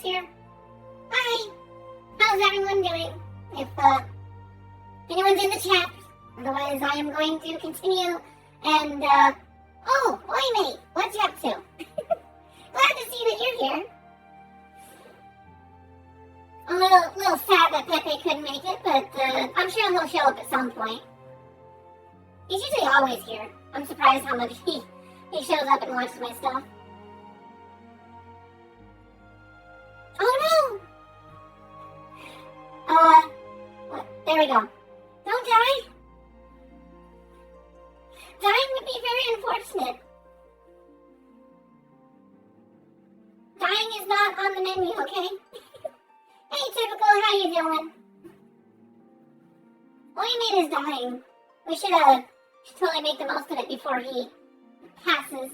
here. Hi. How's everyone doing? If anyone's in the chat, otherwise I am going to continue. And oh, oi mate, what you up to? Glad to see that you're here. I'm a little sad that Pepe couldn't make it, but I'm sure he'll show up at some point. He's usually always here. I'm surprised how much he shows up and watches my stuff. Oh no! There we go. Don't die. Dying would be very unfortunate. Dying is not on the menu, okay? Hey, Typical, how you doing? Oymate is dying. We should totally make the most of it before he passes.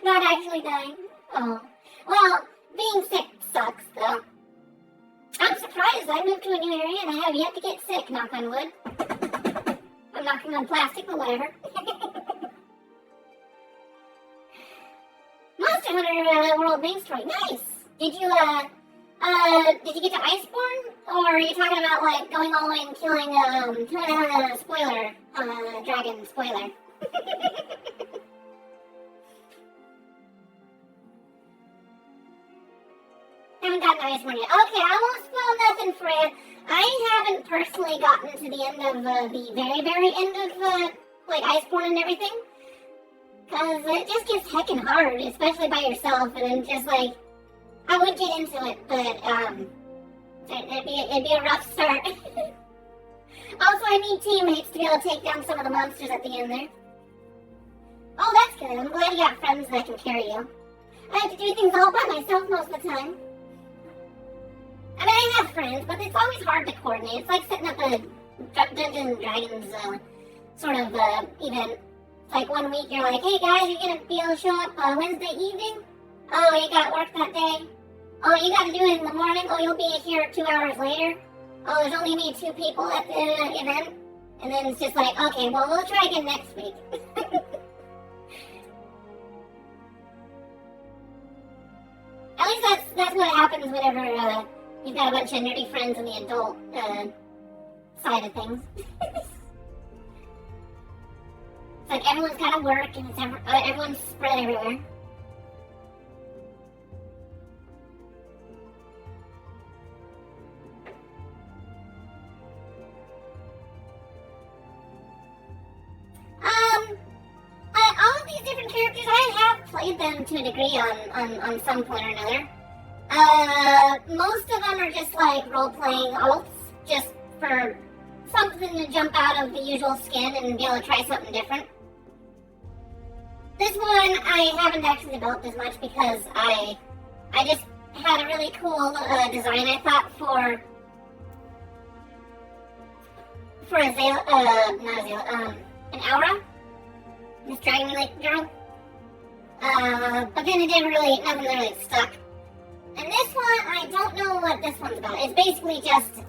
Not actually dying. Oh. Well, being sick sucks, though. I'm surprised I moved to a new area and I have yet to get sick, knock on wood. I'm knocking on plastic, but whatever. Monster Hunter World main story. Nice! Did you get to Iceborne? Or are you talking about, like, going all the way and killing, spoiler, dragon spoiler? Haven't gotten to Iceborne yet. Okay, I won't spoil nothing for you. I haven't personally gotten to the end of, the very, very end of, like, Iceborne and everything. Because it just gets heckin' hard, especially by yourself, and then just, like, I would get into it, but, it'd be a rough start. Also, I need teammates to be able to take down some of the monsters at the end there. Oh, that's good. I'm glad you got friends that can carry you. I have to do things all by myself most of the time. I mean, I have friends, but it's always hard to coordinate. It's like setting up a Dungeons & Dragons sort of event. It's like one week you're like, hey guys, you're going to be able to show up Wednesday evening? Oh, you got work that day? Oh, you got to do it in the morning? Oh, you'll be here 2 hours later? Oh, there's only me 2 people at the event? And then it's just like, okay, well, we'll try again next week. At least that's what happens whenever you've got a bunch of nerdy friends in the adult side of things. It's like everyone's got to work and everyone's spread everywhere. All of these different characters, I have played them to a degree on some point or another. Most of them are just like role-playing alts, just for something to jump out of the usual skin and be able to try something different. This one I haven't actually developed as much because I just had a really cool design, I thought, for an aura. This Dragon Lake girl. But then it didn't really, nothing really stuck. And this one, I don't know what this one's about. It's basically just,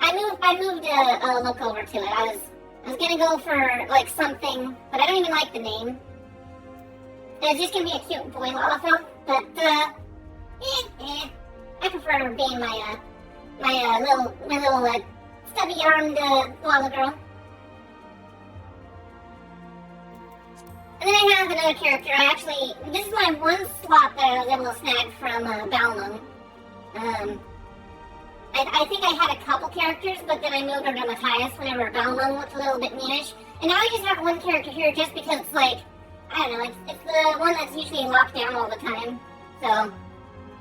I moved a look over to it. I was gonna go for, like, something, but I don't even like the name. It's just gonna be a cute boy Lalafell, but, I prefer being my little stubby-armed Lala girl. And then I have another character. This is my one slot that I was able to snag from Balmung. I think I had a couple characters, but then I moved over to Matthias whenever Balmung looked a little bit meanish. And now I just have one character here just because it's like, I don't know, it's the one that's usually locked down all the time. So,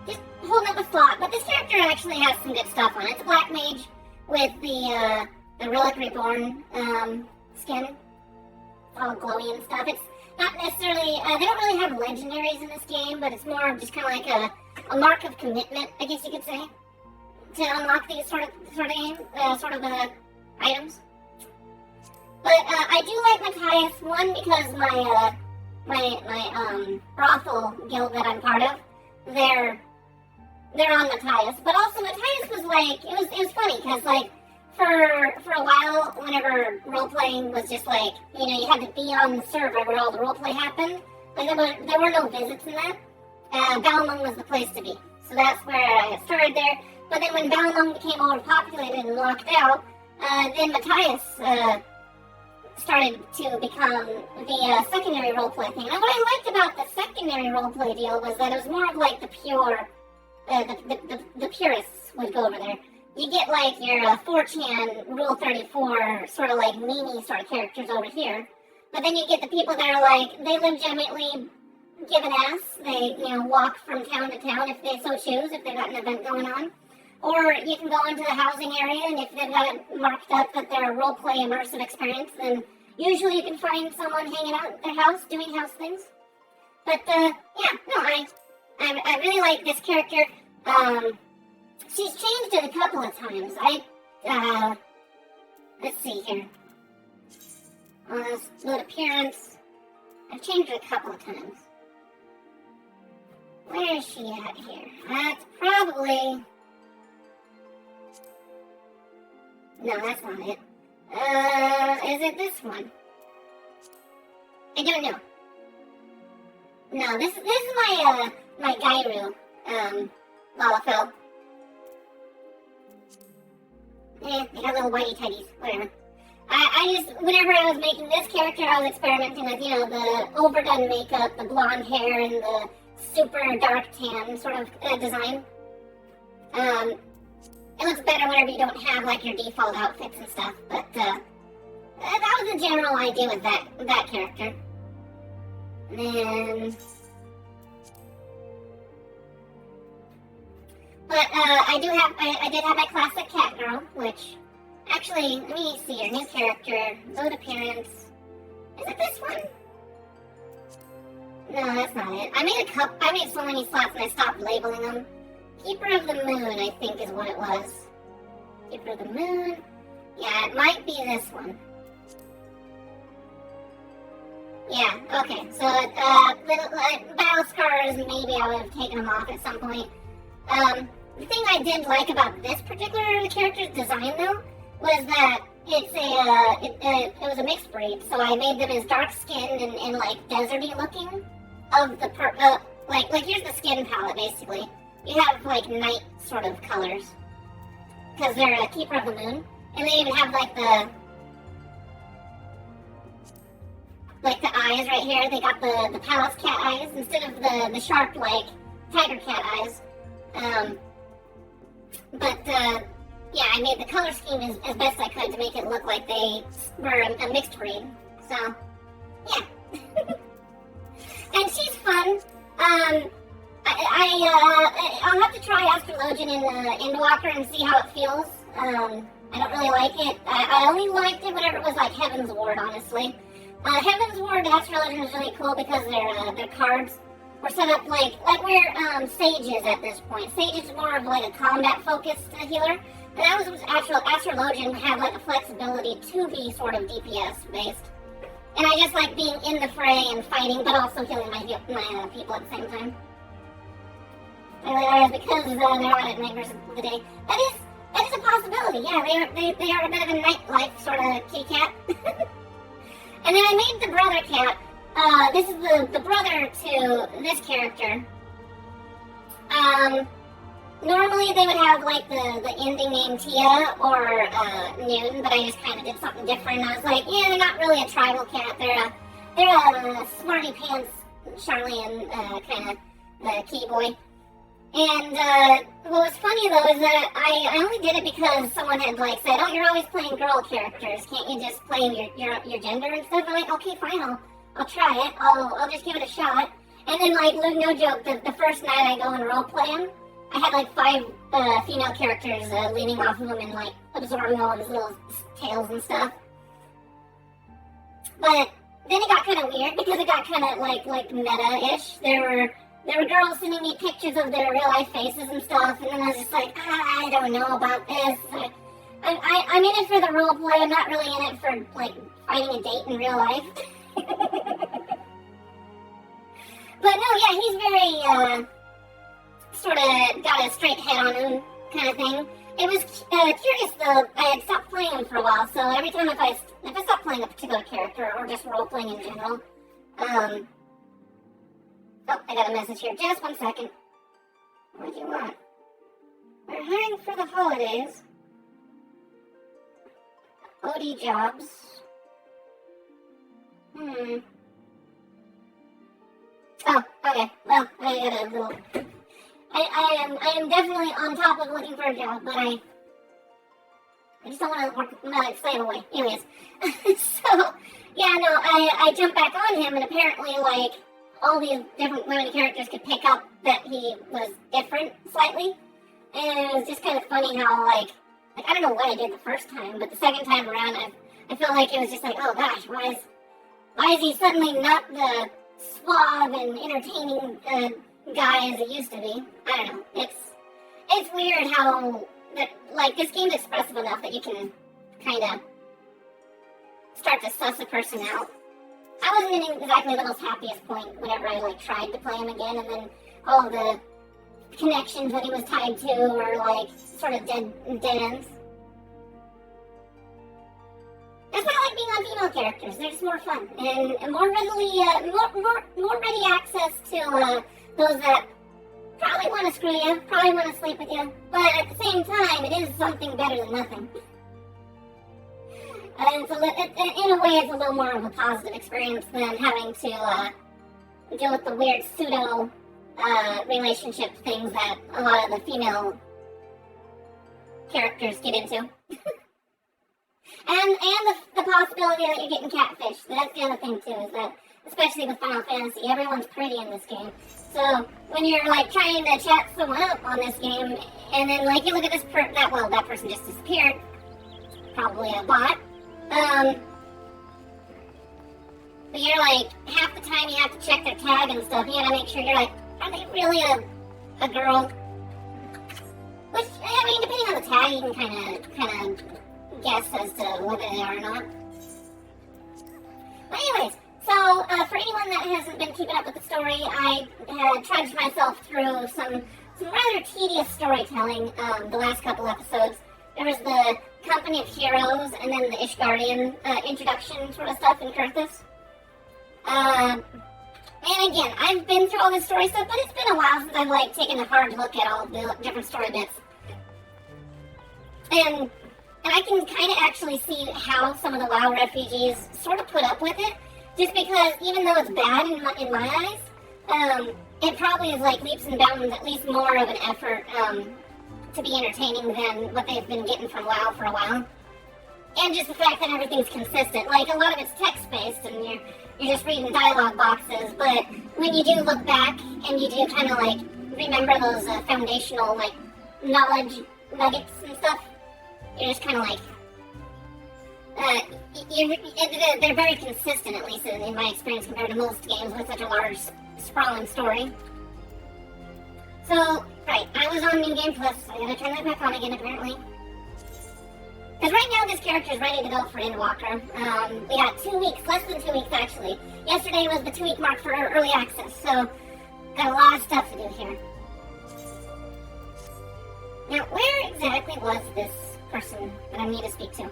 just holding up a slot. But this character actually has some good stuff on it. It's a black mage with the Relic Reborn skin. It's all glowy and stuff. It's not necessarily, they don't really have legendaries in this game, but it's more of just kind of like a mark of commitment, I guess you could say, to unlock these sort of items. But I do like Matthias, one, because my brothel guild that I'm part of, they're on Matthias, but also Matthias was like, it was funny, because like, for a while, whenever role-playing was just like, you know, you had to be on the server where all the roleplay happened, like there were no visits in that. Balmung was the place to be. So that's where I started there. But then when Balmung became overpopulated and locked out, then Matthias started to become the secondary roleplay thing. And what I liked about the secondary roleplay deal was that it was more of like the pure, the purists would go over there. You get like your 4chan, Rule 34, sort of like meme sort of characters over here. But then you get the people that are like, they legitimately give an ass. They, walk from town to town if they so choose, if they've got an event going on. Or you can go into the housing area, and if they've got it marked up that they're a roleplay immersive experience, then usually you can find someone hanging out at their house, doing house things. But, I really like this character. She's changed it a couple of times. Let's see here. Good appearance. I've changed it a couple of times. Where is she at here? That's probably... No, that's not it. Is it this one? I don't know. No, this is my Gairu, Lalafell. They got little whitey tighties, whatever. I just, whenever I was making this character, I was experimenting with, the overdone makeup, the blonde hair, and the super dark tan sort of design. It looks better whenever you don't have, like, your default outfits and stuff, but, that was the general idea with that character. And then... But, I did have my classic cat girl, which... Actually, let me see her new character, load appearance. Is it this one? No, that's not it. I made so many slots and I stopped labeling them. Keeper of the Moon, I think, is what it was. Keeper of the Moon. Yeah, it might be this one. Yeah, okay. So, battle scars, maybe I would have taken them off at some point. The thing I did like about this particular character's design, though, was that it was a mixed breed, so I made them as dark-skinned and like, deserty looking of the, like, here's the skin palette, basically. You have, like, night sort of colors, because they're a Keeper of the Moon, and they even have, like, the eyes right here. They got the Palace cat eyes, instead of the sharp, like, tiger cat eyes. Yeah, I made the color scheme as best I could to make it look like they were a mixed breed. So, yeah. And she's fun. I'll have to try Astrologian in Endwalker and see how it feels. I don't really like it. I only liked it whenever it was like Heaven's Ward, honestly. Heaven's Ward Astrologian is really cool because their cards were set up like we're sages at this point. Sage is more of like a combat-focused healer. And that was Astrologian had like a flexibility to be sort of DPS based. And I just like being in the fray and fighting, but also healing my people at the same time. Because they're audit members of the day. That is a possibility. Yeah, they are a bit of a nightlife sort of kitty cat. And then I made the brother cat. This is the brother to this character. Normally they would have like the ending name Tia or Noon, but I just kind of did something different. I was like, yeah, they're not really a tribal cat. They're a smarty pants Charlene kind of kitty boy. And what was funny though is that I only did it because someone had like said, oh, you're always playing girl characters. Can't you just play your gender and stuff? I'm like, okay, fine, I'll try it. I'll just give it a shot. And then like, no joke, the first night I go and role play him, I had like 5 female characters leaning off of him and like absorbing all of his little tails and stuff. But then it got kind of weird because it got kind of like meta-ish. There were girls sending me pictures of their real life faces and stuff, and then I was just like, I don't know about this. I'm in it for the role play. I'm not really in it for like finding a date in real life. But no, yeah, he's very sort of got a straight head on him kind of thing. It was curious though. I had stopped playing him for a while, so every time if I stopped playing a particular character or just role playing in general, Oh, I got a message here. Just one second. What do you want? We're hiring for the holidays. OD jobs. Oh, okay. Well, I got a little... I am definitely on top of looking for a job, but I just don't want to work, slave away. Anyways. So, yeah, no, I jumped back on him, and apparently, like, all these different women characters could pick up that he was different slightly. And it was just kind of funny how, like, I don't know what I did the first time, but the second time around, I felt like it was just like, oh gosh, why is he suddenly not the suave and entertaining guy as he used to be? I don't know. It's weird how that, like, this game's expressive enough that you can kind of start to suss a person out. I wasn't in exactly the most happiest point whenever I, like, tried to play him again, and then all the connections that he was tied to were, like, sort of dead ends. That's why I like being on female characters. They're just more fun and more readily, more ready access to those that probably want to screw you, probably want to sleep with you, but at the same time, it is something better than nothing. And in a way, it's a little more of a positive experience than having to deal with the weird pseudo relationship things that a lot of the female characters get into. And the possibility that you're getting catfish. That's the other thing too, is that especially with Final Fantasy, everyone's pretty in this game. So when you're like trying to chat someone up on this game, and then like you look at this that person just disappeared, probably a bot. But you're like, half the time you have to check their tag and stuff. You gotta make sure you're like, are they really a girl? Which, I mean, depending on the tag, you can kind of guess as to whether they are or not. But anyways, so for anyone that hasn't been keeping up with the story, I had trudged myself through some rather tedious storytelling the last couple episodes. There was the Company of Heroes, and then the Ishgardian introduction sort of stuff in Kurthus. And again, I've been through all this story stuff, but it's been a while since I've like taken a hard look at all the different story bits. And I can kind of actually see how some of the WoW refugees sort of put up with it, just because even though it's bad in my eyes, it probably is like leaps and bounds at least more of an effort to be entertaining than what they've been getting from WoW for a while. And just the fact that everything's consistent. Like, a lot of it's text-based, and you're just reading dialogue boxes, but when you do look back, and you do kind of, like, remember those foundational, like, knowledge nuggets and stuff, you're just kind of like, they're very consistent, at least in my experience, compared to most games with such a large, sprawling story. So, right, I was on New Game Plus, so I gotta turn that back on again, apparently. Because right now, this character is ready to go for Endwalker. We got 2 weeks, less than 2 weeks, actually. Yesterday was the 2-week mark for early access, so got a lot of stuff to do here. Now, where exactly was this person that I need to speak to?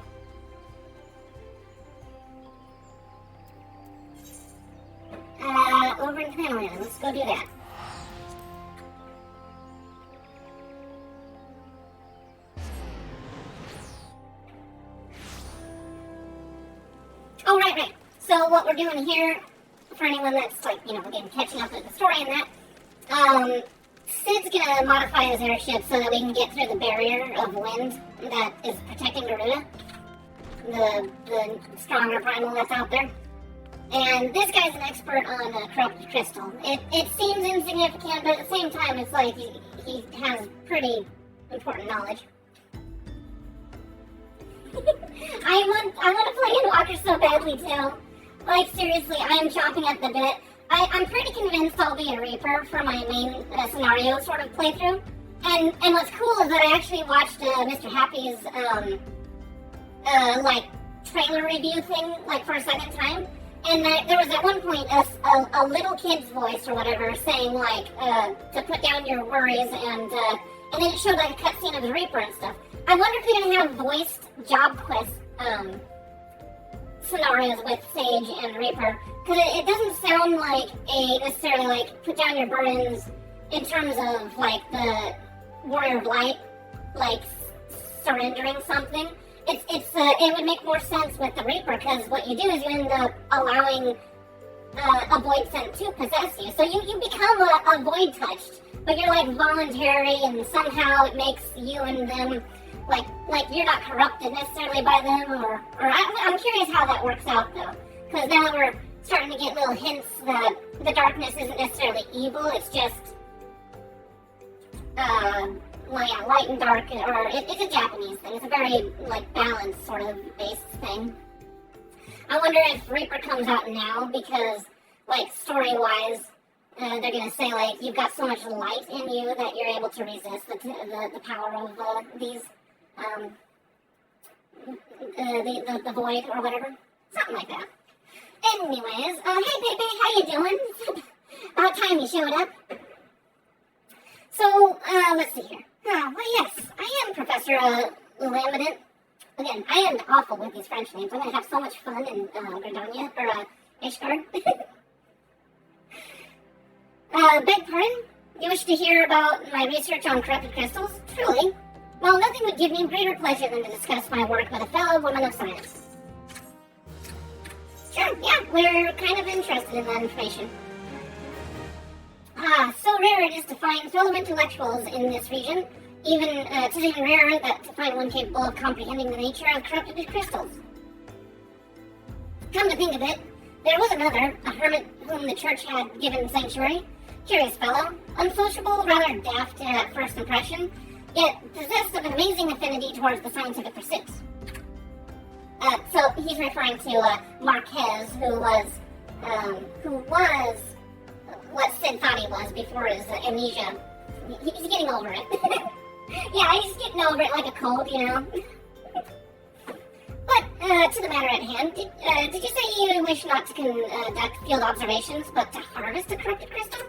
Over in Canada. Let's go do that. Oh, right. So what we're doing here, for anyone that's like, again, catching up with the story and that, Sid's gonna modify his airship so that we can get through the barrier of wind that is protecting Garuda, the stronger primal that's out there. And this guy's an expert on corrupted crystal. It seems insignificant, but at the same time, it's like he has pretty important knowledge. I want to play Endwalker so badly too. Like, seriously, I am chomping at the bit. I'm pretty convinced I'll be a Reaper for my main scenario sort of playthrough. And what's cool is that I actually watched Mr. Happy's like trailer review thing like for a second time. And there was at one point a little kid's voice or whatever saying like to put down your worries, and then it showed like a cutscene of the Reaper and stuff. I wonder if they're gonna have voiced job quest scenarios with Sage and Reaper, because it doesn't sound like a necessarily like put down your burdens in terms of like the warrior of light, like surrendering something. It would make more sense with the Reaper, because what you do is you end up allowing a void scent to possess you. So you become a void touched, but you're like voluntary, and somehow it makes you and them like you're not corrupted necessarily by them, or I'm curious how that works out though, because now we're starting to get little hints that the darkness isn't necessarily evil. It's just light and dark, or it's a Japanese thing. It's a very like balanced sort of based thing. I wonder if Reaper comes out now because, like, story-wise, they're gonna say like you've got so much light in you that you're able to resist the power of these the void or whatever, something like that. Anyways, hey Pepe, how you doing? About time you showed up. So, let's see here. Well, yes, I am Professor Laminate. Again, I am awful with these French names. I'm gonna have so much fun in Gardania, or Ishgard. Beg pardon? You wish to hear about my research on corrupted crystals? Truly. Well, nothing would give me greater pleasure than to discuss my work with a fellow woman of science. Sure, yeah, we're kind of interested in that information. So rare it is to find fellow intellectuals in this region. It's even rarer to find one capable of comprehending the nature of corrupted crystals. Come to think of it, there was another, a hermit whom the church had given sanctuary. Curious fellow, unsociable, rather daft at first impression, yet possessed of an amazing affinity towards the scientific pursuits. So he's referring to Marquez, who was what Sid thought he was before his amnesia. He's getting over it. Yeah, he's getting over it like a cold, you know. But to the matter at hand, did you say you wish not to conduct field observations, but to harvest a corrupted crystal?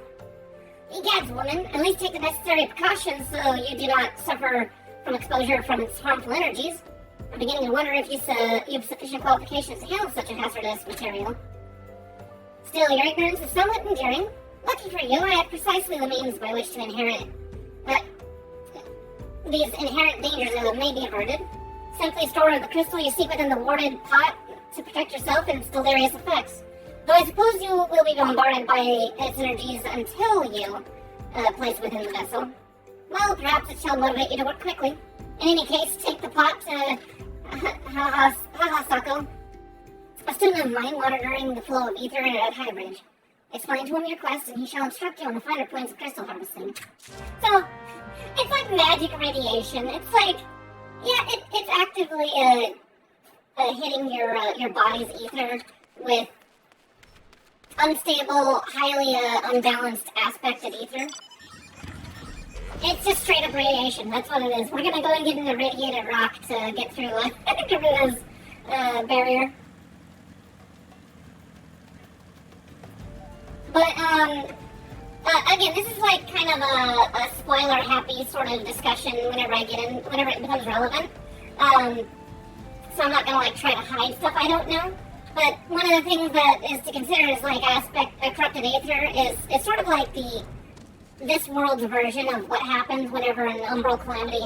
Egads, woman, at least take the necessary precautions so you do not suffer from exposure from its harmful energies. I'm beginning to wonder if you have sufficient qualifications to handle such a hazardous material. Still, your ignorance is somewhat endearing. Lucky for you, I have precisely the means by which to inherit it. But these inherent dangers may be averted. Simply store the crystal you seek within the warded pot to protect yourself and its deleterious effects. Though I suppose you will be bombarded by its energies until you place it within the vessel. Well, perhaps it shall motivate you to work quickly. In any case, take the pot to Hahasako, a student of mine monitoring the flow of ether at High Bridge. Explain to him your quest, and he shall instruct you on the finer points of crystal harvesting. So, it's like magic radiation. It's like, yeah, it's actively hitting your body's ether with unstable, highly unbalanced aspected ether. It's just straight up radiation. That's what it is. We're gonna go and get an irradiated rock to get through Garuda's barrier. But, again, this is like kind of a spoiler-happy sort of discussion whenever it becomes relevant. So I'm not gonna like try to hide stuff I don't know. But one of the things that is to consider is like corrupted aether is sort of like this world's version of what happens whenever an umbral calamity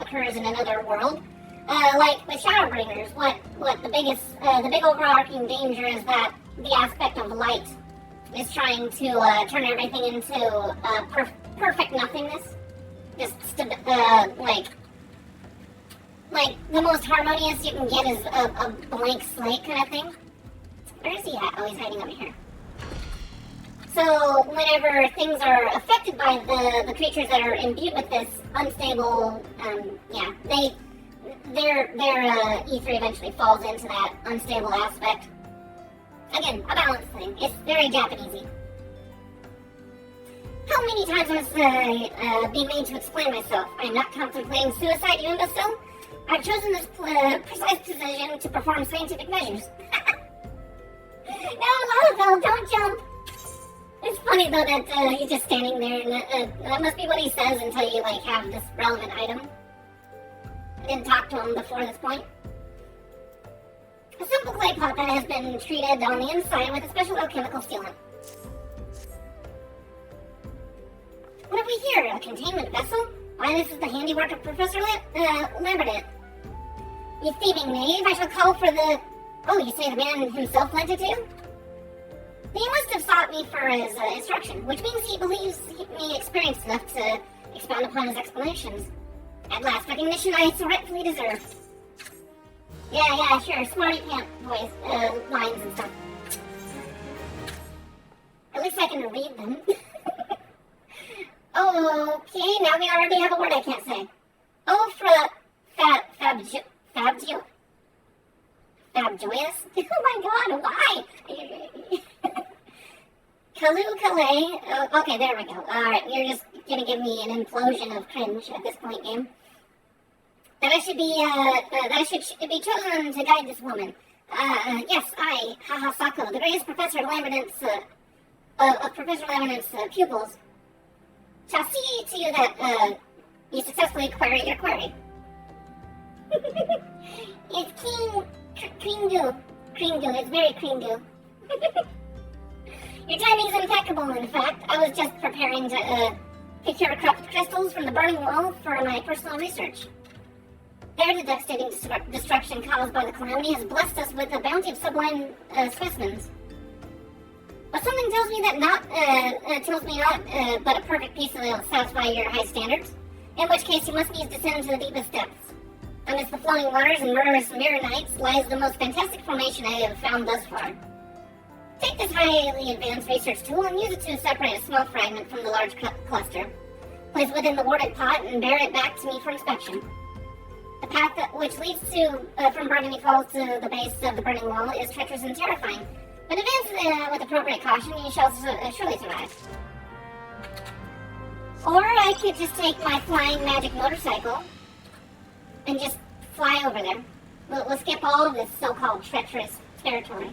occurs in another world. Like with Shadowbringers, what the big overarching danger is that the aspect of light is trying to turn everything into perfect nothingness. Just like the most harmonious you can get is a blank slate kind of thing. Where is he at? Oh, he's hiding over here. So whenever things are affected by the creatures that are imbued with this unstable, their ether eventually falls into that unstable aspect. Again, a balance thing. It's very Japanesey. How many times must I be made to explain myself? I am not contemplating suicide, you imbecile. I've chosen this precise decision to perform scientific measures. No, Lalafell, don't jump. It's funny though that he's just standing there, and that must be what he says until you like have this relevant item. I didn't talk to him before this point. A simple clay pot that has been treated on the inside with a special alchemical sealant. What have we here? A containment vessel? Why, this is the handiwork of Professor Lambert. You thieving knave, I shall call for the... Oh, you say the man himself lent it to you? He must have sought me for his instruction, which means he believes me experienced enough to expound upon his explanations. At last, recognition I so rightfully deserve. Yeah, sure, smarty pant voice, lines and stuff. At least I can read them. Okay, now we already have a word I can't say. Oh, fabjoyous? Oh my god, why? Okay, there we go. Alright, you're just gonna give me an implosion of cringe at this point, game. That I should be chosen to guide this woman. Yes, I, Sako, the greatest Professor Lambert's, of Professor Lambert's pupils, shall see to you that, you successfully query your query. It's Kringu. It's very Kringu. Your timing's impeccable, in fact. I was just preparing to, procure corrupt crystals from the burning wall for my personal research. Their devastating destruction caused by the calamity has blessed us with a bounty of sublime specimens. But something tells me but a perfect piece will satisfy your high standards, in which case you must needs descend to the deepest depths. Amidst the flowing waters and murderous mirror nights lies the most fantastic formation I have found thus far. Take this highly advanced research tool and use it to separate a small fragment from the large cluster. Place it within the warded pot and bear it back to me for inspection. The path which leads from Burgundy Falls to the base of the burning wall is treacherous and terrifying, but advance with appropriate caution, you shall surely survive. Or I could just take my flying magic motorcycle and just fly over there. We'll skip all of this so-called treacherous territory.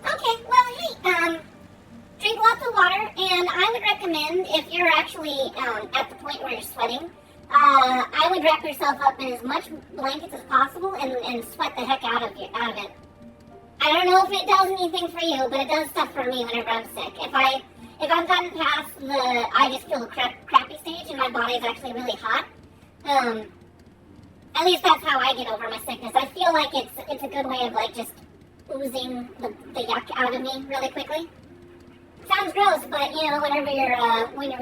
Okay, well, hey, drink lots of water, and I would recommend, if you're actually at the point where you're sweating, I would wrap yourself up in as much blankets as possible and sweat the heck out of it. I don't know if it does anything for you, but it does stuff for me whenever I'm sick. If I've gotten past the I just feel crappy stage and my body's actually really hot, at least that's how I get over my sickness. I feel like it's a good way of like just oozing the yuck out of me really quickly. Sounds gross, but you know, whenever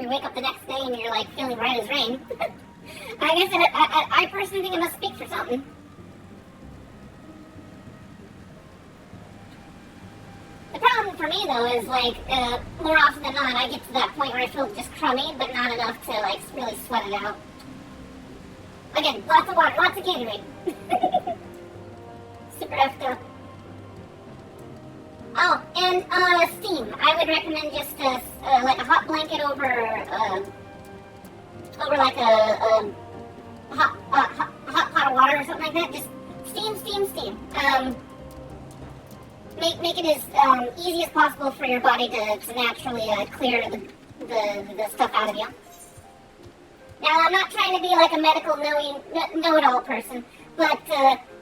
you wake up the next day and you're like feeling right as rain, I guess I personally think it must speak for something. The problem for me though is like more often than not I get to that point where I feel just crummy, but not enough to like really sweat it out. Again, lots of water, lots of Gatorade. Super effed up. Oh, and steam. I would recommend just like a hot blanket over like a hot pot of water or something like that. Just steam. Make it as easy as possible for your body to naturally clear the stuff out of you. Now, I'm not trying to be like a medical know-it-all person, but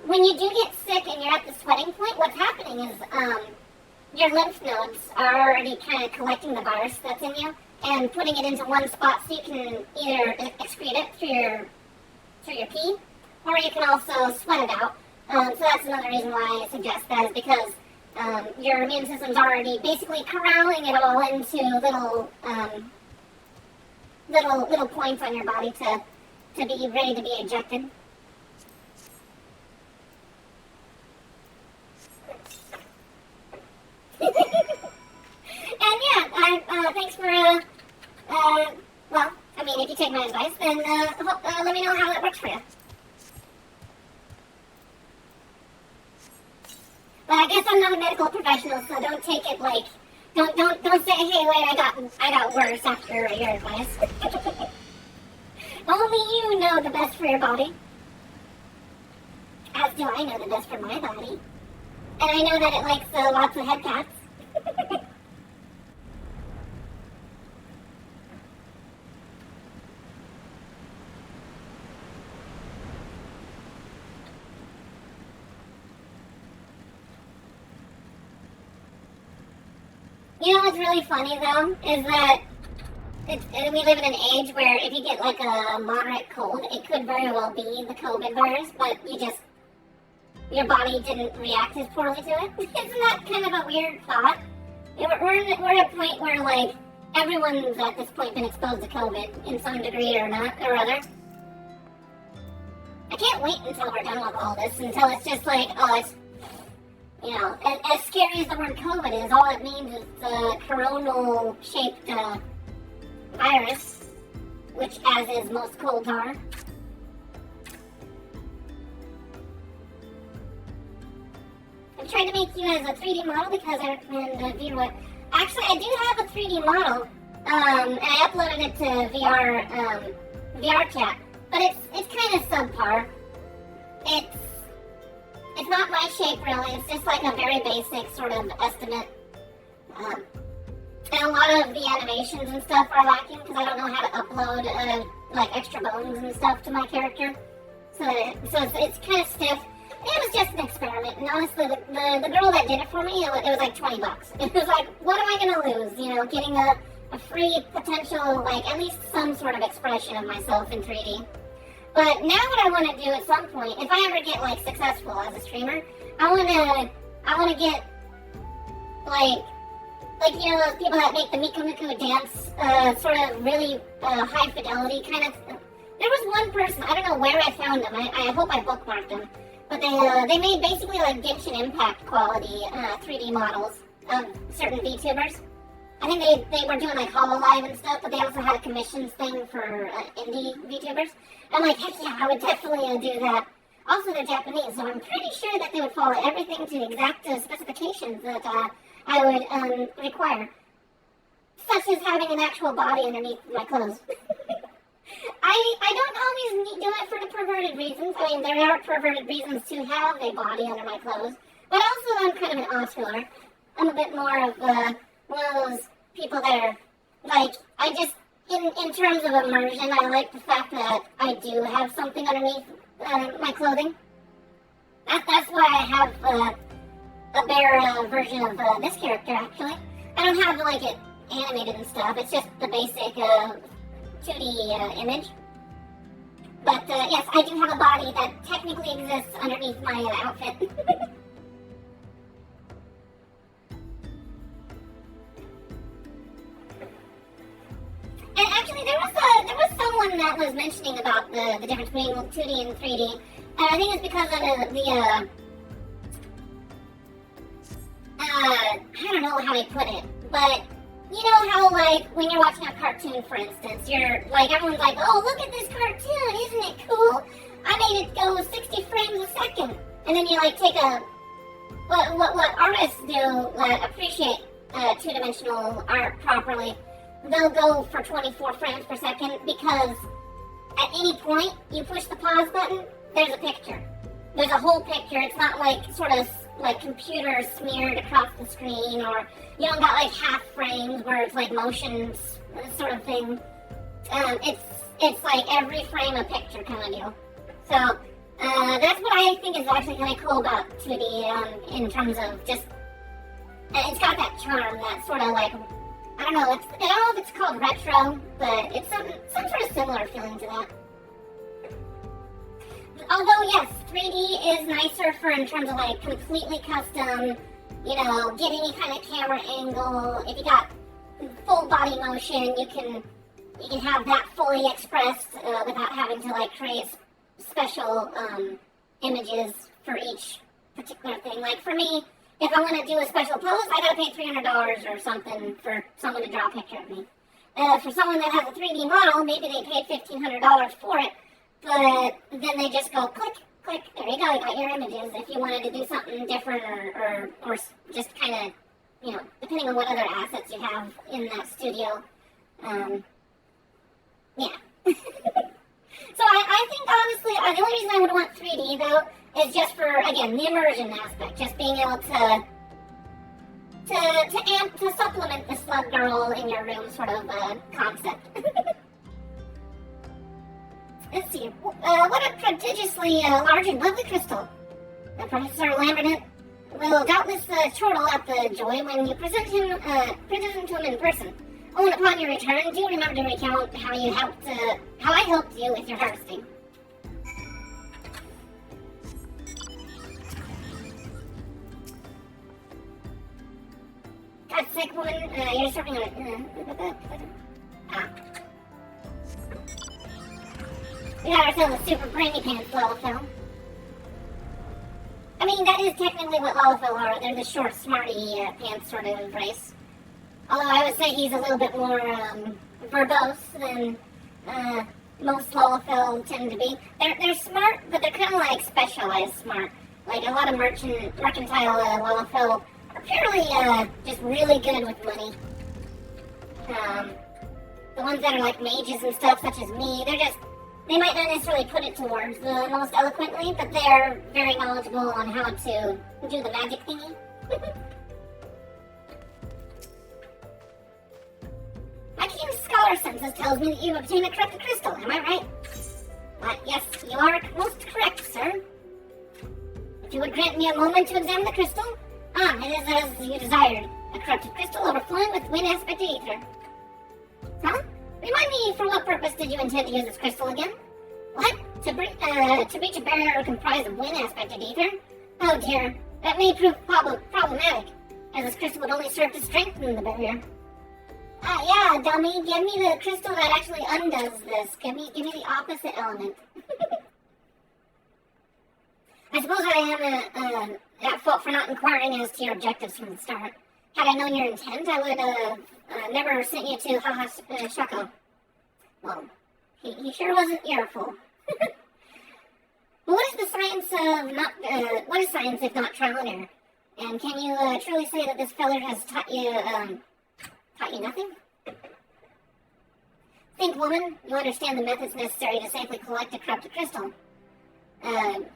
when you do get sick and you're at the sweating point, what's happening is your lymph nodes are already kind of collecting the virus that's in you and putting it into one spot so you can either excrete it through your pee, or you can also sweat it out. So that's another reason why I suggest that, is because your immune system's already basically corralling it all into little points on your body to be ready to be ejected. And yeah, thanks for, well, I mean, if you take my advice, then let me know how that works for you. But I guess I'm not a medical professional, so don't take it like, don't say, hey, wait, I got worse after your advice. Only you know the best for your body. As do I know the best for my body. And I know that it likes lots of head pats. You know what's really funny though is that we live in an age where if you get like a moderate cold, it could very well be the COVID virus, but your body didn't react as poorly to it. Isn't that kind of a weird thought? We're at a point where like everyone's at this point been exposed to COVID in some degree or other. I can't wait until we're done with all this, until it's just like, oh, it's, you know, as scary as the word COVID is, all it means is a coronal-shaped virus, which as is most colds are. I'm trying to make you as a 3D model because I recommend VR. Actually, I do have a 3D model, and I uploaded it to VR chat, but it's kind of subpar. It's not my shape really. It's just like a very basic sort of estimate. And a lot of the animations and stuff are lacking because I don't know how to upload like extra bones and stuff to my character. So it's kind of stiff. It was just an experiment, and honestly, the girl that did it for me, it was like $20. It was like, what am I gonna lose? You know, getting a free potential, like at least some sort of expression of myself in 3D. But now what I want to do at some point, if I ever get like successful as a streamer, I want to get like you know those people that make the Miku Miku dance, sort of really high fidelity kind of. There was one person, I don't know where I found them. I hope I bookmarked them. But they made basically like Genshin Impact quality 3D models of certain VTubers. I think they were doing like HoloLive and stuff, but they also had a commissions thing for indie VTubers. I'm like, heck yeah, I would definitely do that. Also, they're Japanese, so I'm pretty sure that they would follow everything to exact specifications that I would require. Such as having an actual body underneath my clothes. I don't always do it for the perverted reasons. I mean, there are perverted reasons to have a body under my clothes. But also, I'm kind of an oscular. I'm a bit more of one of those people that are, like, I just, in terms of immersion, I like the fact that I do have something underneath my clothing. That's why I have a bare version of this character, actually. I don't have, like, it animated and stuff. It's just the basic 2D image. But yes, I do have a body that technically exists underneath my outfit. And actually, there was someone that was mentioning about the difference between 2D and 3D, and I think it's because of I don't know how to put it, but you know how, like, when you're watching a cartoon, for instance, you're, like, everyone's like, oh, look at this cartoon, isn't it cool? I made it go 60 frames a second. And then you, like, take what artists do that appreciate two-dimensional art properly, they'll go for 24 frames per second because at any point you push the pause button, there's a picture. There's a whole picture. It's not, like, sort of like computer smeared across the screen, or you don't got like half frames where it's like motions sort of thing. It's like every frame a picture kind of deal. So that's what I think is actually kind of cool about 2D in terms of just it's got that charm, that sort of like I don't know if it's called retro, but it's some sort of similar feeling to that. Although, yes, 3D is nicer for in terms of, like, completely custom, you know, get any kind of camera angle. If you got full body motion, you can have that fully expressed without having to, like, create special images for each particular thing. Like, for me, if I want to do a special pose, I gotta pay $300 or something for someone to draw a picture of me. For someone that has a 3D model, maybe they paid $1,500 for it. But then they just go click, click, there you go, you got your images. If you wanted to do something different or just kind of, you know, depending on what other assets you have in that studio. Yeah. So I think, honestly, the only reason I would want 3D, though, is just for, again, the immersion aspect. Just being able to supplement the slug girl in your room sort of concept. Let's see. What a prodigiously large and lovely crystal. Professor Lambert will doubtless chortle at the joy when you present him to him in person. Oh, and upon your return, do remember to recount how I helped you with your harvesting. God's sake, woman, you're serving on We got ourselves a super brainy pants, Lalafell. I mean, that is technically what Lalafell are. They're the short, smarty pants sort of race. Although I would say he's a little bit more verbose than most Lalafell tend to be. They're smart, but they're kind of like specialized smart. Like a lot of mercantile Lalafell are fairly just really good with money. The ones that are like mages and stuff, such as me, they might not necessarily put it to words the most eloquently, but they're very knowledgeable on how to do the magic thingy. My keen scholar senses tells me that you obtained a corrupted crystal, am I right? Yes, you are most correct, sir. If you would grant me a moment to examine the crystal? It is as you desired. A corrupted crystal overflowing with wind aspected ether. Huh? Remind me, for what purpose did you intend to use this crystal again? What? To breach a barrier comprised of wind aspected ether? Oh dear, that may prove problematic, as this crystal would only serve to strengthen the barrier. Yeah, dummy, give me the crystal that actually undoes this. Give me the opposite element. I suppose I am at fault for not inquiring as to your objectives from the start. Had I known your intent, I would never sent you to Shako. Well, he sure wasn't earful. But what is science if not trial and error? And can you truly say that this feller has taught you nothing? Think, woman, you understand the methods necessary to safely collect a corrupted crystal. You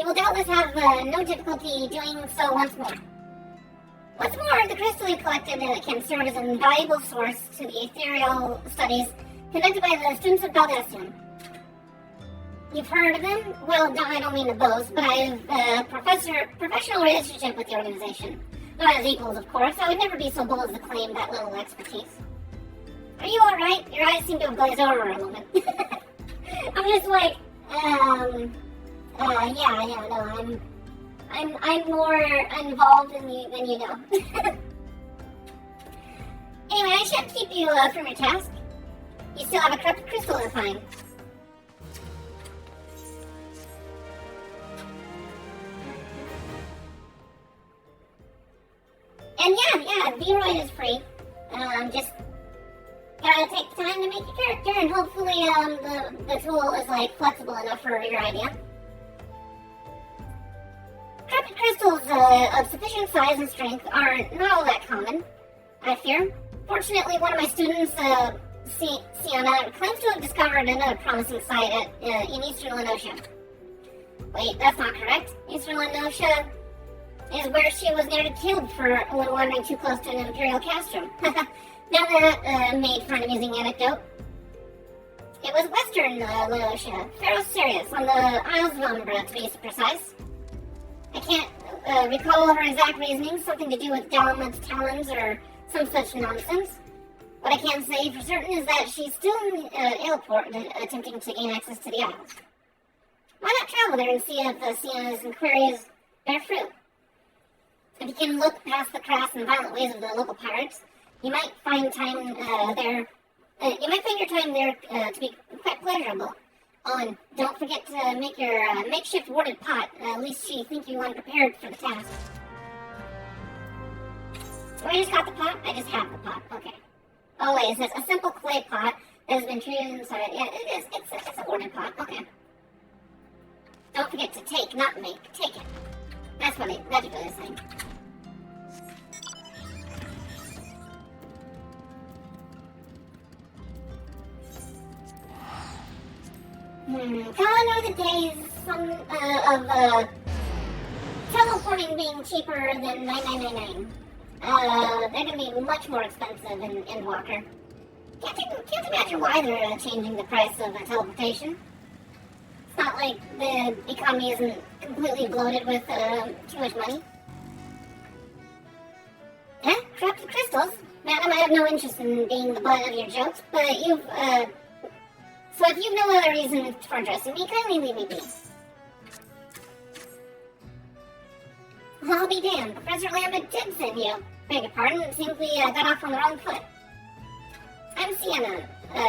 will doubtless have no difficulty doing so once more. What's more, the crystal you collected can serve as an invaluable source to the ethereal studies conducted by the students of Baldassian. You've heard of them? Well, no, I don't mean to boast, but I have a professional relationship with the organization. Not as equals, of course. I would never be so bold as to claim that little expertise. Are you alright? Your eyes seem to have glazed over a moment. I'm just like, I'm more involved than you know. Anyway, I shan't keep you from your task. You still have a corrupted crystal to find. And yeah, V-Roid is free. Just gotta take the time to make your character, and hopefully the tool is like flexible enough for your idea. Corrupted crystals of sufficient size and strength are not all that common, I fear. Fortunately, one of my students, Sienna, claims to have discovered another promising site in Eastern Lenosha. Wait, that's not correct. Eastern Lenosha is where she was nearly killed when wandering too close to an Imperial castrum. Now that made for an amusing anecdote. It was Western Lenosha, Pharaoh Sirius, on the Isles of Umbra, to be precise. I can't recall her exact reasoning, something to do with Dalamud's talons or some such nonsense. What I can say for certain is that she's still in Ailport, attempting to gain access to the Isles. Why not travel there and see if Sienna's inquiries bear fruit? If you can look past the crass and violent ways of the local pirates, you might find your time there to be quite pleasurable. Oh, and don't forget to make your makeshift warded pot. At least she think you unprepared for the task. So I just got the pot? I just have the pot. Okay. Oh wait, it says a simple clay pot that has been treated inside. Yeah, it is. It's a warded pot. Okay. Don't forget to take, not make. Take it. That's what it's saying. Gone are the days of teleporting being cheaper than 9999. They're going to be much more expensive in Endwalker. Can't imagine why they're changing the price of teleportation. not like the economy isn't completely bloated with too much money. Huh? Corrupted crystals? Madam, I have no interest in being the butt of your jokes, but so if you've no other reason for addressing me, kindly leave me be. Well, I'll be damned. Professor Lambert did send you. Beg your pardon, it seems we got off on the wrong foot. I'm Sienna,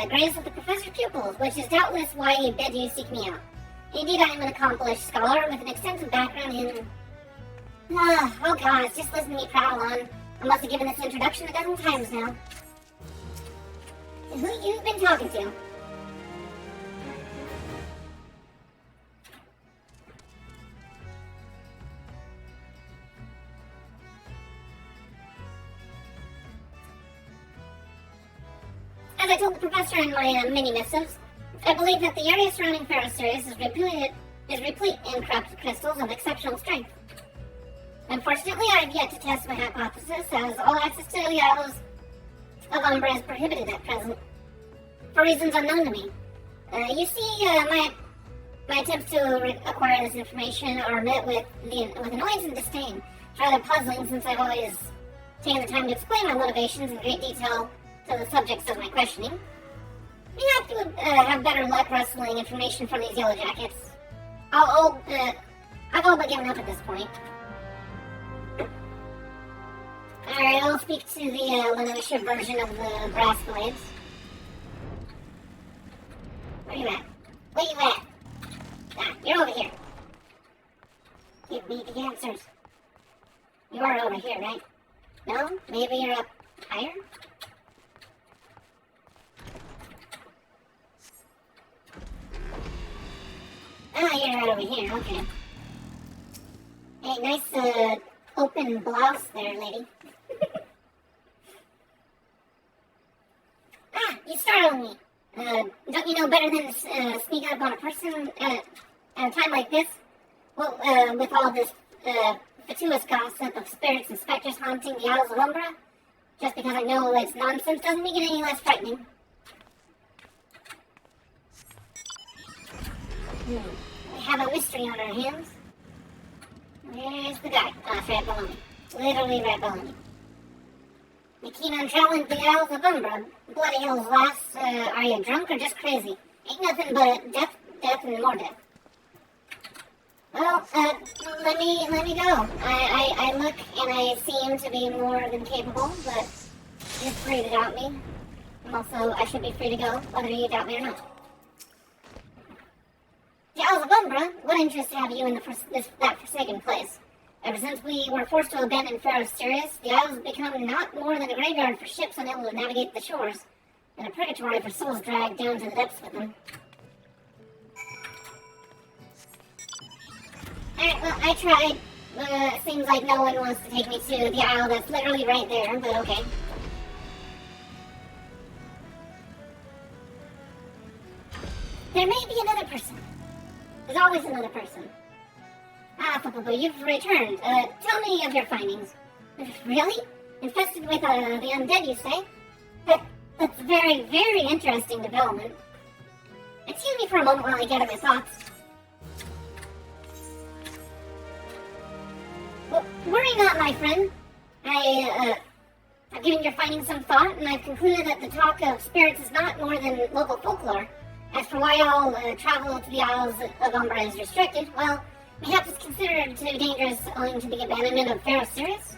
greatest of the professor's pupils, which is doubtless why you bid you seek me out. Indeed, I am an accomplished scholar with an extensive background in... oh gosh, just listen to me prattle on. I must have given this introduction a dozen times now. Who you've been talking to? As I told the professor in my mini missives, I believe that the area surrounding Pharaoh Sirius is replete in corrupted crystals of exceptional strength. Unfortunately, I have yet to test my hypothesis, as all access to the Isles of Umbra is prohibited at present, for reasons unknown to me. You see, my attempts to acquire this information are met with annoyance and disdain. It's rather puzzling, since I've always taken the time to explain my motivations in great detail to the subjects of my questioning. We have to have better luck wrestling information from these yellow jackets. I've all but given up at this point. Alright, I'll speak to the Lenosia version of the brass blades. Where you at? Where you at? Ah, you're over here. Give me the answers. You are over here, right? No? Maybe you're up higher? Ah, you're right over here, okay. Hey, nice, open blouse there, lady. Ah, you startled me. Don't you know better than to sneak up on a person at a time like this? Well, with all this fatuous gossip of spirits and specters haunting the Isles of Umbra? Just because I know it's nonsense doesn't make it any less frightening. We have a mystery on our hands. Where's the guy? Ah, it's right below me. Literally right below me. You keen on traveling to the Isles of Umbra? Bloody hell's lass, are you drunk or just crazy? Ain't nothing but death, and more death. Well, let me go. I look and I seem to be more than capable, but you're free to doubt me. And also, I should be free to go, whether you doubt me or not. The Isles of Umbra, what interest have you in that forsaken place? Ever since we were forced to abandon Pharaoh Sirius, the Isles have become not more than a graveyard for ships unable to navigate the shores, and a purgatory for souls dragged down to the depths with them. Alright, well, I tried. Seems like no one wants to take me to the isle that's literally right there, but okay. There may be another person. There's always another person. Ah, Papa, you've returned. Tell me of your findings. Really? Infested with the undead, you say? That's very, very interesting development. Excuse me for a moment while I gather my thoughts. Well, worry not, my friend. I've given your findings some thought, and I've concluded that the talk of spirits is not more than local folklore. As for why all travel to the Isles of Umbra is restricted, well, perhaps it's considered too dangerous owing to the abandonment of Pharaoh Sirius?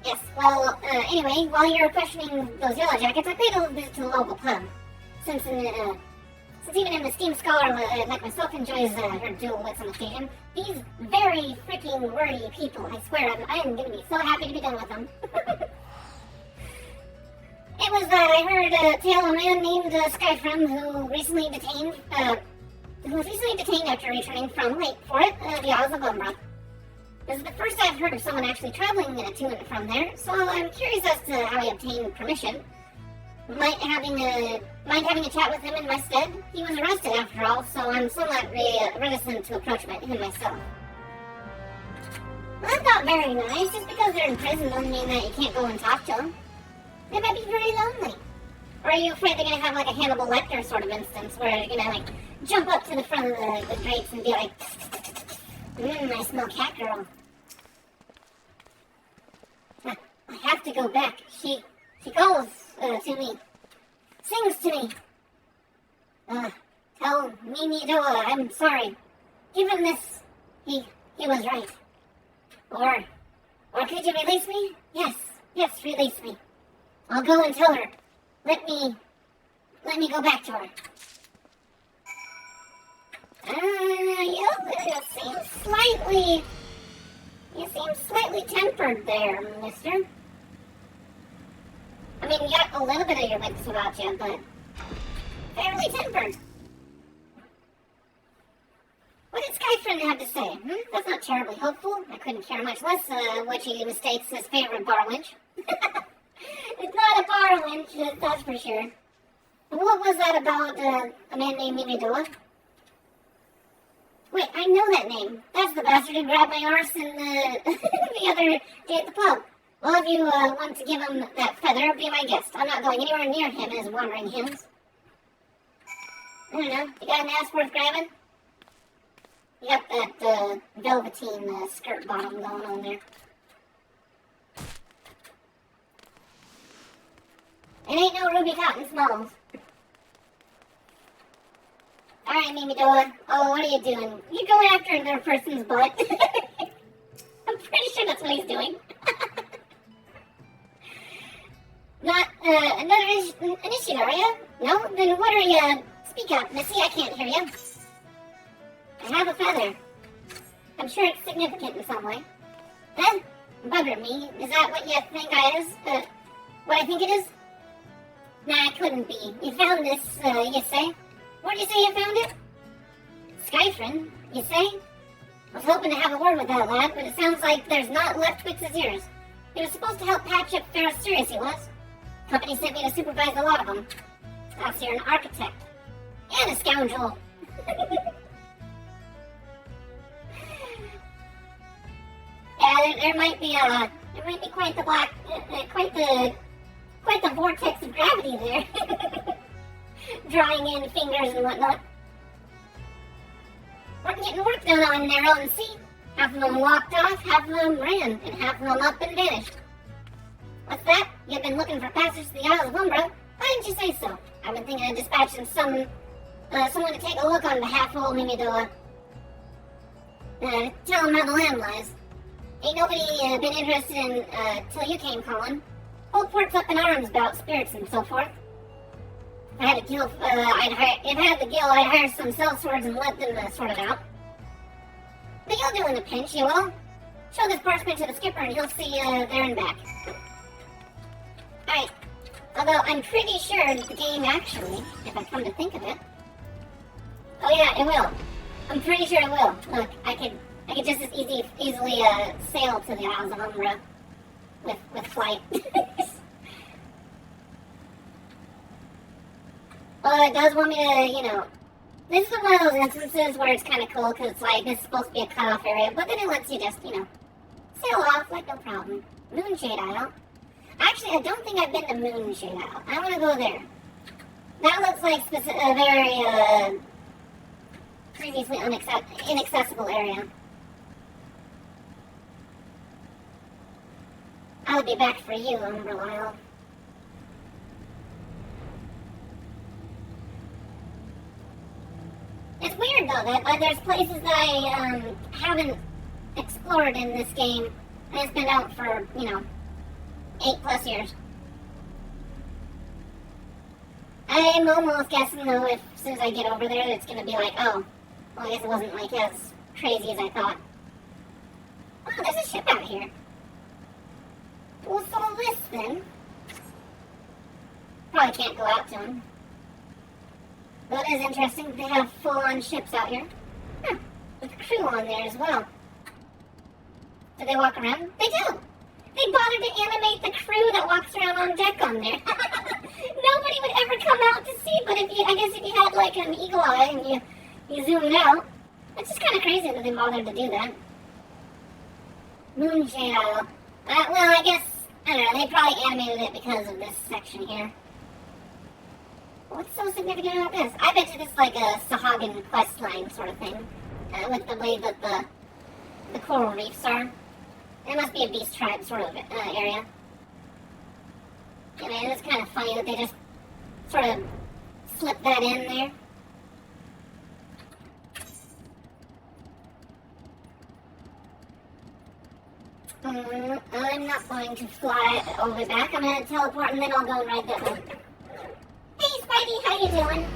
Yes, well, anyway, while you were questioning those yellow jackets, I paid a visit to the local pub. Since even an esteemed scholar like myself enjoys her dual wits on occasion, these very freaking wordy people, I swear, I'm gonna be so happy to be done with them. It was that I heard a tale of a man named Skyfrem who was recently detained after returning from, wait for it, the Isles of Umbra. This is the first I've heard of someone actually traveling to and from there, so I'm curious as to how he obtained permission. Mind having a chat with him in my stead? He was arrested after all, so I'm somewhat reticent to approach him myself. Well, that's not very nice. Just because they're in prison doesn't mean that you can't go and talk to them. They might be very lonely. Or are you afraid they're gonna have like a Hannibal Lecter sort of instance where you're gonna like jump up to the front of the grates and be like, I smell cat girl. I have to go back. She calls to me, sings to me. Tell Mimi Doa I'm sorry. Give him this. He was right. Or could you release me? Yes, release me. I'll go and tell her. Let me go back to her. You seem slightly tempered there, mister. I mean, you got a little bit of your wits about you, but fairly tempered. What did Skyfriend have to say? That's not terribly hopeful. I couldn't care much less which he mistakes his favorite bar wench. It's not a bar wench, that's for sure. What was that about a man named Mimidoa? Wait, I know that name. That's the bastard who grabbed my arse in the other day at the pub. Well, if you want to give him that feather, be my guest. I'm not going anywhere near him and his wandering hymns. I don't know. You got an ass worth grabbing? You got that velveteen skirt bottom going on there. It ain't no Ruby Cotton Smalls. Alright, Mimi Doa. Oh, what are you doing? You going after another person's butt? I'm pretty sure that's what he's doing. Not another initiate, are you? No? Then what are you? Speak up, Missy. I can't hear you. I have a feather. I'm sure it's significant in some way. Huh? Bugger me. Is that what you think I is? What I think it is? Nah, it couldn't be. You found this, you say? Where'd you say you found it? Skyfrin, you say? I was hoping to have a word with that lad, but it sounds like there's not left twixt his ears. He was supposed to help patch up Ferris Sirius, he was. Company sent me to supervise a lot of them. Perhaps you're an architect. And a scoundrel. Yeah, there might be quite the vortex of gravity there. Drawing in fingers and whatnot. We're getting work done on their own sea. Half of them walked off, half of them ran, and half of them up and vanished. What's that? You've been looking for passage to the Isles of Umbra? Why didn't you say so? I've been thinking of dispatching someone to take a look on behalf of old Mimidoa. Tell him how the land lies. Ain't nobody been interested in till you came calling. Whole port's up in arms about spirits and so forth. If I had a guild, I'd hire some sellswords and let them sort it out. But you'll do in a pinch, you will. Show this parchment to the skipper and he'll see there and back. Alright. Although I'm pretty sure the game actually, if I come to think of it. Oh yeah, it will. I'm pretty sure it will. Look, I could just as easily sail to the Isles of Umbra with flight. Well, it does want me to, this is one of those instances where it's kind of cool because it's like, this is supposed to be a cutoff area, but then it lets you just, sail off like no problem. Moonshade Isle. Actually, I don't think I've been to Moonshade Isle. I want to go there. That looks like a very, previously inaccessible area. I'll be back for you, Umber Isle. It's weird though that there's places that I haven't explored in this game, and it's been out for 8+ years. I'm almost guessing though, if as soon as I get over there, it's gonna be like, oh, well, I guess it wasn't like as crazy as I thought. Oh, there's a ship out here. What's all this then? Probably can't go out to them. But it is interesting, they have full-on ships out here. Huh, with crew on there as well. Do they walk around? They do! They bothered to animate the crew that walks around on deck on there. Nobody would ever come out to see, but I guess if you had like an eagle eye and you zoomed out, it's just kind of crazy that they bothered to do that. Moonshade Isle. Well, I guess, I don't know, they probably animated it because of this section here. What's so significant about this? I bet you this is like a Sahagin quest line sort of thing. With the way that the coral reefs are. It must be a beast tribe sort of area. I mean, it's kind of funny that they just sort of slip that in there. I'm not going to fly all the way back. I'm going to teleport and then I'll go right that way. Hey, Spidey, how you doing?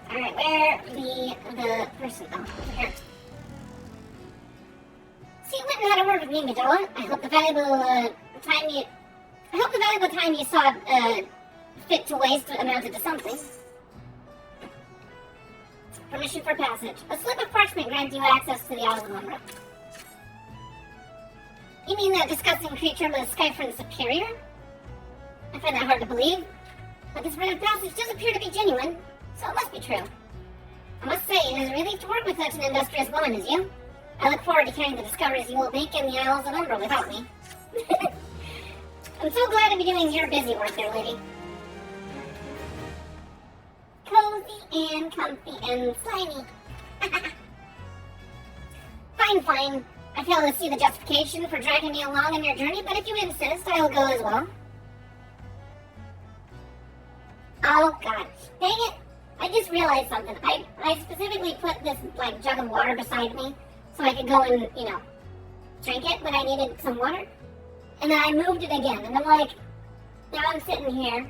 Alright, where the person? Oh, over here. See, you went and had a word with me, Madoa. I hope the valuable time you saw fit to waste amounted to something. Permission for passage. A slip of parchment grants you access to the Isle of Umbra. You mean that disgusting creature was Skyfriend's superior? I find that hard to believe. But this rite of passage does appear to be genuine, so it must be true. I must say, it is a relief to work with such an industrious woman as you. I look forward to carrying the discoveries you will make in the Isles of Umbra without me. I'm so glad to be doing your busy work there, lady. Cozy and comfy and slimy. Fine. I fail to see the justification for dragging me along on your journey, but if you insist, I'll go as well. Oh, God. Dang it. I just realized something. I specifically put this, like, jug of water beside me so I could go and, drink it when I needed some water. And then I moved it again. And I'm like, now I'm sitting here.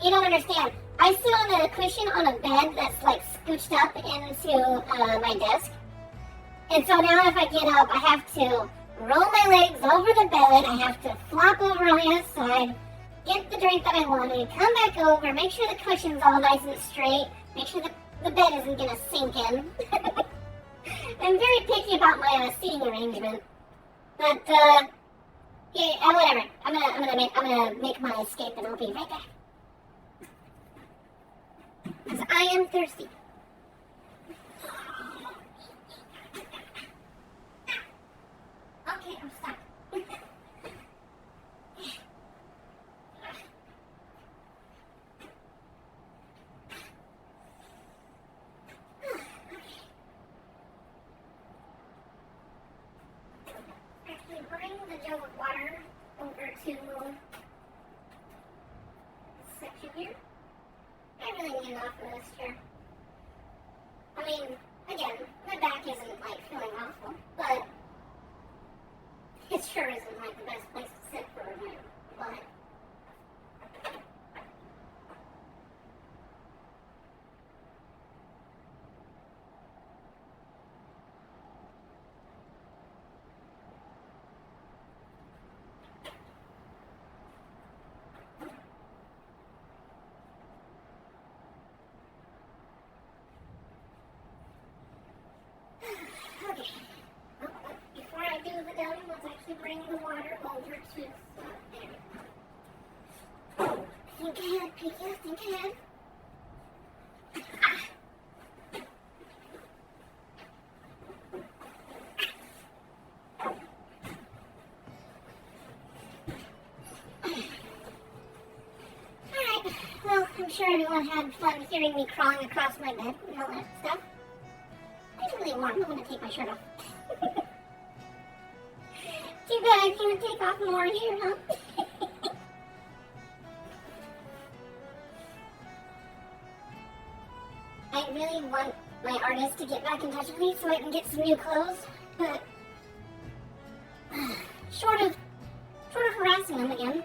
You don't understand. I sit on a cushion on a bed that's, like, scooched up into my desk. And so now if I get up, I have to roll my legs over the bed. I have to flop over on the other side, get the drink that I wanted, come back over, make sure the cushion's all nice and straight, make sure the bed isn't going to sink in. I'm very picky about my seating arrangement. But, yeah, whatever. I'm gonna make my escape and I'll be right back. Because I am thirsty. Okay, I'm stuck. Actually, bring the jug of water over to this section here. I really need enough for this chair. I mean, again, my back isn't like feeling awful, but it sure isn't like the best place to sit for a minute. But okay. Before I do the downing, let's actually bring the water over to there. Think ahead, Pika, think ahead. Alright, well, I'm sure everyone had fun hearing me crawling across my bed and all that stuff. It's really warm. I'm going to take my shirt off. Too bad I can't take off more here, huh? I really want my artist to get back in touch with me so I can get some new clothes, but short of harassing him again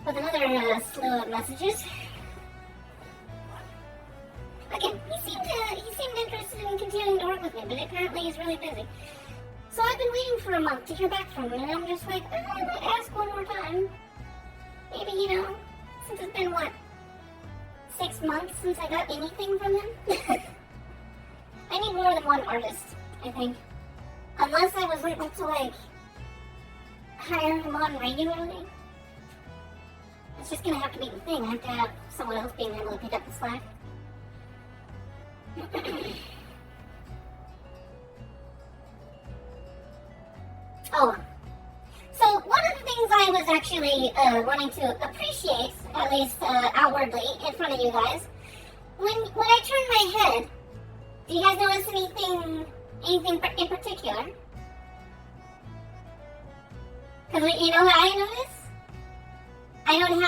with another slew of messages. Again, he seemed interested in continuing to work with me, but apparently he's really busy. So I've been waiting for a month to hear back from him, and I'm just like, I'm gonna ask one more time. Maybe, since it's been, 6 months since I got anything from him? I need more than one artist, I think. Unless I was able to, hire him on regularly. It's just gonna have to be the thing. I have to have someone else being able to pick up the slack. Oh, so one of the things I was actually wanting to appreciate, at least outwardly, in front of you guys, when I turn my head, do you guys notice anything in particular? Because you know what I notice? I don't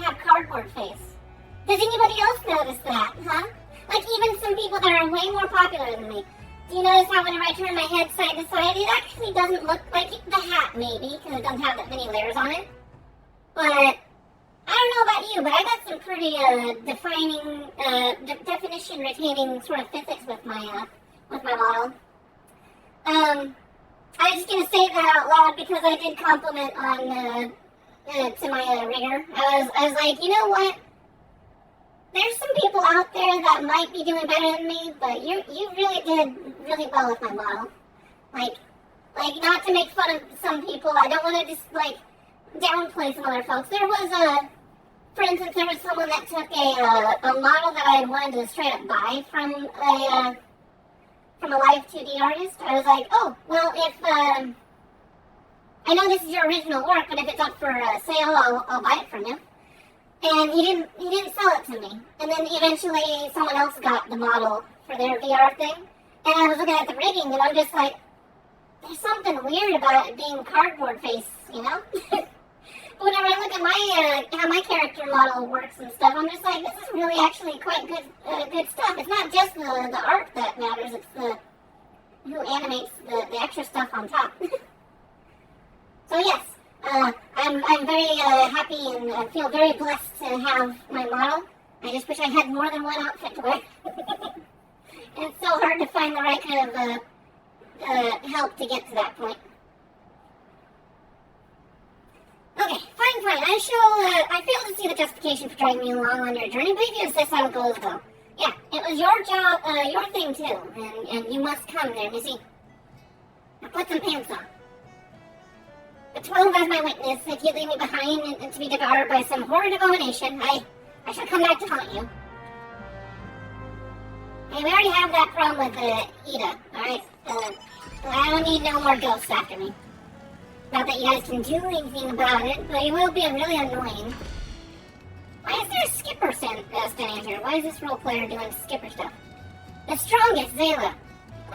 have cardboard face. Does anybody else notice that, huh? Like even some people that are way more popular than me. Do you notice how whenever I turn my head side to side, it actually doesn't look like the hat, maybe, because it doesn't have that many layers on it. But I don't know about you, but I got some pretty definition-retaining sort of physics with my model. I was just gonna say that out loud because I did compliment on to my rigger. I was like, you know what? There's some people out there that might be doing better than me, but you really did really well with my model. Like not to make fun of some people. I don't want to just like downplay some other folks. There was for instance, there was someone that took a model that I wanted to straight up buy from a live 2D artist. I was like, oh, well, if I know this is your original work, but if it's up for sale, I'll buy it from you. And he didn't sell it to me. And then eventually someone else got the model for their VR thing. And I was looking at the rigging, and I'm just like, there's something weird about it being cardboard face, you know? Whenever I look at how my character model works and stuff, I'm just like, this is really actually quite good stuff. It's not just the art that matters, it's the who animates the extra stuff on top. So yes, I'm very happy and feel very blessed to have my model. I just wish I had more than one outfit to wear. And it's so hard to find the right kind of help to get to that point. Okay, fine. I fail to see the justification for dragging me along on your journey, but if you insist, I will go as well. Yeah, it was your job, your thing too, and you must come there, Missy. Now put some pants on. But 12 as my witness, if you leave me behind and to be devoured by some horrid abomination, I shall come back to haunt you. Hey, we already have that problem with Ida, alright? I don't need no more ghosts after me. Not that you guys can do anything about it, but it will be really annoying. Why is there a skipper standing here? Why is this role player doing skipper stuff? The strongest, Zayla.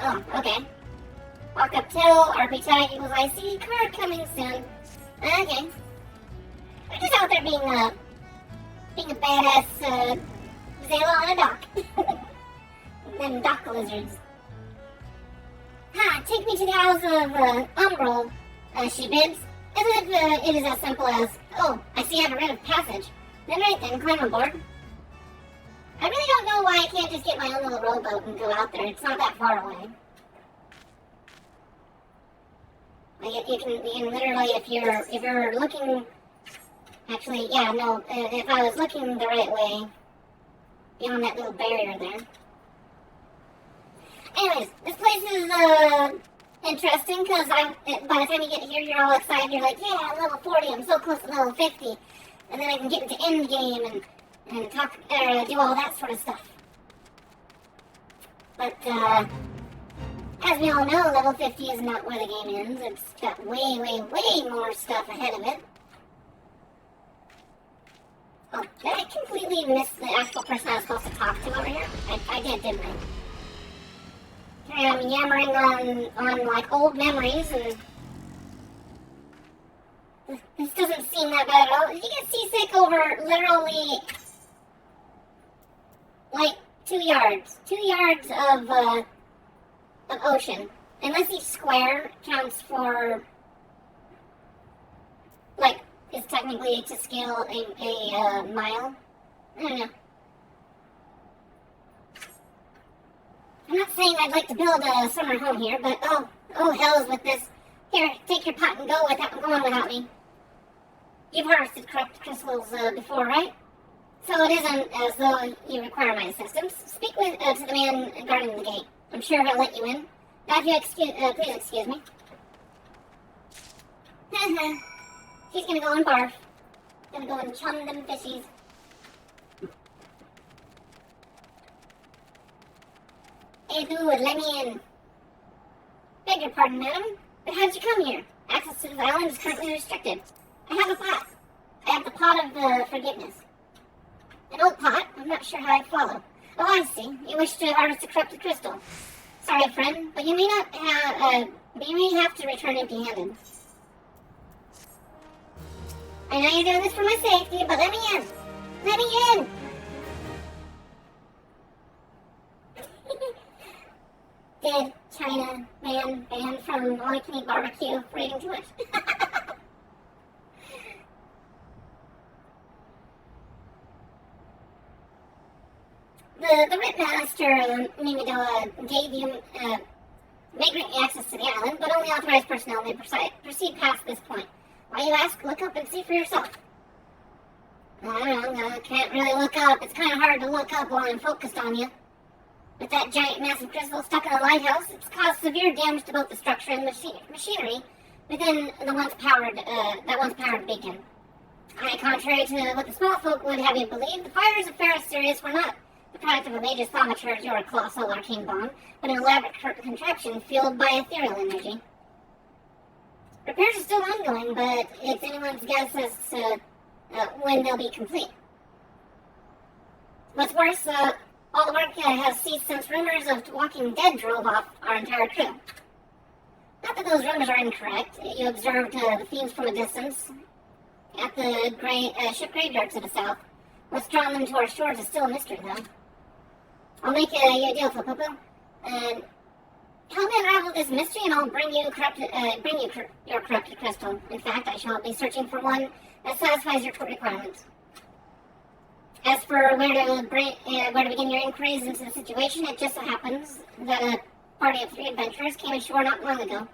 Oh, okay. Walk up till, RP tag equals IC, card coming soon. Okay. We're just out there being a badass Zayla on a dock. Them dock lizards. Ha! Take me to the Isles of Umbral, she bids. Isn't it is as simple as, oh, I see I have a writ of passage. Then right then, climb aboard. I really don't know why I can't just get my own little rowboat and go out there. It's not that far away. Like you can literally, if you're looking, actually, yeah, no, if I was looking the right way, beyond that little barrier there. Anyways, this place is interesting because by the time you get here, you're all excited. You're like, yeah, I'm level 40. I'm so close to level 50, and then I can get into end game and talk do all that sort of stuff. But as we all know, level 50 is not where the game ends. It's got way, way, way more stuff ahead of it. Oh, did I completely miss the actual person I was supposed to talk to over here? I did, didn't I? I'm yammering on like old memories, and this doesn't seem that bad at all. Did you get seasick over literally like 2 yards of ocean? Unless each square counts for like is technically to scale a mile. I don't know. I'm not saying I'd like to build a summer home here, but oh hells with this. Here, take your pot and go on without me. You've harvested corrupt crystals before, right? So it isn't as though you require my assistance. Speak to the man guarding the gate. I'm sure he'll let you in. Now, if you please excuse me. She's gonna go and barf. Gonna go and chum them fishies. Hey, dude, let me in. Beg your pardon, madam, but how'd you come here? Access to this island is currently restricted. I have a pot. I have the pot of forgiveness. An old pot? I'm not sure how I follow. Oh, I see. You wish to harvest a corrupted crystal. Sorry, friend, but you may have to return empty-handed. I know you're doing this for my safety, but let me in. Let me in. Dead China man banned from all-you-can-eat barbecue for eating too much. The Rit Master, Mimidoa, gave you, may grant you access to the island, but only authorized personnel may proceed past this point. Why you ask? Look up and see for yourself. I don't know, I can't really look up. It's kind of hard to look up while I'm focused on you. With that giant massive crystal stuck in the lighthouse, it's caused severe damage to both the structure and machinery within the once powered beacon. Contrary to what the small folk would have you believe, the fires of Ferris Sirius were not the product of a major thaumaturge or a colossal arcane bomb, but an elaborate contraption fueled by ethereal energy. Repairs are still ongoing, but it's anyone's guess as to when they'll be complete. What's worse, all the work has ceased since rumors of Walking Dead drove off our entire crew. Not that those rumors are incorrect. You observed the fiends from a distance at the ship graveyard to the south. What's drawn them to our shores is still a mystery, though. I'll make you a deal, Flipopo. Help me unravel this mystery, and I'll bring you your corrupted crystal. In fact, I shall be searching for one that satisfies your requirements. As for where to begin your inquiries into the situation, it just so happens that a party of 3 adventurers came ashore not long ago,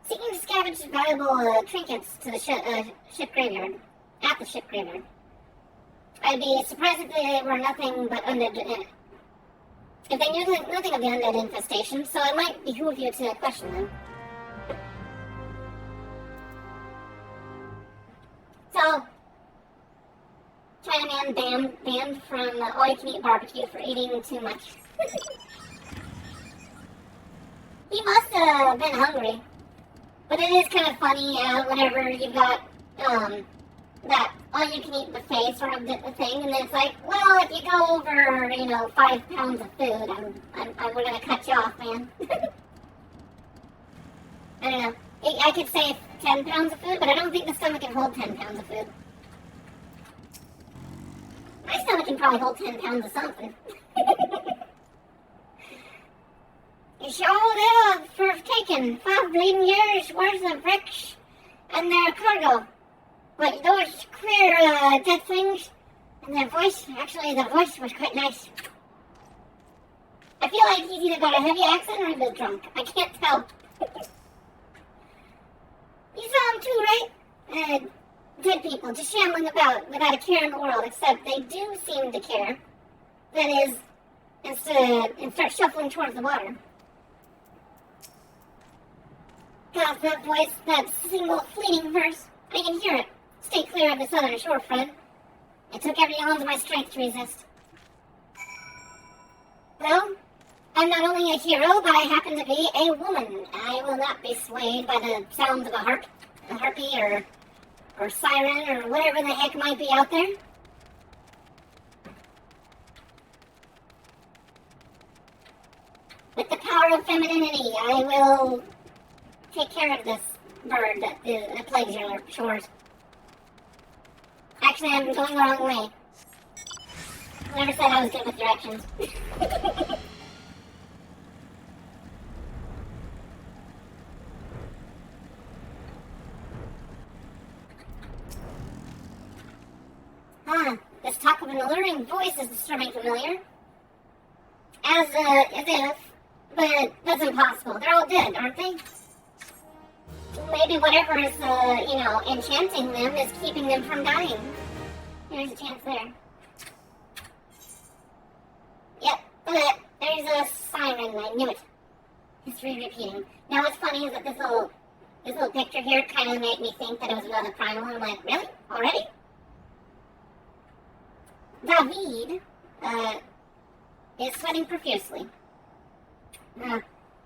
seeking to scavenge valuable trinkets to the ship graveyard. At the ship graveyard. I'd be surprised if they were nothing but undead. If they knew nothing of the undead infestation, so it might behoove you to question them. So, Chinaman banned from all-you-can-eat barbecue for eating too much. He must have been hungry. But it is kind of funny whenever you've got that all-you-can-eat buffet sort of thing, and then it's like, well, if you go over, 5 pounds of food, we're gonna cut you off, man. I don't know. I could say 10 pounds of food, but I don't think the stomach can hold 10 pounds of food. My stomach can probably hold 10 pounds of something. You sure they have for taking 5 bleeding years worth of wrecks and their cargo. But those queer dead things, and their voice, actually the voice was quite nice. I feel like he's either got a heavy accent or he was drunk. I can't tell. You saw him too, right? Dead people just shambling about without a care in the world, except they do seem to care. That is, and start shuffling towards the water. God, that voice, that single fleeting verse, I can hear it. Stay clear of the southern shore, friend. It took every ounce of my strength to resist. Well, I'm not only a hero, but I happen to be a woman. I will not be swayed by the sounds of a harpy, or siren, or whatever the heck might be out there. With the power of femininity, I will take care of this bird that plagues your shores. Actually, I'm going the wrong way. Whoever said I was good with directions. This talk of an alluring voice is disturbing familiar. As if, but that's impossible. They're all dead, aren't they? Maybe whatever is, enchanting them is keeping them from dying. There's a chance there. Yep, but there's a siren, I knew it. History repeating. Now what's funny is that this little picture here kind of made me think that it was another primal, and I'm like, really? Already? David is sweating profusely.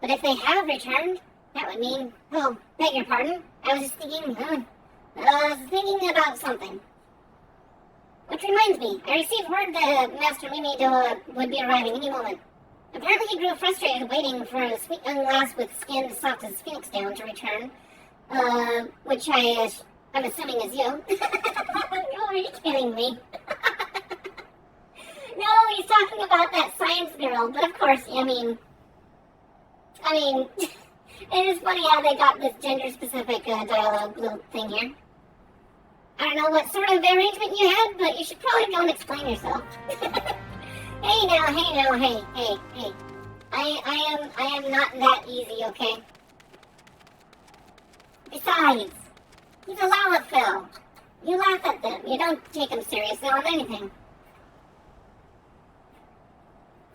But if they have returned, that would mean, oh, beg your pardon, I was just thinking, about something. Which reminds me, I received word that Master Mimido would be arriving any moment. Apparently he grew frustrated waiting for a sweet young lass with skin as soft as phoenix down to return, which I'm assuming is you. Oh, are you kidding me? No, he's talking about that science girl, but of course, I mean, it is funny how they got this gender-specific dialogue little thing here. I don't know what sort of arrangement you had, but you should probably go and explain yourself. Hey. I am not that easy, okay? Besides, he's a Lalafell. You laugh at them. You don't take him seriously on anything.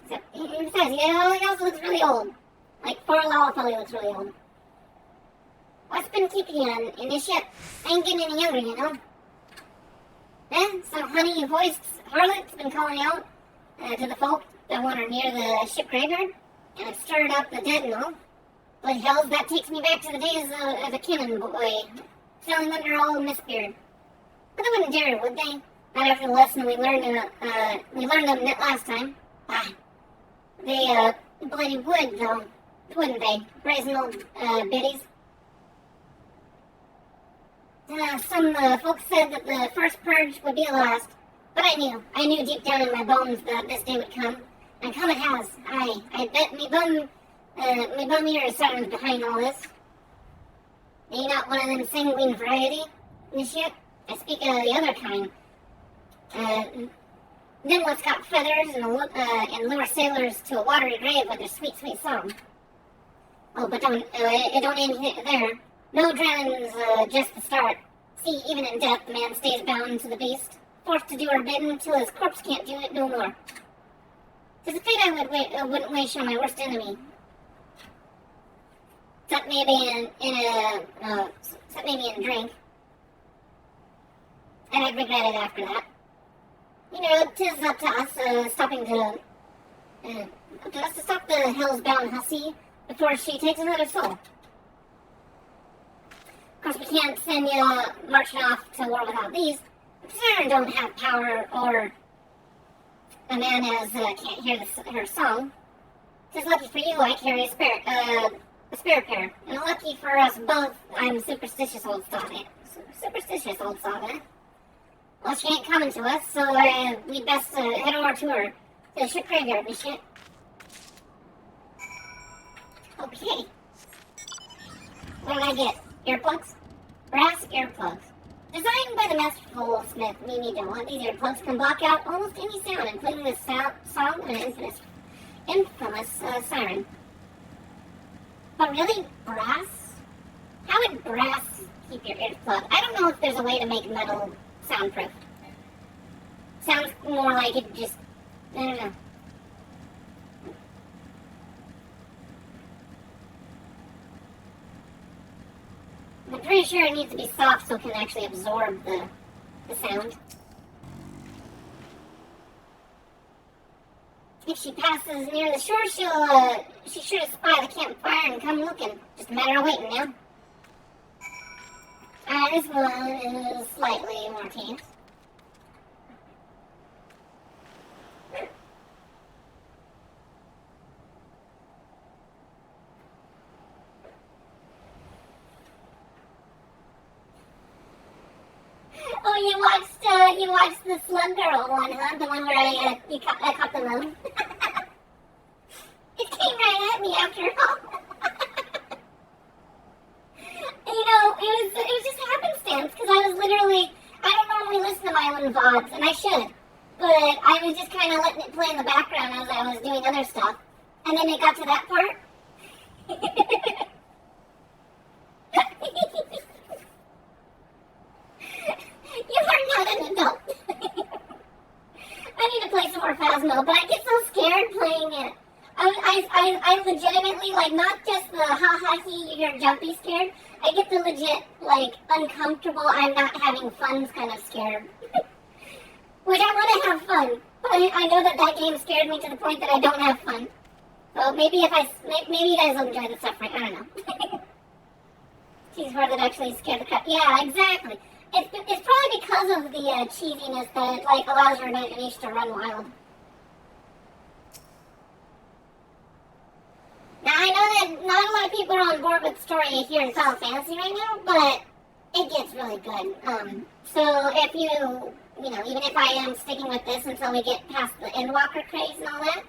Besides, he also looks really old. Like, for a Lalafell, he looks really old. What's been keeping you an initiate? I ain't getting any younger, you know? Some honey hoist harlot's been calling out to the folk that wander near the ship graveyard, and have stirred up the dead and all. But hells, that takes me back to the days of a cannon boy, sailing under old Mistbeard. But they wouldn't dare, would they? Not after the lesson we learned them last time. They bloody would, though, wouldn't they? Brazen old biddies. Some folks said that the first purge would be the last, but I knew deep down in my bones that this day would come, and come it has. I bet me bum ear sounds behind all this. Are you not one of them sanguine variety, initiate? I speak of the other kind. Them what's got feathers and lure sailors to a watery grave with their sweet, sweet song. Oh, but it don't end there. No drowning's just the start. See, even in death, the man stays bound to the beast, forced to do her bidding till his corpse can't do it no more. 'Tis a fate I wouldn't wish on my worst enemy. Except maybe in drink. And I'd regret it after that. You know, 'tis up to us, to stop the hell's-bound hussy before she takes another soul. Of course, we can't send you marching off to war without these. Siren don't have power, or a man can't hear her song. 'Tis lucky for you I carry a spare pair, and lucky for us both I'm a superstitious old sod, eh? Well, she ain't coming to us, so we'd best head over to her, to the ship graveyard and shit. Okay. What did I get? Earplugs? Brass earplugs. Designed by the masterful smith Mimi Dillon, these earplugs can block out almost any sound, including the song of an infamous siren. But really, brass? How would brass keep your ears plugged? I don't know if there's a way to make metal soundproof. Sounds more like it just, I don't know. I'm pretty sure it needs to be soft so it can actually absorb the sound. If she passes near the shore, she's sure to spy the campfire and come looking. Just a matter of waiting now. This one is slightly more tense. Oh, you watched the Slug Girl one, huh? The one where I caught the moon? It came right at me after all. You know, it was just happenstance, because I was literally, I don't normally listen to my own VODs, and I should, but I was just kind of letting it play in the background as I was doing other stuff, and then it got to that part. You are not an adult. I need to play some more Phasmo, but I get so scared playing it. I legitimately, like, not just the ha-ha-he, you're jumpy scared. I get the legit, like, uncomfortable, I'm not having fun kind of scared. Which I want to have fun, but I know that game scared me to the point that I don't have fun. So maybe maybe you guys will enjoy the suffering. I don't know. She's part that actually scared the crap. Yeah, exactly. It's probably because of the cheesiness that like allows your imagination to run wild. Now I know that not a lot of people are on board with the story here in Final Fantasy right now, but it gets really good. So if you know, even if I am sticking with this until we get past the Endwalker craze and all that,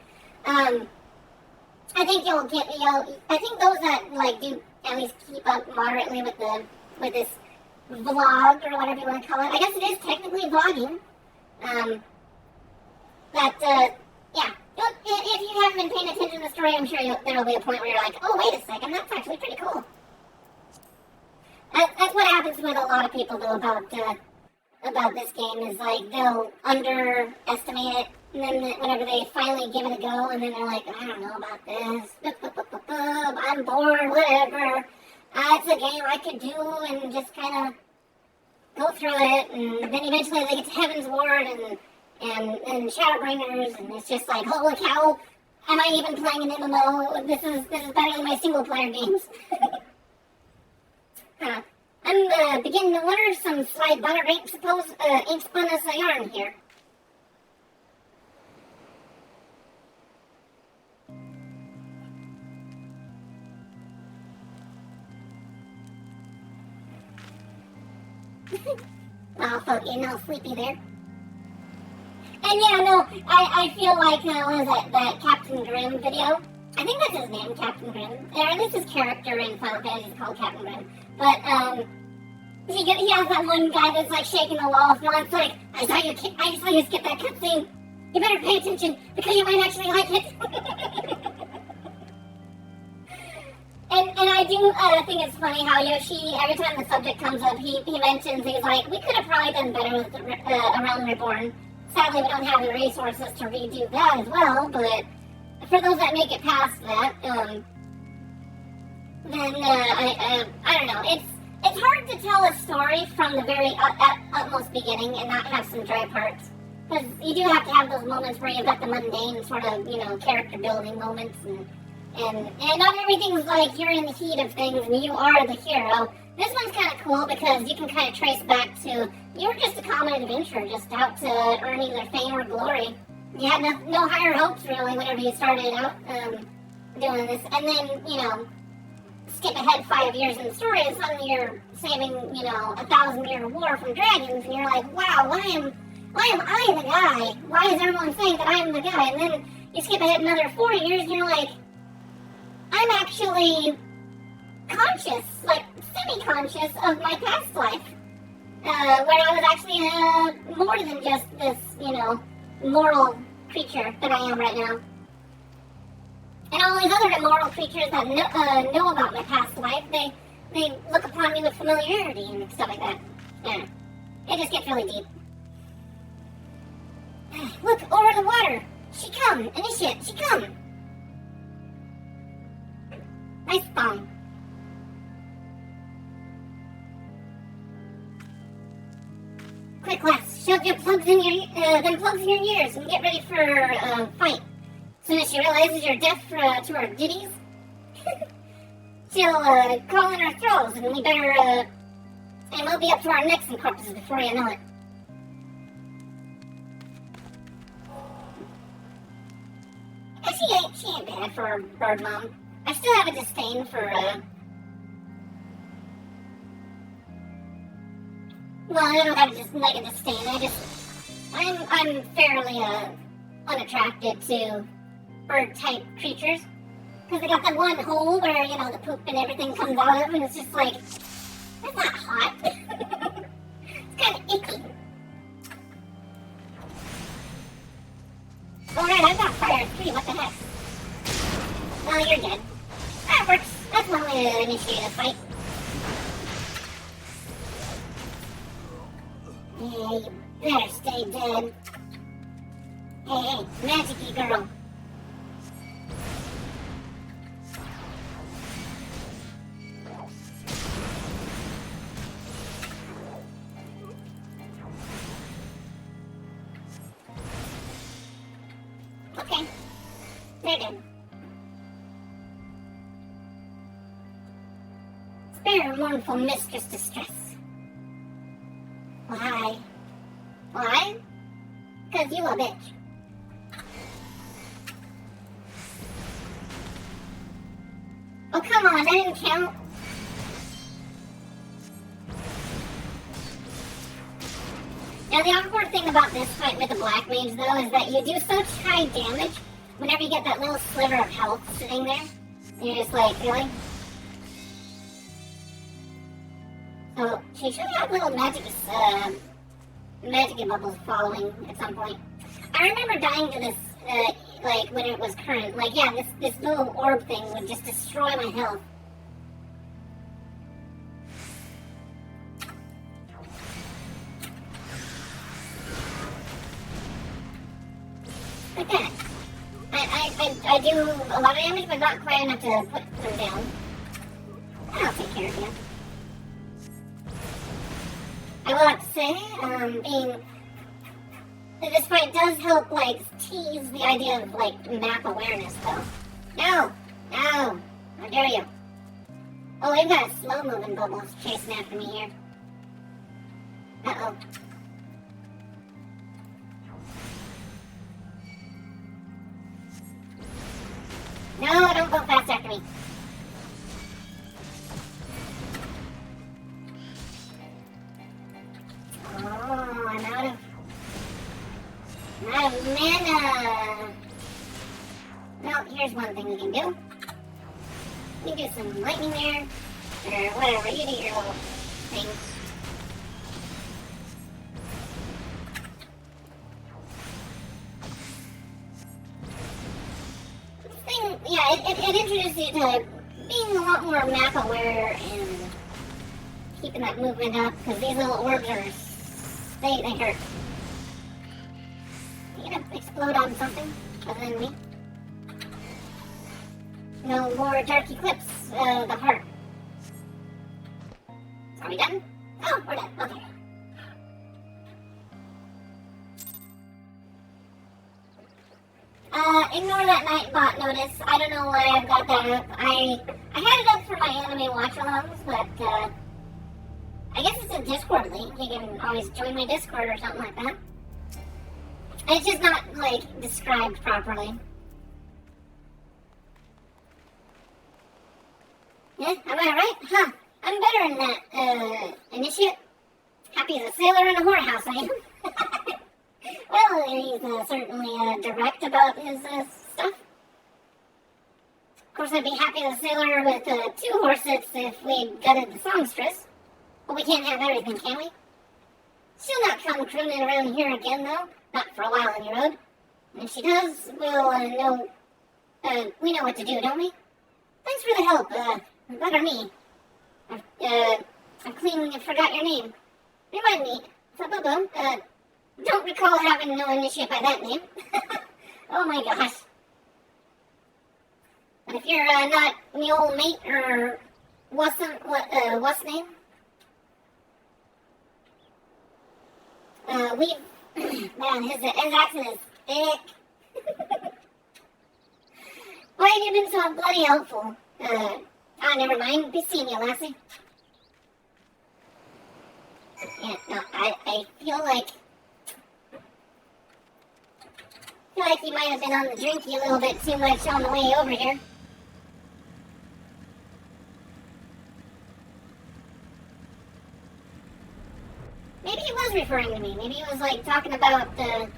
I think I think those that like do at least keep up moderately with this vlog or whatever you want to call it. I guess it is technically vlogging. But yeah, if you haven't been paying attention to the story, I'm sure there'll be a point where you're like, oh wait a second, that's actually pretty cool. That's what happens with a lot of people though about this game is like they'll underestimate it, and then whenever they finally give it a go, and then they're like, I don't know about this, I'm bored, whatever. It's a game I could do and just kind of go through it, and then eventually they get to Heaven's Ward and Shadowbringers, and it's just like, holy cow, am I even playing an MMO? This is better than my single player games. I'm beginning to wonder if some sly butter ain't spun us a yarn here. Oh, fuck, getting all sleepy there. And yeah, no, I feel like, what was that Captain Grimm video? I think that's his name, Captain Grimm. Or at least his character in Final Fantasy is called Captain Grimm. But, he has that one guy that's like shaking the walls, and it's like, I saw you skip that cutscene. You better pay attention, because you might actually like it. And I do think it's funny how Yoshi, every time the subject comes up, he mentions, he's like, we could have probably done better with A Realm Reborn. Sadly, we don't have the resources to redo that as well, but for those that make it past that, then I don't know. It's hard to tell a story from the very utmost beginning and not have some dry parts. Because you do have to have those moments where you've got the mundane sort of, character building moments and not everything's like you're in the heat of things and you are the hero. This one's kind of cool because you can kind of trace back to, you were just a common adventurer, just out to earn either fame or glory. You had no higher hopes really whenever you started out doing this. And then, skip ahead 5 years in the story and suddenly you're saving, 1,000-year war from dragons and you're like, wow, why am I the guy? Why is everyone saying that I'm the guy? And then you skip ahead another 4 years and you're like, I'm actually conscious, like semi-conscious of my past life, where I was actually more than just this, moral creature that I am right now. And all these other immoral creatures that know about my past life, they look upon me with familiarity and stuff like that. Yeah, it just gets really deep. Look, over the water! She come! Initiate, she come! Nice bomb. Quick, lass, shove your plugs in your ears and get ready for a fight. As soon as she realizes you're deaf to her ditties, she'll call in her thralls, and we better, and we'll be up to our necks in corpses before you know it. She ain't bad for a bird mom. I still have a disdain for, well, I don't have just like a disdain. I'm fairly unattracted to bird-type creatures because they got that one hole where the poop and everything comes out of, and it's just like that's not hot. It's kind of icky. Alright, I've got fire 3. What the heck? Oh, you're dead. That works. That's one way to initiate a fight. Yeah, you better stay dead. Hey, magic-y girl. Okay. They're dead. mournful mistress distress. Why? Why? Because you a bitch. Oh, come on, that didn't count. Now, the awkward thing about this fight with the Black Mage, though, is that you do such high damage whenever you get that little sliver of health sitting there. And you're just like, really? So, she should have little magic bubbles following at some point. I remember dying to this, like, when it was current. Like, yeah, this little orb thing would just destroy my health. Like that. I do a lot of damage, but not quite enough to put them down. I'll take care of you. I will have to say, this fight does help, like, tease the idea of, like, map awareness, though. No! No! How dare you? Oh, we've got slow-moving bubbles chasing after me here. Uh-oh. No, don't go fast after me. Oh, I'm out of mana. Well, here's one thing we can do. You do some lightning there, or whatever. You do your little thing. This thing, yeah, it introduces you to being a lot more map aware and keeping that movement up, because these little orbs are, they hurt. You gonna explode on something other than me? No more dark eclipse, the heart. Are we done? Oh, we're done, okay. Ignore that Nightbot notice. I don't know why I've got that up. I had it up for my anime watch-alongs, but, I guess it's a Discord link. You can always join my Discord or something like that. It's just not, like, described properly. Yeah, am I right? Huh. I'm better in that, initiate. Happy as a sailor in a whorehouse, I am. Well, he's, certainly, direct about his, stuff. Of course, I'd be happy as a sailor with, 2 horsets if we gutted the songstress. But we can't have everything, can we? She'll not come crooning around here again, though. Not for a while on your road. And if she does, we'll, know... we know what to do, don't we? Thanks for the help, that or me. I've cleanly forgot your name. Remind me, Sabubu, don't recall having no initiate by that name. Oh my gosh. But if you're, not me old mate, or what's name? Man, his accent is thick. Why have you been so bloody helpful? Never mind. Be seeing you, lassie. Yeah, no, I feel like you might have been on the drinky a little bit too much on the way over here. Maybe he was referring to me. Maybe he was, like, talking about the...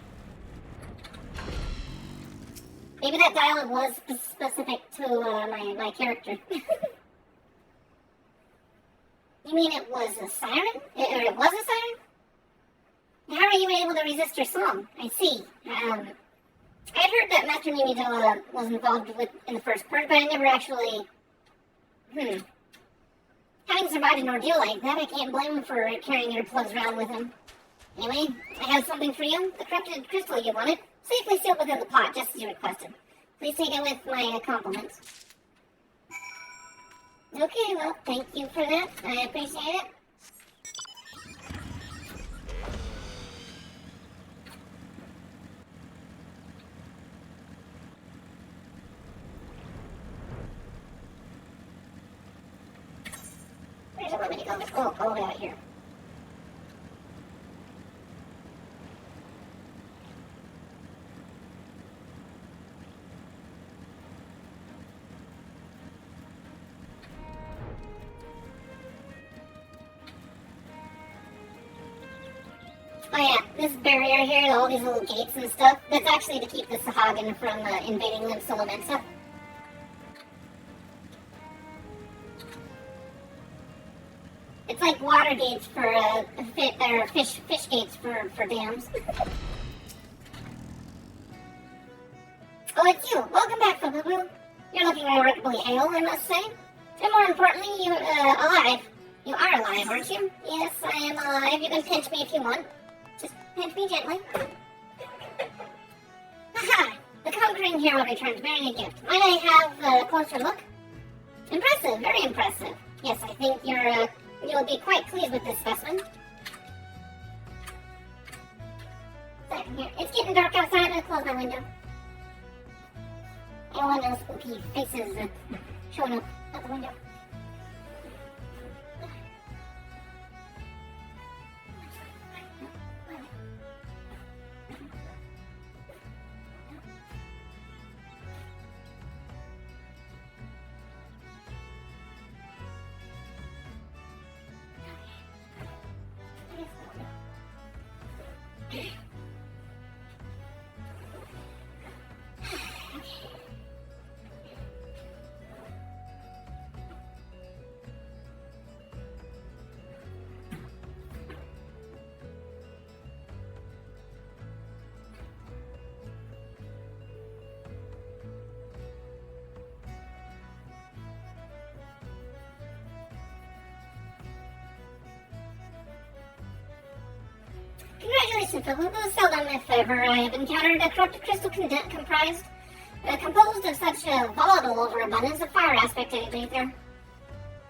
Maybe that dialogue was specific to, my character. You mean it was a siren? Or it was a siren? How are you able to resist your song? I see. I'd heard that Master Mimido was involved in the first part, but I never actually... Having survived an ordeal like that, I can't blame him for carrying earplugs around with him. Anyway, I have something for you. The corrupted crystal you wanted, safely sealed within the pot, just as you requested. Please take it with my compliments. Okay, well, thank you for that. I appreciate it. Where's let me go. Oh, all the way out here. Oh yeah, this barrier here, all these little gates and stuff, that's actually to keep the Sahagin from invading Limsa. It's like water gates for, fish gates for dams. Oh, it's you. Welcome back, Fububu. You're looking remarkably hale, I must say. And more importantly, you, alive. You are alive, aren't you? Yes, I am alive. You can pinch me if you want. Just pinch me gently. Aha! The conquering hero returns bearing a gift. Might I have a closer look? Impressive, very impressive. Yes, I think you'll be quite pleased with this specimen. Here. It's getting dark outside. I'm gonna close my window. I don't want no spooky faces showing up out the window. Congratulations, Fububu. Seldom, if ever, I have encountered a corrupted crystal composed of such a volatile overabundance of fire aspected aether.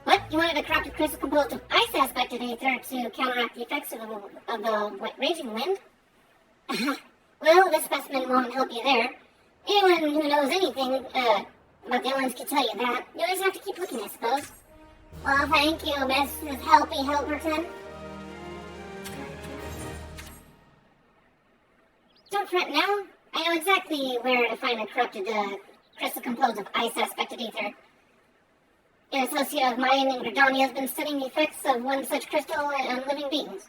What? You wanted a corrupted crystal composed of ice aspected aether to counteract the effects of the raging wind? Well, this specimen won't help you there. Anyone who knows anything about the elements can tell you that. You always have to keep looking, I suppose. Well, thank you, Mrs. Helpy Helperton. Don't fret now. I know exactly where to find a corrupted crystal composed of ice aspected aether. An associate of mine in Gridania has been studying the effects of one such crystal on living beings.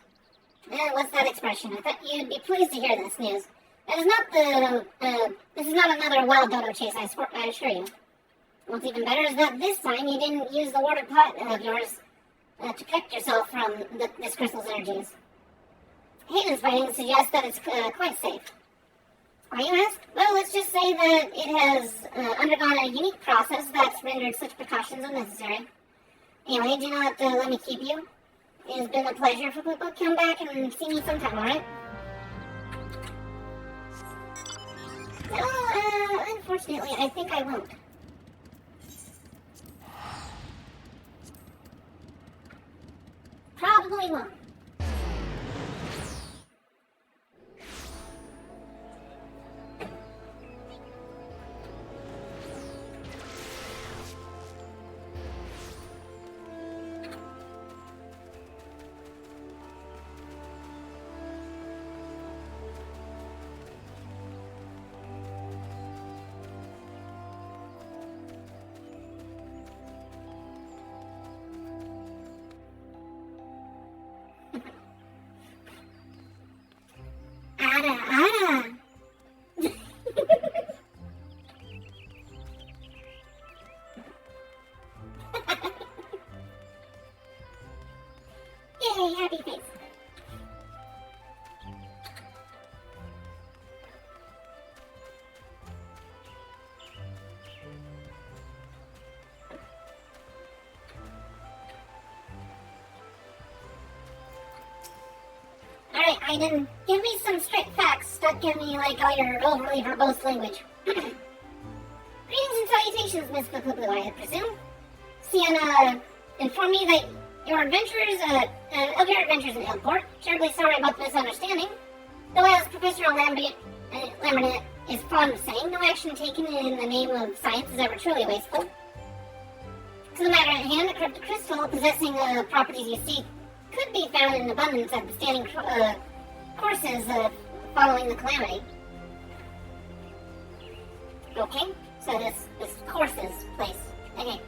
What's that expression? I thought you'd be pleased to hear this news. This is not another wild dodo chase, I assure you. What's even better is that this time you didn't use the water pot of yours to protect yourself from this crystal's energies. Hayden's findings suggest that it's quite safe. Why, you ask? Well, let's just say that it has undergone a unique process that's rendered such precautions unnecessary. Anyway, do not let me keep you. It has been a pleasure for people to come back and see me sometime, alright? Well, unfortunately, I think I won't. Probably won't. Ada. Yay, happy face. Alright, Aiden, give me some straight facts. Stop giving me like all your overly verbose language. Greetings and salutations, Miss Fububu, I presume. Sienna informed me that your adventures, of your adventures in Hillport. Terribly sorry about the misunderstanding. Though as Professor Lambert is fond of saying, no action taken in the name of science is ever truly wasteful. To the matter at hand, a corrupted crystal possessing properties you see could be found in abundance at the standing courses following the calamity. Okay, so this courses place. Okay.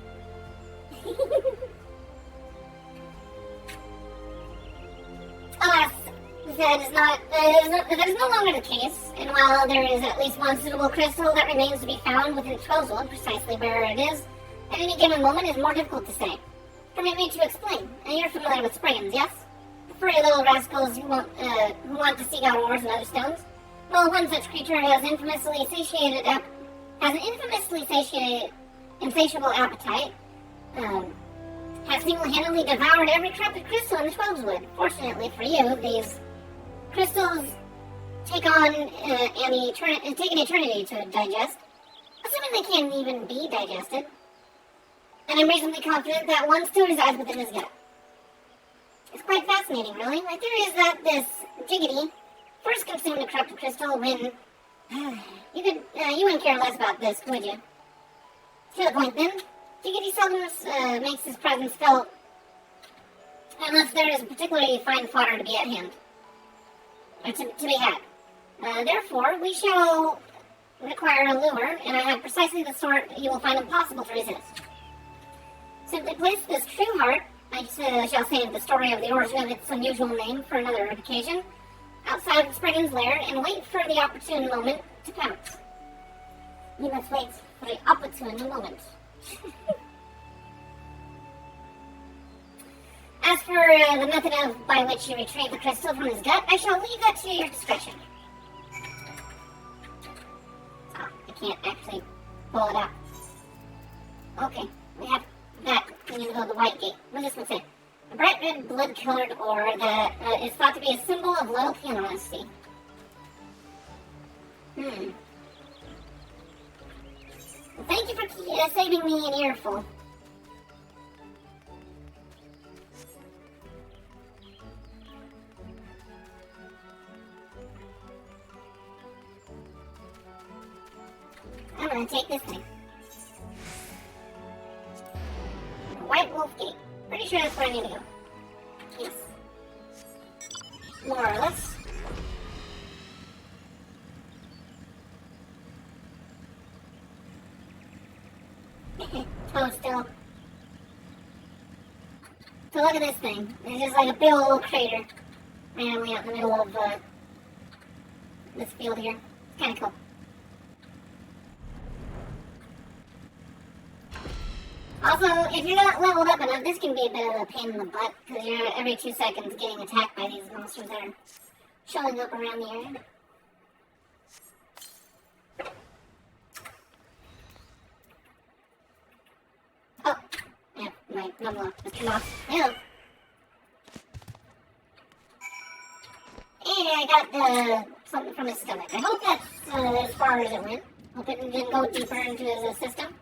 Alas, that is no longer the case, and while there is at least one suitable crystal that remains to be found within Trollswood, precisely where it is at any given moment is more difficult to say. Permit me to explain. You're familiar with Spriggans, yes? The furry little rascals who want to seek out ores and other stones? Well, one such creature has an infamously insatiable appetite, has single-handedly devoured every corrupted crystal in the Trollswood. Fortunately for you, these crystals take an eternity to digest, assuming they can even be digested. And I'm reasonably confident that one still resides within his gut. It's quite fascinating, really. My theory is that this Jiggity first consumed a corrupted crystal when... you wouldn't care less about this, would you? To the point, then. Jiggity seldom makes his presence felt unless there is particularly fine fodder to be at hand. Or to be had. Therefore, we shall require a lure, and I have precisely the sort you will find impossible to resist. Simply place this true heart, I shall save the story of the origin of its unusual name for another occasion, outside of Spriggan's lair, and wait for the opportune moment to pounce. You must wait for the opportune moment. As for the method by which you retrieve the crystal from his gut, I shall leave that to your discretion. Oh, I can't actually pull it out. Okay, we have that. We need to go to the white gate. What does this one say? A bright red blood-colored ore that is thought to be a symbol of loyalty and honesty. Well, thank you for saving me an earful. I'm gonna take this thing. White Wolf Gate. Pretty sure that's where I need to go. Yes. More or less. Oh, still. So look at this thing. It's just like a big old crater randomly out in the middle of this field here. It's kind of cool. Also, if you're not leveled up enough, this can be a bit of a pain in the butt, because you're every 2 seconds getting attacked by these monsters that are showing up around the area. Oh, yeah, my number just turned off. Ew. And I got something from his stomach. I hope that's as far as it went. Hope it didn't go deeper into his system.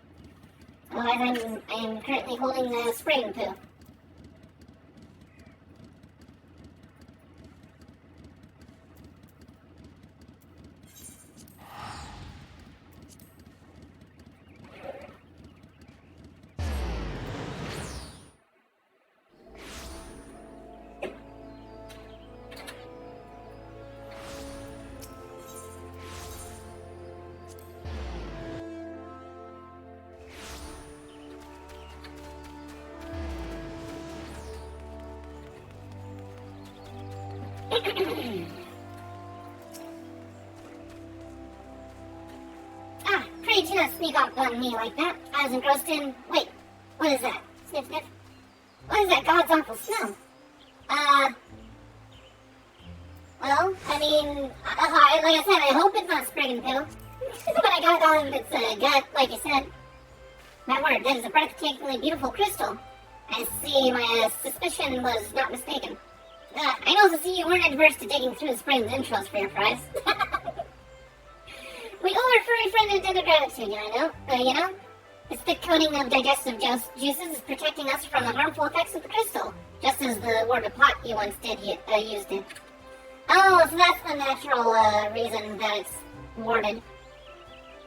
Otherwise, I am currently holding the spraying poo. Pray do not sneak up on me like that. I was engrossed in... Wait, what is that? Sniff, sniff. What is that God's awful smell? Well, I mean, like I said, I hope it's not Spriggan poo. But I got all of its gut, like you said. My word, that is a breathtakingly beautiful crystal. I see my suspicion was not mistaken. I also see you weren't adverse to digging through the Spriggan's intros for your prize. We owe our furry friend a debt of gratitude, you know? Its thick coating of digestive juices is protecting us from the harmful effects of the crystal, just as the warded pot you once used it. Oh, so that's the natural reason that it's warded.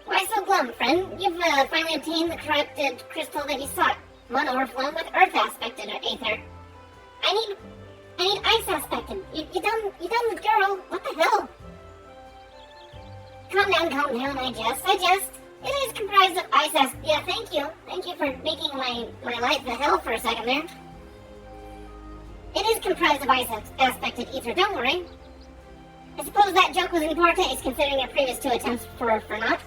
Why so glum, friend? You've finally obtained the corrupted crystal that you sought. One overflowing with earth aspected ether. I need ice aspected. You done with girl? What the hell? Calm down, I jest. It is comprised of ice aspected. Yeah, thank you. Thank you for making my life a hell for a second there. It is comprised of ice aspected ether, don't worry. I suppose that joke was in poor taste considering your previous 2 attempts for not.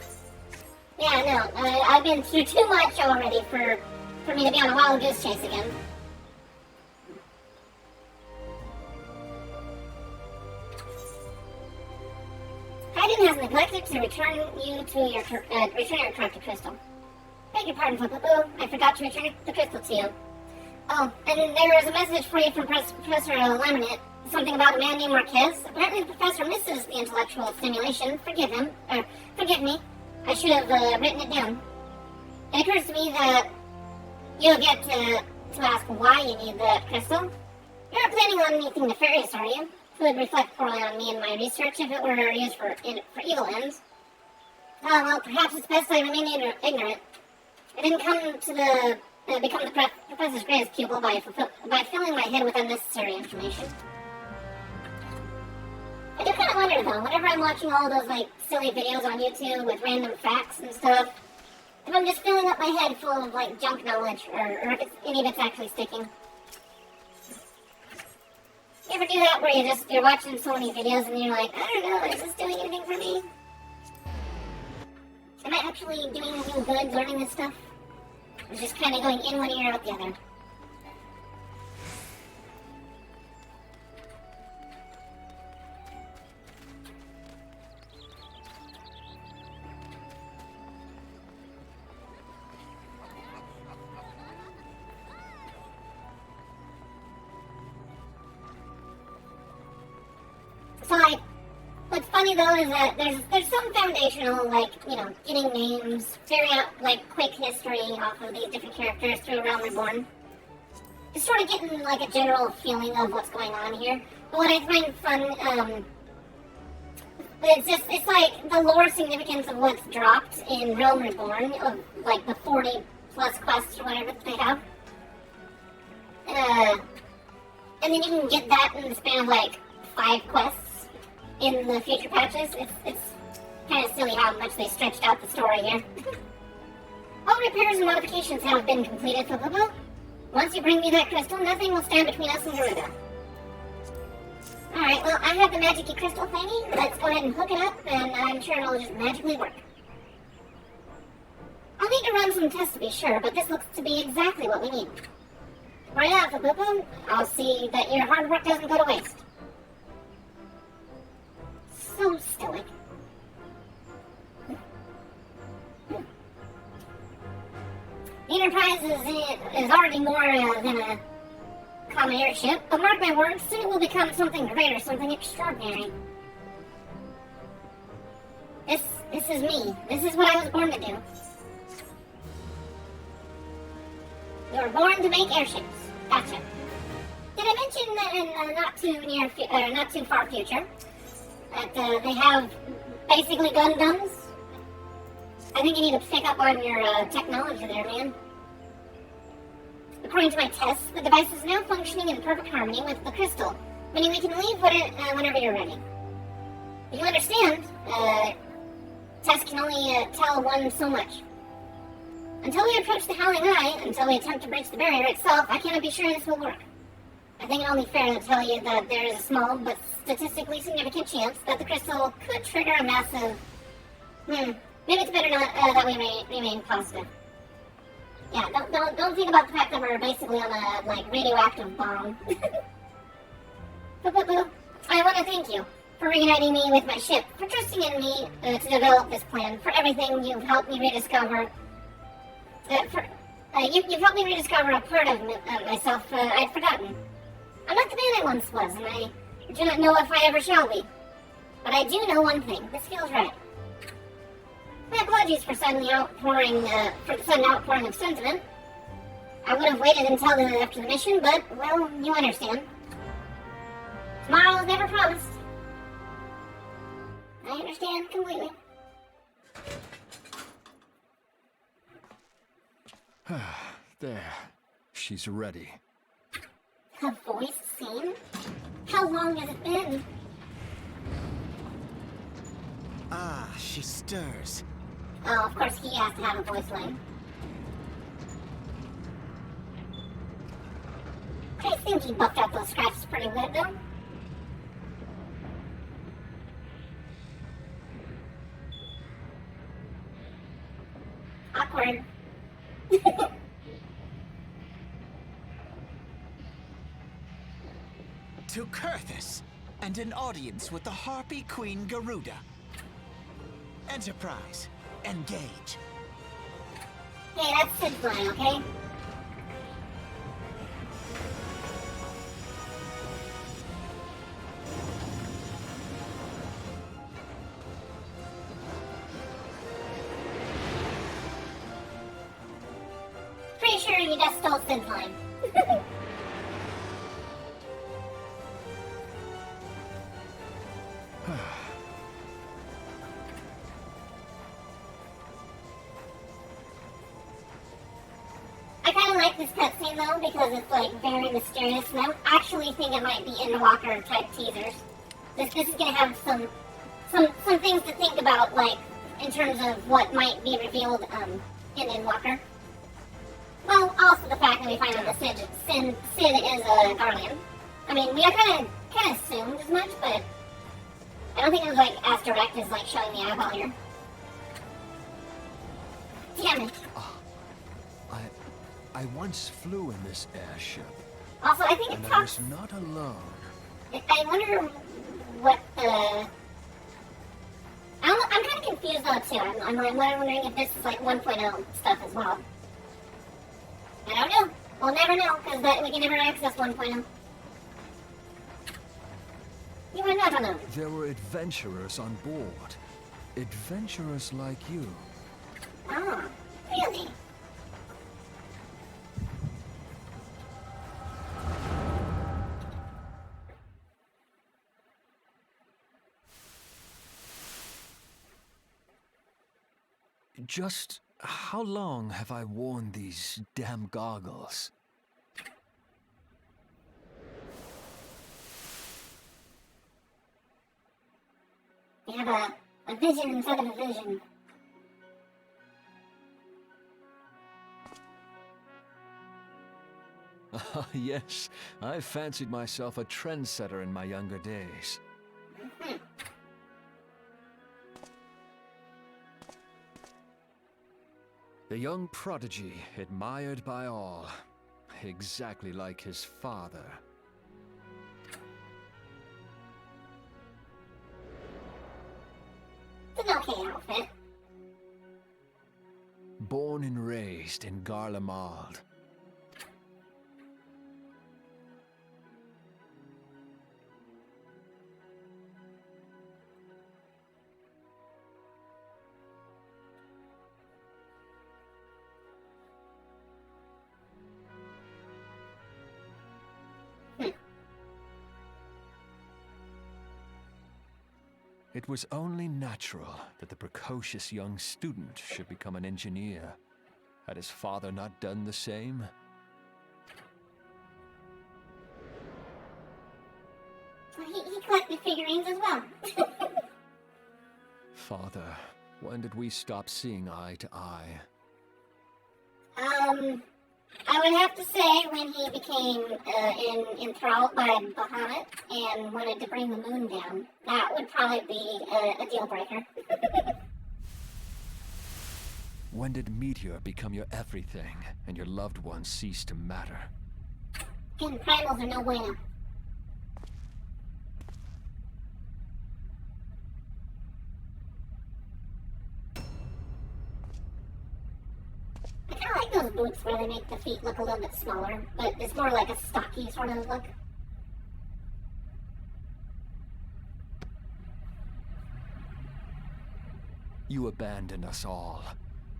Yeah, no, I've been through too much already for me to be on a wild goose chase again. Hayden has neglected to return your corrupted crystal. Beg your pardon, Flip-Boo. I forgot to return the crystal to you. Oh, and there is a message for you from Professor Laminate. Something about a man named Marquez. Apparently the professor misses the intellectual stimulation. Forgive me. I should have written it down. It occurs to me that you'll get to ask why you need that crystal. You're not planning on anything nefarious, are you? It would reflect poorly on me and my research if it were used for evil ends. Well, perhaps it's best I remain ignorant. I didn't come to become the professor's greatest pupil by filling my head with unnecessary information. I do kind of wonder, though, whenever I'm watching all those, silly videos on YouTube with random facts and stuff, if I'm just filling up my head full of, junk knowledge, or if any of it's actually sticking. You ever do that where you're watching so many videos and you're like, I don't know, is this doing anything for me? Am I actually doing anything good learning this stuff? Or just kind of going in one ear out the other? So, what's funny though is that there's some foundational, getting names, figuring out, quick history off of these different characters through Realm Reborn. Just sort of getting, a general feeling of what's going on here. But what I find fun, it's like the lore significance of what's dropped in Realm Reborn, of, the 40 plus quests or whatever that they have. And then you can get that in the span of, 5 quests in the future patches. It's kind of silly how much they stretched out the story here. All repairs and modifications have been completed, Flip-Boo. Once you bring me that crystal, nothing will stand between us and Garuda. Alright, well, I have the magic crystal thingy. Let's go ahead and hook it up, and I'm sure it'll just magically work. I'll need to run some tests to be sure, but this looks to be exactly what we need. Right out, Flip-Boo. I'll see that your hard work doesn't go to waste. So stoic. The Enterprise is already more than a common airship, but mark my words, soon it will become something greater, something extraordinary. This is me. This is what I was born to do. You were born to make airships. Gotcha. Did I mention that in not too far future, that they have basically Gundams? I think you need to pick up on your technology there, man. According to my tests, the device is now functioning in perfect harmony with the crystal, meaning we can leave whenever you're ready. You understand, tests can only tell one so much. Until we approach the Howling Eye, until we attempt to breach the barrier itself, I cannot be sure this will work. I think it only fair to tell you that there is a small but statistically significant chance that the crystal could trigger a massive... Maybe it's better not that we remain positive. Yeah, don't think about the fact that we're basically on a, radioactive bomb. Boo. I want to thank you for reuniting me with my ship, for trusting in me to develop this plan, for everything you've helped me rediscover. You've helped me rediscover a part of myself I'd forgotten. I'm not the man I once was, and I do not know if I ever shall be. But I do know one thing. This feels right. My apologies for the sudden outpouring of sentiment. I would have waited until after the mission, but, well, you understand. Tomorrow is never promised. I understand completely. There. She's ready. A voice scene? How long has it been? Ah, she stirs. Oh, of course he has to have a voice line. I think he buffed out those scratches pretty good, though. Awkward. To Kurthus, and an audience with the Harpy Queen Garuda. Enterprise, engage. Hey, that's Sid's line, okay? Pretty sure you just stole Sid's line. I kind of like this cutscene though because it's like very mysterious, and I actually think it might be Endwalker type teasers. This is gonna have some things to think about, like in terms of what might be revealed in Endwalker. Well, also the fact that we find out that Sid is a Guardian. I mean, we kind of assumed as much, but I don't think it was like as direct as like showing the eyeball here. Damn it. I once flew in this airship. Also, I think it and talks. I was not alone. I wonder what the. I'm kind of confused though too. I'm wondering if this is like 1.0 stuff as well. I don't know. We'll never know because we can never access 1.0. You will never know. There were adventurers on board. Adventurers like you. Oh, really? Just how long have I worn these damn goggles? You have a vision inside of a vision. Ah, yes. I fancied myself a trendsetter in my younger days. Mm-hmm. The young prodigy, admired by all. Exactly like his father. It's an okay outfit. Born and raised in Garlemald. It was only natural that the precocious young student should become an engineer. Had his father not done the same? He collected figurines as well. Father, when did we stop seeing eye to eye? I would have to say when he became enthralled by Bahamut and wanted to bring the moon down. That would probably be a deal breaker. When did Meteor become your everything and your loved ones cease to matter? And primals are no bueno. I kind of like those boots where they make the feet look a little bit smaller, but it's more like a stocky sort of look. You abandoned us all,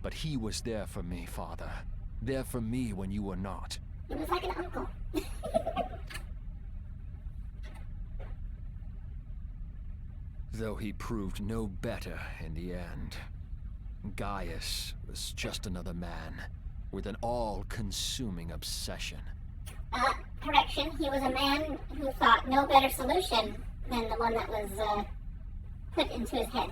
but he was there for me, Father. There for me when you were not. He was like an uncle. Though he proved no better in the end. Gaius was just another man, with an all-consuming obsession. Correction, he was a man who thought no better solution than the one that was, put into his head.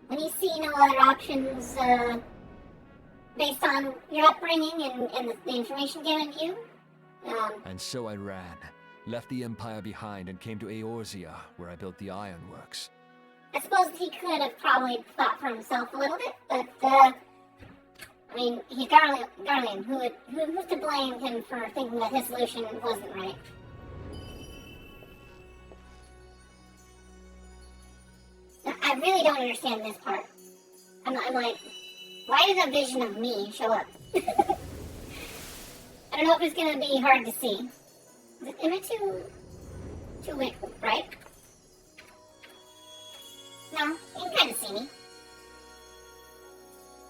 When you see no other options, based on your upbringing and the information given to you, And so I ran, left the Empire behind, and came to Eorzea, where I built the ironworks. I suppose he could have probably thought for himself a little bit, but, I mean, he's Garlean. Who's to blame him for thinking that his solution wasn't right? I really don't understand this part. I'm like, why did a vision of me show up? I don't know if it's gonna be hard to see. Am I too weak, right? No, you can kind of see me.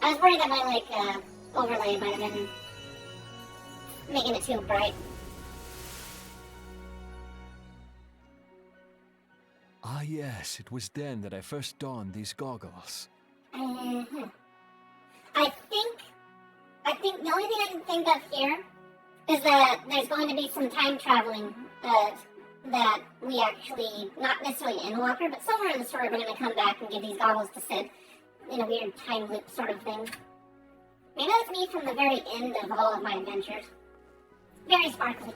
I was worried that my, overlay might have been making it too bright. Ah yes, it was then that I first donned these goggles. I think the only thing I can think of here is that there's going to be some time traveling, that we actually, not necessarily Endwalker, but somewhere in the story we're going to come back and give these goggles to Sid in a weird time loop sort of thing. Maybe that's me from the very end of all of my adventures. Very sparkly.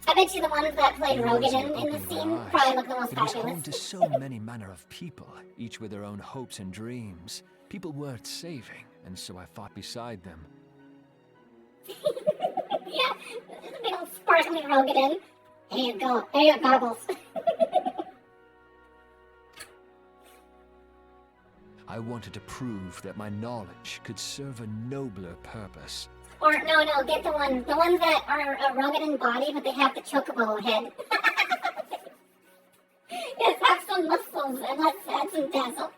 I bet you the ones that played Rogadin in the scene probably look the most It was fabulous. home to so many manner of people, each with their own hopes and dreams. People worth saving, and so I fought beside them. Yeah, a big old sparkly Rogadin. There you go. There you go, goggles. I wanted to prove that my knowledge could serve a nobler purpose. Or, no, get the ones that are a Rogadin body, but they have the chocobo head. Yes, have some muscles, and let's add some dazzle.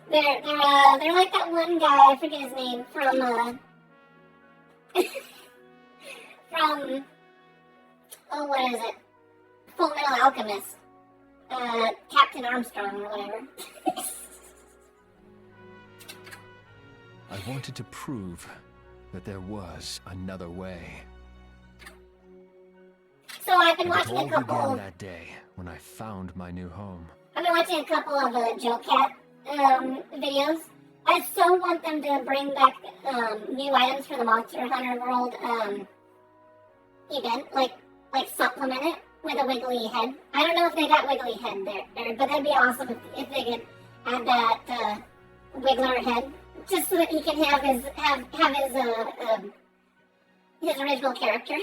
They're like that one guy, I forget his name, from, what is it? Full Metal Alchemist. Captain Armstrong or whatever. I wanted to prove that there was another way. So I've been And it watching all a couple began of... that day when I found my new home. I've been watching a couple of Joe Cat videos. I so want them to bring back new items for the Monster Hunter World event, like supplement it with a wiggly head. I don't know if they got wiggly head there, but that'd be awesome if they could add that wiggler head, just so that he can have his original character.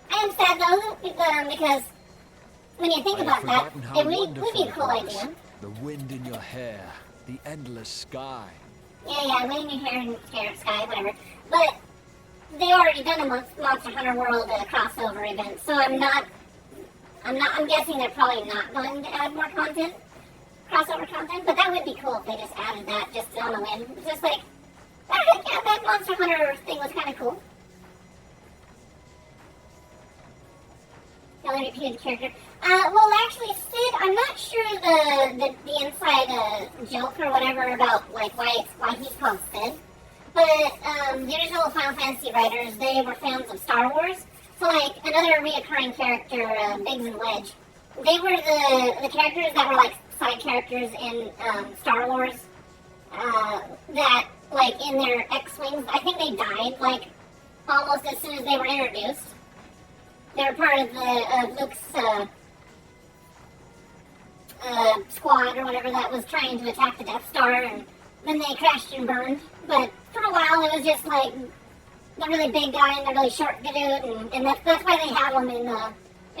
I am sad though, because when you think I about had that, forgotten how it would be wonderful a cool it was. idea. The wind in your hair, the endless sky. Yeah, wind in your hair and sky, whatever. But they already done a Monster Hunter World crossover event, so I'm guessing they're probably not going to add more content, crossover content, but that would be cool if they just added that just on the whim. It's just like, yeah, that Monster Hunter thing was kind of cool. The only repeated character. Well, actually, Sid, I'm not sure the inside joke or whatever about like why he's called Sid. But the original Final Fantasy writers, they were fans of Star Wars. So like another reoccurring character, Biggs and Wedge, they were the characters that were like side characters in Star Wars. That like in their X-wings, I think they died like almost as soon as they were introduced. They were part of Luke's squad or whatever that was trying to attack the Death Star, and then they crashed and burned. But for a while, it was just like the really big guy and the really short dude, and that's why they have them in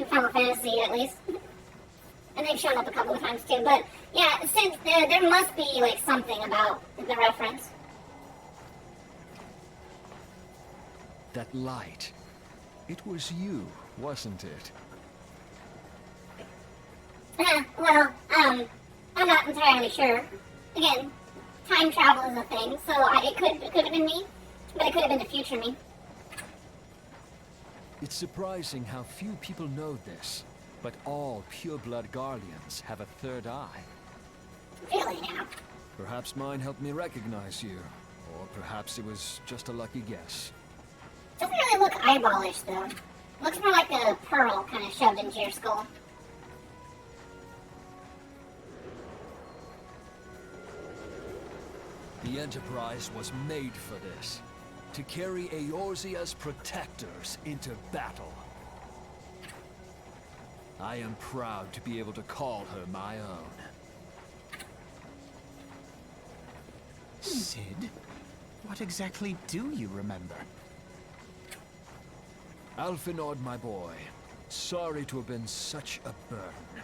Final Fantasy at least. And they've shown up a couple of times too. But yeah, since there must be like something about the reference. That light. It was you, wasn't it? Well, I'm not entirely sure. Again, time travel is a thing, so it could have been me, but it could have been the future me. It's surprising how few people know this, but all pureblood Guardians have a third eye. Really now? Perhaps mine helped me recognize you, or perhaps it was just a lucky guess. Doesn't really look eyeballish though. Looks more like a pearl kind of shoved into your skull. The Enterprise was made for this. To carry Eorzea's protectors into battle. I am proud to be able to call her my own. Sid? What exactly do you remember? Alphinaud, my boy. Sorry to have been such a burden.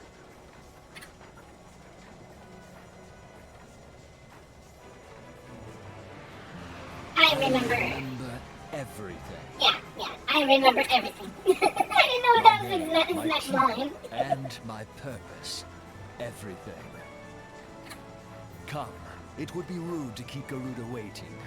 I remember. Remember everything. Yeah, I remember everything. I didn't know that was his next line. And my purpose. Everything. Come. It would be rude to keep Garuda waiting.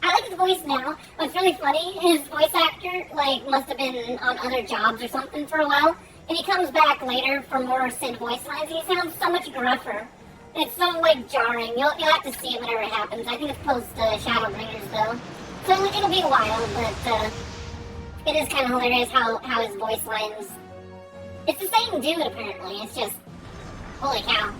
I like his voice now. What's really funny, his voice actor, must have been on other jobs or something for a while. And he comes back later for more Sid voice lines, and he sounds so much gruffer. It's so, jarring. You'll have to see it whenever it happens. I think it's post Shadowbringers, though. So it'll be a while, but it is kind of hilarious how his voice lines... It's the same dude, apparently. It's just... Holy cow.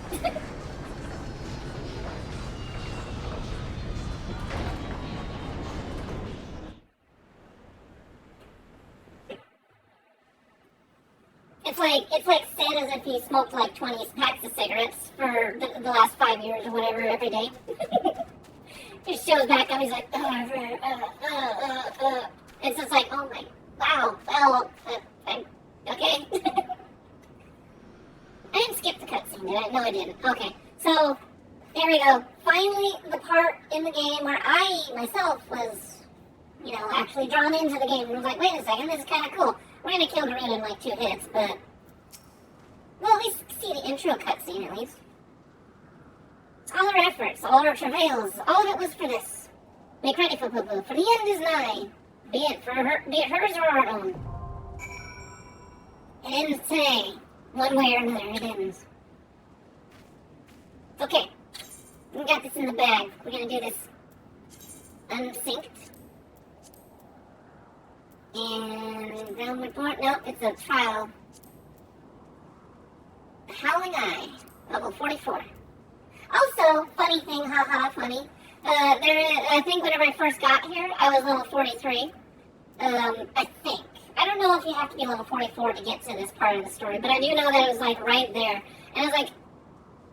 It's like Sid as if he smoked 20 packs of cigarettes for the last 5 years or whatever every day. Just shows back up, he's like, It's just like, oh my, wow, well, okay. I didn't skip the cutscene, did I? No, I didn't. Okay, so, there we go. Finally, the part in the game where I, myself, was, actually drawn into the game and was like, wait a second, this is kind of cool. We're gonna kill Garuda in 2 hits, but we'll at least see the intro cutscene at least. All our efforts, all our travails, all of it was for this. Make ready for Poo-Poo, for the end is nigh. Be it hers or our own. It ends today, one way or another. It ends. Okay, we got this in the bag. We're gonna do this unsynced. And downward port, nope, it's a trial. Howling Eye, level 44. Also, funny thing, haha, funny. I think whenever I first got here, I was level 43. I think. I don't know if you have to be level 44 to get to this part of the story, but I do know that it was right there. And I was like,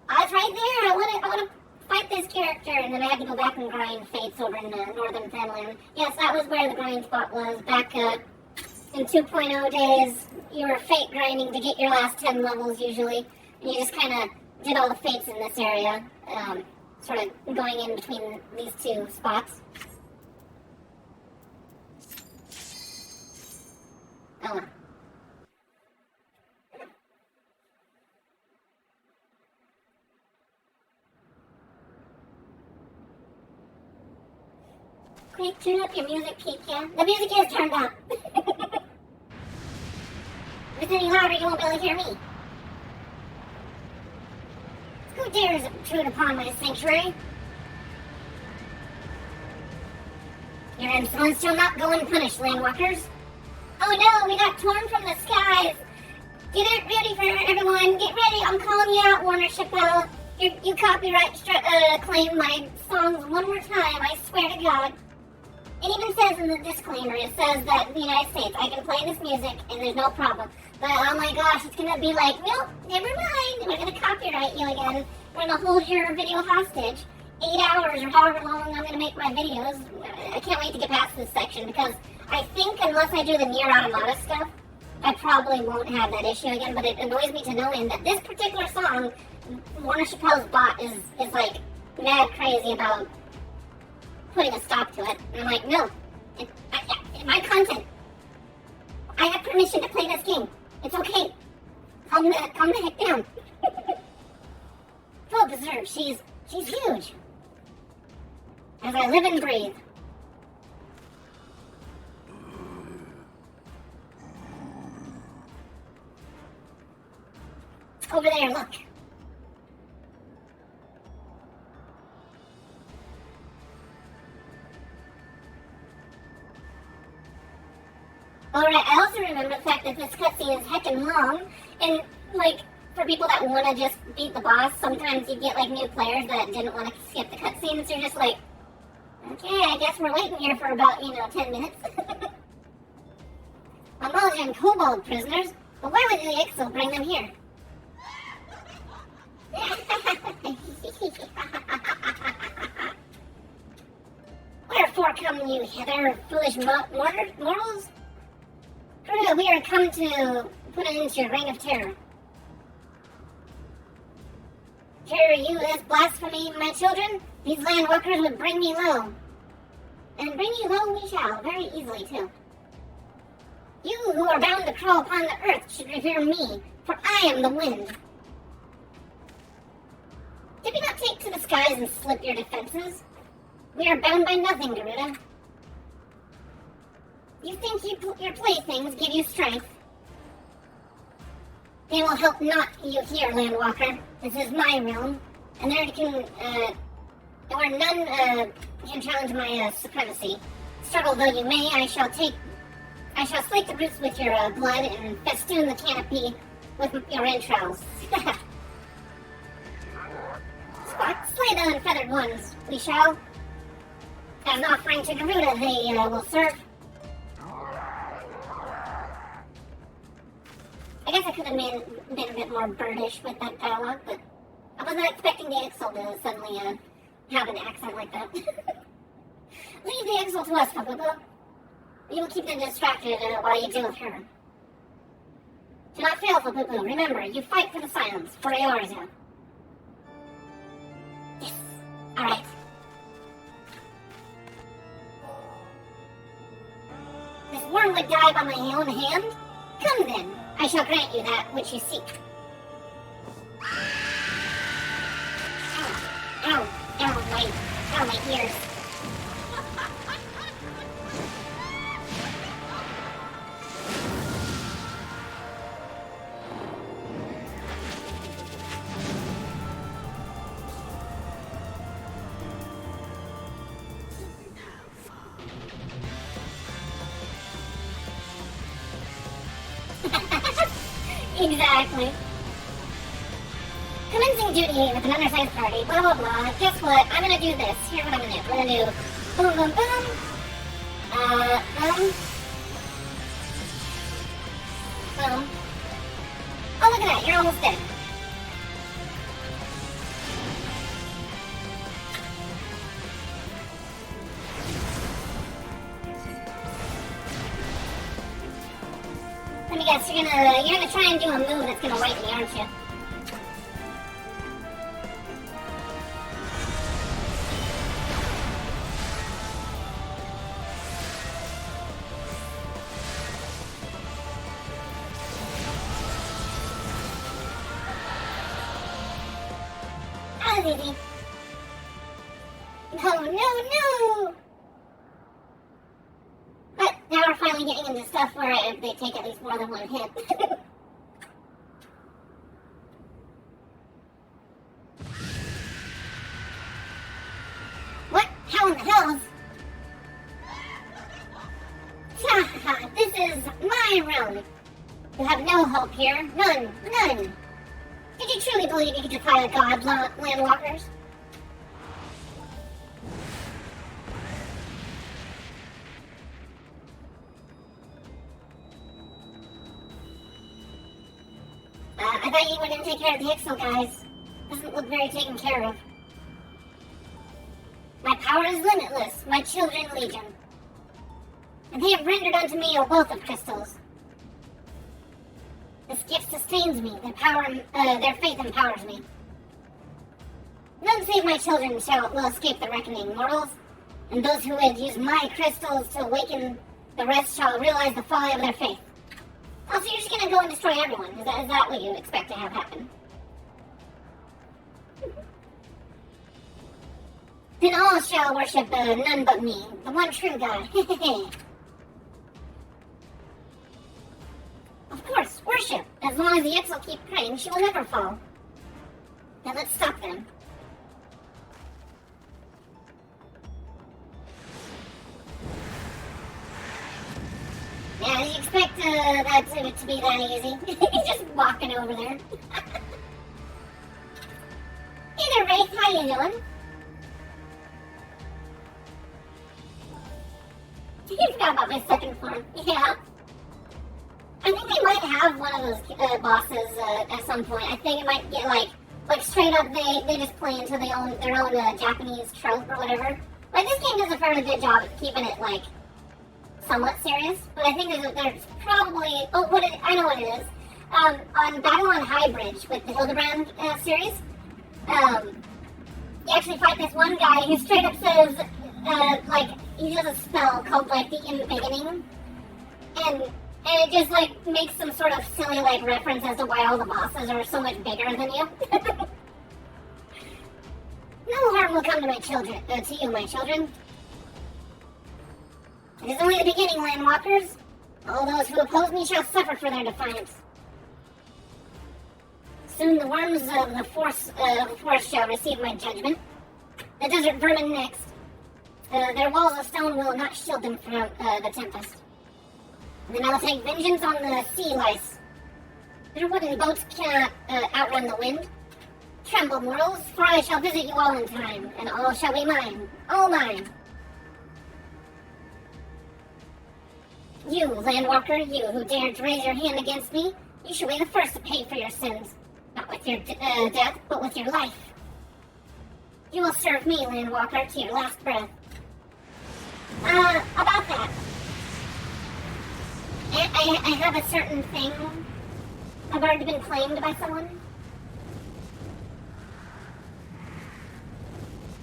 oh, it's right there. I want to fight this character, and then I had to go back and grind fates over in the Northern Finland. Yes, that was where the grind spot was back in 2.0 days. You were fate grinding to get your last 10 levels usually, and you just kind of did all the fates in this area, sort of going in between these 2 spots. Oh. Quick, turn up your music, Pika. The music is turned up. If it's any louder, you won't be able to hear me. Who dares intrude upon my sanctuary? Your insolence shall not go unpunished, landwalkers. Oh no, we got torn from the skies. Get it ready for everyone. Get ready. I'm calling you out, Warner Chappelle. You copyright claim my songs one more time. I swear to God. It even says in the disclaimer, it says that in the United States, I can play this music and there's no problem. But oh my gosh, it's gonna be like, nope, never mind. We're gonna copyright you again. We're gonna hold your video hostage 8 hours or however long I'm gonna make my videos. I can't wait to get past this section because I think unless I do the Nier Automata stuff, I probably won't have that issue again. But it annoys me to no end that this particular song, Warner Chappelle's bot is like mad crazy about putting a stop to it. And I'm like, no, my content. I have permission to play this game. It's okay. Calm the heck down. Full preserve. She's huge. As I live and breathe. Over there, look. Alright, I also remember the fact that this cutscene is heckin' long, and, like, for people that want to just beat the boss, sometimes you get, like, new players that didn't want to skip the cutscenes, so you're just like, okay, I guess we're waiting here for about, 10 minutes. Amalja and Kobold prisoners? But why would the Ixal bring them here? Wherefore come you hither, foolish mortals? Truly, we are come to put an end to your reign of terror. Hear you this blasphemy, my children? These landwalkers would bring me low. And bring you low we shall, very easily too. You who are bound to crawl upon the earth should revere me, for I am the wind. Did we not take to the skies and slip your defenses? We are bound by nothing, Garuda. You think your playthings give you strength? They will help not you here, Landwalker. This is my realm, and where none can challenge my supremacy. Struggle though you may, I shall slake the roots with your blood and festoon the canopy with your entrails. Slay the unfeathered ones, we shall. As an offering to Garuda, they will serve. I guess I could have been a bit more birdish with that dialogue, but I wasn't expecting the Ixal to suddenly have an accent like that. Leave the Ixal to us, Papupu. We will keep them distracted while you deal with her. Do not fail, Papupu. Remember, you fight for the silence, for Eorzea. Yes. Alright. This worm would die by my own hand? Come then, I shall grant you that which you seek. Ow, my ears. Exactly. Commencing duty with an undersized party, blah blah blah. Guess what? I'm gonna do this. Here's what I'm gonna do. I'm gonna do boom boom boom. Boom. Oh, look at that. You're almost dead. Let me guess, you're gonna try and do a move that's gonna white me, aren't you? That was easy. No! But now we're finally getting into stuff where they take at least more than one hit. What? How in the hells? This is my realm. You have no hope here. None. Did you truly believe you could defy a god, landwalkers? I thought you wouldn't take care of the Ixal guys. Doesn't look very taken care of. My power is limitless, my children legion. And they have rendered unto me a wealth of crystals. This gift sustains me, their faith empowers me. None save my children will escape the reckoning, mortals. And those who would use my crystals to awaken the rest shall realize the folly of their faith. Oh, so you're just gonna go and destroy everyone? Is that what you expect to have happen? Then all shall worship none but me, the one true God. Of course, worship. As long as the X will keep praying, she will never fall. Now let's stop them. Yeah, did you expect that to be that easy? He's just walking over there. Hey there, Wraith. How you doing? You forgot about my second form. Yeah. I think they might have one of those bosses at some point. I think it might get like straight up they just play into their own Japanese trope or whatever. Like this game does a fairly good job of keeping it like somewhat serious, but I think there's probably I know what it is. On Babylon High Bridge with the Hildebrand series, you actually fight this one guy who straight up says like he does a spell called like the In the Beginning, and it just like makes some sort of silly like reference as to why all the bosses are so much bigger than you. No harm will come to my children, to you, my children. It is only the beginning, landwalkers. All those who oppose me shall suffer for their defiance. Soon the worms of the forest shall receive my judgment. The desert vermin next. Their walls of stone will not shield them from the tempest. And then I'll take vengeance on the sea lice. Their wooden boats cannot outrun the wind. Tremble, mortals, for I shall visit you all in time, and all shall be mine, all mine. You, landwalker, you who dared to raise your hand against me, you shall be the first to pay for your sins. Not with your death, but with your life. You will serve me, landwalker, to your last breath. About that. I have a certain thing. I've already been claimed by someone.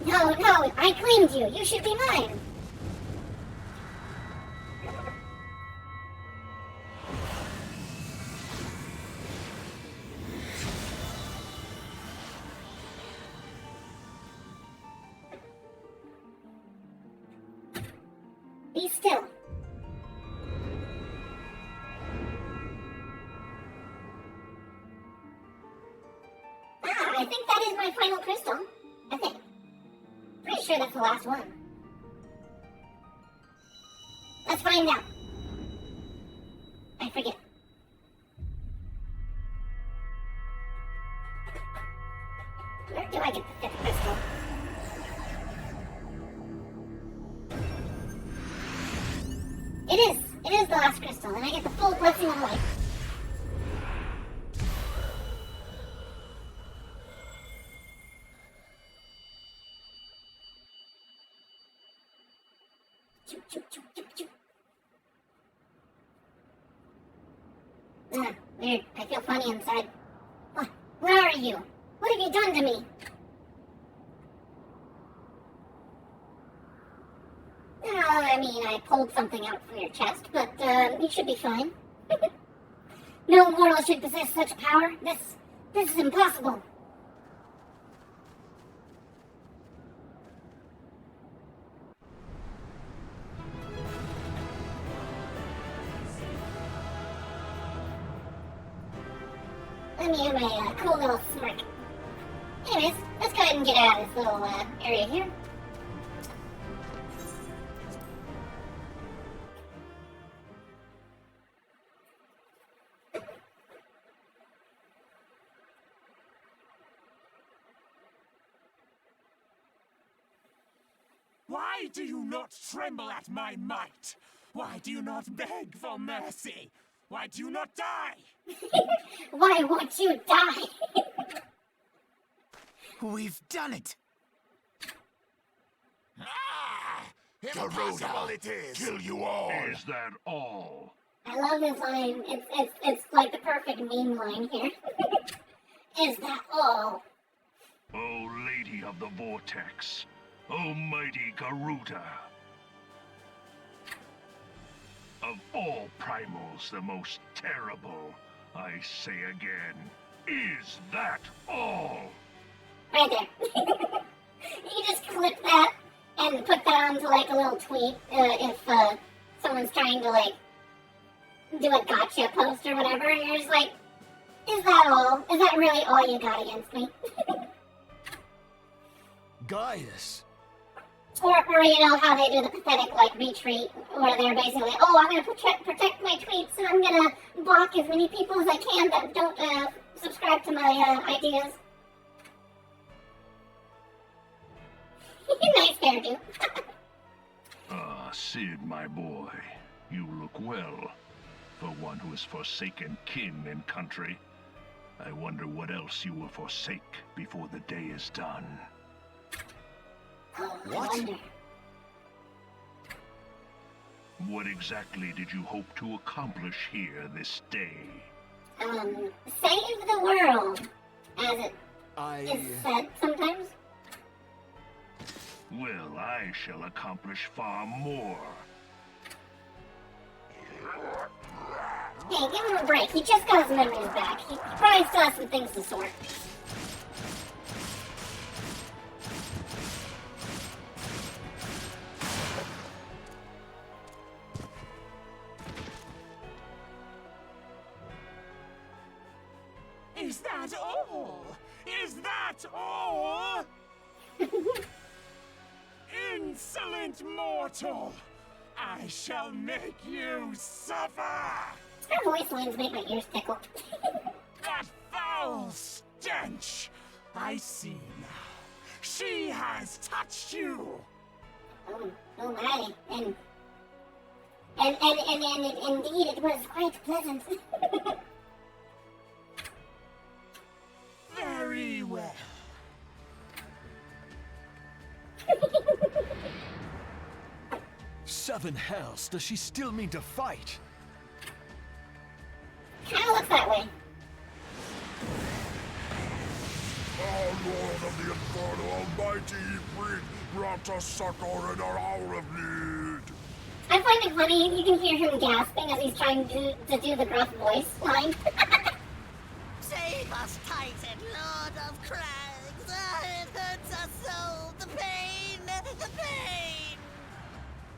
No, I claimed you. You should be mine. Be still. I think that is my final crystal. I think. Pretty sure that's the last one. Let's find out. I forget. Where do I get the fifth crystal? It is the last crystal, and I get the full blessing of life. Weird. I feel funny inside. Where are you? What have you done to me? I mean, I pulled something out from your chest, but you should be fine. No mortal should possess such power. This is impossible. Let me have my cool little smirk. Anyways, let's go ahead and get out of this little area here. Why do you not tremble at my might? Why do you not beg for mercy? Why do you not die? Why won't you die? We've done it. Ah! Impossible it is. Kill you all. Is that all? I love this line. It's like the perfect meme line here. Is that all? O Lady of the Vortex, O mighty Garuda. Of all primals, the most terrible. I say again, is that all? Right there. You just clip that and put that onto like a little tweet if someone's trying to like do a gotcha post or whatever, and you're just like, is that all? Is that really all you got against me? Gaius! Or you know how they do the pathetic like retweet, where they're basically, oh, I'm gonna protect my tweets and I'm gonna block as many people as I can that don't subscribe to my ideas. Nice hairdo. Sid, my boy, you look well. For one who has forsaken kin and country, I wonder what else you will forsake before the day is done. Oh, What? I wonder. What exactly did you hope to accomplish here this day? Save the world, as it is said sometimes. Well, I shall accomplish far more. Hey, give him a break. He just got his memories back. He probably still has some things to sort. Is that all? Is that all? Insolent mortal! I shall make you suffer! Her voice lines make my ears tickle. That foul stench! I see now. She has touched you! Oh my. And indeed it was quite pleasant. Very well. Seven hells, does she still mean to fight? Kinda looks that way. Our Lord of the Inferno Almighty, brought us succor in our hour of need. I find it funny, you can hear him gasping as he's trying to do the gruff voice line. Save us, Titan, Lord of Crags! It hurts us so! The pain! The pain!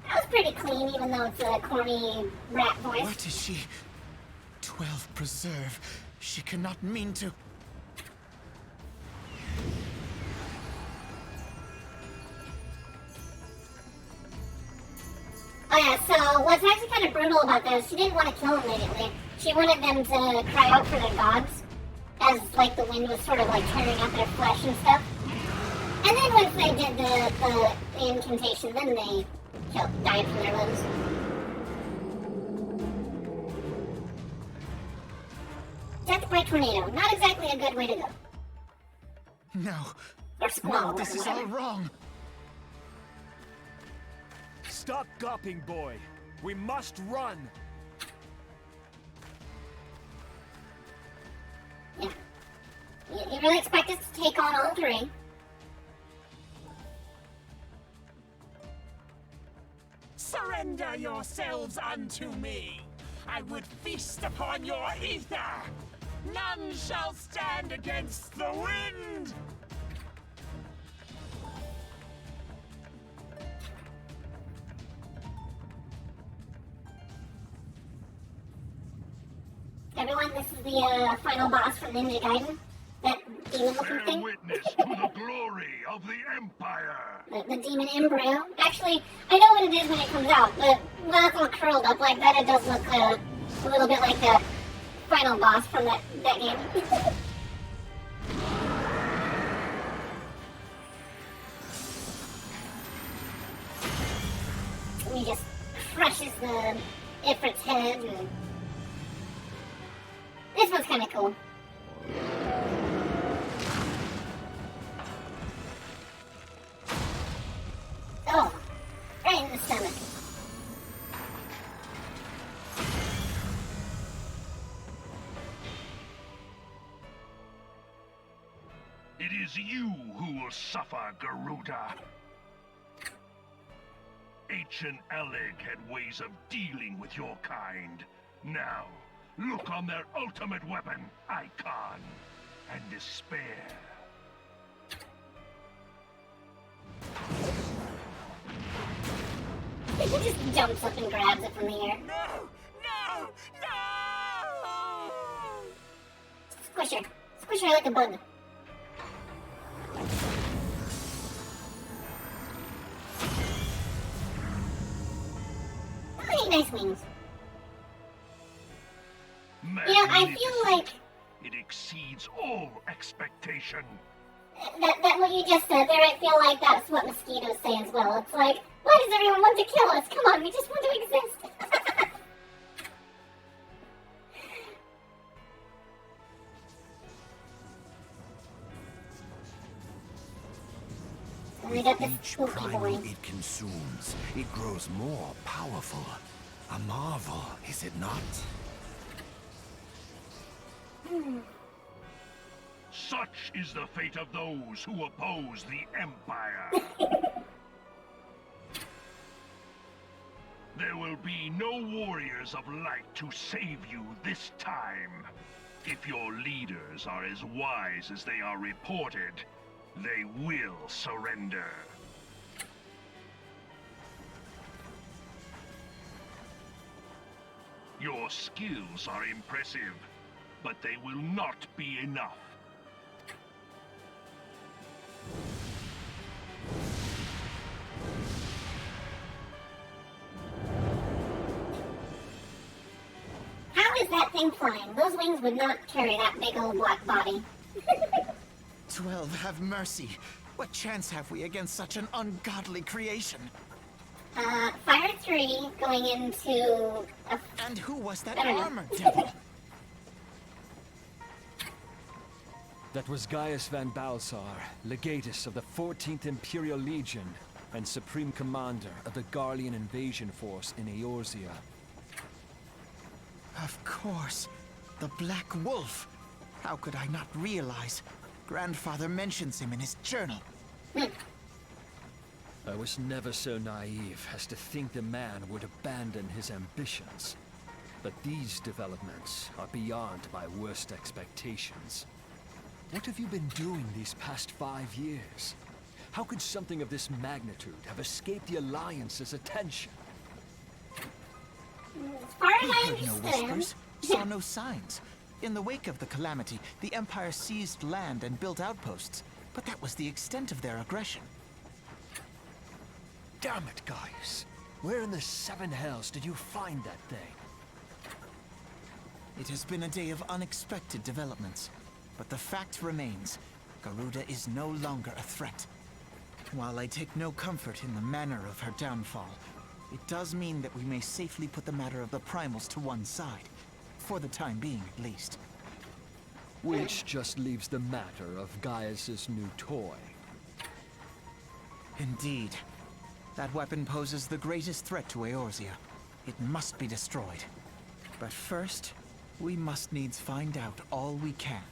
That was pretty clean, even though it's a corny rat voice. What is she? 12 preserve. She cannot mean to. Oh yeah, so what's actually kind of brutal about this, she didn't want to kill him immediately. She wanted them to cry out for their gods, as like the wind was sort of like tearing up their flesh and stuff. And then once they did the incantation, then they died from their wounds. Death by tornado, not exactly a good way to go. No. Or squall, No, this is whatever. all wrong. Stop gawping, boy. We must run. Yeah. You really expect us to take on all three? Surrender yourselves unto me! I would feast upon your ether! None shall stand against the wind! Everyone, this is the final boss from Ninja Gaiden. That demon-looking Bear thing. witness to the glory of the Empire. The demon embryo. Actually, I know what it is when it comes out, but when it's all curled up like that, it does look a little bit like the final boss from that game. And he just crushes the Ifrit's head. And this one's kind of cool. Oh, right in the stomach. It is you who will suffer, Garuda. Ancient Alec had ways of dealing with your kind. Now, look on their ultimate weapon, Icon, and despair. He just jumps up and grabs it from the air. No! No! No! Squish her. Squish her like a bug. Oh, nice wings. You know, I feel like it exceeds all expectation. that what you just said there, I feel like that's what mosquitoes say as well. It's like, why does everyone want to kill us? Come on, we just want to exist. We got this Each spooky primal boy. it consumes, it grows more powerful. A marvel, is it not? Such is the fate of those who oppose the Empire. There will be no warriors of light to save you this time. If your leaders are as wise as they are reported, they will surrender. Your skills are impressive, but they will not be enough. How is that thing flying? Those wings would not carry that big old black body. 12, have mercy. What chance have we against such an ungodly creation? Fire 3 going into a... And who was that I don't know. armored devil? That was Gaius van Balsar, legatus of the 14th Imperial Legion and supreme commander of the Garlean invasion force in Eorzea. Of course. The Black Wolf. How could I not realize? Grandfather mentions him in his journal. I was never so naive as to think the man would abandon his ambitions. But these developments are beyond my worst expectations. What have you been doing these past 5 years? How could something of this magnitude have escaped the Alliance's attention? As far as He I heard no understand... whispers, saw no signs. In the wake of the calamity, the Empire seized land and built outposts, but that was the extent of their aggression. Damn it, Gaius! Where in the seven hells did you find that thing? It has been a day of unexpected developments, but the fact remains, Garuda is no longer a threat. While I take no comfort in the manner of her downfall, it does mean that we may safely put the matter of the primals to one side. For the time being, at least. Which just leaves the matter of Gaius's new toy. Indeed. That weapon poses the greatest threat to Eorzea. It must be destroyed. But first, we must needs find out all we can.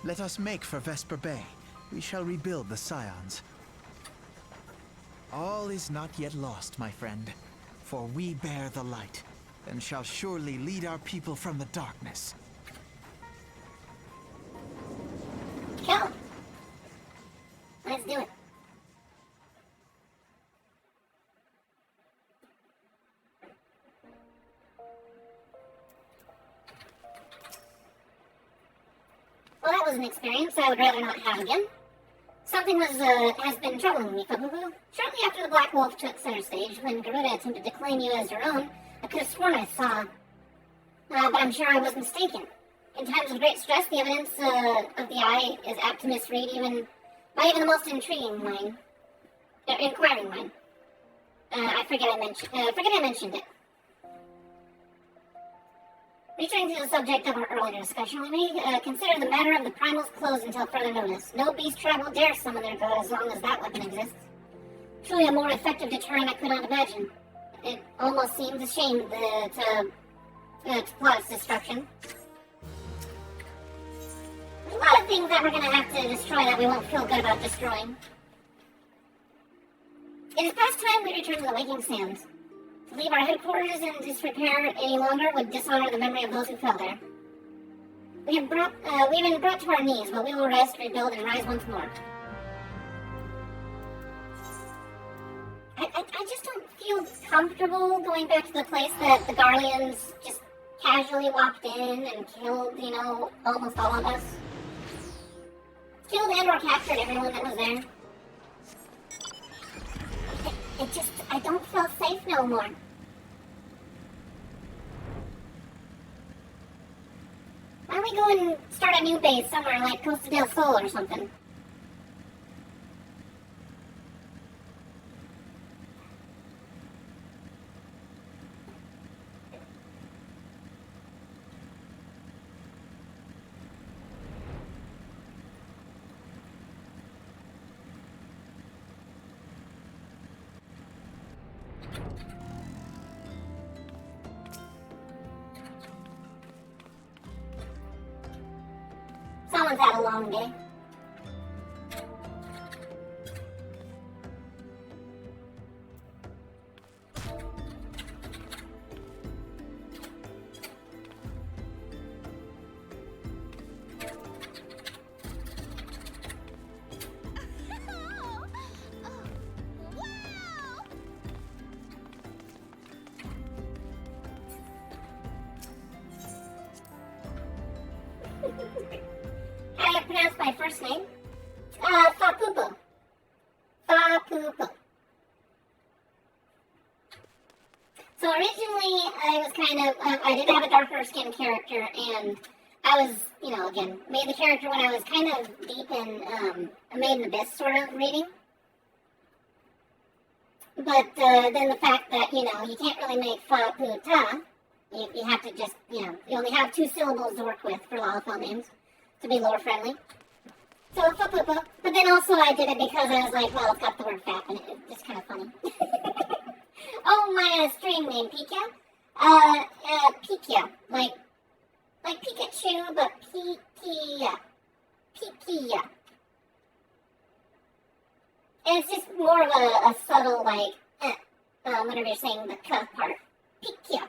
Let us make for Vesper Bay. We shall rebuild the Scions. All is not yet lost, my friend. For we bear the light, and shall surely lead our people from the darkness. Cool. Let's do it. Well, that was an experience I would rather not have again. Something has been troubling me, Fububu. Shortly after the Black Wolf took center stage, when Garuda attempted to claim you as her own, I could have sworn I saw... but I'm sure I was mistaken. In times of great stress, the evidence of the eye is apt to misread by even the most intriguing mind. Inquiring mind. I forget I mentioned it. Returning to the subject of our earlier discussion, we may consider the matter of the primals closed until further notice. No beast tribe will dare summon their god as long as that weapon exists. Truly a more effective deterrent I could not imagine. It almost seems a shame to plot its destruction. There's a lot of things that we're going to have to destroy that we won't feel good about destroying. It is past time we return to the Waking Sands. To leave our headquarters in disrepair any longer would dishonor the memory of those who fell there. We've been brought to our knees, but we will rest, rebuild, and rise once more. I just don't feel comfortable going back to the place that the Garleans just casually walked in and killed, almost all of us. Killed and or captured everyone that was there. I don't feel safe no more. Why don't we go and start a new base somewhere like Costa del Sol or something? Someone's had a long day. How do you pronounce my first name? Fapupo. Fapupo. So originally, I was I did have a darker skinned character, and I was, again, made the character when I was kind of deep in a Made in Abyss sort of reading. But then the fact that, you can't really make Faputa, you have to just, you only have 2 syllables to work with for Lalafell names to be lore friendly. So, Fapupa. But then also I did it because I was like, well, it's got the word fap in it. It's just kind of funny. Oh, my stream name, Pika? Pikia. Like Pikachu, but Pikia. Pikia. And it's just more of a subtle, whenever you're saying the K part. Pikia.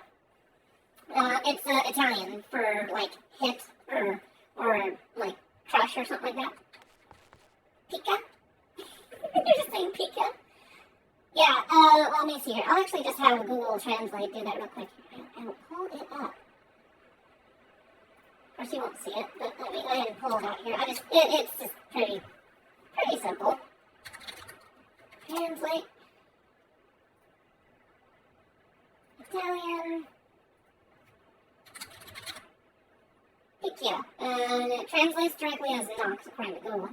It's Italian for, hit or crush or something like that. Pika? You're just saying Pika? Yeah, let me see here. I'll actually just have Google Translate do that real quick. I'll pull it up. Of course, you won't see it, but let me go ahead and pull it out here. It's just pretty simple. Translate. Italian. Picchia. And it translates directly as Nox, according to Google.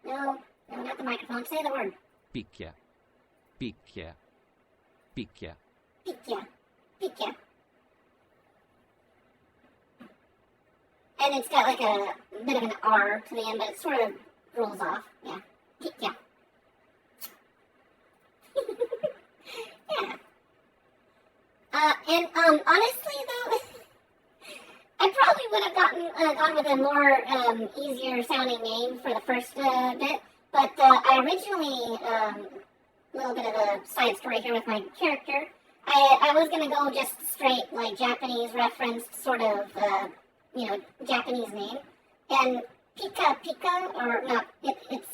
No, not the microphone. Say the word. Picchia. Picchia. Picchia. Picchia. Picchia. And it's got a bit of an R to the end, but it sort of rolls off. Yeah. Picchia. Yeah. And honestly though, I probably would have gone with a more easier sounding name for the first bit, but I originally, little bit of a side story here with my character, I was going to go just straight, Japanese referenced sort of, Japanese name, and Pika, or no, it's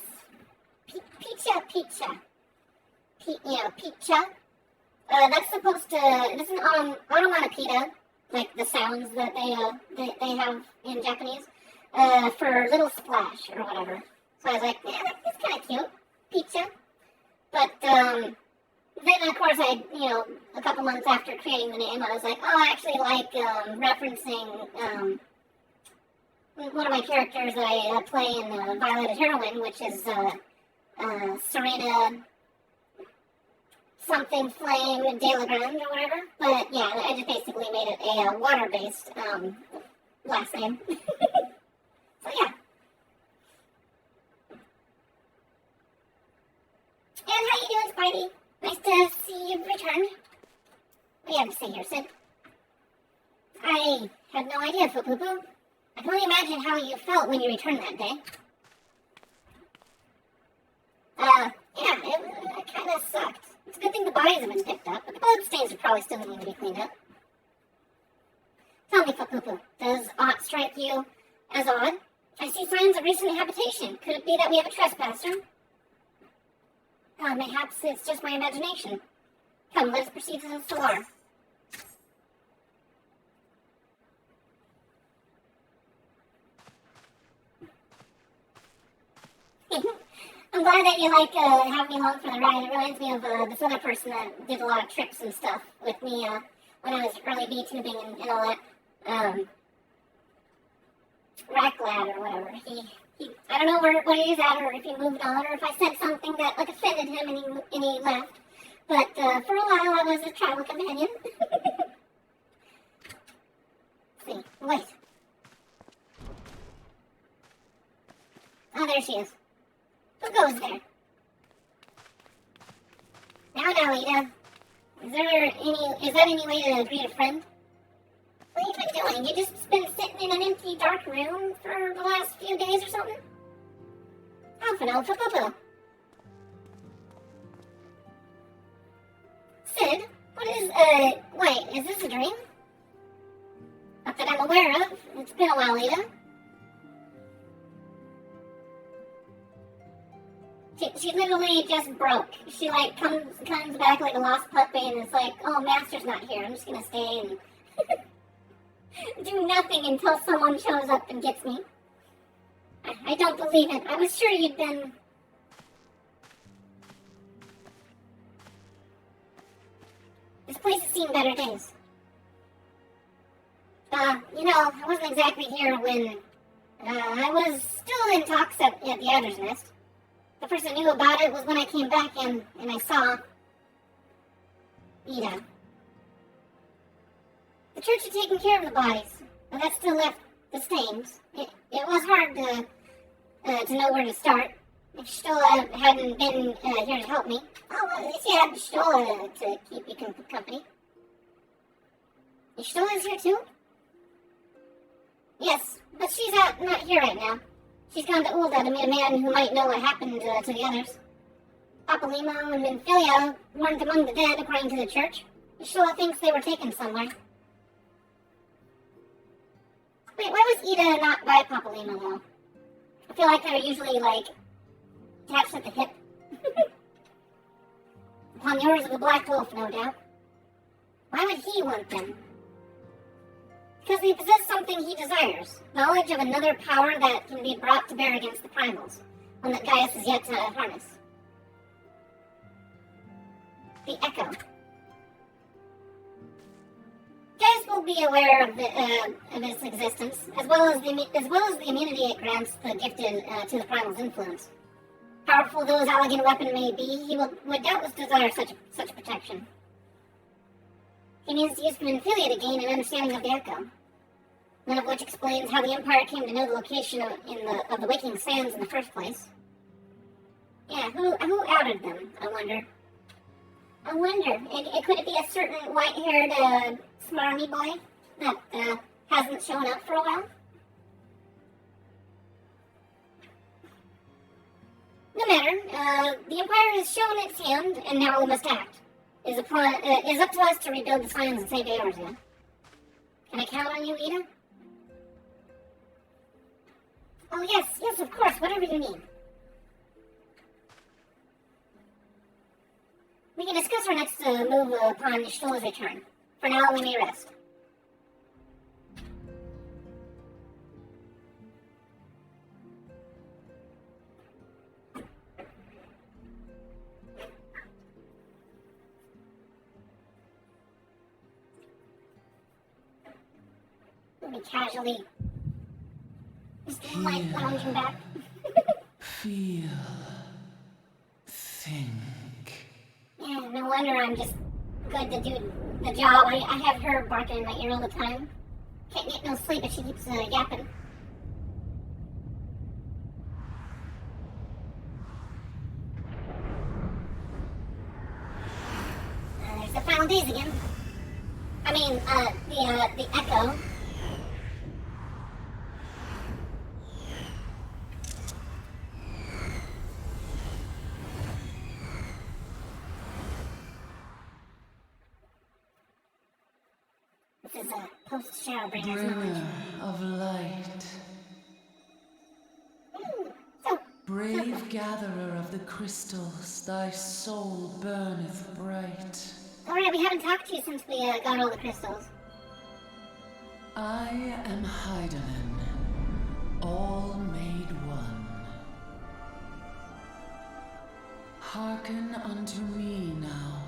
Picha. Picha. That's supposed to, this is an onomatopoeia, like the sounds that they have in Japanese, for little splash or whatever. So I was like, yeah, that's kind of cute, pizza. But then of course a couple months after creating the name, I was like, oh, I actually like referencing one of my characters that I play in Violeted Heroine, which is Serena something Flame de la Grande or whatever. But yeah, I just basically made it a water-based last name. So yeah. And how you doing, Spidey? Nice to see you return. What do you have to say here, Sid? I had no idea, Fupupu. I can only imagine how you felt when you returned that day. Yeah, it kind of sucked. It's a good thing the body bodies have been picked up, but the blood stains are probably still need to be cleaned up. Tell me, Fapupu, does aught strike you as odd? I see signs of recent habitation. Could it be that we have a trespasser? Mayhaps it's just my imagination. Come, let us proceed to the Solar. I'm glad that you like having me along for the ride. It reminds me of this other person that did a lot of trips and stuff with me when I was early VTubing and all that. Rack Lad or whatever. I don't know what he is at, or if he moved on, or if I said something that like offended him and he left. But for a while I was a travel companion. Let's see. Wait. Oh, there she is. Who goes there? Now, Ida. Is that any way to greet a friend? What have you been doing? You just been sitting in an empty, dark room for the last few days or something? Alpha no, Fapupu. Sid, what is, wait, is this a dream? Not that I'm aware of. It's been a while, Ida. She literally just broke. She, like, comes back like a lost puppy and is like, oh, Master's not here. I'm just gonna stay and do nothing until someone shows up and gets me. I don't believe it. I was sure you'd been... This place has seen better days. I wasn't exactly here when... I was still in talks at the Adder's Nest. The first I knew about it was when I came back and I saw... Ida. The church had taken care of the bodies, but that still left the stains. It was hard to know where to start. If Stola hadn't been here to help me. Oh, at least you had Stola to keep you company. Stola's here too? Yes, but she's not here right now. She's gone to Ulda to meet a man who might know what happened to the others. Papolimo and Minfilia weren't among the dead, according to the church. Stola thinks they were taken somewhere. Wait, why was Ida not by Papolimo, though? I feel like they're usually, like, attached at the hip. Upon the orders of the Black Wolf, no doubt. Why would he want them? Because they possess something he desires. Knowledge of another power that can be brought to bear against the primals. One that Gaius is yet to harness. The Echo. Gaius will be aware of its existence, as well as the immunity it grants the gifted to the primal's influence. Powerful though his elegant weapon may be, he would doubtless desire such protection. He needs to use Minfilia to gain an understanding of the Echo. None of which explains how the Empire came to know the location of the Waking Sands in the first place. Yeah, who outed them, I wonder. Could it be a certain white-haired, smarmy boy that hasn't shown up for a while? No matter, the Empire has shown its hand, and now we must act. It is up to us to rebuild the signs and save Eorzea. Can I count on you, Ida? Oh, yes, of course, whatever you need. We can discuss our next move upon Stola's return. For now, we may rest. We'll be casually just like lounging back. Feel. Think. Yeah, no wonder I'm just good to do the job. I have her barking in my ear all the time. Can't get no sleep if she keeps yapping. There's the final days again. I mean, the Echo. a post-Shadowbringers knowledge. Bringer of light, So, brave gatherer of the crystals, thy soul burneth bright. alright, we haven't talked to you since we got all the crystals. I am Hydaelyn, all made one. Hearken unto me now,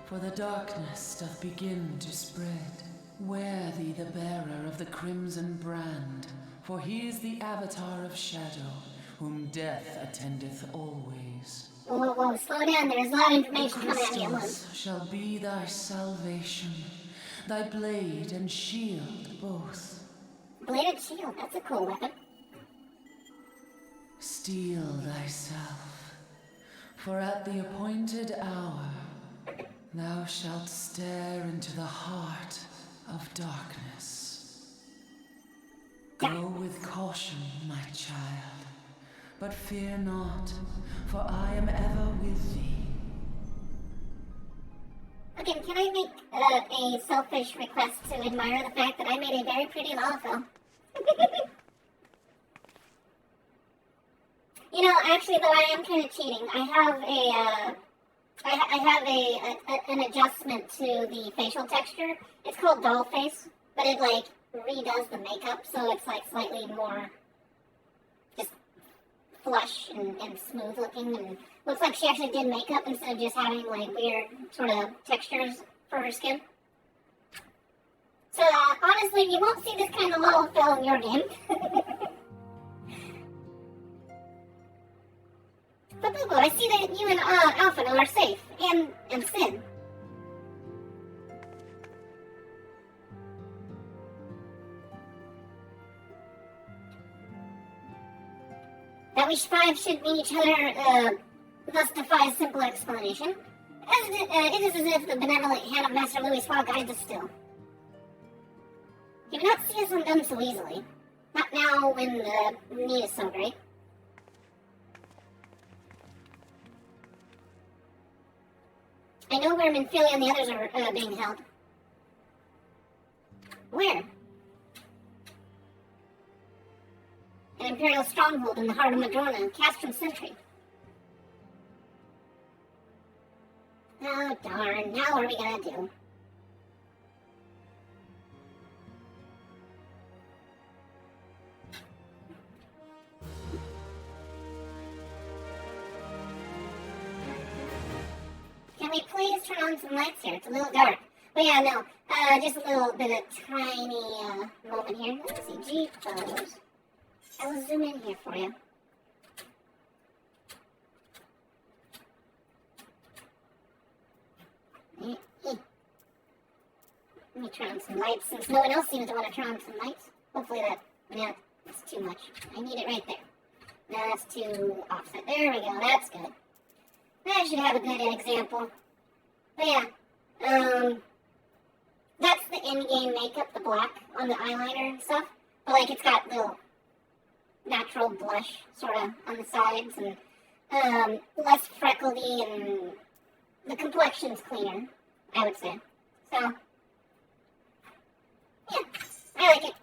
for the darkness doth begin to spread. Wear thee the bearer of the crimson brand, for he is the avatar of shadow, whom death attendeth always. Whoa, slow down, there's a lot of The information coming at me at once. crystals shall be thy salvation, thy blade and shield both. Bladed shield, that's a cool weapon. Steel thyself, for at the appointed hour thou shalt stare into the heart of darkness. Go with caution, my child, but fear not, for I am ever with thee. Okay, can I make a selfish request to admire the fact that I made a very pretty Lalafell? You know, actually, though, I am kind of cheating. I have an adjustment to the facial texture. It's called doll face, but it like redoes the makeup, so it's like slightly more just flush and smooth looking, and looks like she actually did makeup instead of just having like weird sort of textures for her skin. So honestly, you won't see this kind of Lalafell in your game. But Boo Boo, I see that you and Alphino are safe, and Sin. That we five should meet each other, thus defies simple explanation. It is as if the benevolent hand of Master Louis Spa guides us still. He would not see us undone so easily. Not now when the need is so great. I know where Minfilia and the others are being held. Where? An Imperial stronghold in the heart of Madrona, Castrum Sentry. Oh darn, now what are we gonna do? Can we please turn on some lights here? It's a little dark. But yeah, no. Just a little bit of tiny moment here. Let's see. G photos. I will zoom in here for you. Let me turn on some lights since no one else seems to want to turn on some lights. Hopefully that's too much. I need it right there. No, that's too offset. There we go. That's good. That should have a good example. But yeah, that's the in-game makeup, the black on the eyeliner and stuff. But like, it's got little natural blush sort of on the sides and less freckledy, and the complexion's cleaner, I would say. So, yeah, I like it.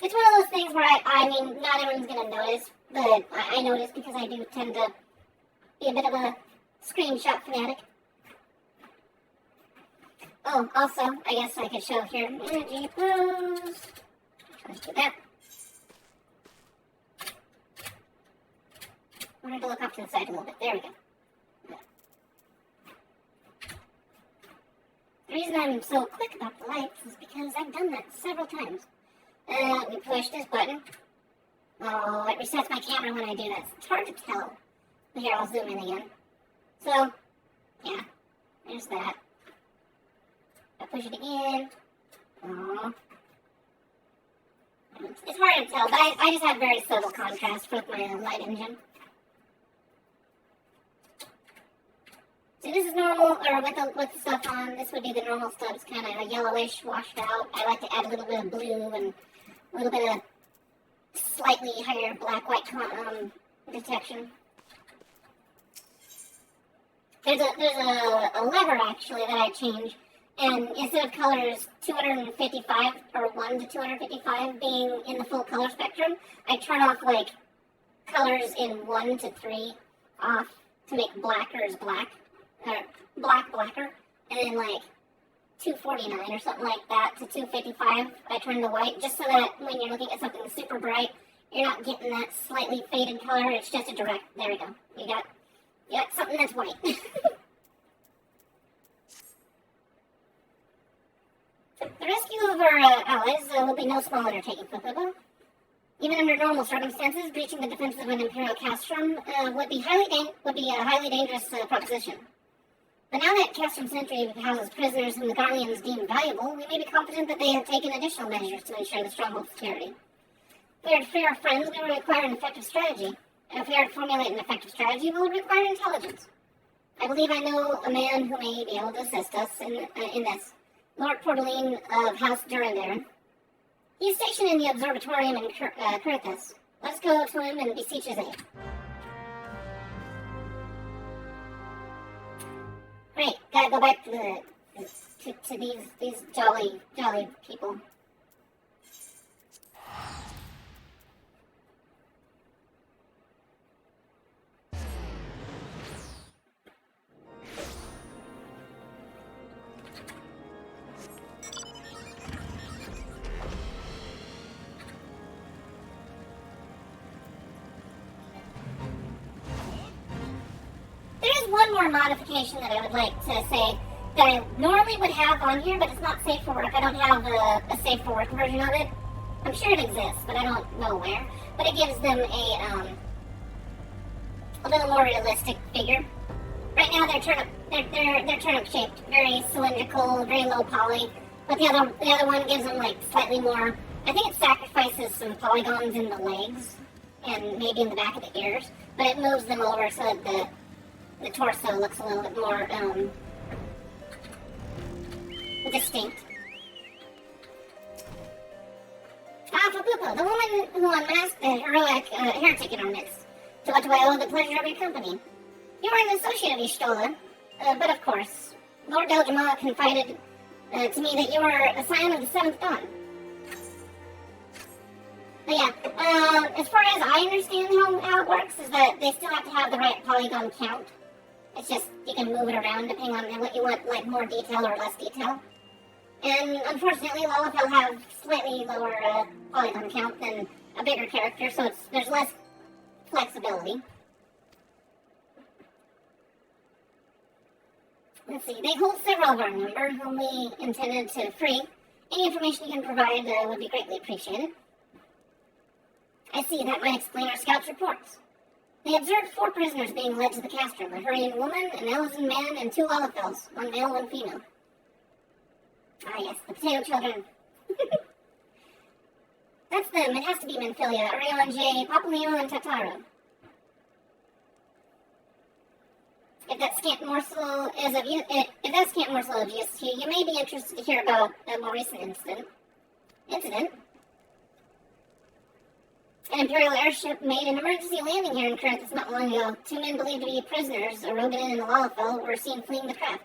It's one of those things where I mean, not everyone's gonna notice, but I notice because I do tend to be a bit of a screenshot fanatic. Oh, also, I guess I could show here. Energy pose. Let's do that. I wanted to look off to the side a little bit. There we go. The reason I'm so quick about the lights is because I've done that several times. We push this button. Oh, it resets my camera when I do this. It's hard to tell. Here, I'll zoom in again. So, yeah, there's that. I push it again. Oh. It's hard to tell, but I just have very subtle contrast with my light engine. So this is normal, or with the stuff on, this would be the normal stuff. It's kind of yellowish, washed out. I like to add a little bit of blue and a little bit of slightly higher black-white detection. There's a lever, actually, that I change And instead of colors 255 or 1 to 255 being in the full color spectrum, I turn off like colors in 1 to 3 off to make blackers black, or blacker, and then like 249 or something like that to 255, I turn the white, just so that when you're looking at something super bright, you're not getting that slightly faded color. It's just a direct. There we go. You got something that's white. The rescue of our allies will be no small undertaking for Pupo. Even under normal circumstances, breaching the defenses of an Imperial castrum would be a highly dangerous proposition. But now that Castrum Sentry houses prisoners whom the Garleans deem valuable, we may be confident that they have taken additional measures to ensure the stronghold's security. If we are to free our friends, we will require an effective strategy. And if we are to formulate an effective strategy, we will require intelligence. I believe I know a man who may be able to assist us in this. Lord Portaline of House Durandar. He is stationed in the observatorium in Kurthus. Let us go to him and beseech his aid. Great, gotta go back to these jolly people. One more modification that I would like to say that I normally would have on here, but it's not safe for work. I don't have a safe for work version of it. I'm sure it exists, but I don't know where. But it gives them a little more realistic figure. Right now they're turnip shaped, very cylindrical, very low poly. But the other one gives them like slightly more. I think it sacrifices some polygons in the legs and maybe in the back of the ears, but it moves them over so that the torso looks a little bit more distinct. For Pupo, the woman who unmasked the heroic heretic in our midst. To what do I owe the pleasure of your company? You are an associate of Y'shtola, but of course, Lord Deljama confided to me that you are a scion of the Seventh Dawn. But yeah, as far as I understand how it works, is that they still have to have the right polygon count. It's just, you can move it around depending on what you want, like more detail or less detail. And unfortunately, Lalafell have slightly lower polygon count than a bigger character, so there's less flexibility. Let's see, they hold several of our number whom we intended to free. Any information you can provide would be greatly appreciated. I see, that might explain our scouts' reports. They observed 4 prisoners being led to the castrum, a hurrying woman, an Elzen man, and 2 Lalafells, one male, one female. Ah yes, the potato children. That's them, it has to be Menphilia, Orionje, Papaleo, and Tataro. If that scant morsel is of use to you, you may be interested to hear about a more recent incident. An Imperial airship made an emergency landing here in Kurthus not long ago. 2 men believed to be prisoners, a Rogan and a Lalafell, were seen fleeing the craft.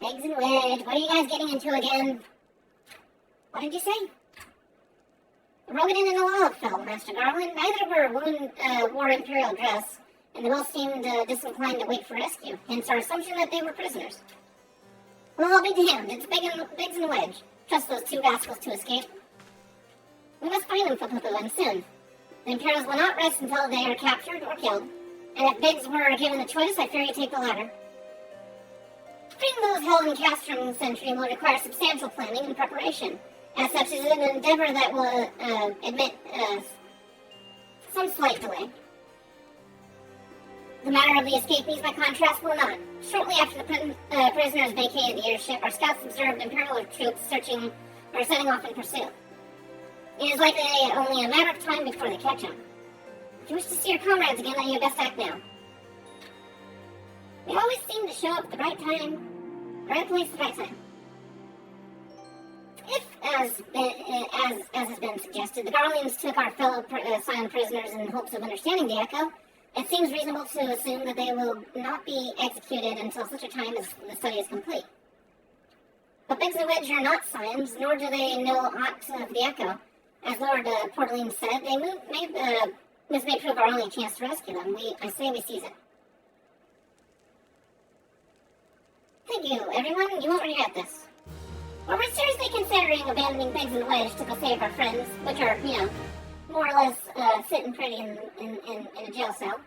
Eggs and wedge, what are you guys getting into again? What did you say? A Rogan and a Lalafell, Master Garland. Neither wore Imperial dress, and they both seemed disinclined to wait for rescue, hence our assumption that they were prisoners. Well, I'll be damned. It's Biggs and Wedge. Trust those 2 rascals to escape. We must find them for Pupo, and soon. The Imperials will not rest until they are captured or killed, and if Biggs were given the choice, I fear you take the latter. Freeing those held in Castrum Sentry will require substantial planning and preparation. As such, it is an endeavor that will admit some slight delay. The matter of the escapees, by contrast, will not. Shortly after the prisoners vacated the airship, our scouts observed Imperial troops setting off in pursuit. It is likely only a matter of time before they catch him. If you wish to see your comrades again, then you best act now. They always seem to show up at the right time, right place at the right time. If, as has been suggested, the Garleans took our fellow Scion prisoners in hopes of understanding the Echo, it seems reasonable to assume that they will not be executed until such a time as the study is complete. But Biggs and Wedge are not signs, nor do they know aught of the Echo. As Lord Portaline said, this may prove our only chance to rescue them. I say we seize it. Thank you, everyone. You won't regret this. Or we're seriously considering abandoning Biggs and Wedge to go save our friends, which are, more or less sitting pretty in a jail cell.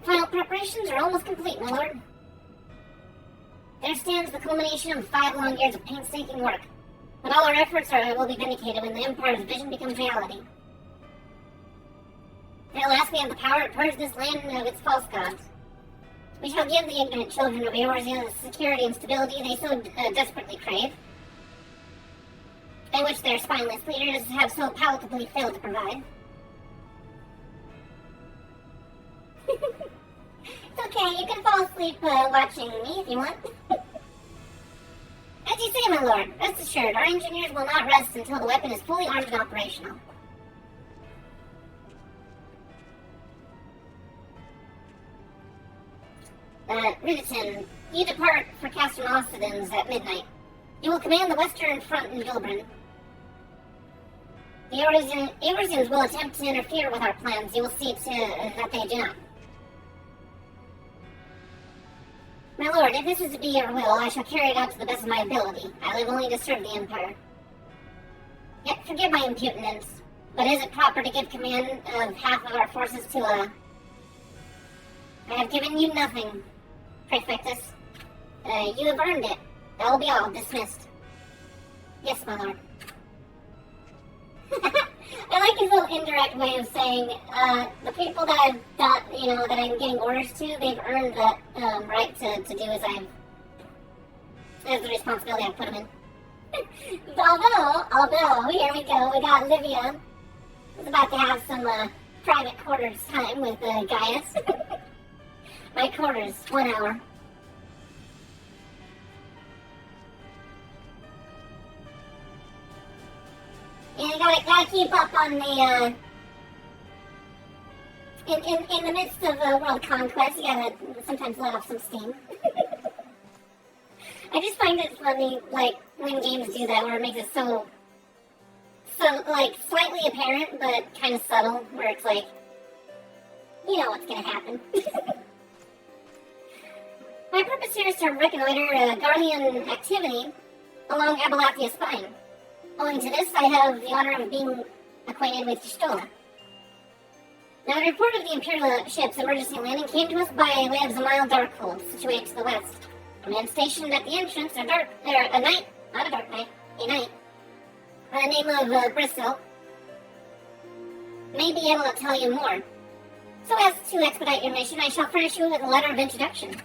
Final preparations are almost complete, my lord. There stands the culmination of 5 long years of painstaking work. But all our efforts will be vindicated when the Empire's vision becomes reality. At last we have the power to purge this land of its false gods. We shall give the ignorant children of Eorzea the security and stability they so desperately crave, and which their spineless leaders have so palatably failed to provide. It's okay, you can fall asleep watching me if you want. As you say, my lord, rest assured, our engineers will not rest until the weapon is fully armed and operational. Riveton, you depart for Castor Occidens at midnight. You will command the western front in Vilbrin. The Eorzeans will attempt to interfere with our plans. You will see to that they do not. My lord, if this is to be your will, I shall carry it out to the best of my ability. I live only to serve the Empire. Yet, forgive my impudence, but is it proper to give command of half of our forces to I have given you nothing, Praefectus. You have earned it. That will be all. Dismissed. Yes, my lord. I like his little indirect way of saying, the people that I've got, that I'm getting orders to, they've earned that right to do as the responsibility I've put them in. although, here we go, we got Livia, who's about to have some private quarters time with Gaius. My quarters, 1 hour. Yeah, you gotta keep up on the, in the midst of world conquest, you gotta sometimes let off some steam. I just find it funny, when games do that, where it makes it so, slightly apparent, but kind of subtle, where it's you know what's gonna happen. My purpose here is to reconnoiter Guardian activity along Abelathia's spine. Owing to this, I have the honor of being acquainted with Y'shtola. Now, the report of the Imperial ship's emergency landing came to us by way of Zamile Darkhold, situated to the west. A man stationed at the entrance, a knight, by the name of Bristle, may be able to tell you more. So as to expedite your mission, I shall furnish you with a letter of introduction.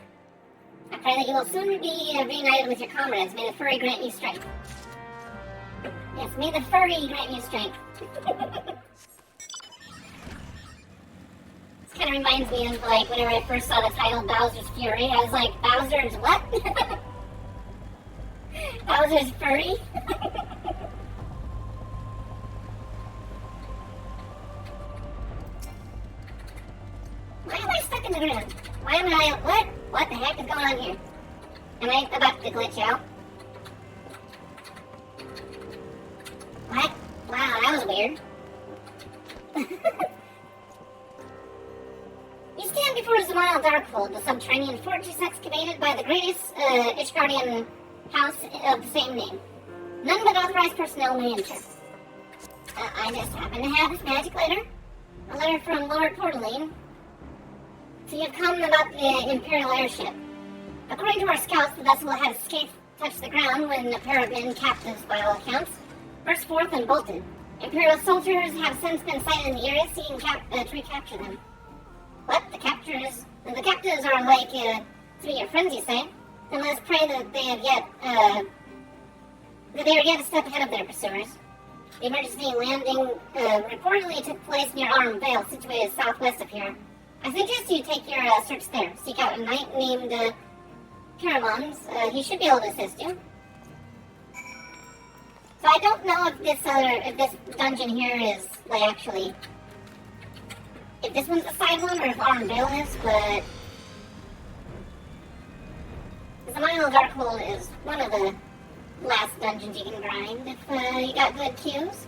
I pray that you will soon be reunited with your comrades. May the furry grant you strength. Yes, may the furry grant you strength. This kind of reminds me of, whenever I first saw the title Bowser's Fury, I was like, Bowser's what? Bowser's furry? Why am I stuck in the ground? Why am I, what the heck is going on here? Am I about to glitch out? What? Wow, that was weird. You stand before Zamile Darkhold, the subterranean fortress excavated by the greatest Ishgardian house of the same name. None but authorized personnel may enter. I just happen to have this magic letter. A letter from Lord Portaline. So you've come about the Imperial airship. According to our scouts, the vessel had escaped, touched the ground when a pair of men, captives by all accounts, burst forth and bolted. Imperial soldiers have since been sighted in the area, seeking to recapture them. What? The captives are to be your friends, you say? And let us pray that they are yet a step ahead of their pursuers. The emergency landing reportedly took place near Arm Vale, situated southwest of here. I suggest you take your search there. Seek out a knight named Paramons. He should be able to assist you. So I don't know if this dungeon here is like actually, if this one's a side one or if Arm Vale is, but the Mile of Darkhold is one of the last dungeons you can grind if you got good cues.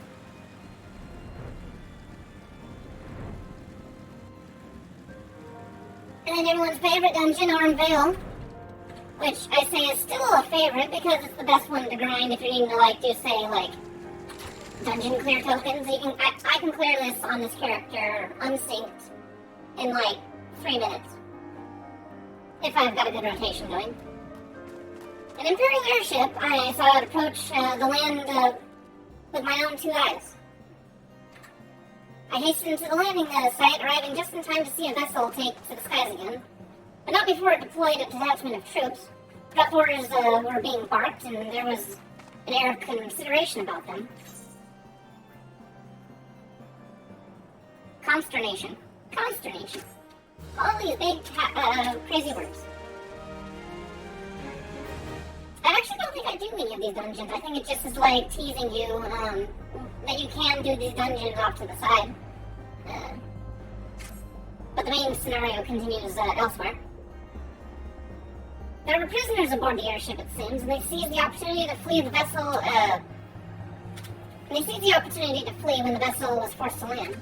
And then everyone's favorite dungeon, Arm Vale, which I say is still a favorite because it's the best one to grind if you're needing to like do say like dungeon clear tokens. I can clear this on this character unsynced in like 3 minutes if I've got a good rotation going. An Imperial airship I saw it approach the land with my own 2 eyes. I hastened to the landing site, arriving just in time to see a vessel take to the skies again, but not before it deployed a detachment of troops. Prep orders were being barked, and there was an air of consideration about them. Consternation. Consternation. All these big, crazy words. I actually don't think I do any of these dungeons. I think it just is like teasing you that you can do these dungeons off to the side. But the main scenario continues elsewhere. There were prisoners aboard the airship, it seems, and they seized the opportunity to flee the vessel. When the vessel was forced to land.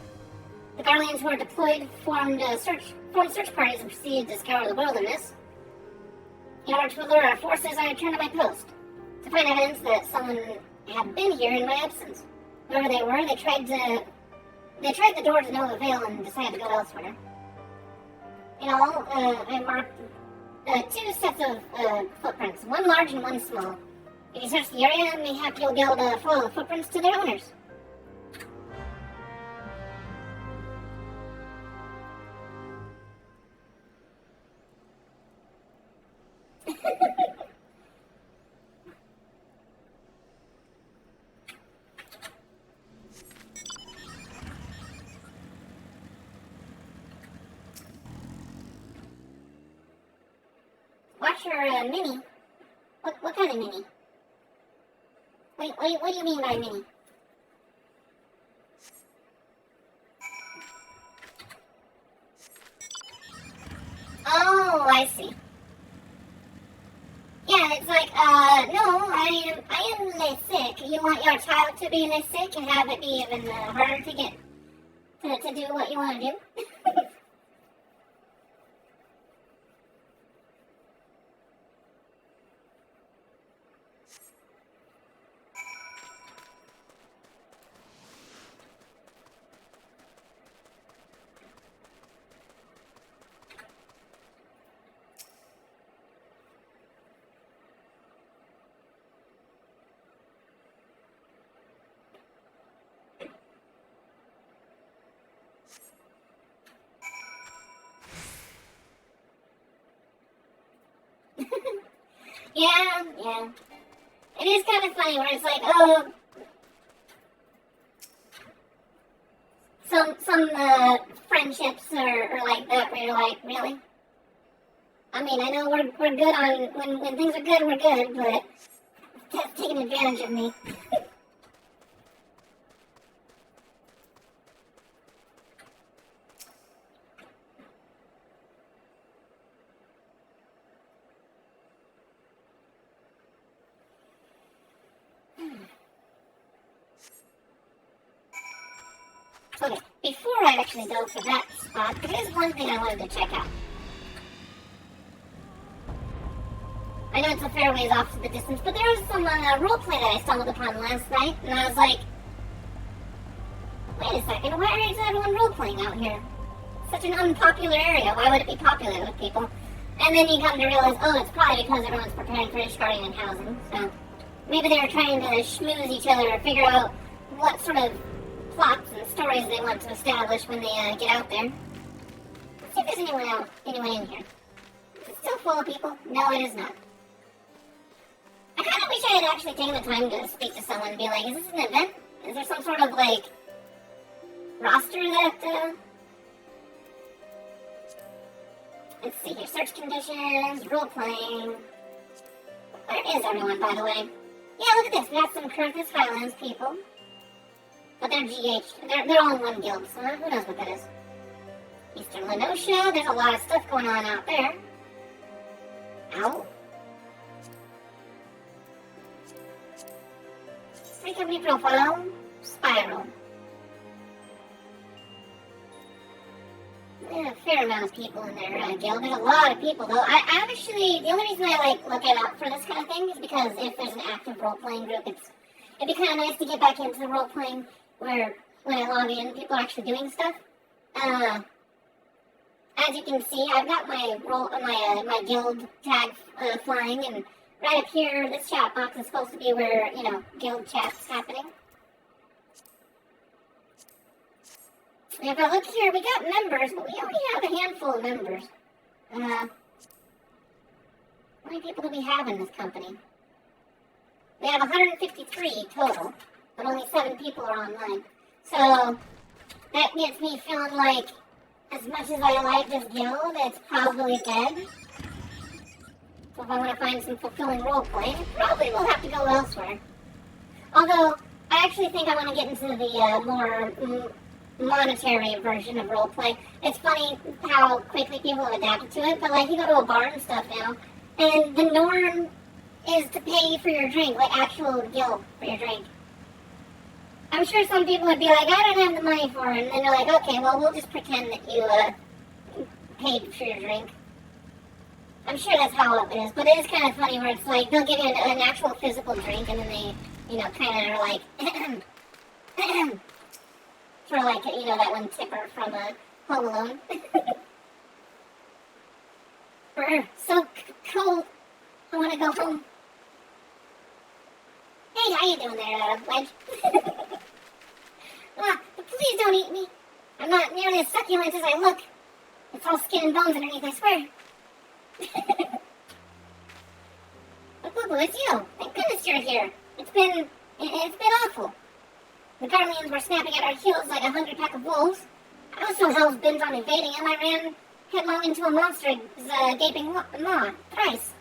The Guardians who were deployed formed search parties and proceeded to scour the wilderness. In order to lure our forces, I returned to my post to find evidence that someone had been here in my absence. Wherever they were, they tried the door to no avail and decided to go elsewhere. In all, I marked 2 sets of footprints, one large and one small. If you search the area, mayhap you'll be able to follow the footprints to their owners. Watch your mini. What kind of mini? Wait, what do you mean by mini? Oh, I see. Yeah, it's like, no, I am less sick. You want your child to be less sick and have it be even harder to get to do what you want to do? Yeah. It is kind of funny where it's like, oh, some friendships are like that where you're like, really? I mean, I know we're good on, when things are good, we're good, but that's taking advantage of me. Okay, before I actually go for that spot, there is one thing I wanted to check out. I know it's a fair ways off to the distance, but there was some roleplay that I stumbled upon last night, and I was like, wait a second, why is everyone roleplaying out here? Such an unpopular area, why would it be popular with people? And then you come to realize, oh, it's probably because everyone's preparing for starting in housing, so maybe they were trying to schmooze each other or figure out what sort of plots and stories they want to establish when they get out there. Let's see if there's anyone in here. Is it still full of people? No, it is not. I kind of wish I had actually taken the time to speak to someone and be like, is this an event? Is there some sort of, like, roster that, let's see here, search conditions, role-playing. Where is everyone, by the way? Yeah, look at this, we got some Kurthus Highlands people. But they're GH, they're all in one guild, so who knows what that is. Eastern Lenosha, there's a lot of stuff going on out there. Ow. Free company profile, Spiral. There's a fair amount of people in their guild. There's a lot of people, though. I actually, the only reason I like looking out for this kind of thing is because if there's an active role-playing group, it'd be kind of nice to get back into the role-playing where when I log in, people are actually doing stuff. As you can see, I've got my guild tag flying, and right up here, this chat box is supposed to be where, you know, guild chat's happening. And if I look here, we got members, but we only have a handful of members. How many people do we have in this company? We have 153 total, but only 7 people are online. So, that gets me feeling like, as much as I like this guild, it's probably dead. So if I want to find some fulfilling roleplay, probably will have to go elsewhere. Although, I actually think I want to get into the more monetary version of roleplay. It's funny how quickly people have adapted to it, but like you go to a bar and stuff now, and the norm is to pay for your drink, like actual guild for your drink. I'm sure some people would be like, I don't have the money for it, and then they're like, okay, well, we'll just pretend that you paid for your drink. I'm sure that's how it is, but it is kind of funny where it's like, they'll give you an actual physical drink, and then they, you know, kind of are like, for like, you know, that one tipper from Home Alone. Brr, so cold. I want to go home. Hey, how you doing there, Wedge? But please don't eat me. I'm not nearly as succulent as I look. It's all skin and bones underneath, I swear. But Boo Boo, it's you. Thank goodness you're here. It's been awful. The Garleans were snapping at our heels like 100 pack of wolves. I was so hell's bent on invading him, I ran headlong into a monster's gaping maw, thrice.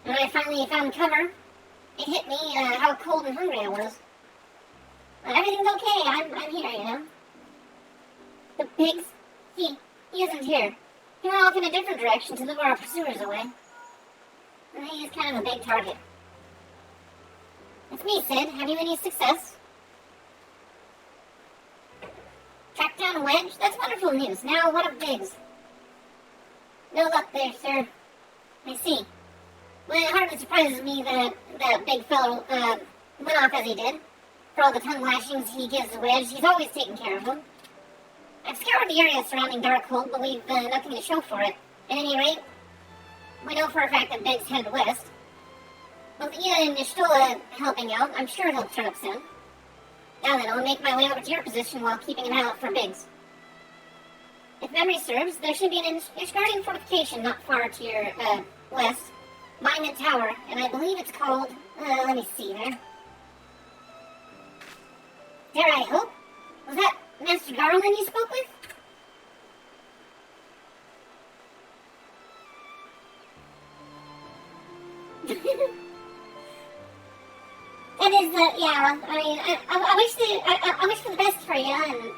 And when I finally found cover, it hit me how cold and hungry I was. But everything's okay, I'm here, you know. The pigs, he isn't here. He went off in a different direction to lure our pursuers away. And he is kind of a big target. It's me, Sid. Have you any success? Track down a wedge? That's wonderful news. Now, what of Biggs? No luck there, sir. I see. Well, it hardly surprises me that that big fellow went off as he did. For all the tongue lashings he gives the wedge, he's always taking care of them. I've scoured the area surrounding Darkhold, but we've nothing to show for it. At any rate, we know for a fact that Biggs headed west. With Ida and Nishtola helping out, I'm sure he'll turn up soon. Now then, I'll make my way over to your position while keeping an eye out for Biggs. If memory serves, there should be an Ishgardian fortification not far to your west, Monument Tower, and I believe it's called, let me see there. Dare I hope? Was that Master Garland you spoke with? That is, yeah, I mean, I wish for the best for you, and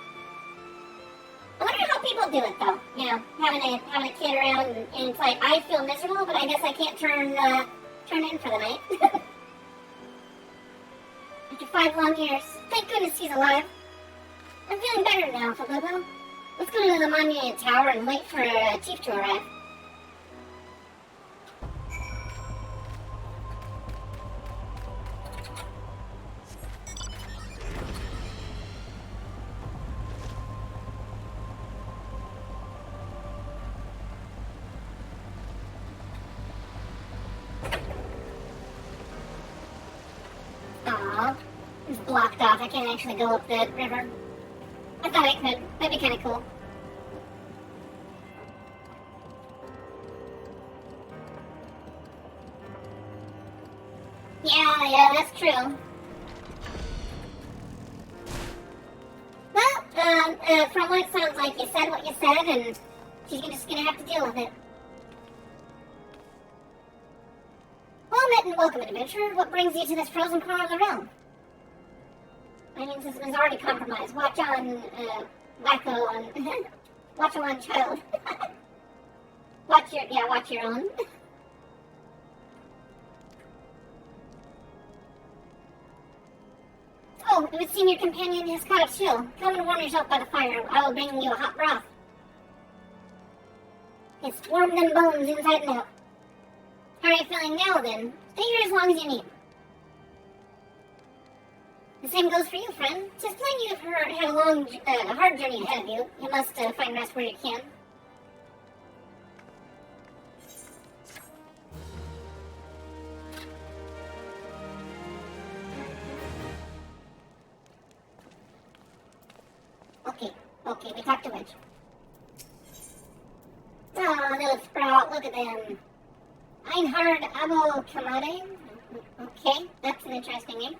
I wonder how people do it, though, you know, having a kid around, and it's like, I feel miserable, but I guess I can't turn in for the night. After 5 long years, thank goodness he's alive. I'm feeling better now, Fabubu. Let's go to the Monument Tower and wait for Chief to arrive. Aww, it's blocked off. I can't actually go up that river. I thought I could. That'd be kind of cool. Yeah, that's true. Well, from what it sounds like, you said what you said, and she's just gonna have to deal with it. Well met and welcome, adventurer. What brings you to this frozen corner of the realm? My immune system is already compromised. Watch on, wacko on... watch on child. watch your own. Oh, it would seem your companion has caught a chill. Come and warm yourself by the fire. I will bring you a hot broth. It's warm them bones inside and out. How are you feeling now, then? Stay here as long as you need. The same goes for you, friend. Tis plain you have had a long, hard journey ahead of you. You must find rest where you can. Okay, we talked to Wedge. Oh, little sprout, look at them. Einhard Abo Kamade? Okay, that's an interesting name.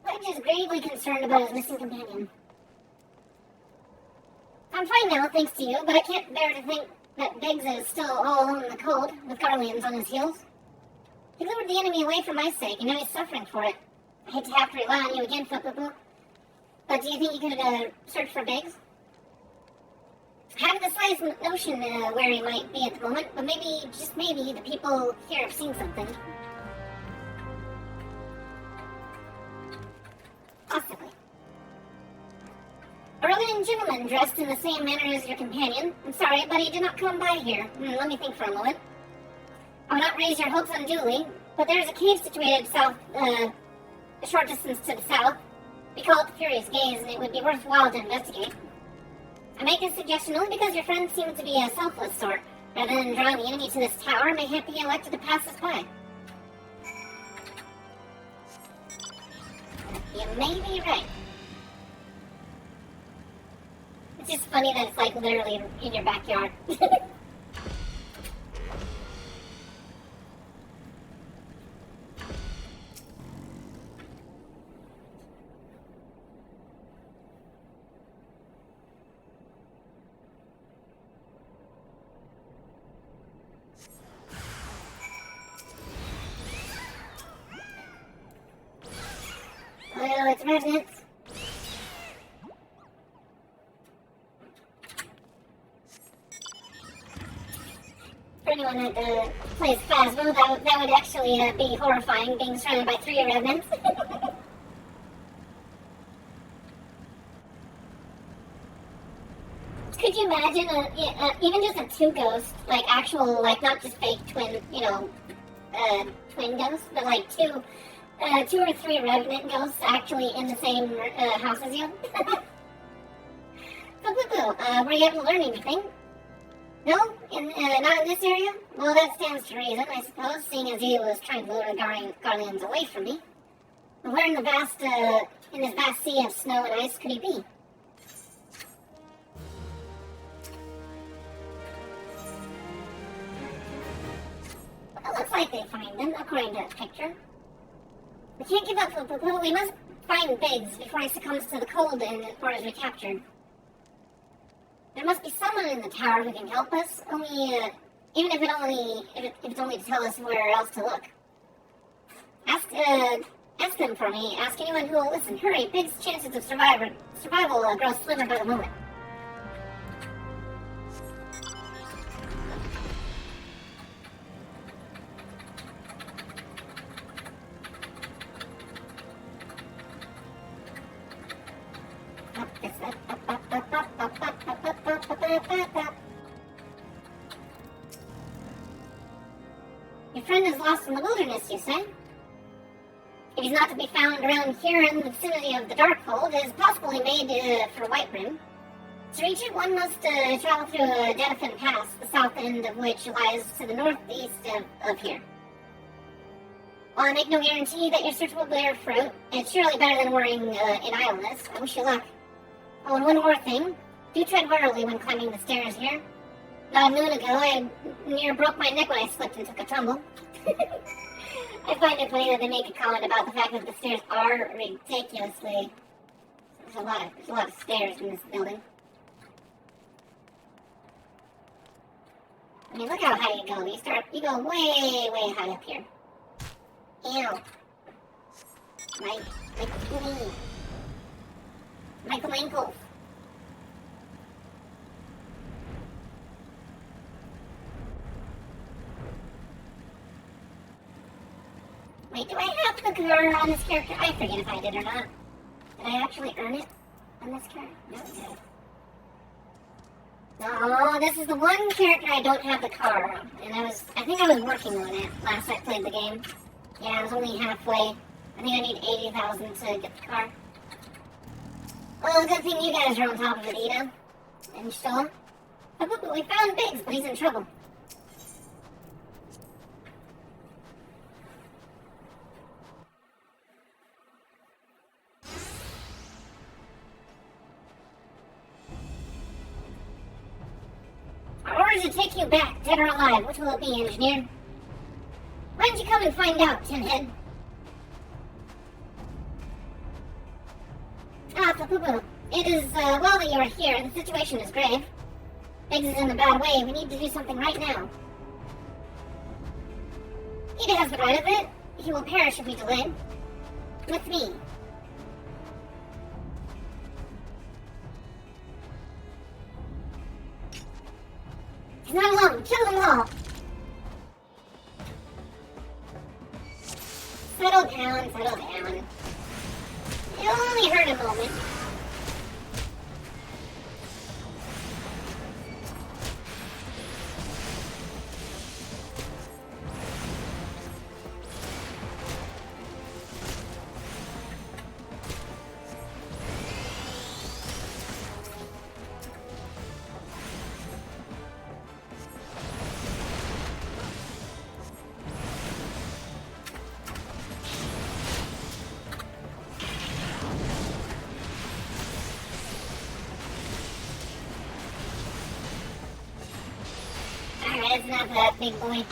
Wedge is gravely concerned about his missing companion. I'm fine now, thanks to you, but I can't bear to think that Biggs is still all alone in the cold, with Garleans on his heels. He lured the enemy away for my sake, and now he's suffering for it. I hate to have to rely on you again, Flip-Boo. But do you think you could search for Biggs? I haven't the slightest notion where he might be at the moment, but maybe, just maybe, the people here have seen something. Possibly. A Aurelian gentleman dressed in the same manner as your companion. I'm sorry, but he did not come by here. Let me think for a moment. I will not raise your hopes unduly, but there is a cave situated south, a short distance to the south. We call it the Furious Gaze, and it would be worthwhile to investigate. I make this suggestion only because your friend seems to be a selfless sort. Rather than drawing the enemy to this tower, mayhap he elected to pass us by. You may be right. It's just funny that it's like literally in your backyard. Oh, it's residents. For anyone that plays Phasmo, that would actually be horrifying, being surrounded by 3 revenants. Could you imagine even just a 2 ghost, like actual, like not just fake twin, twin ghosts, but like 2 or 3 revenant ghosts actually in the same house as you? Were you able to learn anything? No? Not in this area? Well, that stands to reason, I suppose, seeing as he was trying to lure the Garleans away from me. But where in this vast sea of snow and ice could he be? Well, it looks like they find him, according to the picture. We can't give up, Poo-Poo. We must find Biggs before he succumbs to the cold and before he's recaptured. There must be someone in the tower who can help us. Even if it's only to tell us where else to look. Ask them for me. Ask anyone who will listen. Hurry! Biggs' chances of survival grow slimmer by the moment. Your friend is lost in the wilderness, you say? If he's not to be found around here in the vicinity of the Darkhold, it is possible he made for Whiterun. To reach it, one must travel through Dedafin Pass, the south end of which lies to the northeast of here. While I make no guarantee that your search will bear fruit, it's surely better than worrying in idleness. I wish you luck. Oh, and one more thing. Do tread warily when climbing the stairs here. About a moon ago, I near broke my neck when I slipped and took a tumble. I find it funny that they make a comment about the fact that the stairs are ridiculously... There's a lot of stairs in this building. I mean, look how high you go. You go way, way high up here. Ew. My knee. My ankles. Wait, do I have the car on this character? I forget if I did or not. Did I actually earn it on this character? No, I didn't. No, this is the one character I don't have the car on. And I think I was working on it last I played the game. Yeah, I was only halfway. I think I need 80,000 to get the car. Well, good thing you guys are on top of it, Ida. And Stella. We found Biggs, but he's in trouble. Our orders to take you back, dead or alive. Which will it be, engineer? Why don't you come and find out, Tinhead? Ah, Poo-Poo. It is, well that you are here. The situation is grave. Biggs is in a bad way. We need to do something right now. Ida has the right of it. He will perish if we delay. With me. He's not alone. Kill them all. Settle down, settle down. It only hurt a moment. Alright, it's not that big boy.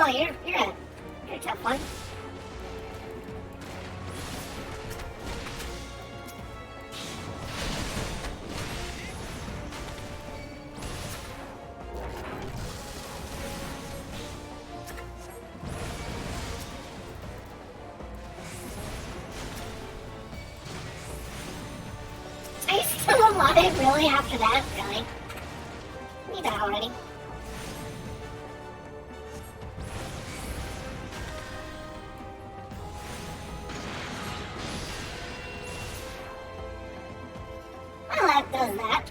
Oh, you're a tough one. Are you still alive, really, after that? Really? Need that already. Does that.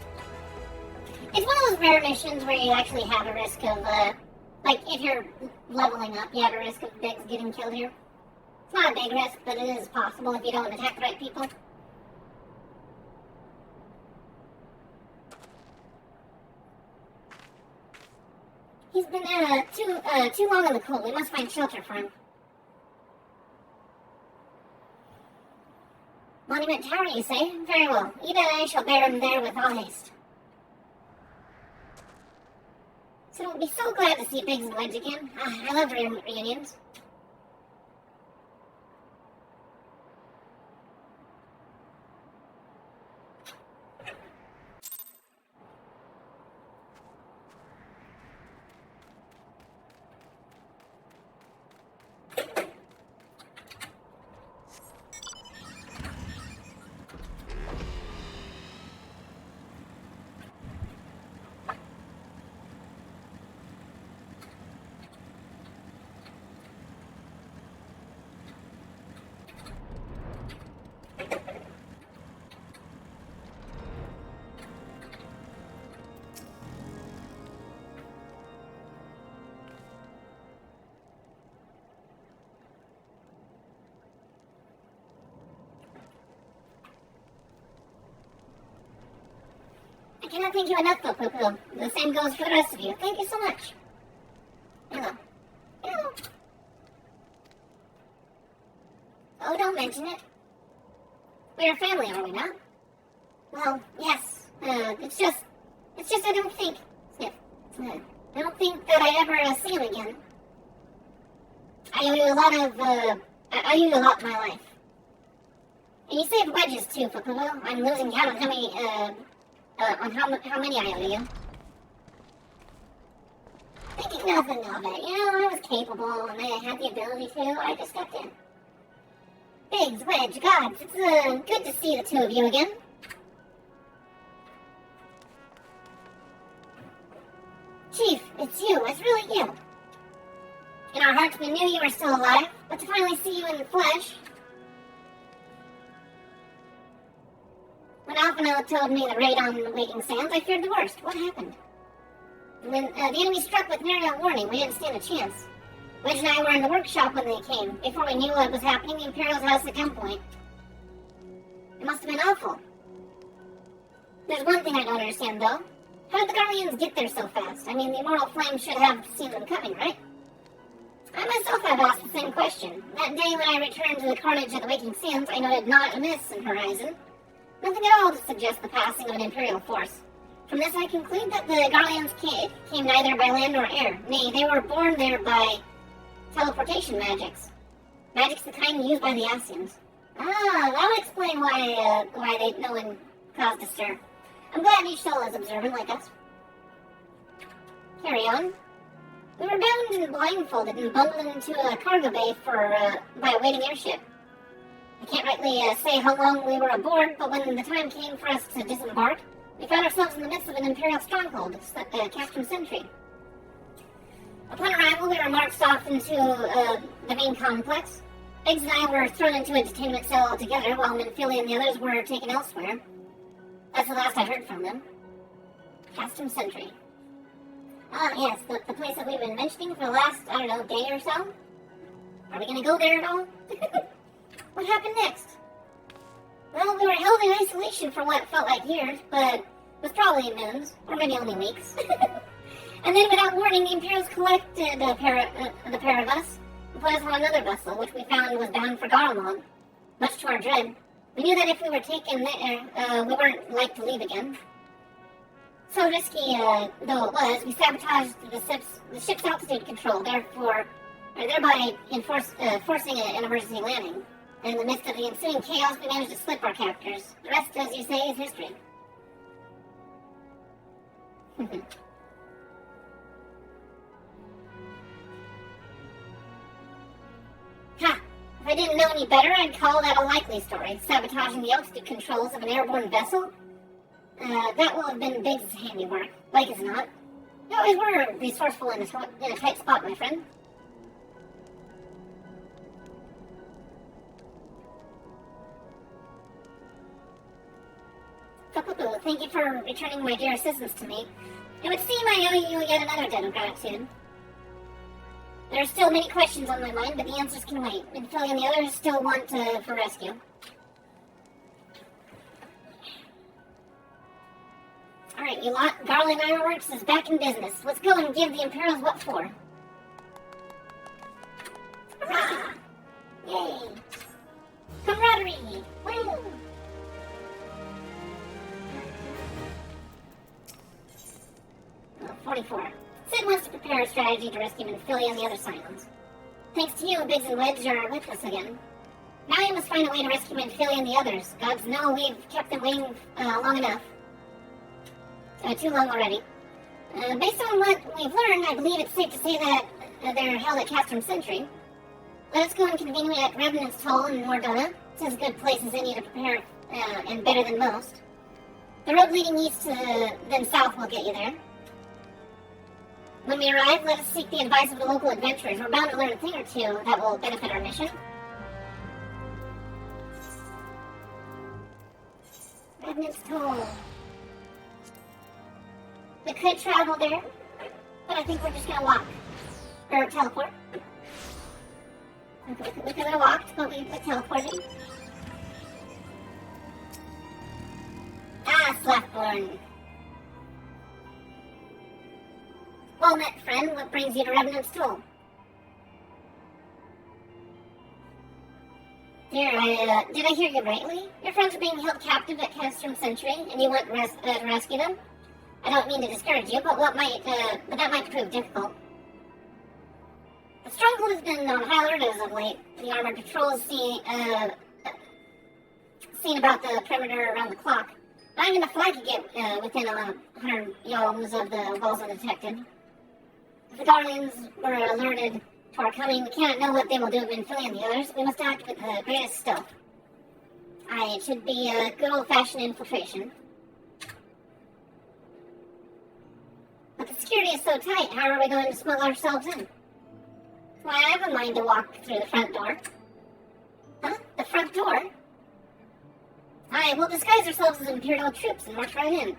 It's one of those rare missions where you actually have a risk of, like, if you're leveling up, you have a risk of Biggs getting killed here. It's not a big risk, but it is possible if you don't attack the right people. He's been, too long in the cold. We must find shelter for him. Monument Tower, you say? Very well. Ida and I shall bear him there with all haste. So we'll be so glad to see Biggs and Wedge again. I love reunions. I cannot thank you enough, though, Poo-Poo. The same goes for the rest of you. Thank you so much. Hello. Hello. Oh, don't mention it. We're a family, are we not? Well, yes. It's just I don't think... Sniff. I don't think that I'd ever see him again. I owe you a lot of, I owe you a lot in my life. And you saved wedges, too, Poo-Poo. I'm losing count on how many I owe you. Thinking nothing of it. You know, I was capable, and I had the ability to. I just stepped in. Biggs, Wedge, Gods, it's good to see the two of you again. Chief, it's you. It's really you. In our hearts, we knew you were still alive, but to finally see you in the flesh... When Alphino told me the raid on the Waking Sands, I feared the worst. What happened? When the enemy struck with near no warning, we didn't stand a chance. Wedge and I were in the workshop when they came. Before we knew what was happening, the Imperial's house at gunpoint. It must have been awful. There's one thing I don't understand, though. How did the Guardians get there so fast? I mean, the Immortal Flame should have seen them coming, right? I myself have asked the same question. That day when I returned to the carnage of the Waking Sands, I noted not amiss in Horizon. Nothing at all to suggest the passing of an Imperial force. From this I conclude that the Garleans came neither by land nor air. Nay, they were born there by teleportation magics. Magics the kind used by the Asians. Ah, that would explain why no one caused a stir. I'm glad each soul is observant like us. Carry on. We were bound and blindfolded and bundled into a cargo bay by a waiting airship. I can't rightly say how long we were aboard, but when the time came for us to disembark, we found ourselves in the midst of an Imperial stronghold, Castrum Sentry. Upon arrival, we were marched off into the main complex. Biggs and I were thrown into a detainment cell altogether, while Minfilia and the others were taken elsewhere. That's the last I heard from them. Castrum Sentry. Ah, yes, the place that we've been mentioning for the last, day or so. Are we going to go there at all? What happened next? Well, we were held in isolation for what felt like years, but it was probably moons, or maybe only weeks. And then, without warning, the Imperials collected the pair of us and put us on another vessel, which we found was bound for Garlemald. Much to our dread, we knew that if we were taken there, we weren't like to leave again. So risky though it was, we sabotaged the ship's altitude control, thereby forcing an emergency landing. And in the midst of the ensuing chaos, we managed to slip our captors. The rest, as you say, is history. Ha! If I didn't know any better, I'd call that a likely story. Sabotaging the altitude controls of an airborne vessel? That will have been Biggs' handiwork. Like as not. You always were resourceful in a tight spot, my friend. Thank you for returning my dear assistance to me. It would seem I owe you yet another debt of gratitude. There are still many questions on my mind, but the answers can wait. Minfilia and the others still want for rescue. Alright, you lot. Garland Ironworks is back in business. Let's go and give the Imperials what for. Hurrah! Yay! Camaraderie! Woo! 44. Sid wants to prepare a strategy to rescue Minfilia and the other Cylons. Thanks to you, Biggs and Wedge are with us again. Now you must find a way to rescue Minfilia and the others. Gods know we've kept them waiting long enough. Too long already. Based on what we've learned, I believe it's safe to say that they're held at Castrum Sentry. Let us go and convene at Revenant's Toll in Mordona. It's as good a place as any to prepare, and better than most. The road leading east then south will get you there. When we arrive, let us seek the advice of the local adventurers. We're bound to learn a thing or two that will benefit our mission. Revenant's Toll. We could travel there, but I think we're just gonna walk. Or teleport. We could have walked, but we teleported. Ah, Slackborn. well-met friend, what brings you to Revenant's Toll? Dear, did I hear you rightly? Your friends are being held captive at Castrum Sentry, and you want to rescue them? I don't mean to discourage you, but that might prove difficult. The Stronghold has been on high alert as of late. The armored patrols seen about the perimeter around the clock. Not even the flag could get within 100 yards of the walls undetected. If the Guardians were alerted to our coming, we cannot know what they will do when filling the others. We must act with the greatest stealth. It should be a good old-fashioned infiltration. But the security is so tight, how are we going to smuggle ourselves in? Why, I have a mind to walk through the front door. Huh? The front door? Aye, we'll disguise ourselves as Imperial troops and march right in.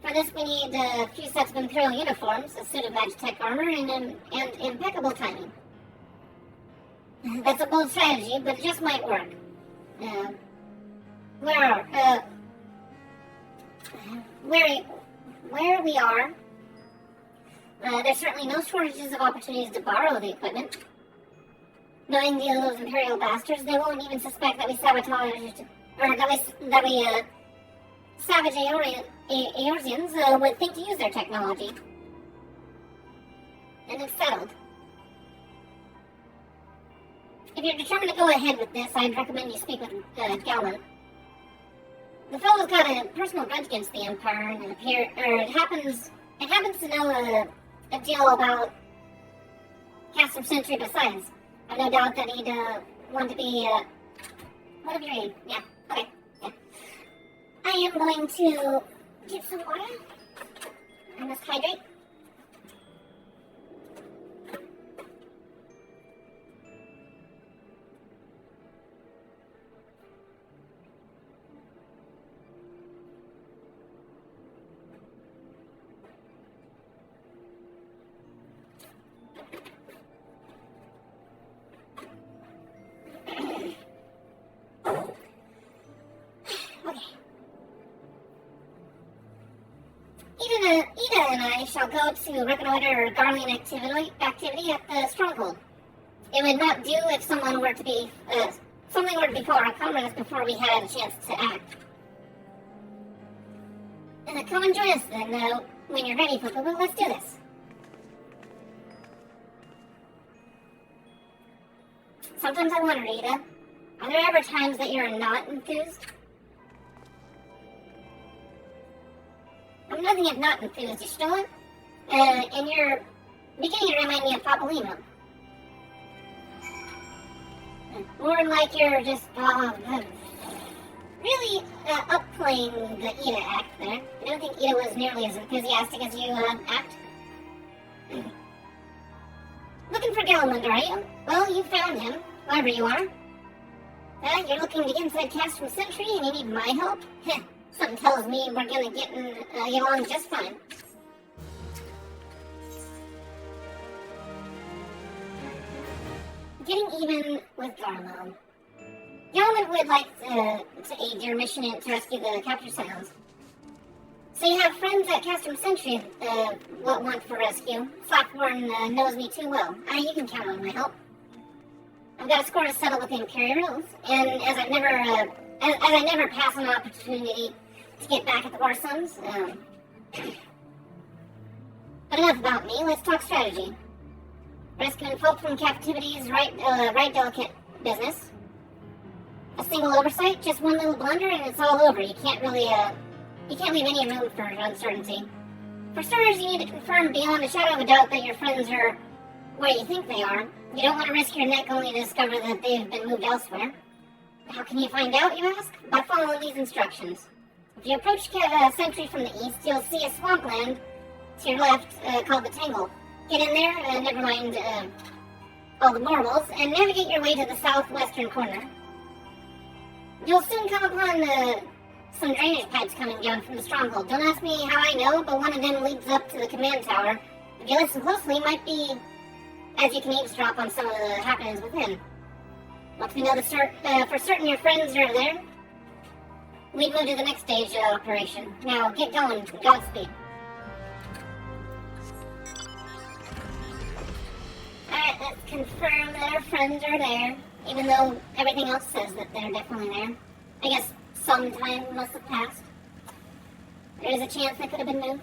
For this, we need a few sets of Imperial uniforms, a suit of Magitech armor, and impeccable timing. That's a bold strategy, but it just might work. Where we are, there's certainly no shortages of opportunities to borrow the equipment. Knowing those Imperial bastards, they won't even suspect that we sabotaged, or that we savage Eorzeans would think to use their technology. And it's settled. If you're determined to go ahead with this, I'd recommend you speak with Galman. The fellow's got a personal grudge against the Empire, and it happens to know a deal about Castrum Sentry besides. I've no doubt that he'd want to be, what have you read? Yeah, okay, yeah. I am going to get some water. I must hydrate. Ida and I shall go to reconnoiter Garlean activity at the Stronghold. It would not do if something were to befall our comrades before we had a chance to act. Come and join us then, when you're ready, Papa. Let's do this. Sometimes I wonder, Ida, are there ever times that you're not enthused? I'm nothing if not enthused, you still it? And you're beginning to remind me of Papolino. More like you're just, really upplaying the Ida act there. I don't think Ida was nearly as enthusiastic as you act. Looking for Galmund, are you? Well, you found him, wherever you are. You're looking to get inside Castrum Sentry and you need my help? Heh. Something tells me we're gonna get along just fine. Getting even with Garmo. Galman would like to aid your mission to rescue the captured Sounds. So you have friends at Castrum Sentry what want for rescue. Flackborn knows me too well. You can count on my help. I've got a score to settle with the Imperials, and as I never pass an opportunity to get back at the Warsons. But enough about me, let's talk strategy. Rescuing folk from captivity is right delicate business. A single oversight, just one little blunder and it's all over. You can't leave any room for uncertainty. For starters, you need to confirm beyond a shadow of a doubt that your friends are where you think they are. You don't want to risk your neck only to discover that they've been moved elsewhere. How can you find out, you ask? By following these instructions. If you approach Sentry from the east, you'll see a swampland to your left called the Tangle. Get in there, never mind all the marbles, and navigate your way to the southwestern corner. You'll soon come upon some drainage pipes coming down from the Stronghold. Don't ask me how I know, but one of them leads up to the command tower. If you listen closely, it might be as you can eavesdrop on some of the happenings within. Once we know for certain your friends are there, we move to the next stage of operation. Now, get going. Godspeed. Alright, let's confirm that our friends are there, even though everything else says that they're definitely there. I guess some time must have passed. There is a chance they could have been moved.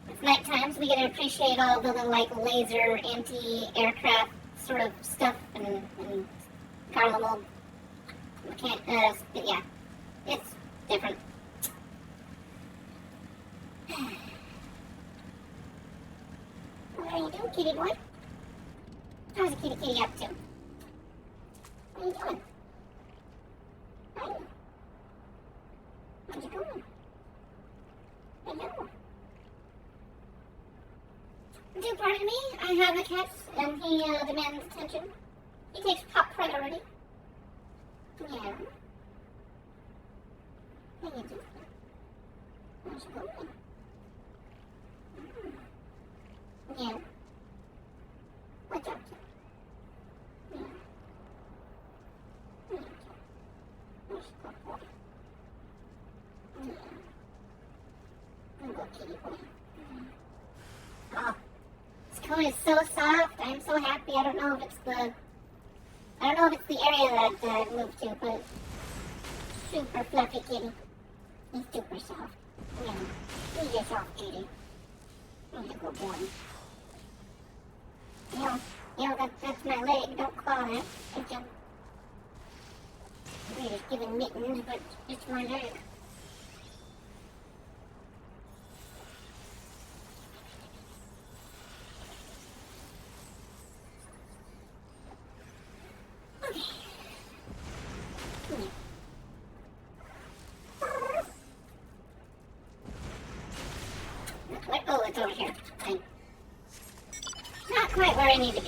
It's nighttime, so we get to appreciate all the little, like, laser anti-aircraft sort of stuff and Carnival yeah, it's different. What are you doing, kitty boy? How's a kitty up to? What are you doing? Hey. Where'd you go? Hello. Do pardon me, I have a cat, and he demands attention. He takes top priority. Yeah. How you doing? Where's you going? Yeah. What's up to? Yeah. Where's you going, boy? Yeah. Good little kitty boy. Oh, this coat is so soft. I'm so happy. I don't know if it's the area that I moved to, but super fluffy kitty. He's super soft. Yeah. He's a soft kitty. He's a good boy. That's my leg. Don't claw that. It's a... We're just giving mittens, but it's my leg. Okay. Oh, it's over here. Not quite where I need to be.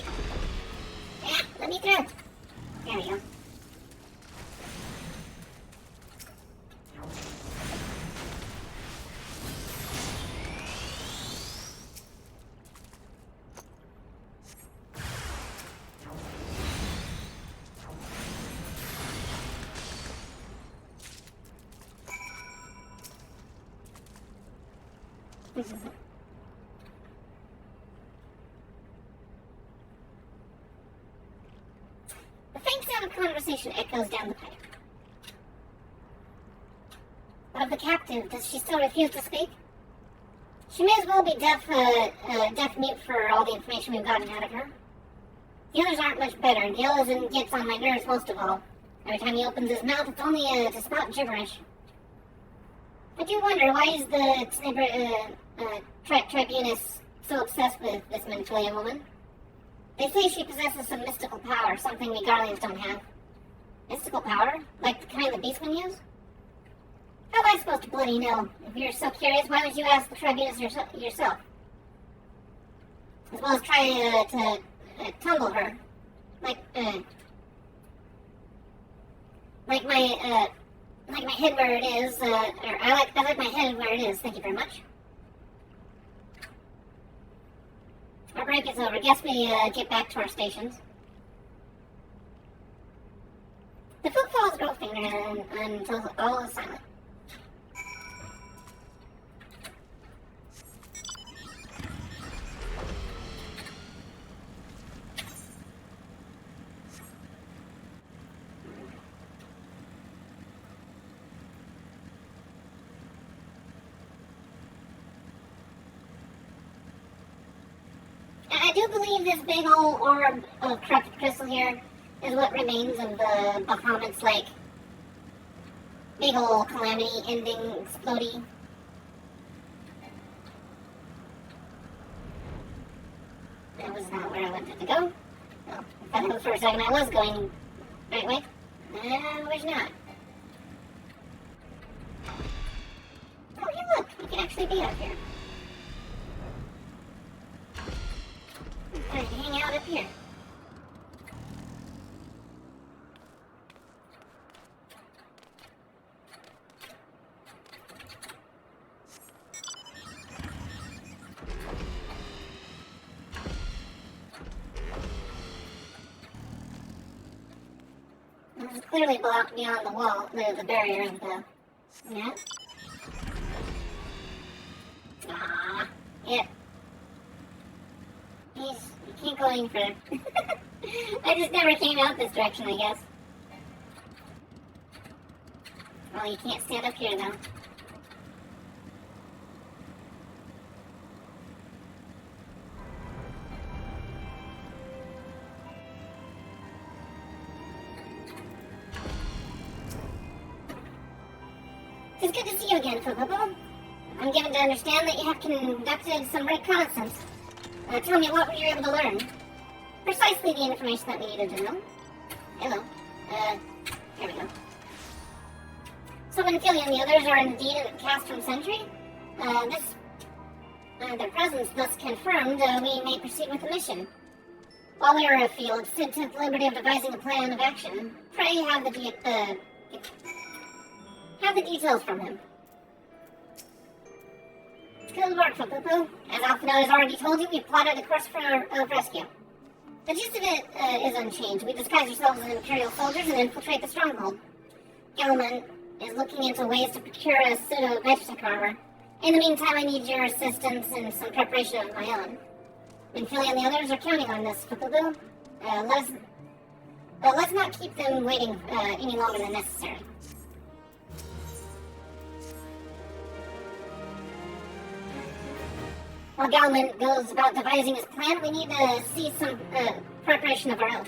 Yeah, let me through. There we go. The faint sound of conversation echoes down the pipe. What of the captive? Does she still refuse to speak? She may as well be deaf mute for all the information we've gotten out of her. The others aren't much better. Gil gets on my nerves most of all. Every time he opens his mouth, it's only to spout gibberish. I do wonder, why is the Tribunus so obsessed with this Mentoya woman? They say she possesses some mystical power, something we Garleans don't have. Mystical power? Like the kind the beastmen use? How am I supposed to bloody know? If you're so curious, why don't you ask the Tribunus yourself? As well as try to tumble her. Like my head where it is, I like my head where it is, thank you very much. Our break is over. Guess we get back to our stations. The footfalls grow fainter until all is silent. I do believe this big old orb of corrupted crystal here is what remains of the Bahamut's, like, big old calamity ending exploding. That was not where I wanted to go. Well, I thought for a second I was going the right way. I wish not. Oh, yeah, look, you can actually be up here. I'm going to hang out up here. This is clearly blocked beyond the wall, the barrier of the... Yeah. Ah, yep. You can't go any further. I just never came out this direction, I guess. Well, you can't stand up here, though. It's good to see you again, Fububu. I'm given to understand that you have conducted some reconnaissance. Tell me, what were you able to learn? Precisely the information that we needed to know. Hello. There we go. So when Philly and the others are indeed in cast from Sentry, their presence thus confirmed, we may proceed with the mission. While we are afield, Sid took the liberty of devising a plan of action. Pray have the details from him. Good work, Fububu. As Alphinaud has already told you, we plotted a course for rescue. The gist of it is unchanged. We disguise ourselves as Imperial soldiers and infiltrate the stronghold. Gelman is looking into ways to procure a pseudo-magic armor. In the meantime, I need your assistance and some preparation of my own. And Philly and the others are counting on this, Fububu. Let's not keep them waiting any longer than necessary. While Galman goes about devising his plan, we need to see some preparation of our own.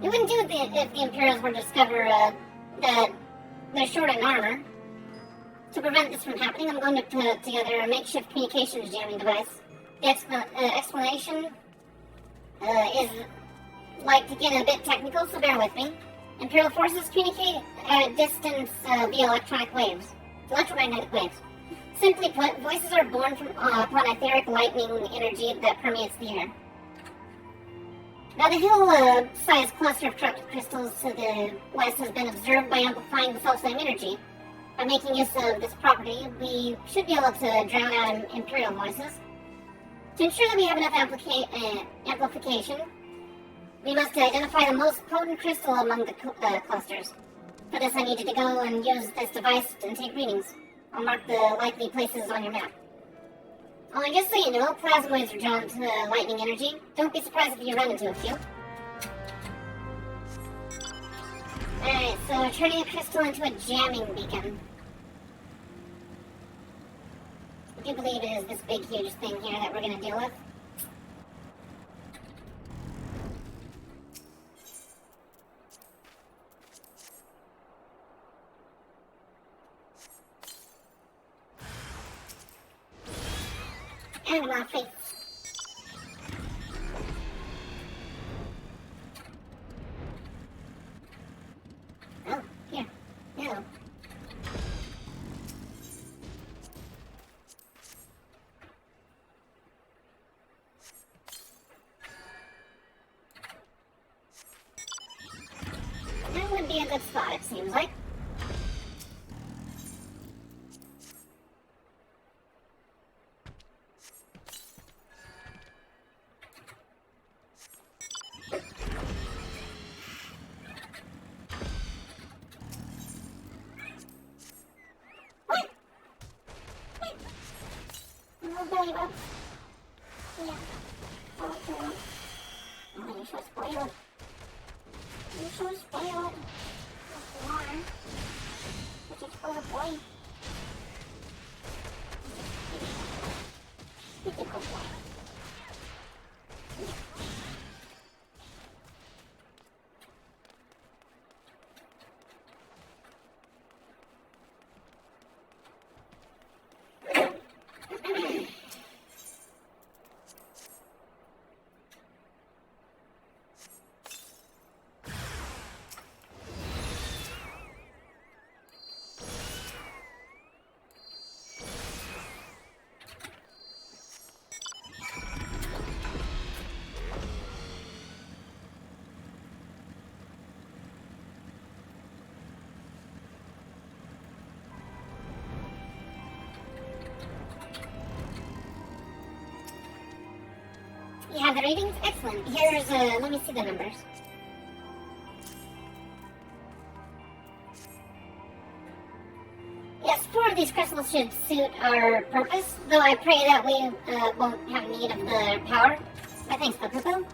It wouldn't do if the Imperials were to discover that they're short in armor. To prevent this from happening, I'm going to put together a makeshift communications jamming device. The explanation is like to get a bit technical, so bear with me. Imperial forces communicate at a distance via electromagnetic waves. Simply put, voices are born upon etheric lightning energy that permeates the air. Now, the hill-sized cluster of trapped crystals to the west has been observed by amplifying the self-same energy. By making use of this property, we should be able to drown out Imperial voices. To ensure that we have enough amplification, we must identify the most potent crystal among the clusters. For this, I need you to go and use this device and take readings. I'll mark the likely places on your map. Oh, and just so you know, plasmoids are drawn to lightning energy. Don't be surprised if you run into a few. Alright, so we're turning a crystal into a jamming beacon. I do believe it is this big, huge thing here that we're going to deal with. And my face. Oh, here. Hello. That would be a good spot, it seems like. Yeah. Okay. Oh, you're so spoiled. You're so spoiled. You are. Such a spoiled boy. You're a good boy. You have the ratings? Excellent. Here's, let me see the numbers. Yes, 4 of these crystals should suit our purpose, though I pray that we won't have need of the power. Thanks, Poo-Poo.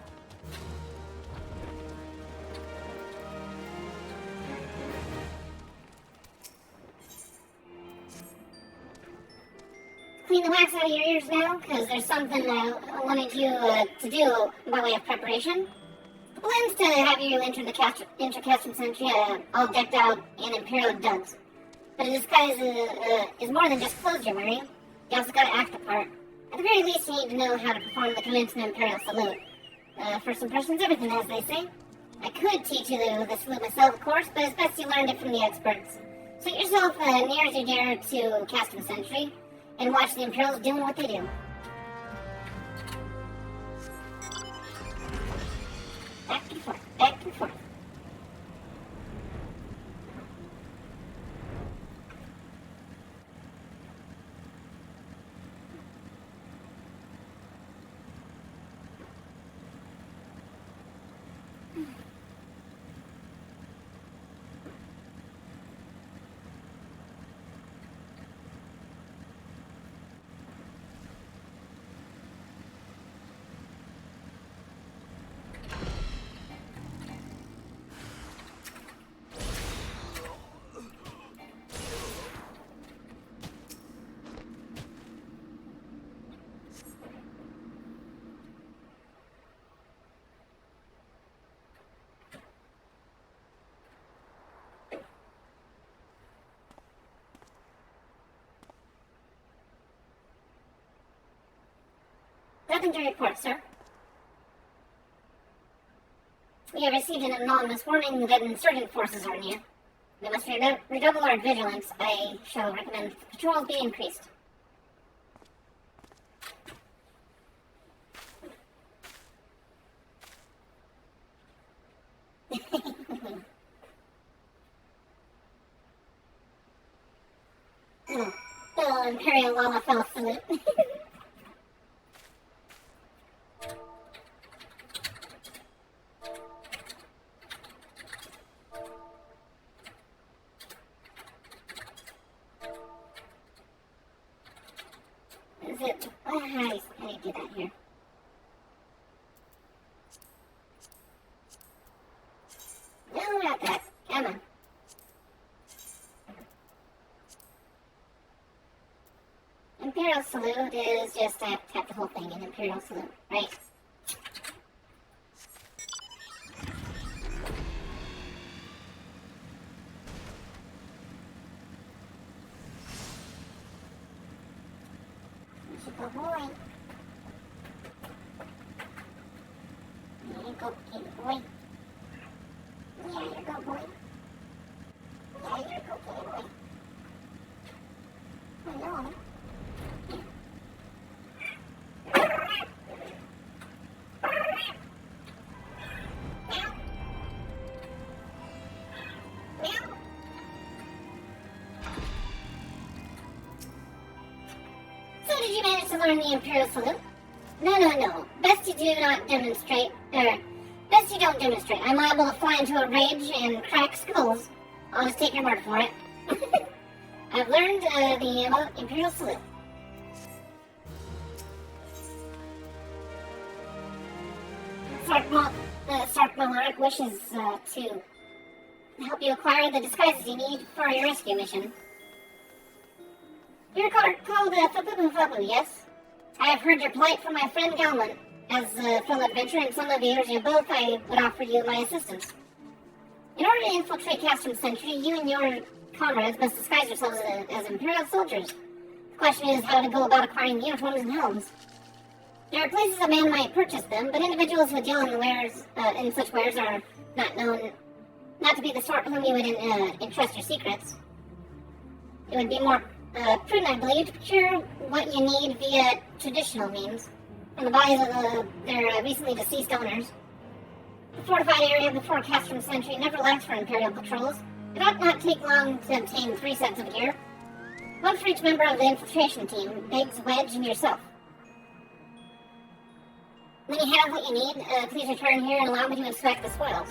Clean the wax out of your ears now, because there's something I wanted you to do by way of preparation. The plan's to have you enter the Intercastrum Century all decked out in Imperial duds. But a disguise is more than just clothes you're wearing. You also gotta act the part. At the very least, you need to know how to perform the conventional Imperial salute. First impressions, everything, as they say. I could teach you the salute myself, of course, but it's best you learned it from the experts. So get yourself near as you dare to Castrum Century, and watch the Imperials doing what they do. Back and forth, back and forth. Nothing to report, sir. We have received an anonymous warning that insurgent forces are near. We must redouble our vigilance. I shall recommend patrols be increased. Imperial Lala fell salute. How do you do that here? No, not that. Come on. Imperial salute is just tap the whole thing in Imperial salute, right? Good boy. There you go, good boy. Yeah, you're good boy. Yeah, you're good boy. Hello. Did you manage to learn the Imperial salute? No. Best you do not demonstrate, best you don't demonstrate. I'm liable to fly into a rage and crack skulls. I'll just take your word for it. I've learned the Imperial salute. Sark Malaric wishes to help you acquire the disguises you need for your rescue mission. You're called Fabu, yes? I have heard your plight from my friend Galman. As a fellow adventurer and son of the heirs of both, I would offer you my assistance. In order to infiltrate Castrum Century, you and your comrades must disguise yourselves as Imperial soldiers. The question is how to go about acquiring uniforms and helms. There are places a man might purchase them, but individuals who deal in such wares are not to be the sort whom you would entrust your secrets. It would be more prudent, I believe, to procure what you need via traditional means, from the bodies of their recently deceased owners. The fortified area before Castrum Century never lacks for Imperial patrols. It ought not take long to obtain 3 sets of gear. One for each member of the infiltration team, Biggs, Wedge, and yourself. When you have what you need, please return here and allow me to inspect the spoils.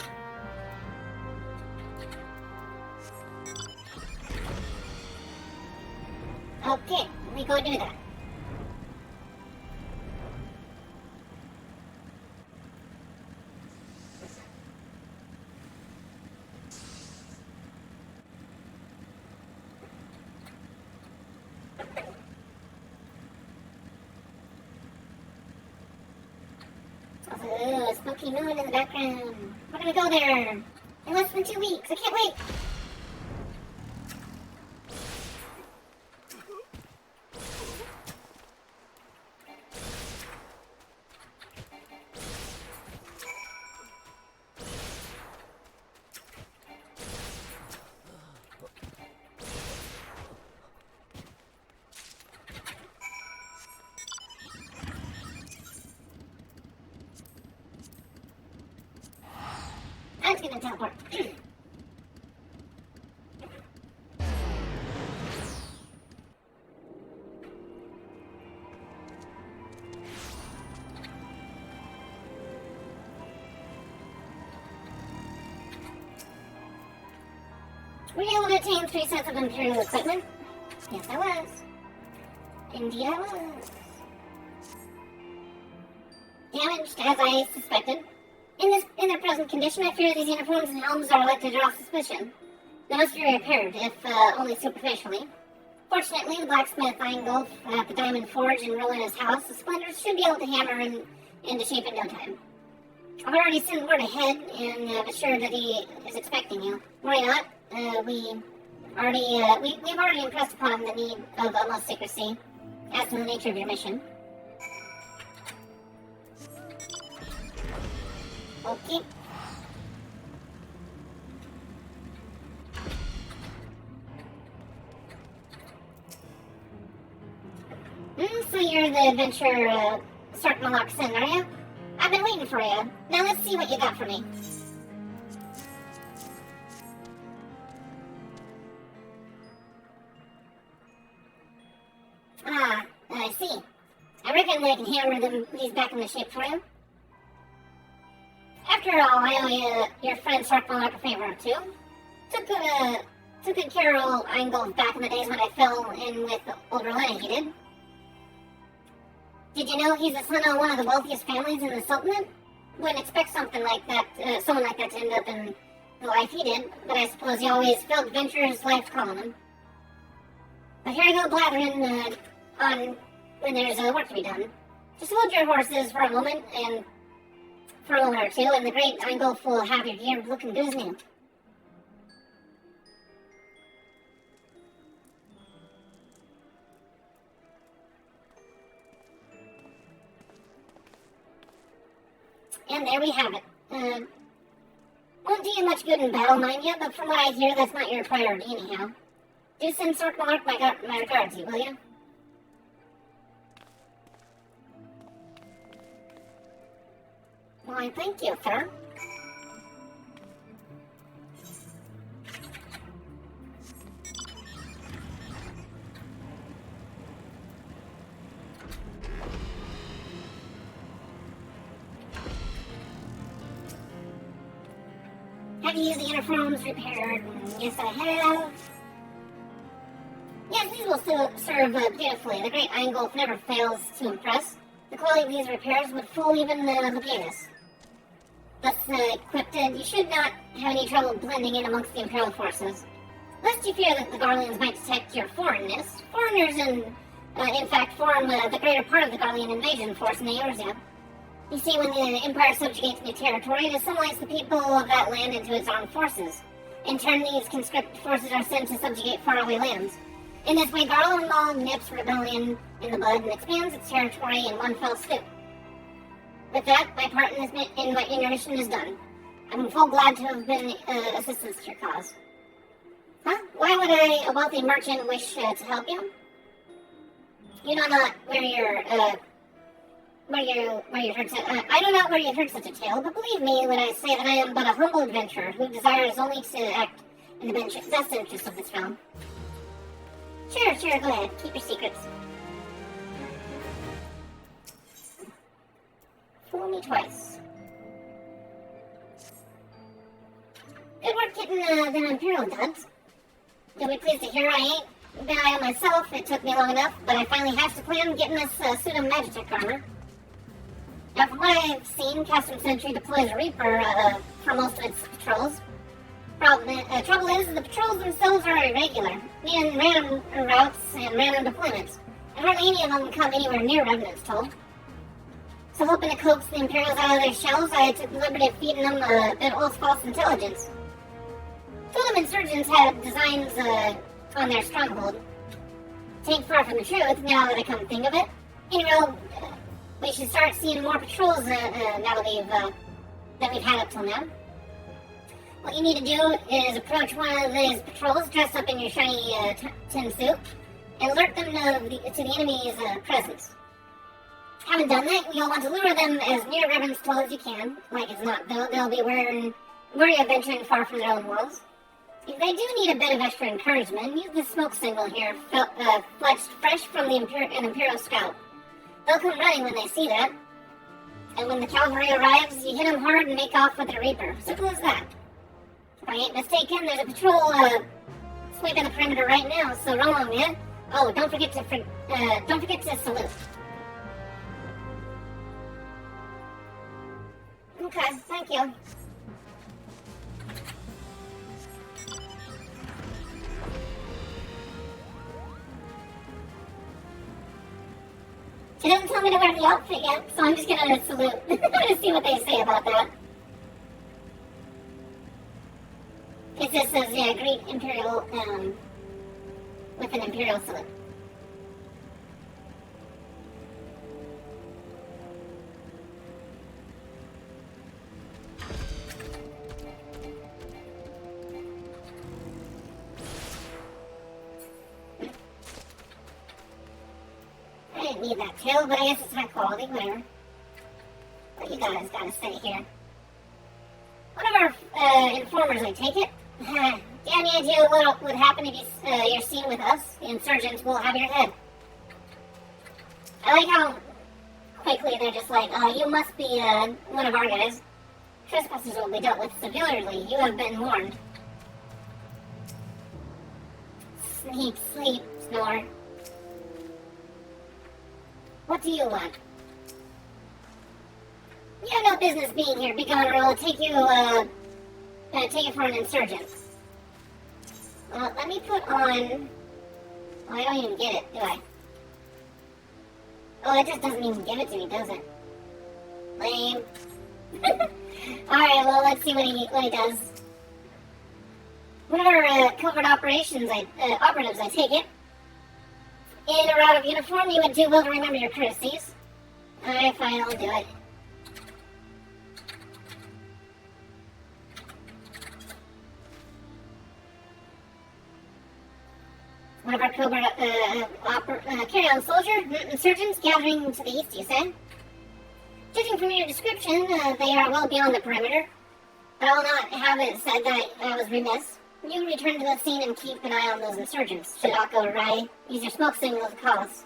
Okay, let me go do that. smoky moon in the background. We're gonna go there in less than 2 weeks. I can't wait. I'm just gonna teleport. Were you able to attain 3 sets of Imperial equipment? Yes, I was. Indeed, I was. Damaged, as I suspected. In their present condition, I fear these uniforms and helms are likely to draw suspicion. They must be repaired, if only superficially. Fortunately, the blacksmith Eingolf at the Diamond Forge in Rowena's house, the splinters should be able to hammer into shape in no time. I've already sent word ahead and assured that he is expecting you. Worry not. We've already impressed upon him the need of utmost secrecy as to the nature of your mission. Okay. So you're the adventurer, Sarkmalok Sin, are you? I've been waiting for you. Now let's see what you got for me. I see. I reckon I can hammer these back into shape for you. After all, I owe you, your friend Sarkmalok a favor or two. Took good care of old Eingolf back in the days when I fell in with old Rowena, he did. Did you know he's the son of one of the wealthiest families in the Sultanate? Wouldn't expect someone like that to end up in the life he did, but I suppose he always felt adventurer's life calling him. But here I go blathering on when there's work to be done. Just hold your horses for a moment or two, and the great Eingolf will have your gear looking good as new. And there we have it. Won't do you much good in battle, mind you, but from what I hear, that's not your priority anyhow. Do send Sarkmalok my regards, will you? Why, thank you, sir. Have you used the uniforms repaired? Yes, I have. Yes, these will serve beautifully. The great Eingolf never fails to impress. The quality of these repairs would fool even the Legatus. Thus equipped, you should not have any trouble blending in amongst the Imperial forces. Lest you fear that the Garleans might detect your foreignness, foreigners in fact form the greater part of the Garlean invasion force in the Eorzea. You see, when the Empire subjugates new territory, it assimilates the people of that land into its armed forces. In turn, these conscript forces are sent to subjugate faraway lands. In this way, Garland nips rebellion in the bud and expands its territory in one fell swoop. With that, my part in your mission is done. I'm full glad to have been assistance to your cause. Huh? Why would a wealthy merchant wish to help you? You know not where you heard I do not where you heard such a tale, but believe me when I say that I am but a humble adventurer who desires only to act in the best interest of this realm. Sure, go ahead. Keep your secrets. Fool me twice. Good work getting them Imperial duds. You'll be pleased to hear I ain't been on myself. It took me long enough, but I finally hatched a plan getting this suit of Magitech armor. Now, from what I've seen, Custom Sentry deploys a Reaper for most of its patrols. Trouble is, the patrols themselves are irregular, meaning random routes and random deployments, and hardly any of them come anywhere near Revenant's toll. So hoping to coax the Imperials out of their shells, I took the liberty of feeding them a bit of false intelligence. Told them insurgents had designs on their stronghold. It ain't far from the truth, now that I come to think of it. Anyway, we should start seeing more patrols now that we've had up till now. What you need to do is approach one of these patrols dressed up in your shiny tin suit and alert them to the enemy's presence. Having done that, you'll want to lure them as near Reverend's toll as you can. Like as not, they'll be wary of venturing far from their own worlds. If they do need a bit of extra encouragement, use the smoke signal here, fletched fresh from an Imperial scout. They'll come running when they see that. And when the cavalry arrives, you hit them hard and make off with the Reaper. Simple as that. If I ain't mistaken, there's a patrol sweeping the perimeter right now, so run along, man. Oh, don't forget to salute. Okay, thank you. She doesn't tell me to wear the outfit yet, so I'm just gonna salute. I'm gonna see what they say about that. It just says, yeah, great Imperial, with an Imperial salute. I didn't need that tail, but I guess it's high quality, whatever. But you guys gotta stay here. One of our informers, I take it. Do you have any idea what would happen if you're seen with us? The insurgents will have your head. I like how quickly they're just like, you must be one of our guys. Trespassers will be dealt with severely. You have been warned. Sleep, snore. What do you want? You have no business being here. Be gone, or I'll take you for an insurgent. Let me put on... Oh, I don't even get it, do I? Oh, it just doesn't even give it to me, does it? Lame. Alright, well, let's see what he does. One of our covert operatives, I take it. In or out of uniform, you would do well to remember your courtesies. Alright, fine, I'll do it. One of our covert carry-on soldier insurgents gathering to the east, you say? Judging from your description, they are well beyond the perimeter. But I will not have it said that I was remiss. You return to the scene and keep an eye on those insurgents. Should aught go awry, use your smoke signal to call us.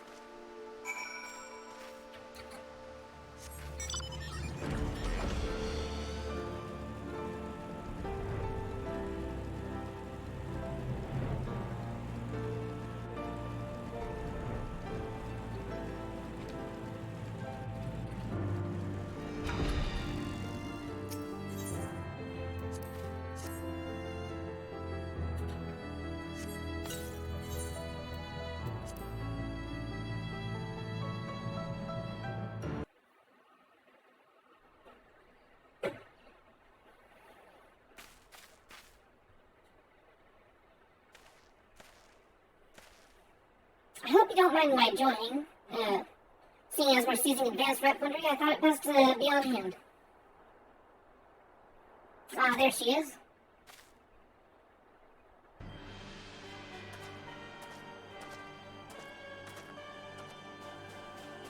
I hope you don't mind my joining. Seeing as we're seizing advanced weaponry, I thought it best to be on hand. Ah, there she is.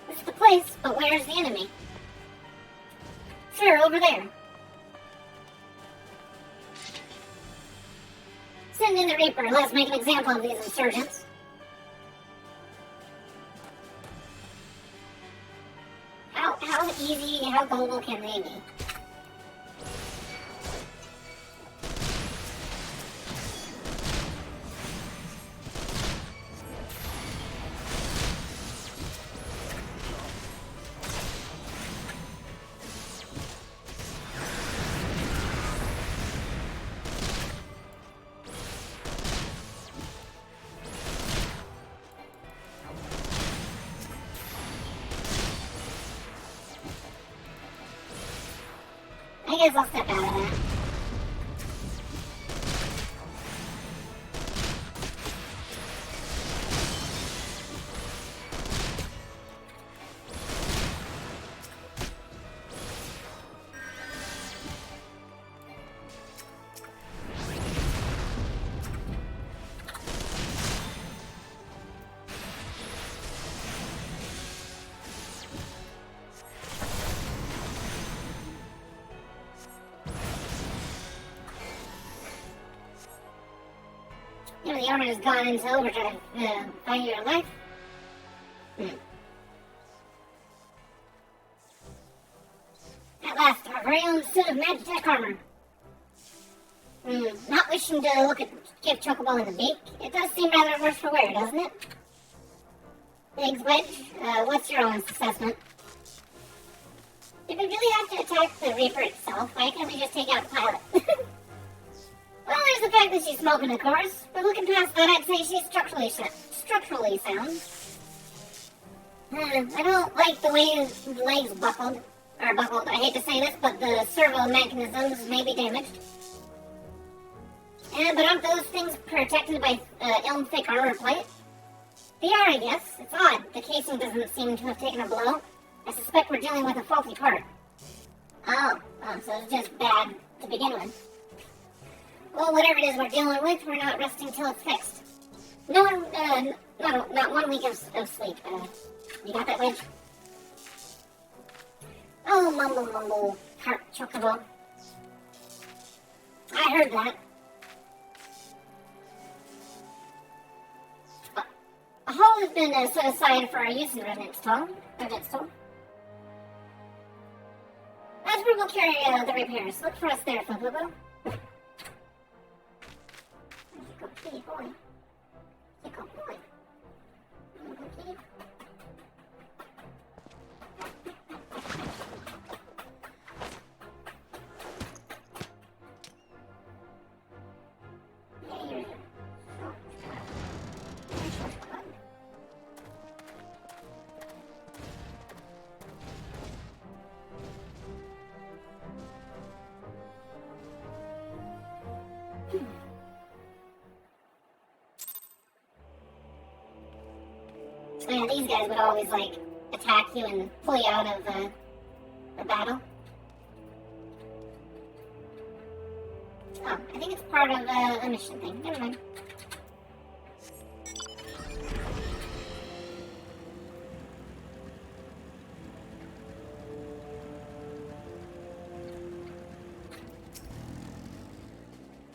This is the place, but where's the enemy? Sir, over there. Send in the Reaper. Let's make an example of these insurgents. How easy, how global can they be? guess I'll step out of that. You know, the armor has gone into overdrive. Find your life? At last, our very own suit of Magitech armor. Not wishing to give Chocobo in the beak, it does seem rather worse for wear, doesn't it? Thanks, Wedge. What's your own assessment? If we really have to attack the Reaper itself, why can't we just take out the pilot? Well, there's the fact that she's smoking, of course, but looking past that, I'd say she's structurally sound. I don't like the way the legs buckled. I hate to say this, but the servo mechanisms may be damaged. But aren't those things protected by thick armor plate? They are, I guess. It's odd. The casing doesn't seem to have taken a blow. I suspect we're dealing with a faulty part. Oh, so it's just bad to begin with. Well, whatever it is we're dealing with, we're not resting till it's fixed. No one, not 1 week of sleep. You got that, Wedge? Oh, mumble, heart chocobo. I heard that. A hole has been set aside for our use in Revenant's Toll. That's where we'll carry the repairs. Look for us there, Flufflubo. Kitty boy. Tickle boy. Kitty. Yeah, these guys would always, attack you and pull you out of the battle. Oh, I think it's part of a mission thing. Never mind.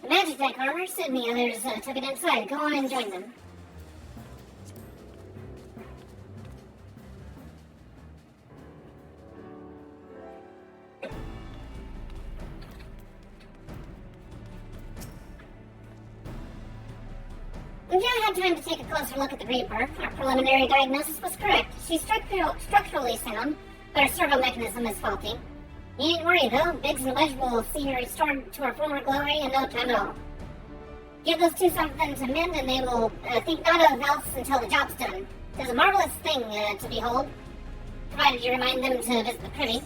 The Magitech armor, Sid and the others took it inside. Go on and join them. We've now had time to take a closer look at the Reaper. Our preliminary diagnosis was correct. She's structurally sound, but her servo mechanism is faulty. You needn't worry, though. Biggs and Wedge will see her restored to her former glory in no time at all. Give those two something to mend, and they will think not of else until the job's done. It's a marvelous thing to behold, provided you remind them to visit the privy.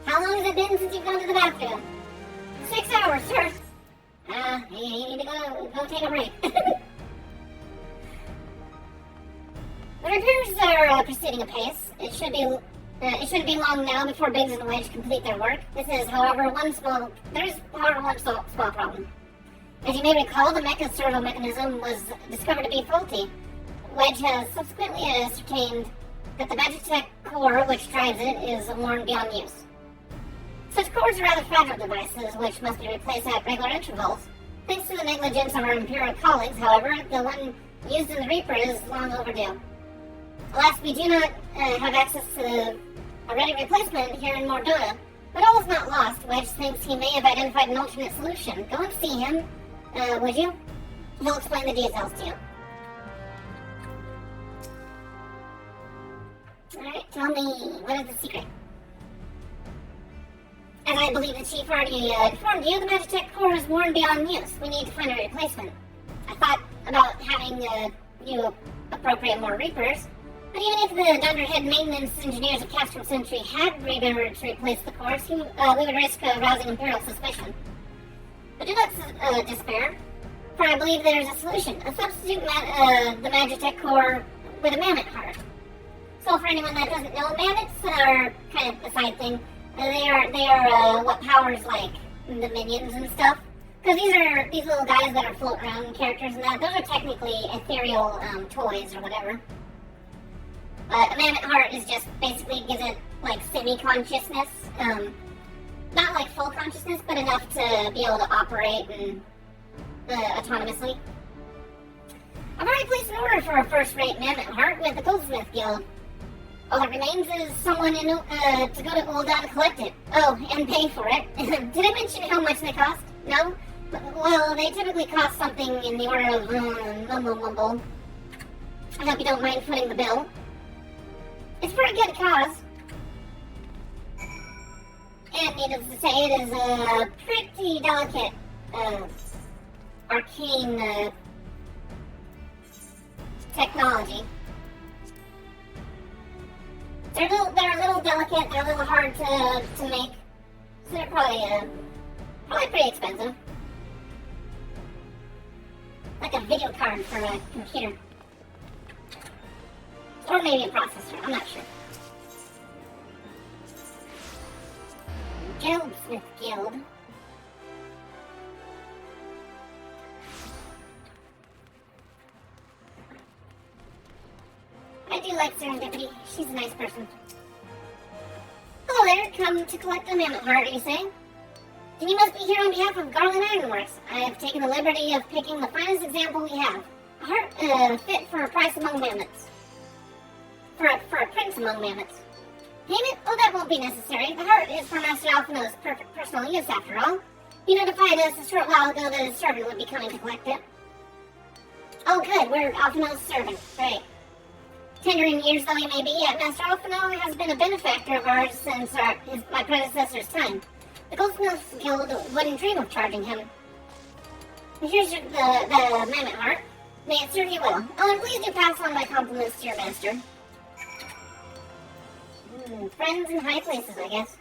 How long has it been since you've gone to the bathroom? 6 hours, sir. You need to go take a break. The repairs are proceeding apace. It shouldn't be long now before Biggs and Wedge complete their work. There's however one small problem. As you may recall, the mecha servo mechanism was discovered to be faulty. Wedge has subsequently ascertained that the Magitech core which drives it is worn beyond use. Such cores are rather fragile devices which must be replaced at regular intervals. Thanks to the negligence of our Imperial colleagues, however, the one used in the Reaper is long overdue. Alas, we do not have access to a ready replacement here in Mordona, but all is not lost. Wedge thinks he may have identified an alternate solution. Go and see him, would you? He'll explain the details to you. Alright, tell me, what is the secret? As I believe the Chief already informed you, the Magitech core is worn beyond use. We need to find a replacement. I thought about having you appropriate more Reapers, But even if the dunderhead maintenance engineers of Castro Sentry had remembered to replace the cores, we would risk rousing Imperial suspicion. But do not despair, for I believe there is a solution. A substitute the Magitech core with a mammoth heart. So for anyone that doesn't know, mammoths are kind of a side thing. They are what powers like the minions and stuff. Because these little guys that are floating around, characters and that, those are technically ethereal toys or whatever. But a mammoth heart is just basically gives it like semi-consciousness. Not like full consciousness, but enough to be able to operate and autonomously. I've already placed an order for a first-rate mammoth heart with the Goldsmith Guild. All that remains is someone to go to Ultima to collect it. Oh, and pay for it. Did I mention how much they cost? No? Well, they typically cost something in the order of, mumble. I hope you don't mind footing the bill. It's for a good cause. And needless to say, it is a pretty delicate, arcane, technology. They're a little delicate, they're a little hard to make, so they're probably pretty expensive. Like a video card for a computer. Or maybe a processor, I'm not sure. Goldsmith Guild. I do like Serendipity. She's a nice person. Hello there, come to collect the mammoth heart, you say? Then you must be here on behalf of Garland Ironworks. I have taken the liberty of picking the finest example we have. A heart fit for a price among mammoths. For a prince among mammoths. Payment? Oh, that won't be necessary. The heart is for Master Alphino's personal use, after all. He notified us a short while ago that his servant would be coming to collect it. Oh, good. We're Alphino's servant. Right. Tendering years though he may be, yet Master Alphino has been a benefactor of ours since my predecessor's time. The Goldsmiths Guild wouldn't dream of charging him. Here's the mammoth heart. May it serve you well. Oh, and please do pass on my compliments to your master. Friends in high places, I guess.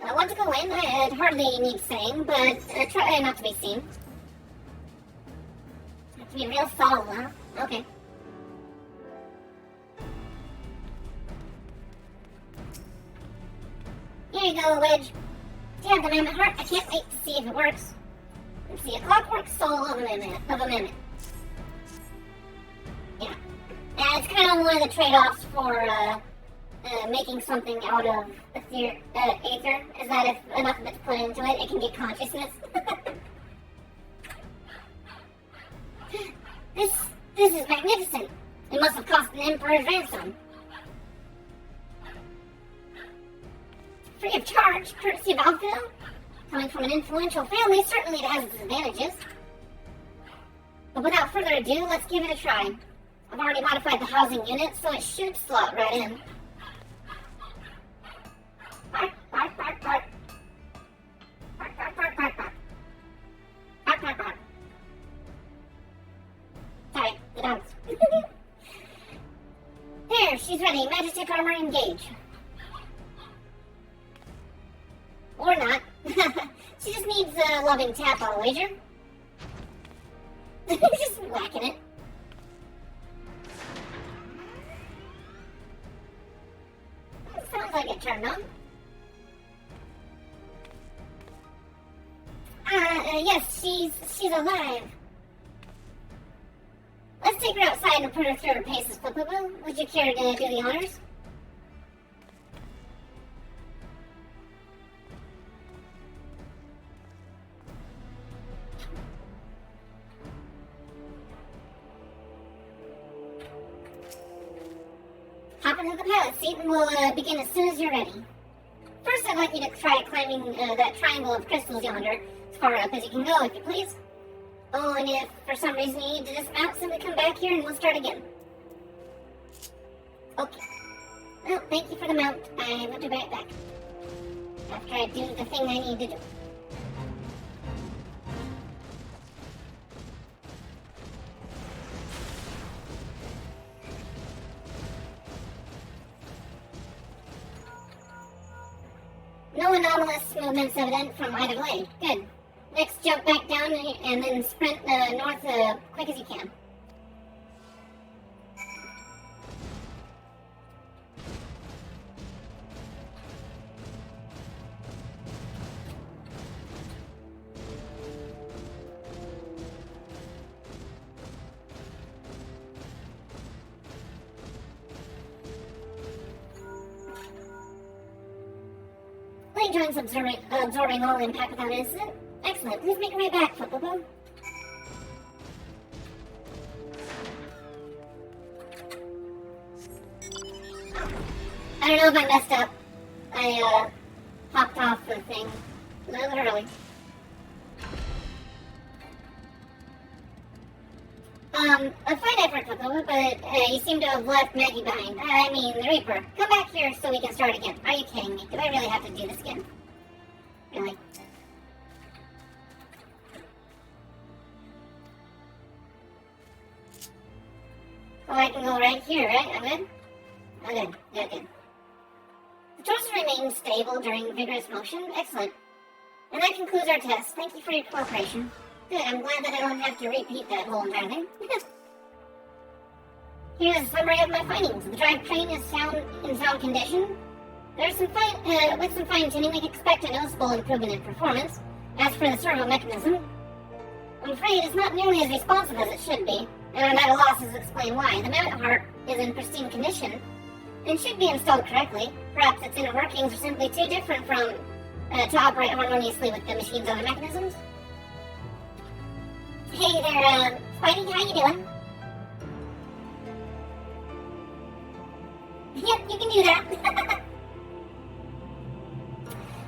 I want to go in. It hardly needs saying, but try not to be seen. Have to be real subtle, huh? Okay. Here you go, Wedge. Do you have the mammoth heart? I can't wait to see if it works. Let's see, a clockwork soul of a mammoth. Yeah. Yeah, it's kind of one of the trade-offs for making something out of aether, is that if enough of it's put into it, it can get consciousness. This is magnificent. It must have cost an emperor's ransom. Free of charge, courtesy of Alphino. Coming from an influential family, certainly it has its advantages. But without further ado, let's give it a try. I've already modified the housing unit, so it should slot right in. Bark, bark, bark, bark. Bark, bark, bark, bark, bark. Bark, bark, bark. Sorry, the dogs. There, she's ready. Magitech armor engage. Or not. She just needs a loving tap, I'll wager. Just whacking it. Sounds like it turned on. Yes, she's alive. Let's take her outside and put her through her paces, Poo-Poo-Poo. Would you care to do the honors? Hop into the pilot seat and we'll begin as soon as you're ready. First, I'd like you to try climbing that triangle of crystals yonder, as far up as you can go, if you please. Oh, and if for some reason you need to dismount, simply come back here and we'll start again. Okay. Well, thank you for the mount. I will be right back. After I do the thing I need to do. No anomalous movements evident from either blade. Good. Next, jump back down and then sprint north quick as you can. Blade joints absorbing all impact without incident. Excellent. Please make your way back, Flippopo. I don't know if I messed up. I hopped off the thing a little early. A fine effort, Flippopo, but you seem to have left Maggie behind. I mean, the Reaper. Come back here so we can start again. Are you kidding me? Do I really have to do this again? Really? Oh, I can go right here, right? I'm good? I'm good. Good. The torso remains stable during vigorous motion. Excellent. And that concludes our test. Thank you for your cooperation. Good, I'm glad that I don't have to repeat that whole entire thing. Here's a summary of my findings. The drivetrain is in sound condition. With some fine-tuning, we can expect a noticeable improvement in performance. As for the servo mechanism, I'm afraid it's not nearly as responsive as it should be, and I'm at a loss to explain why. The mount heart is in pristine condition and should be installed correctly. Perhaps its inner workings are simply too different from to operate harmoniously with the machine's other mechanisms. Hey there, Spidey, how you doing? Yep, you can do that.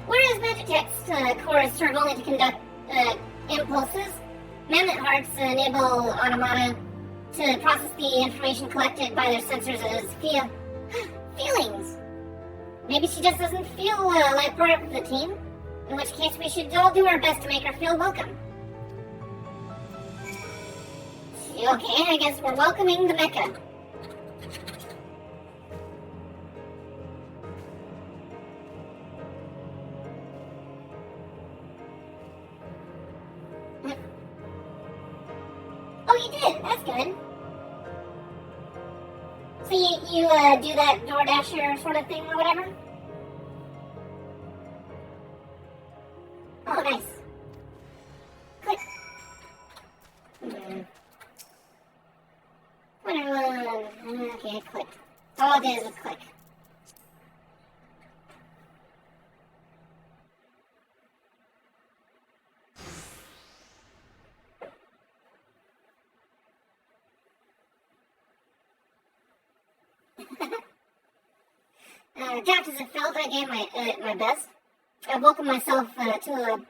Whereas Magitech's cores serve only to conduct impulses, Mammoth Hearts enable Automata to process the information collected by their sensors as feelings. Maybe she just doesn't feel like part of the team, in which case we should all do our best to make her feel welcome. Okay, I guess we're welcoming the mecha. Oh, you did? That's good. So you do that DoorDasher sort of thing or whatever? Oh, nice. Click. Whatever. Okay, click. All it is click. Adapt as it felt, I gave my best. I woken myself to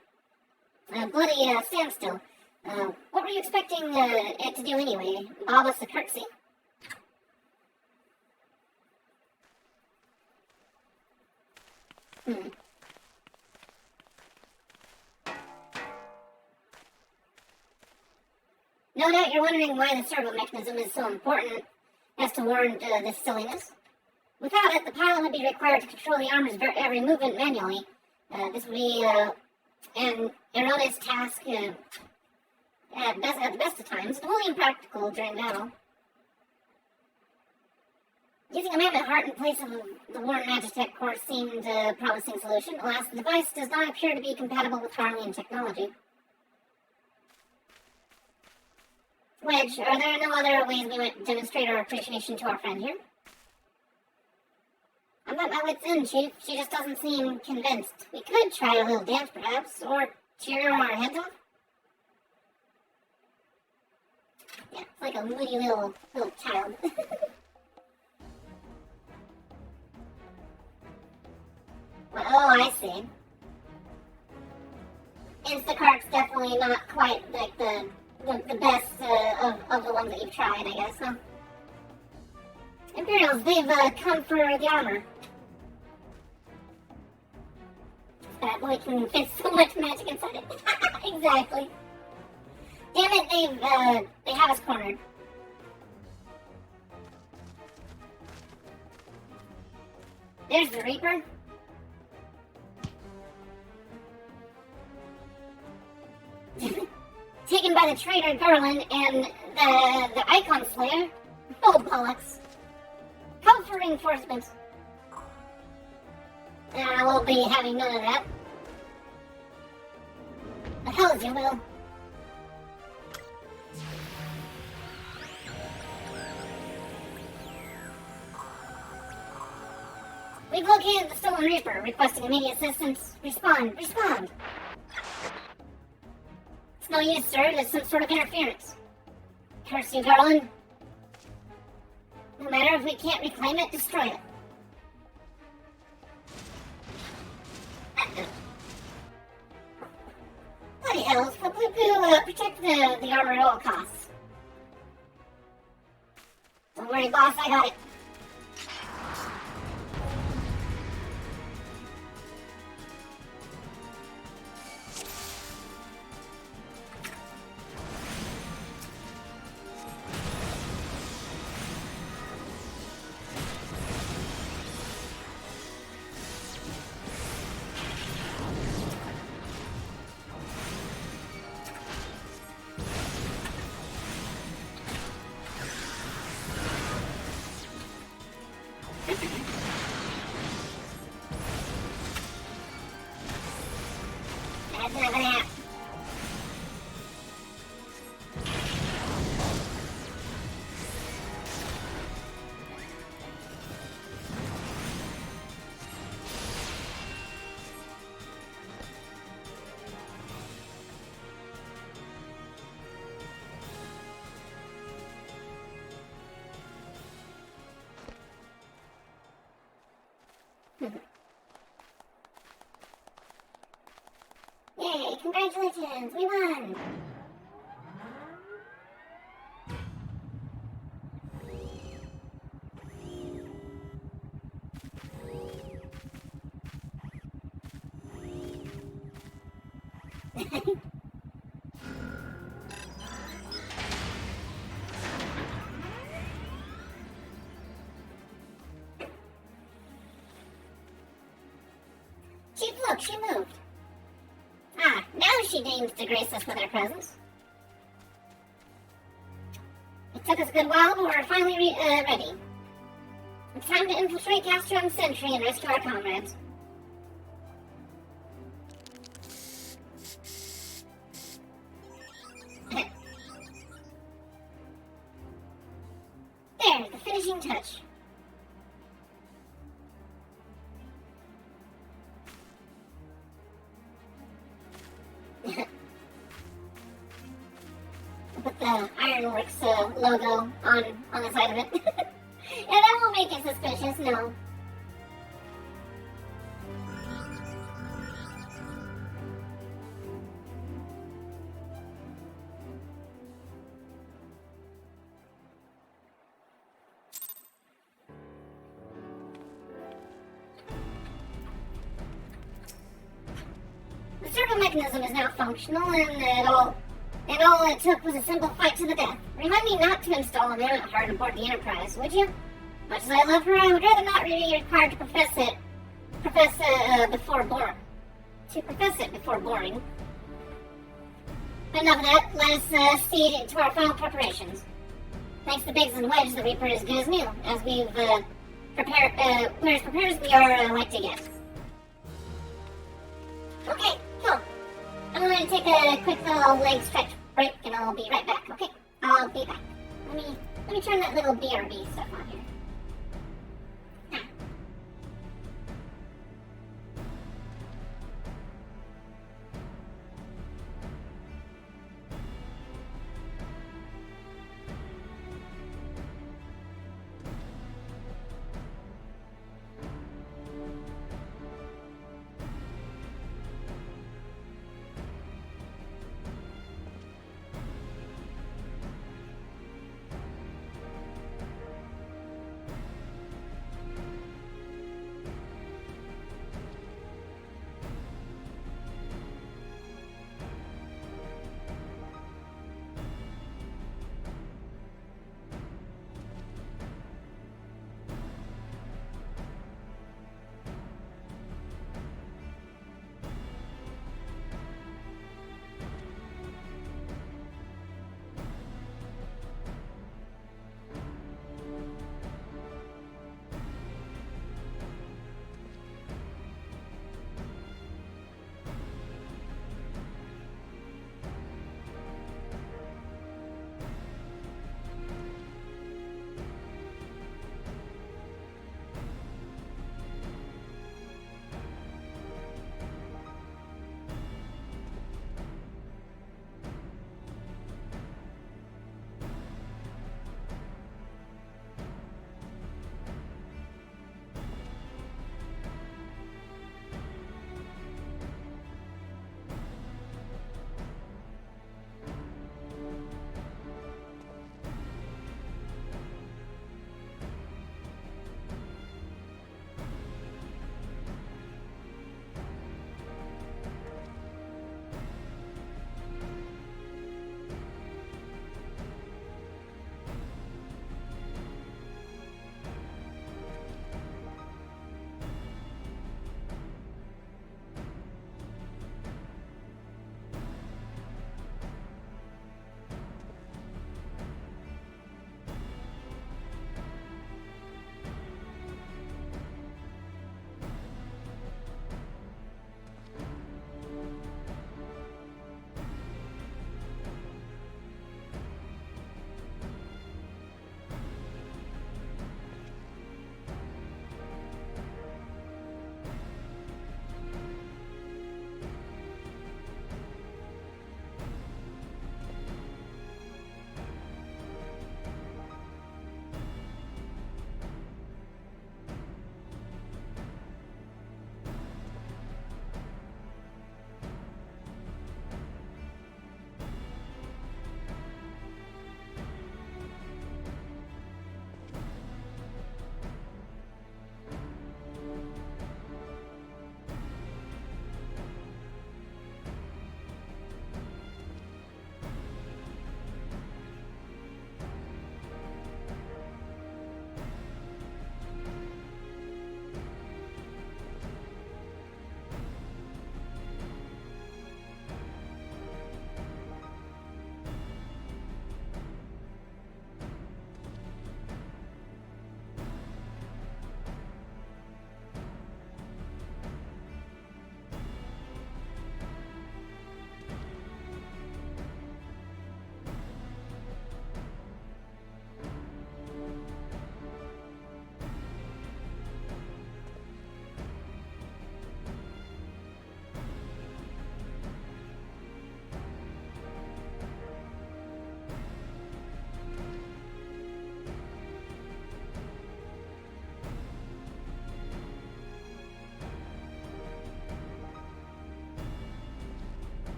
a bloody standstill. What were you expecting it to do anyway? Bob us a curtsy? No doubt you're wondering why the servo mechanism is so important as to warrant this silliness. Without it, the pilot would be required to control the armor's every movement manually. This would be an erroneous task at the best of times, and wholly impractical during battle. Using a Mammoth Heart in place of the worn Magitech core seemed a promising solution. Alas, the device does not appear to be compatible with Harleyan technology. Wedge, are there no other ways we might demonstrate our appreciation to our friend here? I'm at my wit's end, Chief. She just doesn't seem convinced. We could try a little dance, perhaps, or cheer our heads off. Yeah, it's like a moody little child. Well, oh, I see. Instacart's definitely not quite like the the best of the ones that you've tried, I guess, huh? Imperials, they've come for the armor. That boy can fit so much magic inside it. Exactly. Damn it, they have us cornered. There's the Reaper. Taken by the traitor Garland and the Icon Slayer. Oh, bollocks. Come for reinforcements. I will be having none of that. The hell as you will. We've located the Stolen Reaper, requesting immediate assistance. Respond, respond! It's no use, sir. There's some sort of interference. Curse you, Garland. No matter if we can't reclaim it, destroy it. Bloody hell, we'll protect the armor at all costs. Don't worry, boss, I got it. That's not gonna happen. Yay, congratulations, we won! Chief, look, she moved. Ah, now she deigns to grace us with her presence. It took us a good while, but we're finally ready. It's time to infiltrate Castrom's sentry and rescue our comrades. There's the finishing touch. Put the Ironworks logo on the side of it. Yeah, that won't make it suspicious, no. The circle mechanism is now functional, and all it took was a simple fight to the death. Remind me not to install an element heart aboard the Enterprise, would you? Much as I love her, I would rather not be required to profess it before boring. But enough of that, let us see to our final preparations. Thanks to Biggs and Wedge, the Reaper is good as new, as we're as prepared as we are like to get. Okay, cool. I'm going to take a quick little leg stretch break, and I'll be right back, okay? I'll be back. Let me turn that little BRB stuff on here.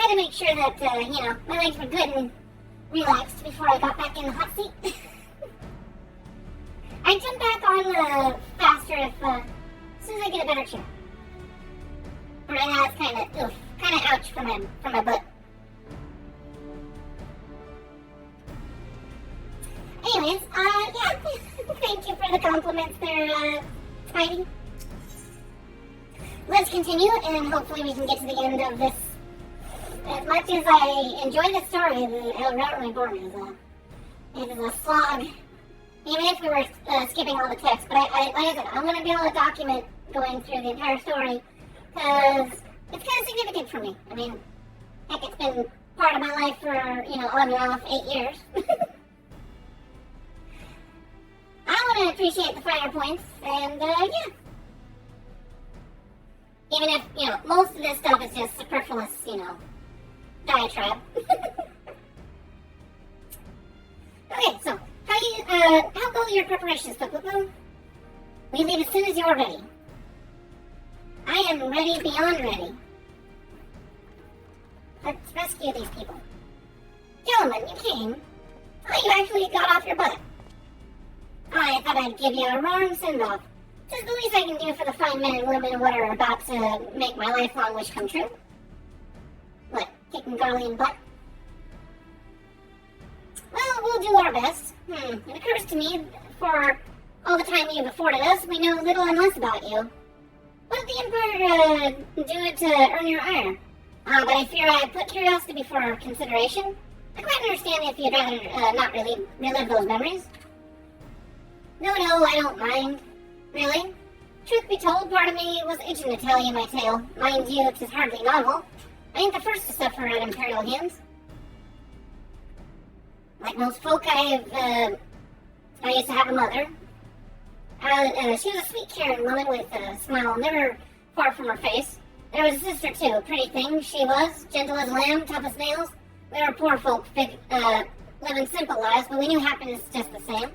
to make sure that, my legs were good and relaxed before I got back in the hot seat. I jump back on faster as soon as I get a better chair. Right now it's kind of ouch for my butt. Anyways, yeah, thank you for the compliments there, Spidey. Let's continue, and hopefully we can get to the end of this. As much as I enjoy the story, it'll really bore me. It is a slog, even if we were skipping all the text. But like I said, I'm going to be able to document going through the entire story, because it's kind of significant for me. I mean, heck, it's been part of my life for, on and off 8 years. I want to appreciate the finer points, and, yeah. Even if, most of this stuff is just superfluous, diatribe. Okay, so, how go your preparations, Poo-Poo-Poo? We leave as soon as you're ready. I am ready beyond ready. Let's rescue these people. Gentlemen, you came. Oh, you actually got off your butt. I thought I'd give you a roaring send-off. This is the least I can do for the fine men and women who are about to make my lifelong wish come true. What, kicking Garlean butt? Well, we'll do our best. It occurs to me, for all the time you've afforded us, we know little and less about you. What did the Emperor do to earn your ire? But I fear I put curiosity before consideration. I quite understand if you'd rather not really relive those memories. No, I don't mind. Really? Truth be told, part of me was itching to tell you my tale. Mind you, 'tis hardly novel. I ain't the first to suffer at Imperial hands. Like most folk, I used to have a mother. She was a sweet, caring woman with a smile never far from her face. There was a sister, too, a pretty thing she was, gentle as a lamb, tough as nails. We were poor folk, living simple lives, but we knew happiness just the same.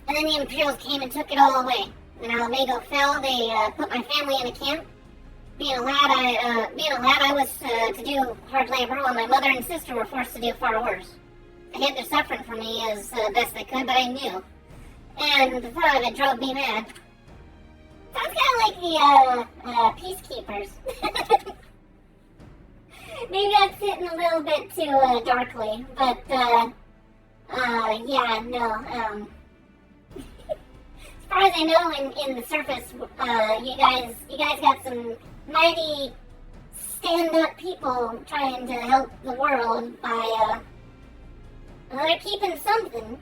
And then the Imperials came and took it all away. When Alamago fell, they put my family in a camp. Being a lad, I was to do hard labor, while my mother and sister were forced to do far worse. They hid their suffering from me as best they could, but I knew. And the thought of it drove me mad. Sounds kind of like the peacekeepers. Maybe that's hitting a little bit too darkly, but yeah, no. As far as I know, in the surface, you guys got some mighty stand-up people trying to help the world by, they're keeping something.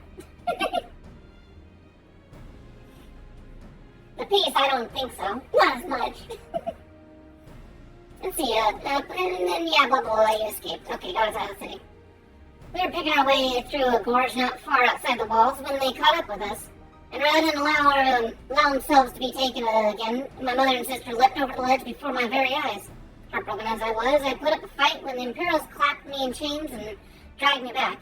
The peace, I don't think so. Not as much. Let's see, and then, yeah, blah, blah, blah, you escaped. Okay, got us out of the city. We were picking our way through a gorge not far outside the walls when they caught up with us. And rather than allow themselves to be taken again, my mother and sister leapt over the ledge before my very eyes. Heartbroken as I was, I put up a fight when the Imperials clapped me in chains and dragged me back.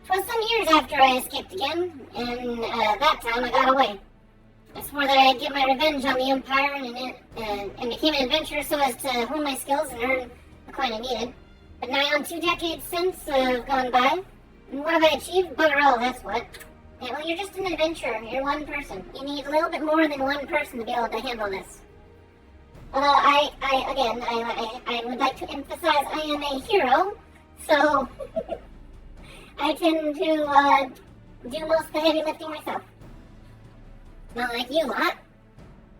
'Twas some years after I escaped again, and that time I got away. I swore that I'd get my revenge on the Empire and became an adventurer so as to hone my skills and earn the coin I needed. But nigh on 2 decades since have gone by. And what have I achieved? Bugger all, that's what. Yeah, well, you're just an adventurer. You're one person. You need a little bit more than one person to be able to handle this. Although I would like to emphasize I am a hero, so I tend to do most of the heavy lifting myself. Not like you lot.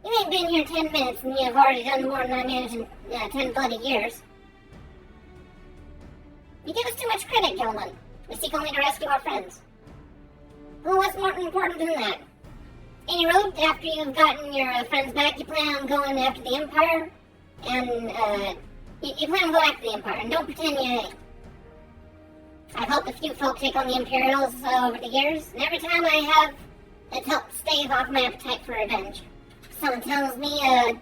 You ain't been here 10 minutes and you've already done more than I managed in 10 bloody years. You give us too much credit, gentlemen. We seek only to rescue our friends. Well, what's more important than that? Any road, after you've gotten your friends back, you plan on going after the Empire, and, you plan on going after the Empire, and don't pretend you ain't. I've helped a few folk take on the Imperials over the years, and every time I have, it's helped stave off my appetite for revenge. Someone tells me, I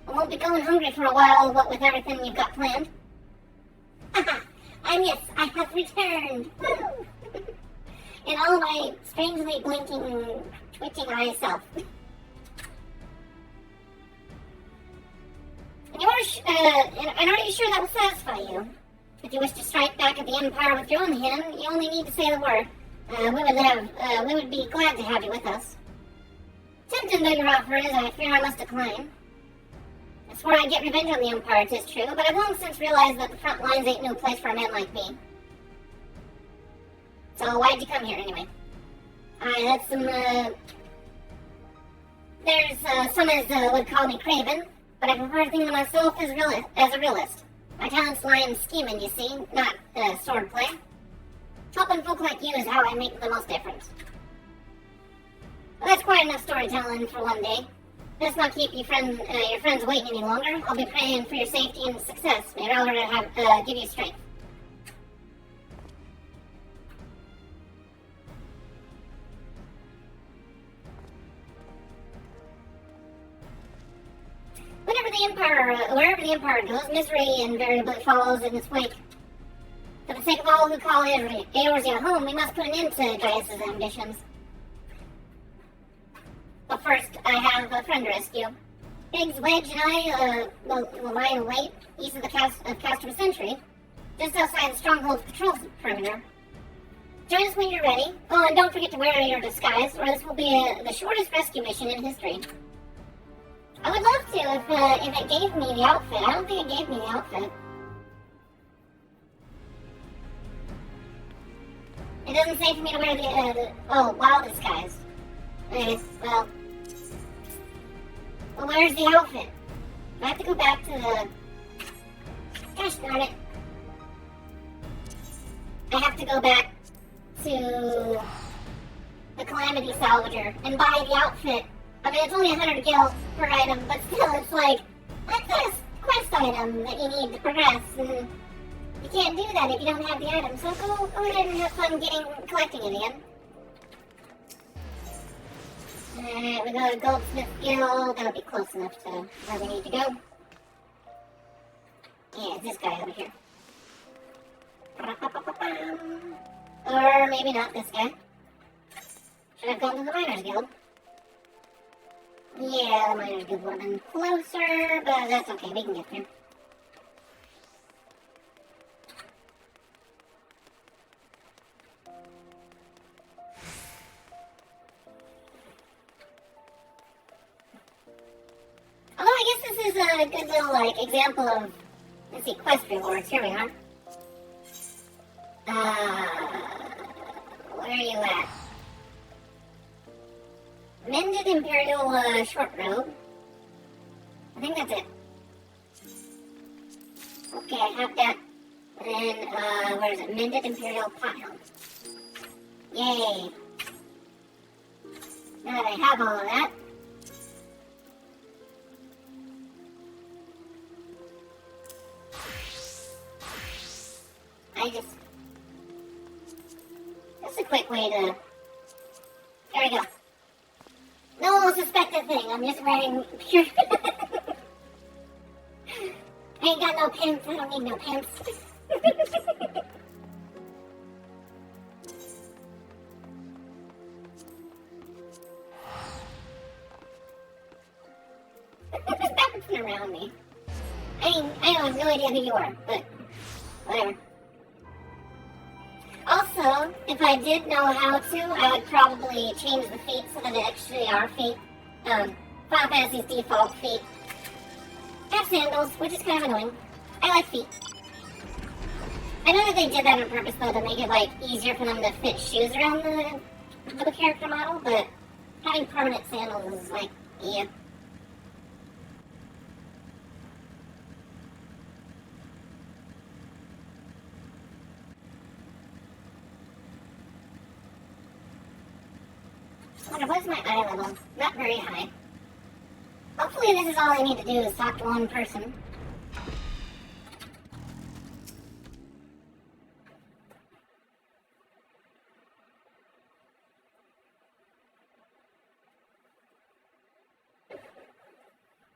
won't be going hungry for a while, what with everything you've got planned. And yes, I have returned. Woo! In all my strangely blinking, twitching eye self. And are you sure that will satisfy you? If you wish to strike back at the Empire with your own hand, you only need to say the word. We would be glad to have you with us. Tempting though your offer is, I fear I must decline. I swore I'd get revenge on the Empire, 'tis true, but I've long since realized that the front lines ain't no place for a man like me. So why'd you come here anyway? I had some, there's some as would call me craven, but I prefer to think of myself as a realist. My talents lie in scheming, you see, not swordplay. Helping folk like you is how I make the most difference. Well, that's quite enough storytelling for one day. Let's not keep your friends waiting any longer. I'll be praying for your safety and success. May Rowler have give you strength. Wherever the Empire goes, misery invariably follows in its wake. For the sake of all who call Eorzea home, we must put an end to Gaius' ambitions. But first, I have a friend to rescue. Biggs, Wedge, and I will lie in wait east of the Castrum Sentry, just outside the Stronghold's patrol perimeter. Join us when you're ready. Oh, and don't forget to wear your disguise, or this will be the shortest rescue mission in history. I would love to if it gave me the outfit. I don't think it gave me the outfit. It doesn't say for me to wear the wild disguise. Anyways, well, where's the outfit? Do I have to go back to the... Gosh darn it. I have to go back to the Calamity Salvager and buy the outfit. I mean, it's only 100 gil per item, but still, it's like a quest item that you need to progress, and you can't do that if you don't have the item. So go ahead and have fun collecting it again. Alright, we go to Goldsmith Guild. That'll be close enough to where we need to go. Yeah, it's this guy over here. Or maybe not this guy. Should have gone to the Miners Guild. Yeah, the Miners Guild would have been closer, but that's okay, we can get there. Although I guess this is a good little, example of, let's see, quest rewards. Here we are. Where are you at? Mended Imperial Short Robe. I think that's it. Okay, I have that. And then, where is it? Mended Imperial Pothelm. Yay. Now that I have all of that, that's a quick way to... There we go. No one will suspect a thing. I'm just wearing pure... I ain't got no pimps. I don't need no pimps. Stop dancing around me. I have no idea who you are, but whatever. Also, if I did know how to, I would probably change the feet so that it actually are feet. Final Fantasy's default feet have sandals, which is kind of annoying. I like feet. I know that they did that on purpose, though, to make it, easier for them to fit shoes around the character model, but having permanent sandals is, yeah. What's my eye level? Not very high. Hopefully this is all I need to do is talk to one person.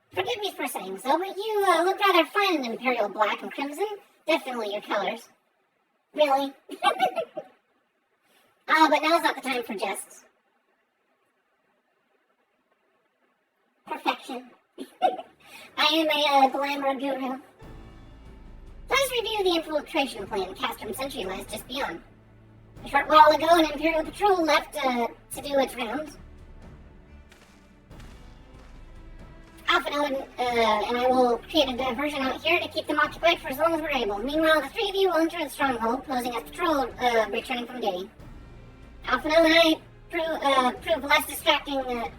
Forgive me for saying so, but you look rather fine in Imperial Black and Crimson. Definitely your colors. Really? But now's not the time for jests. Perfection. I am a glamour guru. Let's review the infiltration plan Castrum Sentry lies just beyond. A short while ago, an Imperial patrol left to do its rounds. Alphino and I will create a diversion out here to keep them occupied for as long as we're able. Meanwhile, the three of you will enter the stronghold, posing as patrol returning from duty. Alphino and I prove less distracting. Alphino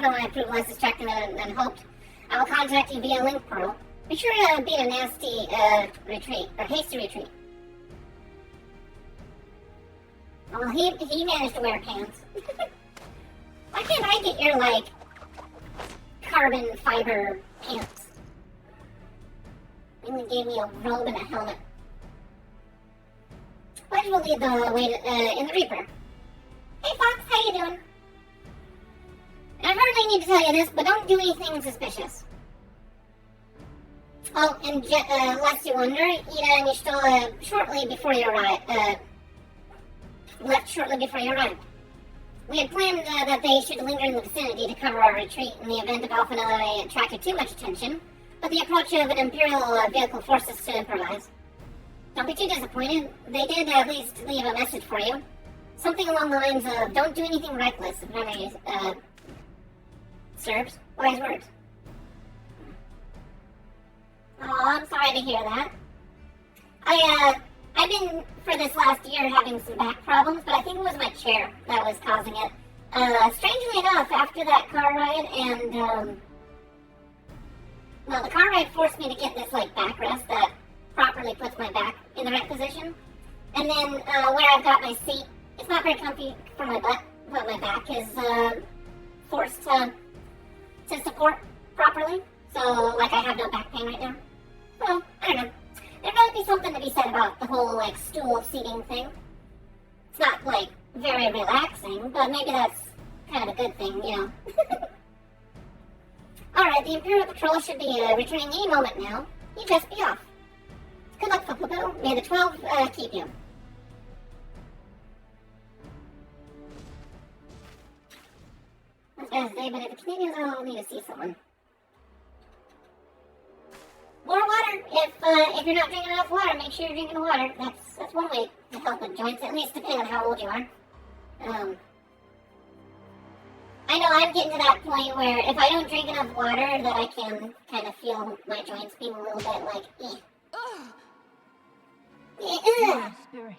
and I prove less distracting than hoped, I will contact you via link pearl. Be sure to beat a nasty retreat, or hasty retreat. Well, he managed to wear pants. Why can't I get your, like, carbon fiber pants? They only gave me a robe and a helmet. Wedge will lead the way in the Reaper. Hey Fox, how you doing? I hardly need to tell you this, but don't do anything suspicious. Oh, and lest you wonder, Ida and Y'shtola shortly before you arrived, left shortly before you arrived. We had planned that they should linger in the vicinity to cover our retreat in the event of Alphanilla attracted too much attention, but the approach of an Imperial vehicle forced us to improvise. Don't be too disappointed. They did at least leave a message for you. Something along the lines of, don't do anything reckless, if memory serves. Wise words. Oh, I'm sorry to hear that. I've been, for this last year, having some back problems, but I think it was my chair that was causing it. Strangely enough, after that car ride, and, well, the car ride forced me to get this, like, backrest that properly puts my back in the right position. And then, where I've got my seat, it's not very comfy for my butt, but my back is, forced to support properly. So, like, I have no back pain right now. Well, I don't know. There might be something to be said about the whole, like, stool seating thing. It's not, like, very relaxing, but maybe that's kind of a good thing, you know. Alright, the Imperial Patrol should be returning any moment now. You just be off. Good luck, Fukubo. May the 12 keep you. I was gonna say, but if the Canadians all need to see someone. More water. If you're not drinking enough water, make sure you're drinking water. That's one way to help with joints, at least depending on how old you are. I know I'm getting to that point where if I don't drink enough water, that I can kind of feel my joints being a little bit like, You are a spirit.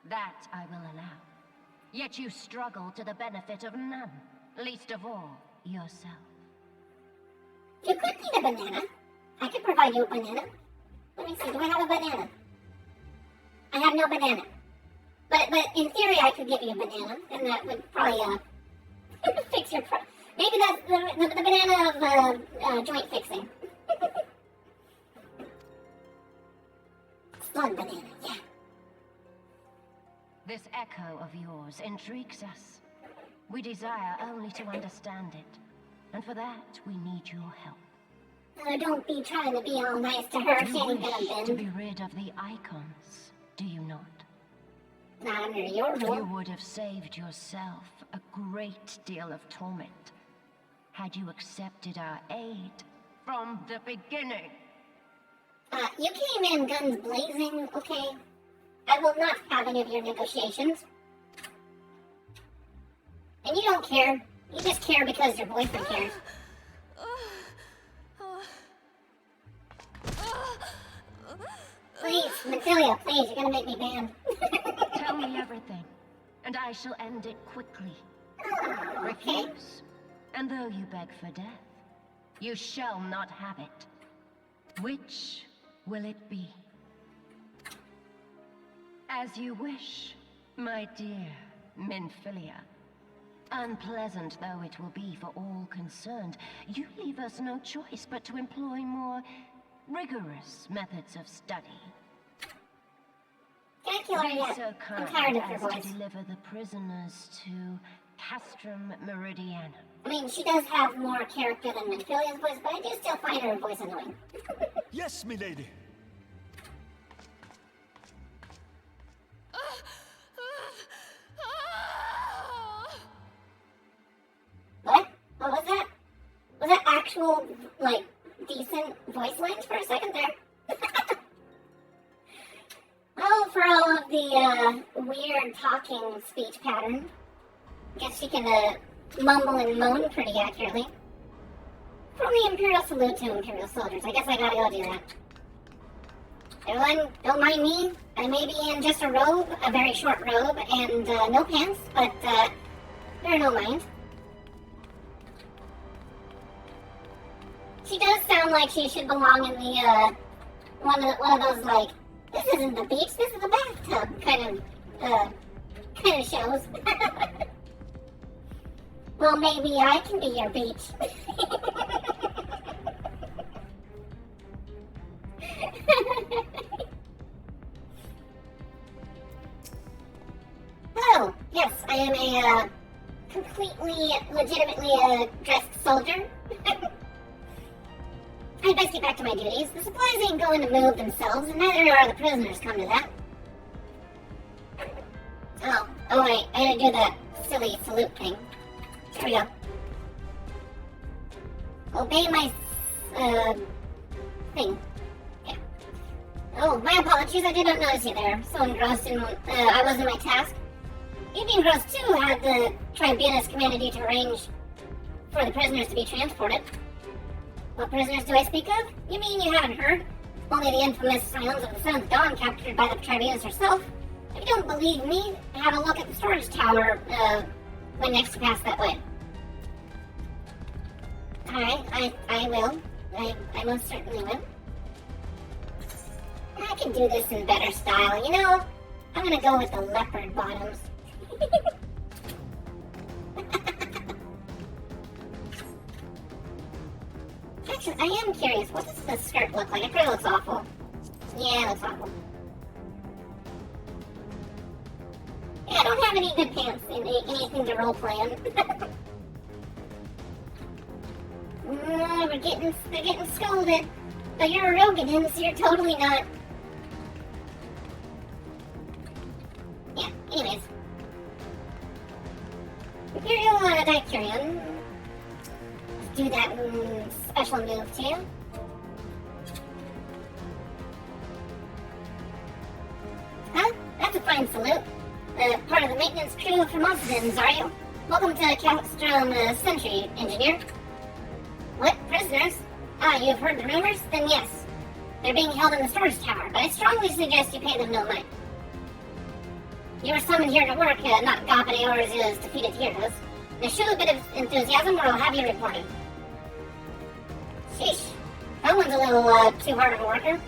That I will allow. Yet you struggle to the benefit of none, least of all yourself. You could need a banana. I could provide you a banana. Let me see, do I have a banana? I have no banana. But in theory I could give you a banana, and that would probably fix your problem. Maybe that's the banana of joint fixing. Slug banana, yeah. This echo of yours intrigues us. We desire only to understand it, and for that we need your help. Don't be trying to be all nice to her. She ain't gonna You wish bend. to be rid of the icons, do you not? Not under your rule. You would have saved yourself a great deal of torment had you accepted our aid from the beginning. You came in guns blazing, okay? I will not have any of your negotiations. And you don't care. You just care because your boyfriend cares. Please, Matilda, please, you're gonna make me banned. Tell me everything, and I shall end it quickly. Okay. Refuse, and though you beg for death, you shall not have it. Which will it be? As you wish, my dear Minfilia. Unpleasant though it will be for all concerned, you leave us no choice but to employ more rigorous methods of study. Can I kill her Be yet? so I'm kind tired of your as voice. to deliver the prisoners to Castrum Meridianum. I mean, she does have more character than Minfilia's voice, but I do still find her voice annoying. Yes, milady. What? What was that? Was that actually actual, like, decent voice lines for a second there. Oh, for all of the weird talking speech pattern. Guess she can mumble and moan pretty accurately. From the Imperial salute to Imperial soldiers. I guess I gotta go do that. Everyone, don't mind me. I may be in just a robe, a very short robe, and no pants, but bear no mind. She does sound like she should belong in the one of those, like, this isn't the beach, this is the bathtub kind of shows. Well, maybe I can be your beach. Hello. Yes, I am a completely, legitimately dressed soldier. I'd best get back to my duties. The supplies ain't going to move themselves, and neither are the prisoners, come to that. Oh wait, I gotta do that silly salute thing. There we go. Obey my, thing. Yeah. Oh, my apologies, I did not notice you there. So engrossed in, I was in my task. You'd be engrossed too had the Tribunus commanded you to arrange for the prisoners to be transported. What prisoners do I speak of? You mean you haven't heard? Only the infamous Scions of the Seventh Dawn captured by the Tribunus herself. If you don't believe me, have a look at the storage tower, when next you pass that way. Alright, I will. I most certainly will. I can do this in better style, you know? I'm gonna go with the leopard bottoms. Actually, I am curious, what does the skirt look like? It probably looks awful. Yeah, it looks awful. Yeah, I don't have any good pants in anything to roleplay in. They're getting scolded. But you're a Rogan, so you're totally not. Yeah, anyways. Imperial Dicurion. Let's do that special move too. Huh? That's a fine salute. Part of the maintenance crew from Osdens, are you? Welcome to Castrum Sentry, Engineer. What? Prisoners? Ah, you've heard the rumors? Then yes. They're being held in the storage tower, but I strongly suggest you pay them no mind. You were summoned here to work, not Gopade or his defeated heroes. Now show a bit of enthusiasm or I'll have you reported. Sheesh. That one's a little too hard of a worker.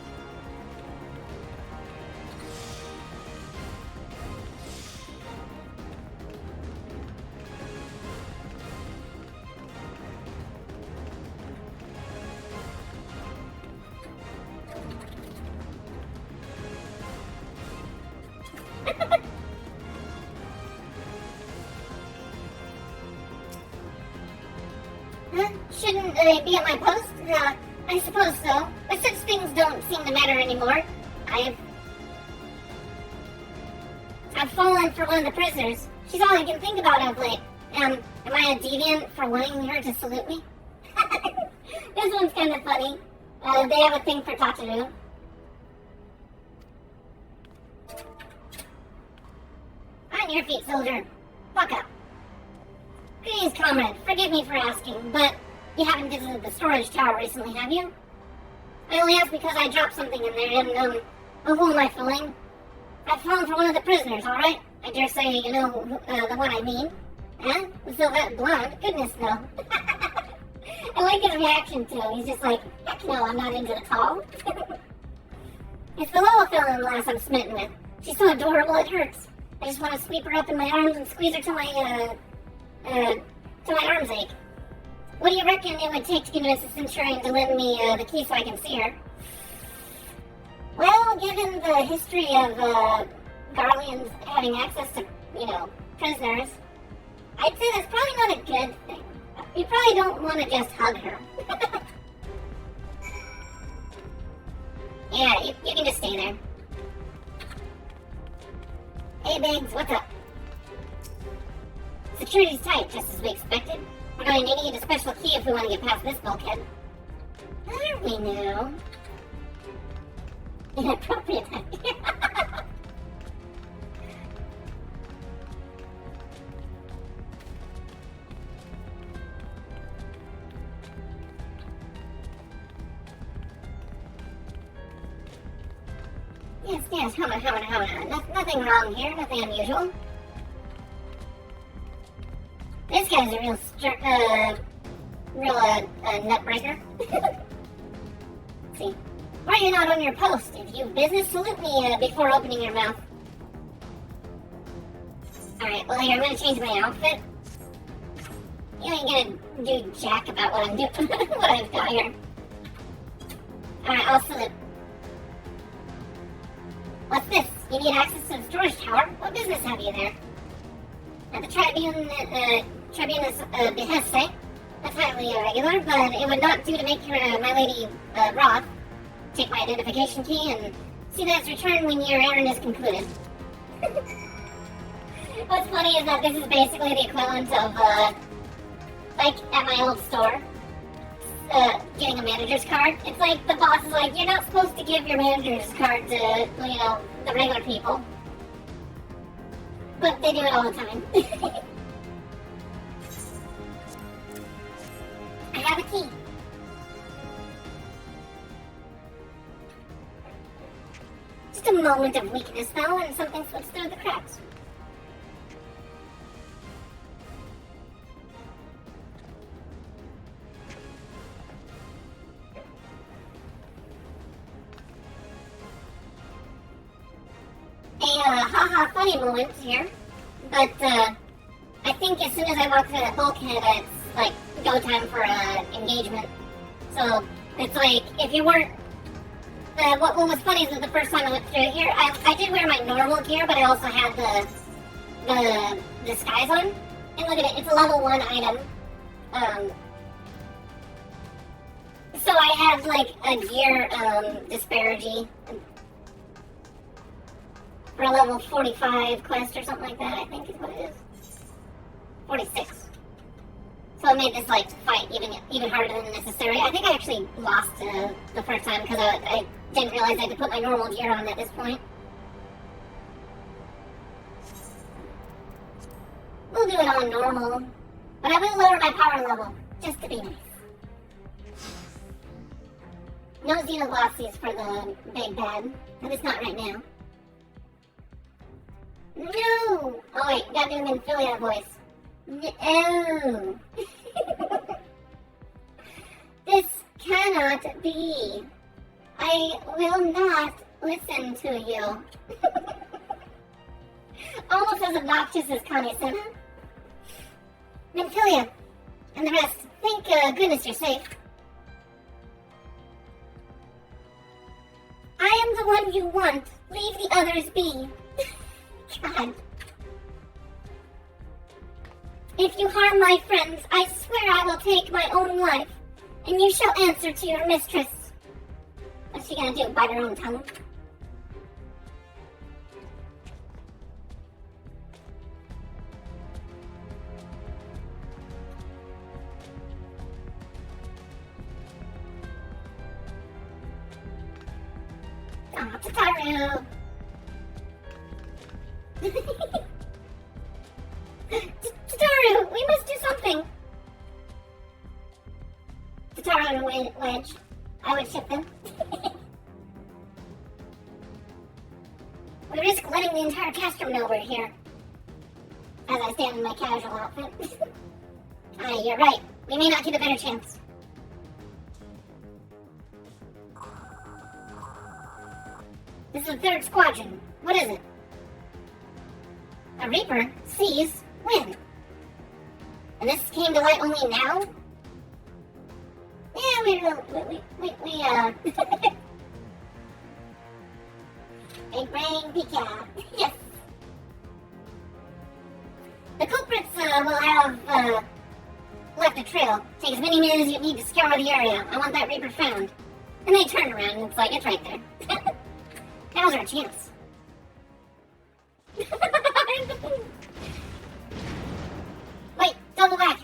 Shouldn't I be at my post? I suppose so. But such things don't seem to matter anymore. I've fallen for one of the prisoners. She's all I can think about of late. Am I a deviant for wanting her to salute me? This one's kind of funny. They have a thing for Tataru. On your feet, soldier. Walk up. Greetings, comrade. Forgive me for asking, but you haven't visited the storage tower recently, have you? I only asked because I dropped something in there, and, who am I fooling? I've fallen for one of the prisoners, alright? I dare say you know the one I mean. Huh? The Sylvette Blonde? Goodness, no. I like his reaction, too. He's just like, heck no, I'm not into the tall. It's the Lilithilin lass I'm smitten with. She's so adorable, it hurts. I just want to sweep her up in my arms and squeeze her till my arms ache. What do you reckon it would take to convince the Centurion to lend me the key so I can see her? Well, given the history of Garleans having access to, prisoners, I'd say that's probably not a good thing. You probably don't want to just hug her. Yeah, you can just stay there. Hey, Biggs, what's up? Security's tight, just as we expected. We're going to need a special key if we want to get past this bulkhead. There we know. Inappropriate. Yes, hold on. Nothing wrong here, nothing unusual. This guy's a real nut breaker. See. Why are you not on your post? If you have business, salute me before opening your mouth. Alright, well here, I'm gonna change my outfit. You ain't gonna do jack about what I'm doing, what I've got here. Alright, I'll salute. What's this? You need access to the storage tower? What business have you there? At the Tribunus behest, eh? That's highly irregular, but it would not do to make her my lady Roth take my identification key and see that it's returned when your errand is concluded. What's funny is that this is basically the equivalent of, like, at my old store, getting a manager's card. It's like the boss is like, you're not supposed to give your manager's card to, you know, the regular people. But they do it all the time. I have a key. Just a moment of weakness, though, and something slips through the cracks. Haha funny moment here, but I think as soon as I walk through that bulkhead, it's like go time for engagement. So it's like if you weren't, what was funny is that the first time I went through here, I did wear my normal gear, but I also had the disguise on. And look at it, it's a level 1 item. So I have like a gear disparity. For a level 45 quest or something like that, I think is what it is. 46. So it made this like fight even harder than necessary. I think I actually lost the first time because I didn't realize I had to put my normal gear on at this point. We'll do it on normal, but I will lower my power level just to be nice. No Xenoglossies for the big bad, at least not right now. No! Oh wait, gotta do an Minfilia voice. No! This cannot be. I will not listen to you. Almost as obnoxious as Kami-sama. Minfilia and the rest, thank goodness you're safe. I am the one you want. Leave the others be. God. If you harm my friends, I swear I will take my own life, and you shall answer to your mistress. What's she gonna do, bite her own tongue? Oh, Tataru! Tataru, we must do something. Tataru and Wedge, I would ship them. We risk letting the entire castrum know we're here. As I stand in my casual outfit. You're right. We may not get a better chance. This is the 3rd squadron. What is it? A Reaper sees when? And this came to light only now? Yeah, Big brain Pika. Yes. The culprits will have left a trail. Take as many minutes as you need to scour the area. I want that Reaper found. And they turn around and it's like, it's right there. Now's our chance. Wait, double back.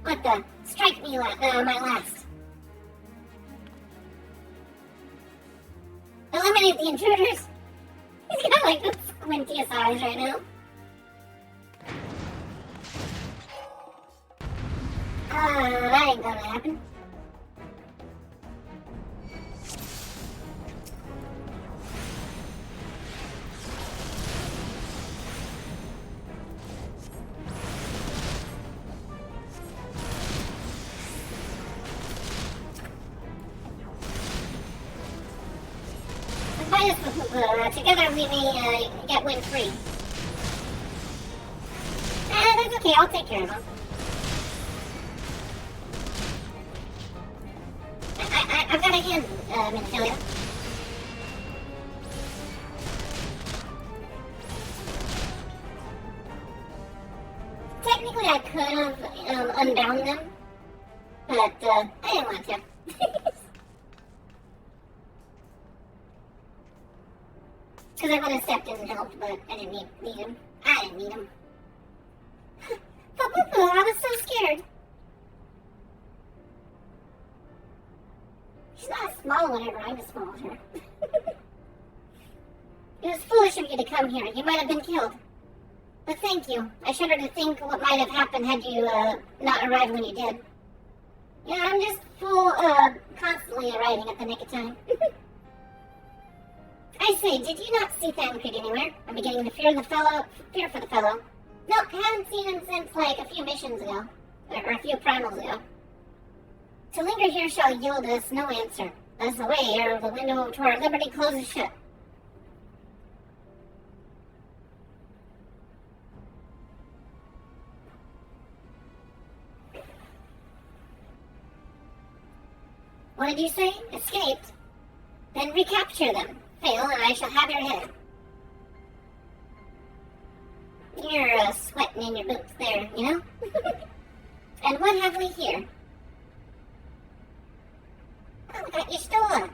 What the? Strike me my last. Eliminate the intruders. He's got like the squintiest eyes right now. That ain't gonna happen. Together we may get win free. That's okay, I'll take care of him. I've got a hand, Minfilia. Technically I could have unbound them, but I didn't want to. Because I would have stepped in and helped, but I didn't need him. I didn't need him. But I was so scared. She's not small whenever I was small with her. It was foolish of you to come here. You might have been killed. But thank you. I shudder to think what might have happened had you not arrived when you did. Yeah, I'm just constantly arriving at the nick of time. I say, did you not see Thancred anywhere? I'm beginning to fear for the fellow. Nope, haven't seen him since like a few missions ago. Or a few primals ago. To linger here shall yield us no answer. As the way ere the window to our liberty closes shut. What did you say? Escaped? Then recapture them. Fail, and I shall have your head. You're sweating in your boots there, you know? And what have we here? Oh, we got Y'shtola.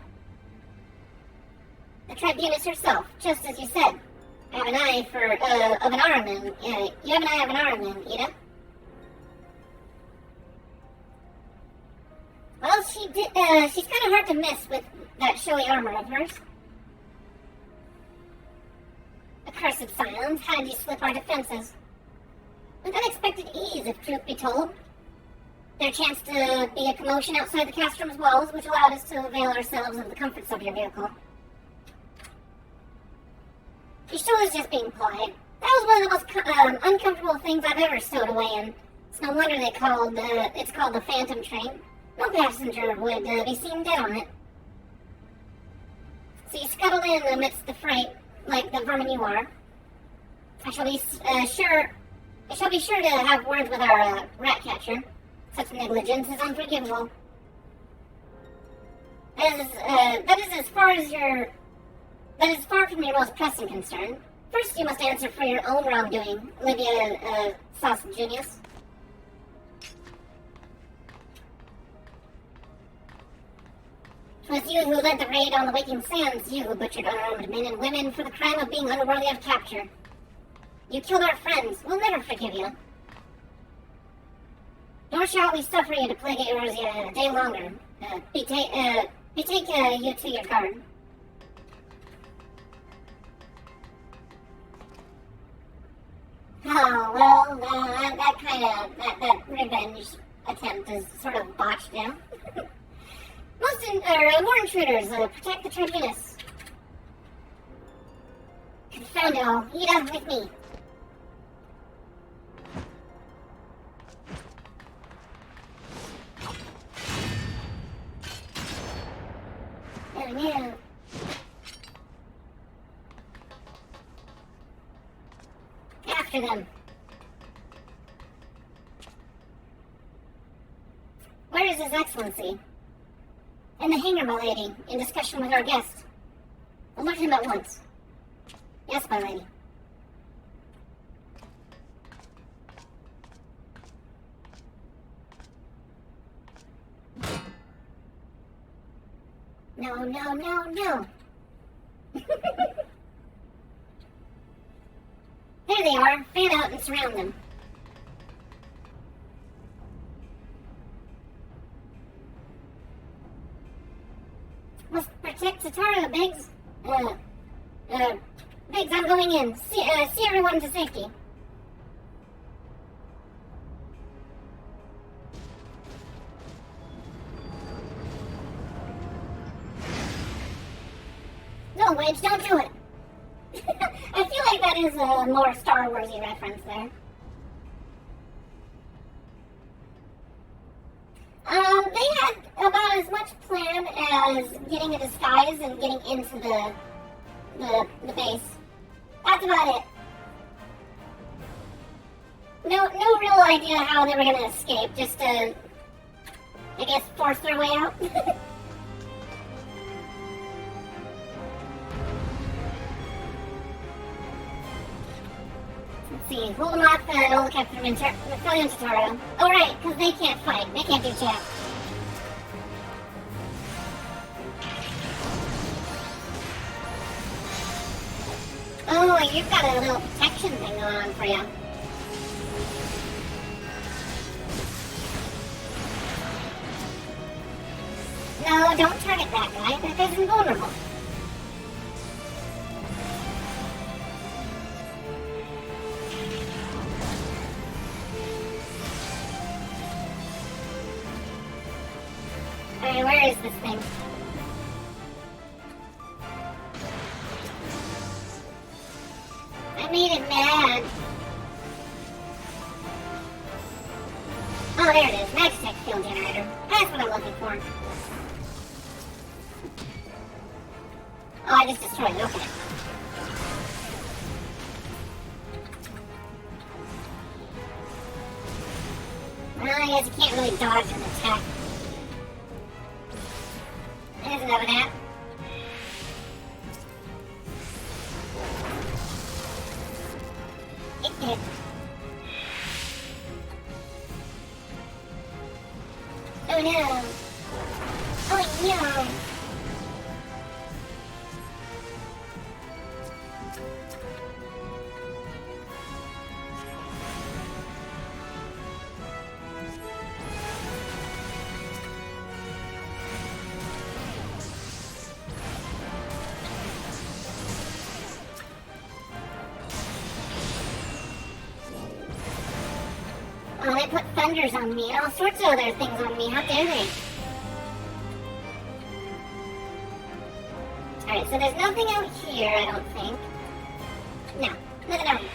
The Tribunus herself, just as you said. I have an eye of an Ahriman. You have an eye of an Ahriman, Ida. Well, she's kind of hard to miss with that showy armor of hers. Accursed silence, how did you slip our defenses? With unexpected ease, if truth be told. There chanced to be a commotion outside the Castrum's walls, which allowed us to avail ourselves of the comforts of your vehicle. Y'shtola's just being polite. That was one of the most uncomfortable things I've ever stowed away in. It's no wonder it's called the Phantom Train. No passenger would be seen dead on it. So you scuttled in amidst the freight, like the vermin you are. I shall be sure to have words with our rat catcher. Such negligence is unforgivable. That is far from your most pressing concern. First, you must answer for your own wrongdoing, Livia Sausagenius. It was you who led the raid on the Waking Sands, you who butchered unarmed men and women for the crime of being unworthy of capture. You killed our friends. We'll never forgive you. Nor shall we suffer you to plague Eorzea a day longer. Betake you to your guard. Oh, well, that revenge attempt is sort of botched now. More intruders, protect the Tribunus. Confound it all. Ida, with me. Oh no. After them. Where is His Excellency? In the hangar, my lady, in discussion with our guest. Alert him at once. Yes, my lady. No. There they are. Fan out and surround them. check Tatara, Biggs. Biggs, I'm going in. See everyone to safety. No, Wedge, don't do it. I feel like that is a more Star Wars-y reference there. They had about as much plan as getting a disguise and getting into the base. That's about it. No real idea how they were gonna escape, just to, I guess, force their way out. Let's see, hold them off old Captain Philly and Tataro. Oh right, because they can't fight, they can't do jack. Oh, you've got a little protection thing going on for you. No, don't target that guy. That guy's invulnerable. Alright, where is this thing? I made it mad. Oh, there it is. Magitech fuel generator. That's what I'm looking for. Oh, I just destroyed it. Okay. Well, I guess you can't really dodge an attack. There's another nap. Oh no! Oh no! Oh, they put thunders on me and all sorts of other things on me. How dare they? Alright, so there's nothing out here, I don't think. No, nothing out here.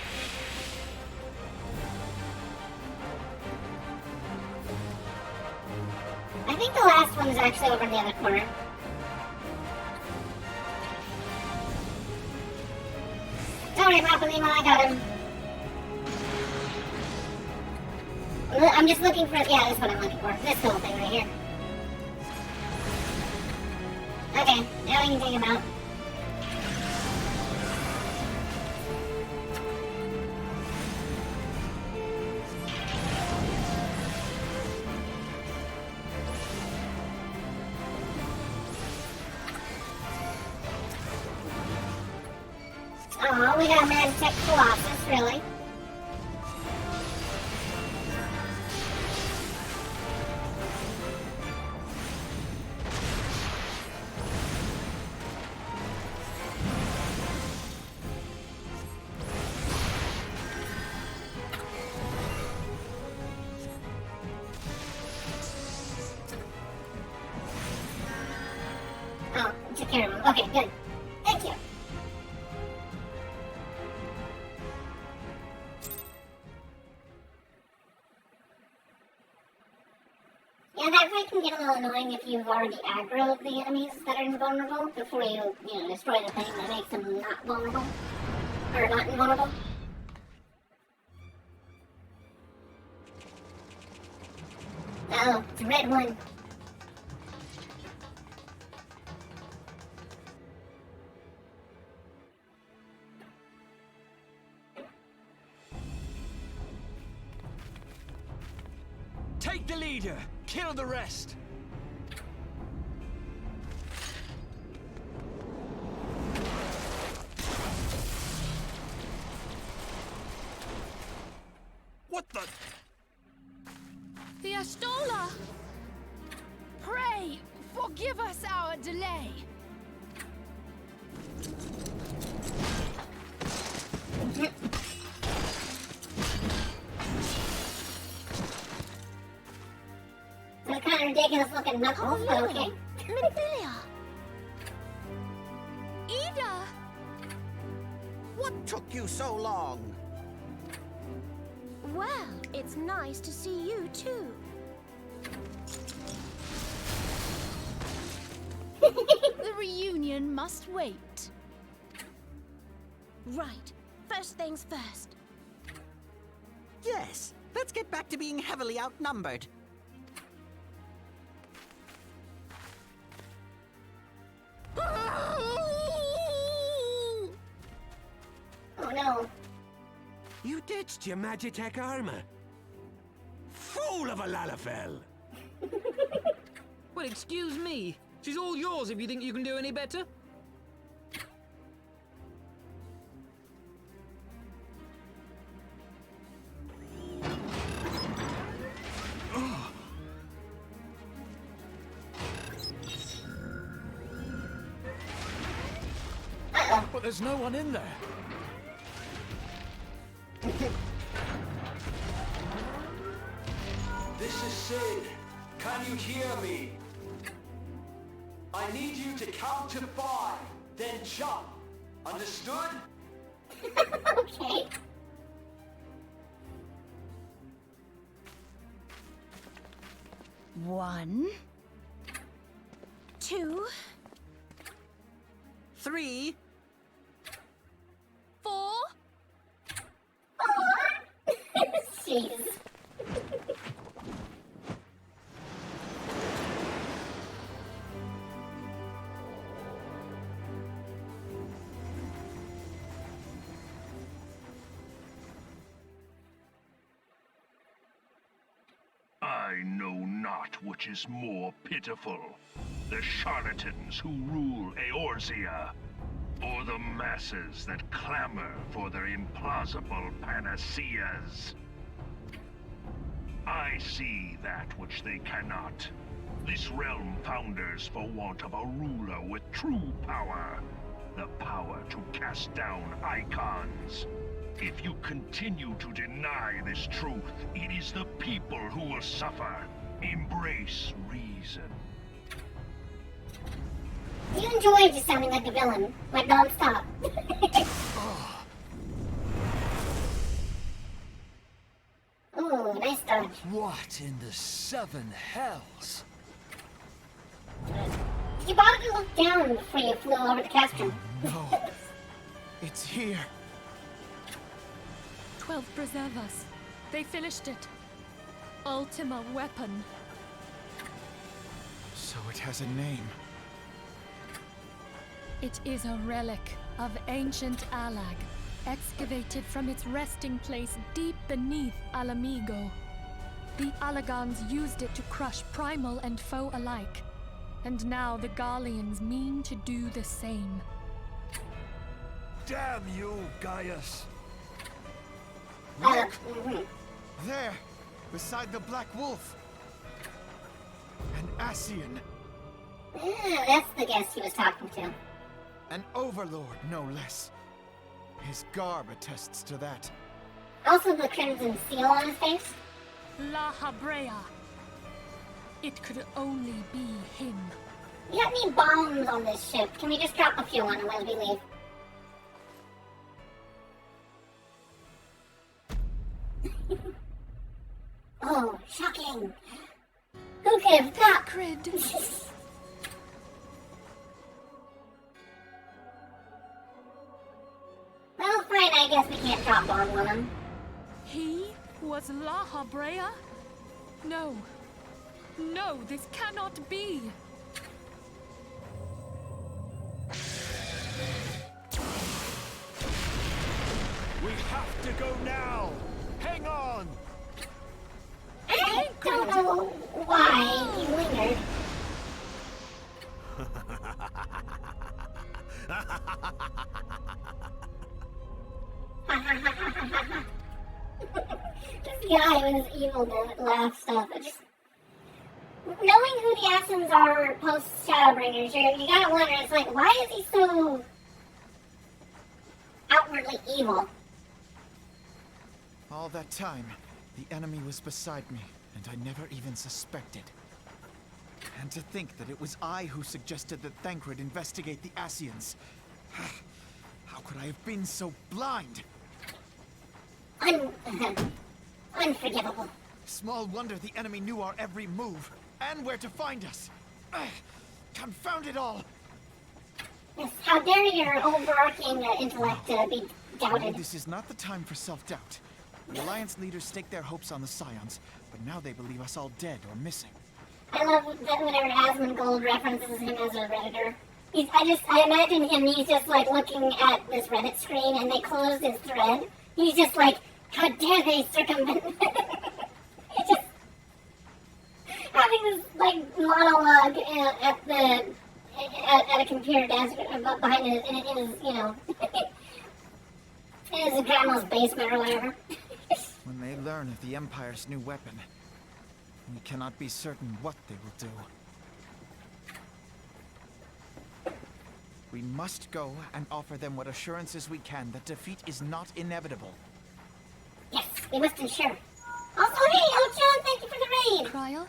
I think the last one is actually over in the other corner. Don't worry, Papa Lima, I got him. I'm just looking for, yeah, that's what I'm looking for. This little thing right here. Okay, now we can take him out. Oh, we got a Magitech Colossus, really? Oh, took care of him. Okay, good. Thank you. Yeah, that fight can get a little annoying if you've already aggroed the enemies that are invulnerable before you destroy the thing that makes them not vulnerable. Or not invulnerable. Oh, it's a red one. Take the leader! Kill the rest! What the? The Ashtola! Pray, forgive us our delay. ridiculous looking knuckles, but okay. Minfilia! Ida! What took you so long? Well, it's nice to see you too. The reunion must wait. Right. First things first. Yes, let's get back to being heavily outnumbered. Oh no. You ditched your Magitech armor. Fool of a Lalafell! Well, excuse me. She's all yours if you think you can do any better. But there's no one in there. This is Sid. Can you hear me? I need you to count to 5, then jump. Understood? Okay. One, 2, 3. 4. Jeez. I know not which is more pitiful, the charlatans who rule Eorzea, or the masses that clamor for their implausible panaceas. I see that which they cannot. This realm founders for want of a ruler with true power, the power to cast down icons. If you continue to deny this truth, it is the people who will suffer. Embrace reason. You enjoy just sounding like a villain, like non-stop. Ooh, nice dodge. What in the 7 hells? Did you bother to look down before you flew over the castrum? No. It's here. 12 preserve us. They finished it. Ultima weapon. So it has a name. It is a relic of ancient Alag, excavated from its resting place deep beneath Alamigo. The Alagans used it to crush primal and foe alike, and now the Garleans mean to do the same. Damn you, Gaius! Look! There, beside the Black Wolf. An Ascian. Yeah, that's the guest he was talking to. An overlord, no less. His garb attests to that. Also the crimson seal on his face. La Habrea. It could only be him. You got any bombs on this ship? Can we just drop a few on him as we leave? Oh, shocking! Who could have thought? Crid. Well, fine, I guess we can't drop bombs on him. He was La Habrea? No. No, this cannot be. We have to go now! Hang on! I don't know why he lingered. This guy was evil to laugh stuff. Knowing who the Assassins are post Shadowbringers, you gotta wonder, it's like, why is he so outwardly evil? All that time, the enemy was beside me, and I never even suspected. And to think that it was I who suggested that Thancred investigate the Asians. How could I have been so blind? Unforgivable. Small wonder the enemy knew our every move, and where to find us. Confound it all! Yes, how dare your overarching intellect be doubted. This is not the time for self-doubt. The Alliance leaders staked their hopes on the Scions, but now they believe us all dead or missing. I love that whenever Asmongold references him as a Redditor. I imagine him, he's just like looking at this Reddit screen and they closed his thread. He's just like, how dare they circumvent He's just having this like monologue at a computer desk behind his, in his, you know, in his grandma's basement or whatever. When they learn of the Empire's new weapon, we cannot be certain what they will do. We must go and offer them what assurances we can that defeat is not inevitable. Yes, we must ensure. Also, hey, Ocho, thank you for the raid! Trial?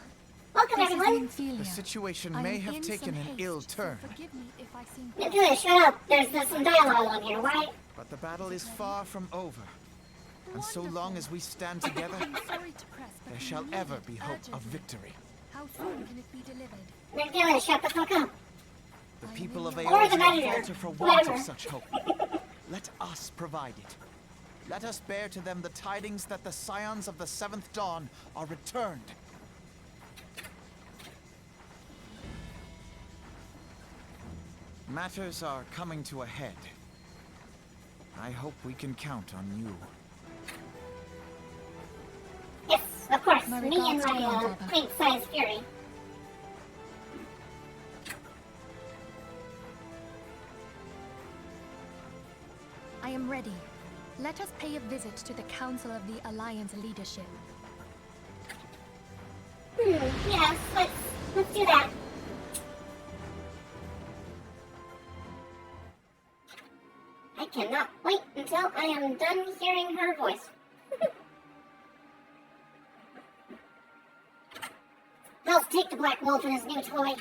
Welcome, everyone! The situation may have taken an ill turn. Forgive me if I seem... Nintendo, shut up! There's some dialogue on here, why? But the battle is far from over. And so long as we stand together, there shall ever be hope of victory. How soon can it be delivered? Nintendo, shut the fuck up! The people of Or Aeolus the will manager. falter for want Whatever. of such hope. Let us provide it. Let us bear to them the tidings that the Scions of the Seventh Dawn are returned. Matters are coming to a head. I hope we can count on you. Yes, of course. My Me and regards to my Grandfather. quaint-sized fury. I am ready. Let us pay a visit to the Council of the Alliance leadership. Yes, let's do that. I cannot wait until I am done hearing her voice. Let's take the Black Wolf and his new toy.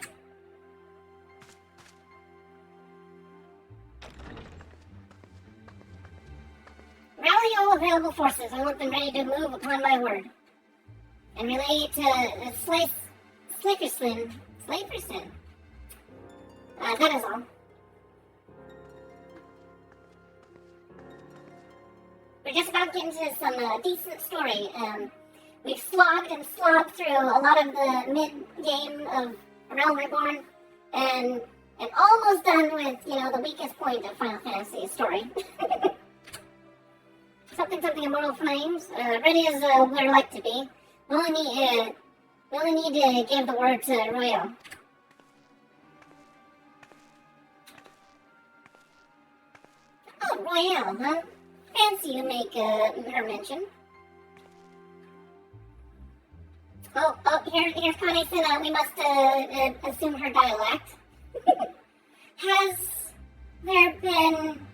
Rally all available forces. I want them ready to move upon my word. And relay to Slakerson. That is all. We're just about getting to some decent story. We've slogged and slogged through a lot of the mid-game of Realm Reborn, and almost done with, you know, the weakest point of Final Fantasy's story. something Immortal Flames, ready as we'd like to be. We only need to give the word to Royal. Oh, Royale, huh? Fancy you make her mention. Oh, here's Connie-san. We must assume her dialect. Has there been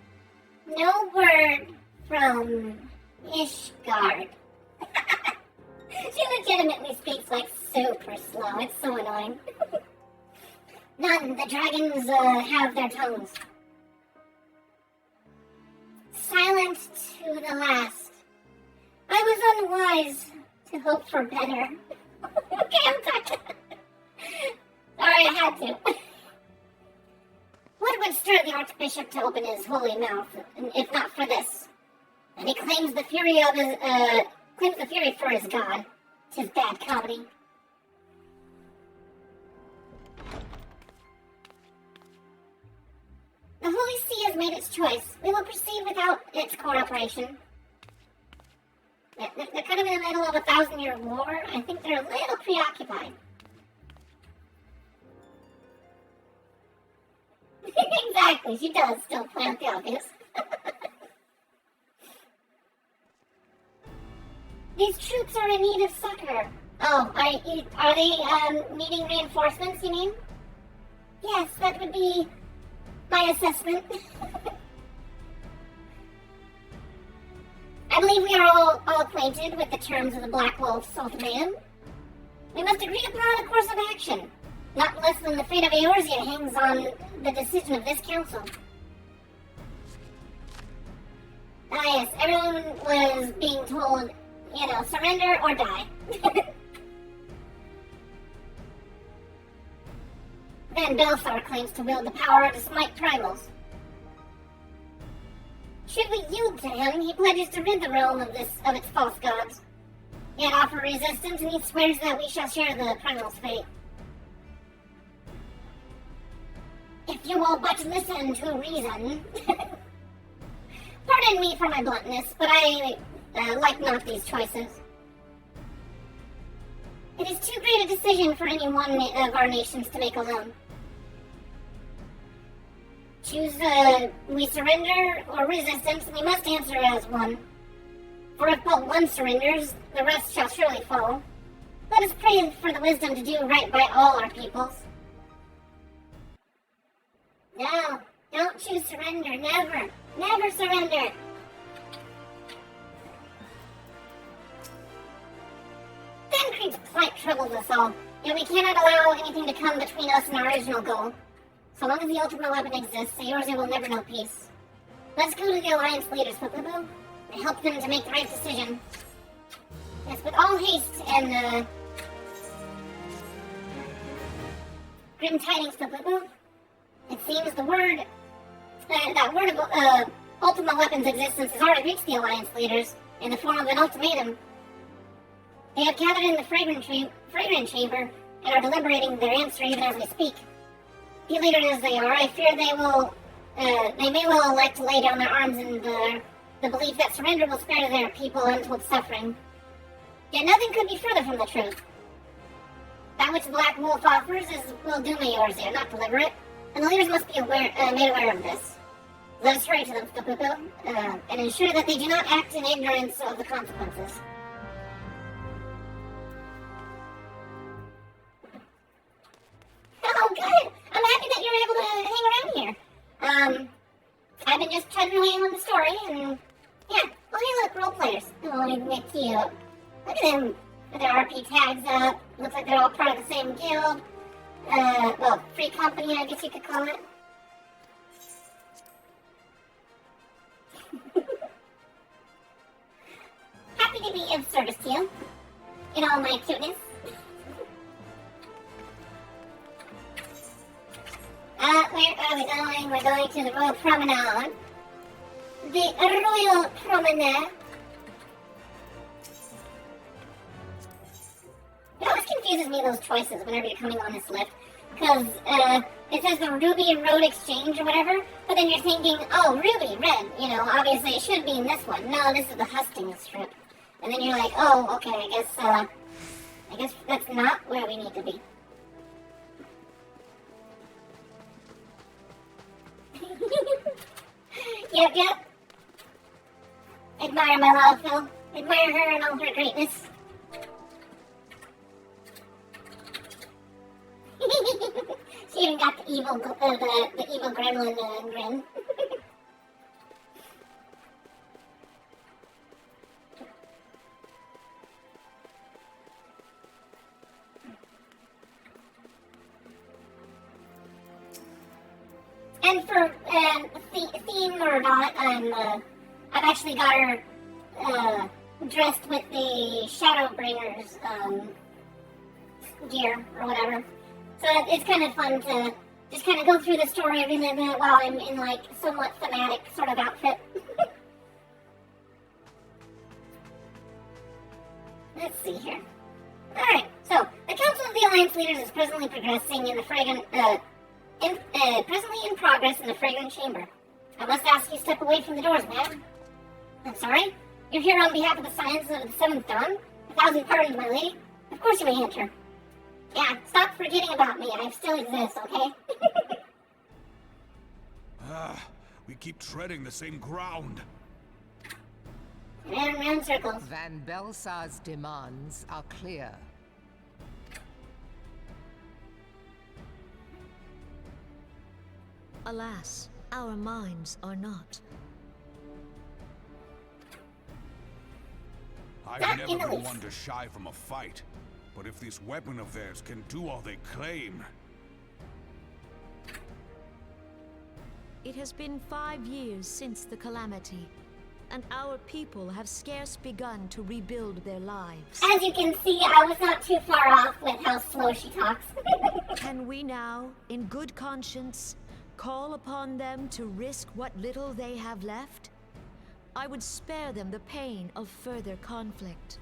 no word from Ishgard? She legitimately speaks like super slow. It's so annoying. None. The dragons have their tongues. Silent to the last. I was unwise to hope for better. Okay, I'm talking. Sorry, I had to. What would stir the Archbishop to open his holy mouth, if not for this? And he claims the fury of his, claims the fury for his god. 'Tis bad comedy. The Holy See has made its choice. We will proceed without its cooperation. They're kind of in the middle of a 1,000-year war. I think they're a little preoccupied. Exactly, she does still plant the obvious. These troops are in need of succor. Oh, are they needing reinforcements, you mean? Yes, that would be my assessment. I believe we are all acquainted with the terms of the Black Wolf's ultimatum. We must agree upon a course of action. Not less than the fate of Eorzea hangs on the decision of this council. Ah yes, everyone was being told, you know, surrender or die. Van Belsar claims to wield the power to smite primals. Should we yield to him, he pledges to rid the realm of its false gods. Yet offer resistance, and he swears that we shall share the primal's fate. If you will but listen to reason. Pardon me for my bluntness, but I like not these choices. It is too great a decision for any one of our nations to make alone. Choose we surrender or resistance, we must answer as one. For if but one surrenders, the rest shall surely fall. Let us pray for the wisdom to do right by all our peoples. No, don't choose surrender, never. Never surrender. Creed's plight troubles us all, yet we cannot allow anything to come between us and our original goal. So long as the Ultima weapon exists, Eorzea will never know peace. Let's go to the Alliance leaders, Flip-Flip-Boo, and help them to make the right decision. Yes, with all haste and, grim tidings, Flip-Flip-Boo. It seems the word, that word of, Ultima weapon's existence has already reached the Alliance leaders in the form of an ultimatum. They have gathered in the fragrant chamber and are deliberating their answer even as we speak. Beleaguered as they are, I fear they may well elect to lay down their arms in the belief that surrender will spare their people untold suffering. Yet nothing could be further from the truth. That which the Black Wolf offers will doom Eorzea, not deliver it, and the leaders must be made aware of this. Let us hurry to them, Flip-Flip-Boo, and ensure that they do not act in ignorance of the consequences. Oh, good! I'm happy that you're able to hang around here. I've been just chugging away on the story, and yeah. Oh, hey, look, role players. Oh, isn't that cute? Look at them with their RP tags up. Looks like they're all part of the same guild. Well, free company, I guess you could call it. Happy to be of service to you in all my cuteness. Where are we going? We're going to the Royal Promenade. The Royal Promenade. It always confuses me, those choices, whenever you're coming on this lift. Because, it says the Ruby Road Exchange or whatever, but then you're thinking, oh, Ruby, red, you know, obviously it should be in this one. No, this is the Hustings strip. And then you're like, oh, okay, I guess that's not where we need to be. Yep. Admire my love, Phil. Admire her and all her greatness. She even got the evil gremlin grin. And for theme or not, I've actually got her dressed with the Shadowbringers gear or whatever. So it's kind of fun to just kind of go through the story every little bit while I'm in like somewhat thematic sort of outfit. Let's see here. Alright, so the Council of the Alliance Leaders is presently progressing in the presently in progress in the Fragrant Chamber. I must ask you to step away from the doors, ma'am. I'm sorry? You're here on behalf of the Science of the Seventh Dawn? 1,000 pardons, my lady. Of course you may enter. Yeah, stop forgetting about me. I still exist, okay? We keep treading the same ground. Round circles. Van Belsar's demands are clear. Alas, our minds are not. I've never been one to shy from a fight, but if this weapon of theirs can do all they claim, It has been 5 years since the calamity, and our people have scarce begun to rebuild their lives. As you can see, I was not too far off with how slow she talks. Can we now, in good conscience, call upon them to risk what little they have left? I would spare them the pain of further conflict.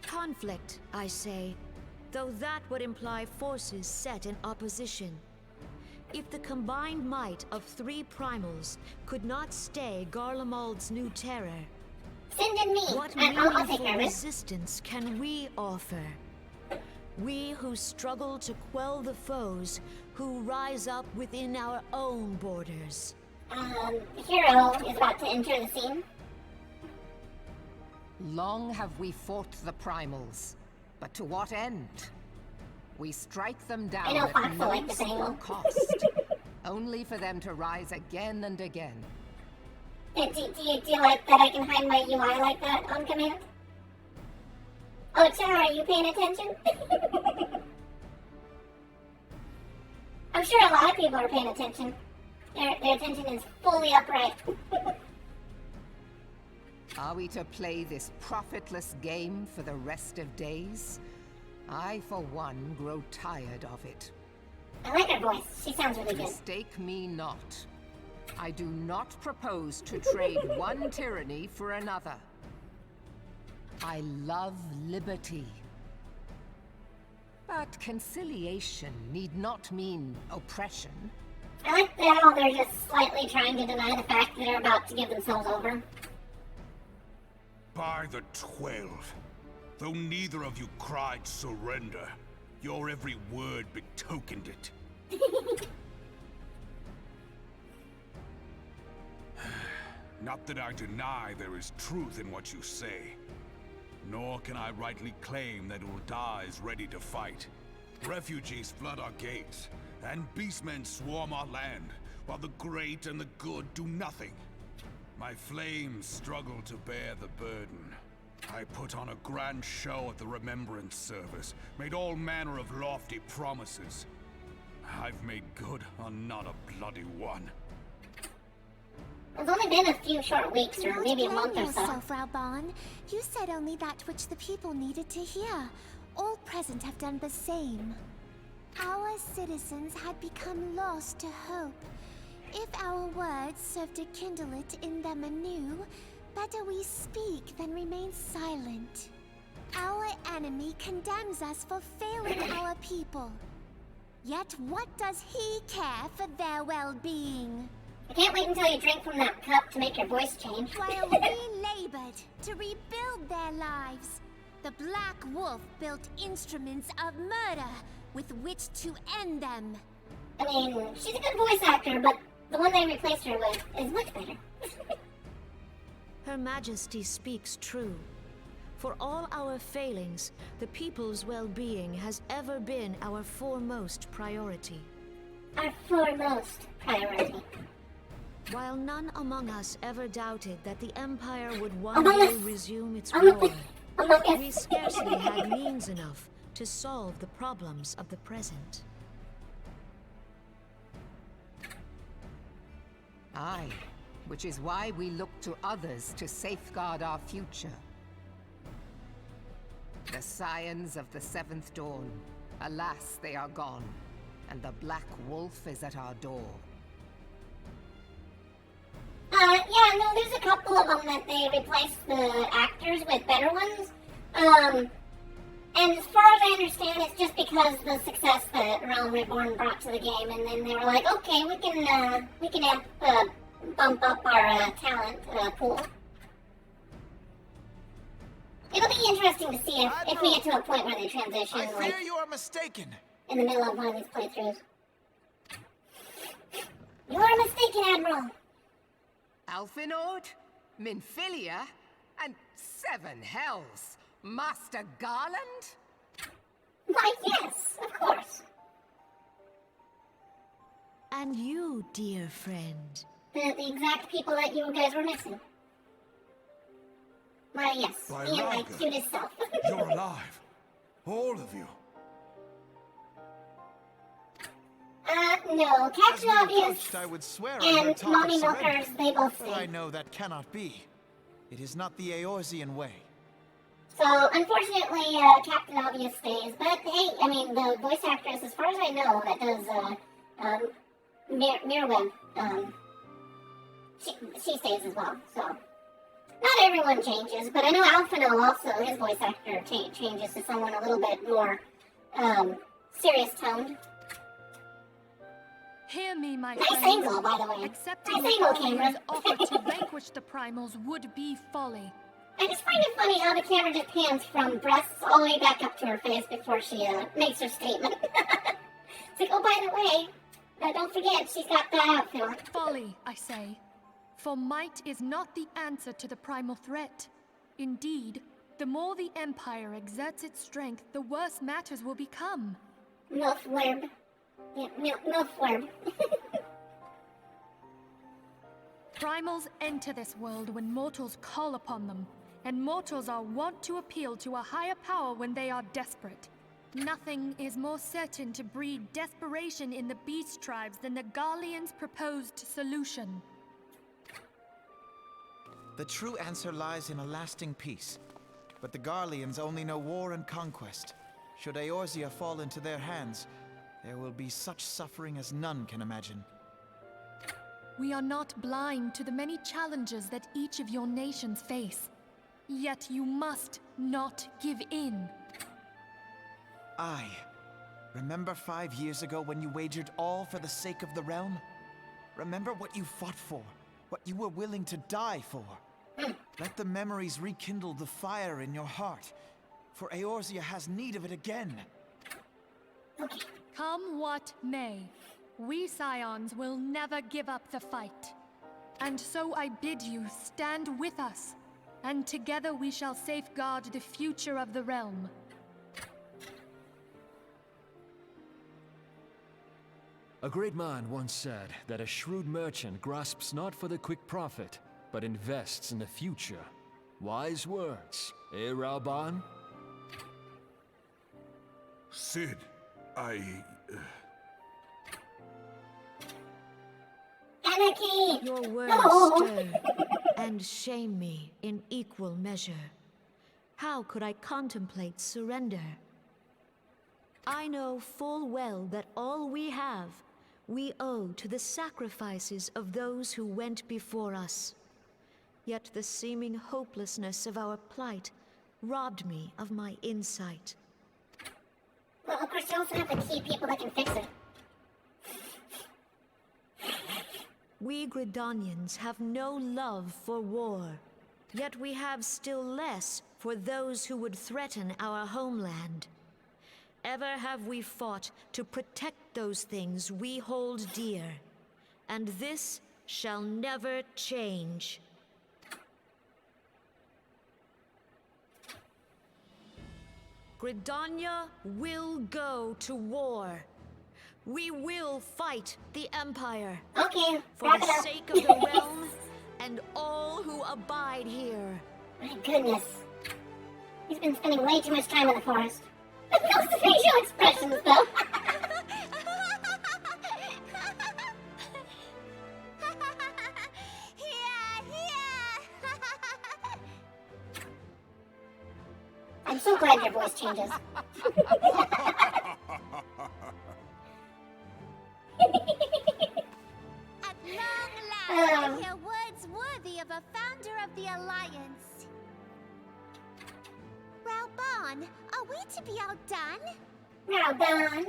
Conflict, I say, though that would imply forces set in opposition. If the combined might of 3 primals could not stay Garlemald's new terror, send in me. What I'll take meaningful care of it. resistance can we offer? We who struggle to quell the foes who rise up within our own borders. The hero is about to enter the scene. Long have we fought the primals, but to what end? We strike them down know at Fox will no like this small angle. cost, only for them to rise again and again. Do you like that I can hide my UI like that on command? Oh, Chara, are you paying attention? I'm sure a lot of people are paying attention. Their attention is fully upright. Are we to play this profitless game for the rest of days? I, for one, grow tired of it. I like her voice. She sounds really good. Mistake me not. I do not propose to trade one tyranny for another. I love liberty. But conciliation need not mean oppression. I like how they're just slightly trying to deny the fact that they're about to give themselves over. By the 12, though neither of you cried surrender, your every word betokened it. Not that I deny there is truth in what you say, nor can I rightly claim that Ultima is ready to fight. Refugees flood our gates, and beastmen swarm our land, while the great and the good do nothing. My flames struggle to bear the burden. I put on a grand show at the Remembrance Service, made all manner of lofty promises. I've made good on not a bloody one. It's only been a few short weeks, or maybe a month or so. yourself, Raubahn. You said only that which the people needed to hear. All present have done the same. Our citizens had become lost to hope. If our words serve to kindle it in them anew, better we speak than remain silent. Our enemy condemns us for failing our people. Yet what does he care for their well-being? I can't wait until you drink from that cup to make your voice change. While we labored to rebuild their lives, the Black Wolf built instruments of murder with which to end them. I mean, she's a good voice actor, but the one they replaced her with is much better. Her Majesty speaks true. For all our failings, the people's well-being has ever been our foremost priority. Our foremost priority. While none among us ever doubted that the Empire would one Among day us. resume its Among war, us. we scarcely had means enough to solve the problems of the present. Aye, which is why we look to others to safeguard our future. The Scions of the Seventh Dawn. Alas, they are gone, and the Black Wolf is at our door. Yeah, no, there's a couple of them that they replaced the actors with better ones. And as far as I understand, it's just because the success that Realm Reborn brought to the game, and then they were like, okay, we can bump up our talent pool. It'll be interesting to see if we get to a point where they transition, like, you are mistaken. in the middle of one of these playthroughs. You are mistaken, Admiral. Alphinaud, Minfilia, and 7 hells. Master Garland? Why, yes, of course. And you, dear friend. The exact people that you guys were missing. Why, yes, By me and my Raga. cutest self. You're alive. All of you. No. As Captain we Obvious approached, I would swear I heard and talk of Mommy surrender, Milkers, they both but I stayed. know that cannot be. It is not the Eorzean way. So, unfortunately, Captain Obvious stays. But, hey, I mean, the voice actress, as far as I know, that does, Mirwin, she stays as well, so. Not everyone changes, but I know Alphino also, his voice actor changes to someone a little bit more, serious toned. Hear me, my Nice friends. angle, by the way. Accepting Nice the angle, Guardian's camera. offer to vanquish the primals would be folly. I just find it funny how the camera just pans from breasts all the way back up to her face before she makes her statement. It's like, oh, by the way, don't forget, she's got that outfit on. Folly, I say. For might is not the answer to the primal threat. Indeed, the more the Empire exerts its strength, the worse matters will become. Milfwerb. Yeah, Milfwerb. Primals enter this world when mortals call upon them, and mortals are wont to appeal to a higher power when they are desperate. Nothing is more certain to breed desperation in the beast tribes than the Garleans' proposed solution. The true answer lies in a lasting peace. But the Garleans only know war and conquest. Should Eorzea fall into their hands, there will be such suffering as none can imagine. We are not blind to the many challenges that each of your nations face. Yet you must not give in. Remember 5 years ago when you wagered all for the sake of the realm? Remember what you fought for, what you were willing to die for. Let the memories rekindle the fire in your heart, for Eorzea has need of it again. Come what may, we Scions will never give up the fight. And so I bid you stand with us, and together we shall safeguard the future of the realm. A great man once said that a shrewd merchant grasps not for the quick profit, but invests in the future. Wise words, eh, Rauban? Sid, Anarchy! Your words No! stir and shame me in equal measure. How could I contemplate surrender? I know full well that all we have, we owe to the sacrifices of those who went before us. Yet the seeming hopelessness of our plight robbed me of my insight. Well, of course, you also have the key people that can fix it. We Gridanians have no love for war, yet we have still less for those who would threaten our homeland. Ever have we fought to protect those things we hold dear, and this shall never change. Gridania will go to war. We will fight the Empire. Okay, for wrap the it up. sake of the realm and all who abide here. My goodness. He's been spending way too much time in the forest. Those facial expressions, though. I'm so glad your voice changes. At long last, I hear words worthy of a founder of the Alliance. Rauban, are we to be outdone? Rauban.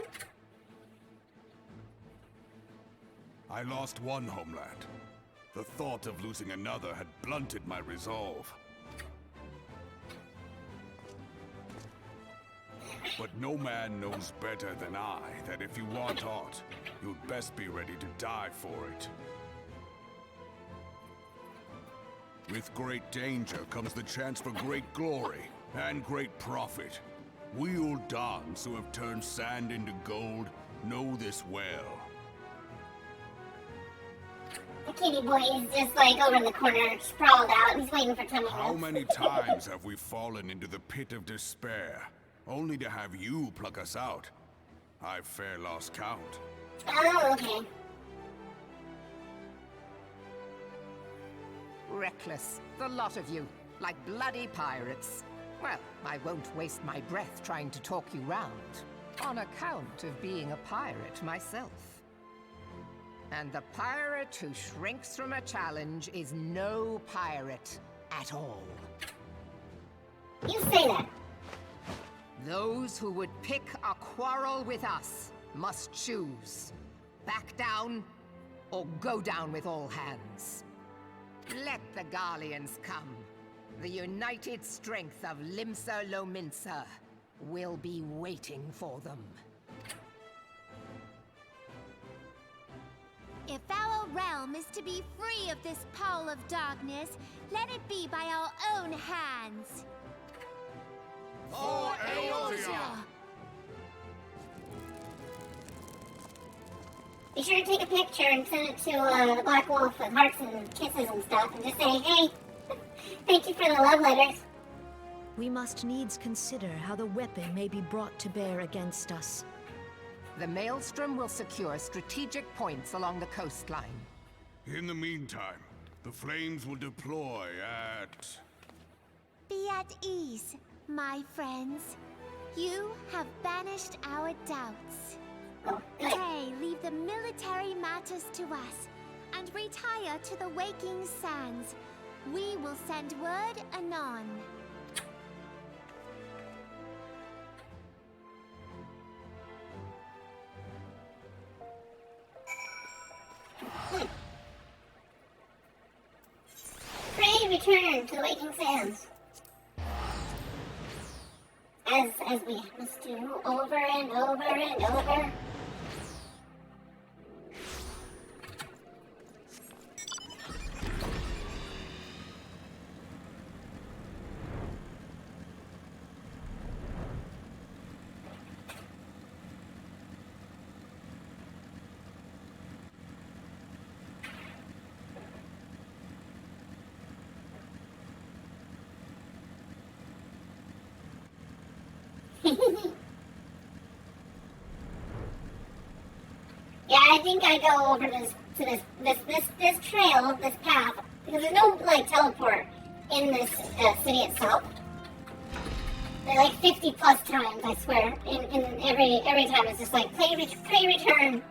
I lost one homeland. The thought of losing another had blunted my resolve. But no man knows better than I that if you want aught, you'd best be ready to die for it. With great danger comes the chance for great glory and great profit. We Uldans who have turned sand into gold know this well. The kitty boy is just like over in the corner, sprawled out. He's waiting for Tummy. How many times have we fallen into the pit of despair, only to have you pluck us out? I've fair lost count. Oh, okay. Reckless, the lot of you, like bloody pirates. Well, I won't waste my breath trying to talk you round, on account of being a pirate myself. And the pirate who shrinks from a challenge is no pirate at all. You say that. Those who would pick a quarrel with us must choose. Back down, or go down with all hands. Let the Garleans come. The united strength of Limsa Lominsa will be waiting for them. If our realm is to be free of this pall of darkness, let it be by our own hands. For Eorzea! Be sure to take a picture and send it to the Black Wolf with hearts and kisses and stuff, and just say, hey, thank you for the love letters. We must needs consider how the weapon may be brought to bear against us. The Maelstrom will secure strategic points along the coastline. In the meantime, the flames will deploy at... Be at ease, my friends. You have banished our doubts. Pray leave the military matters to us, and retire to the waking sands. We will send word anon. Pray return to the waking sands. As we must do over and over and over. Yeah, I think I go over this trail, this path, because there's no like teleport in this city itself. They're like 50 plus times, I swear. In every time it's just like pray return.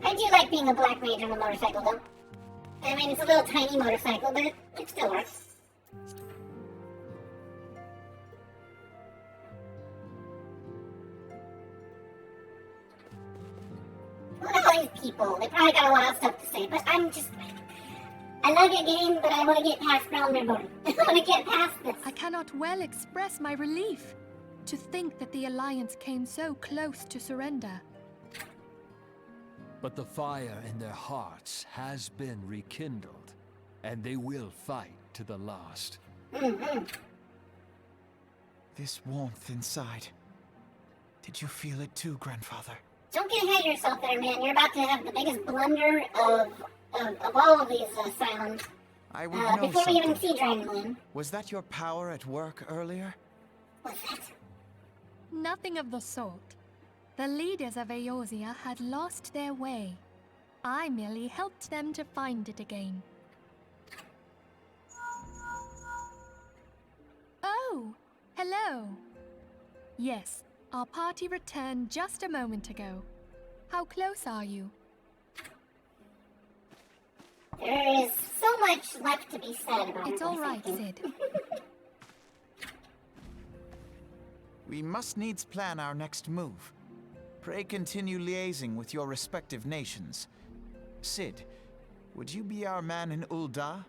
I do like being a black mage on a motorcycle though. I mean, it's a little tiny motorcycle, but it still works. Look at all these people. They probably got a lot of stuff to say, but I love your game, but I want to get past Realm Reborn. I want to get past this. I cannot well express my relief. To think that the Alliance came so close to surrender. But the fire in their hearts has been rekindled, and they will fight to the last. This warmth inside. Did you feel it too, Grandfather? Don't get ahead of yourself there, man. You're about to have the biggest blunder of all of these Cylons. I would know before we even something. see Dragonland. Was that your power at work earlier? What's that? Nothing of the sort. The leaders of Eorzea had lost their way. I merely helped them to find it again. Oh, hello. Yes, our party returned just a moment ago. How close are you? There is so much left to be said about it. It's all right, Sid. We must needs plan our next move. Pray continue liaising with your respective nations. Sid, would you be our man in Ulda?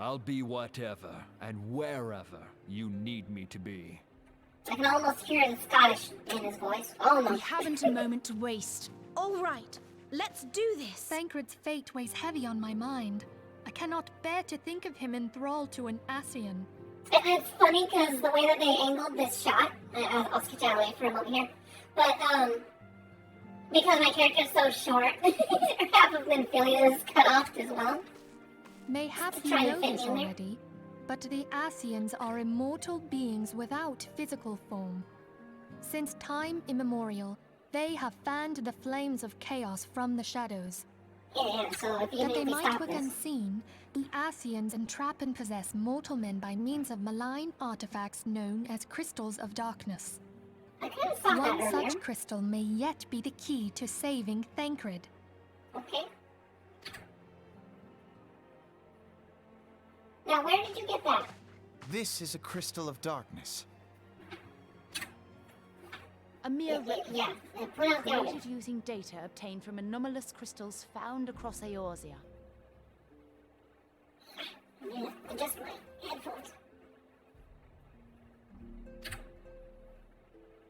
I'll be whatever and wherever you need me to be. I can almost hear the Scottish in his voice. Almost. We haven't a moment to waste. All right, let's do this. Thancred's fate weighs heavy on my mind. I cannot bear to think of him enthralled to an Ascian. And it's funny because the way that they angled this shot, I'll sketch out away for a moment here, but because my character is so short, half of Minfilia is cut off as well. Mayhap you Trying to know fit this in there. already, But the Ascians are immortal beings without physical form. Since time immemorial, they have fanned the flames of chaos from the shadows. Yeah, so if you That they might stop work this. unseen, the Ascians entrap and possess mortal men by means of malign artifacts known as crystals of darkness. I kind of saw One that earlier. such crystal may yet be the key to saving Thancred. Okay. Now, where did you get that? This is a crystal of darkness. A mere Yeah, put out the order. created using data obtained from anomalous crystals found across Eorzea. Yeah, adjust my headphones.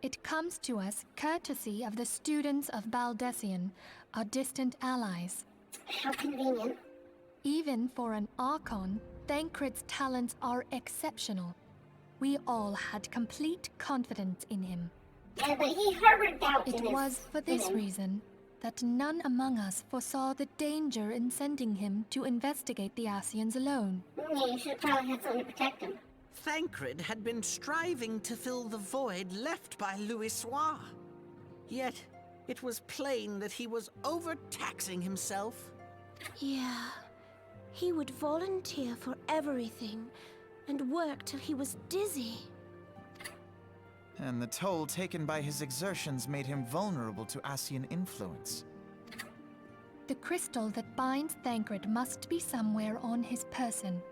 It comes to us courtesy of the students of Baldessian, our distant allies. How convenient. Even for an Archon, Thancred's talents are exceptional. We all had complete confidence in him. Yeah, but he harbored doubt in It his- was for this in him. reason that none among us foresaw the danger in sending him to investigate the Ascians alone. Yeah, you should probably have something to protect him. Thancred had been striving to fill the void left by Louisoix. Yet, it was plain that he was overtaxing himself. Yeah. He would volunteer for everything and work till he was dizzy. And the toll taken by his exertions made him vulnerable to Ascian influence. The crystal that binds Thancred must be somewhere on his person.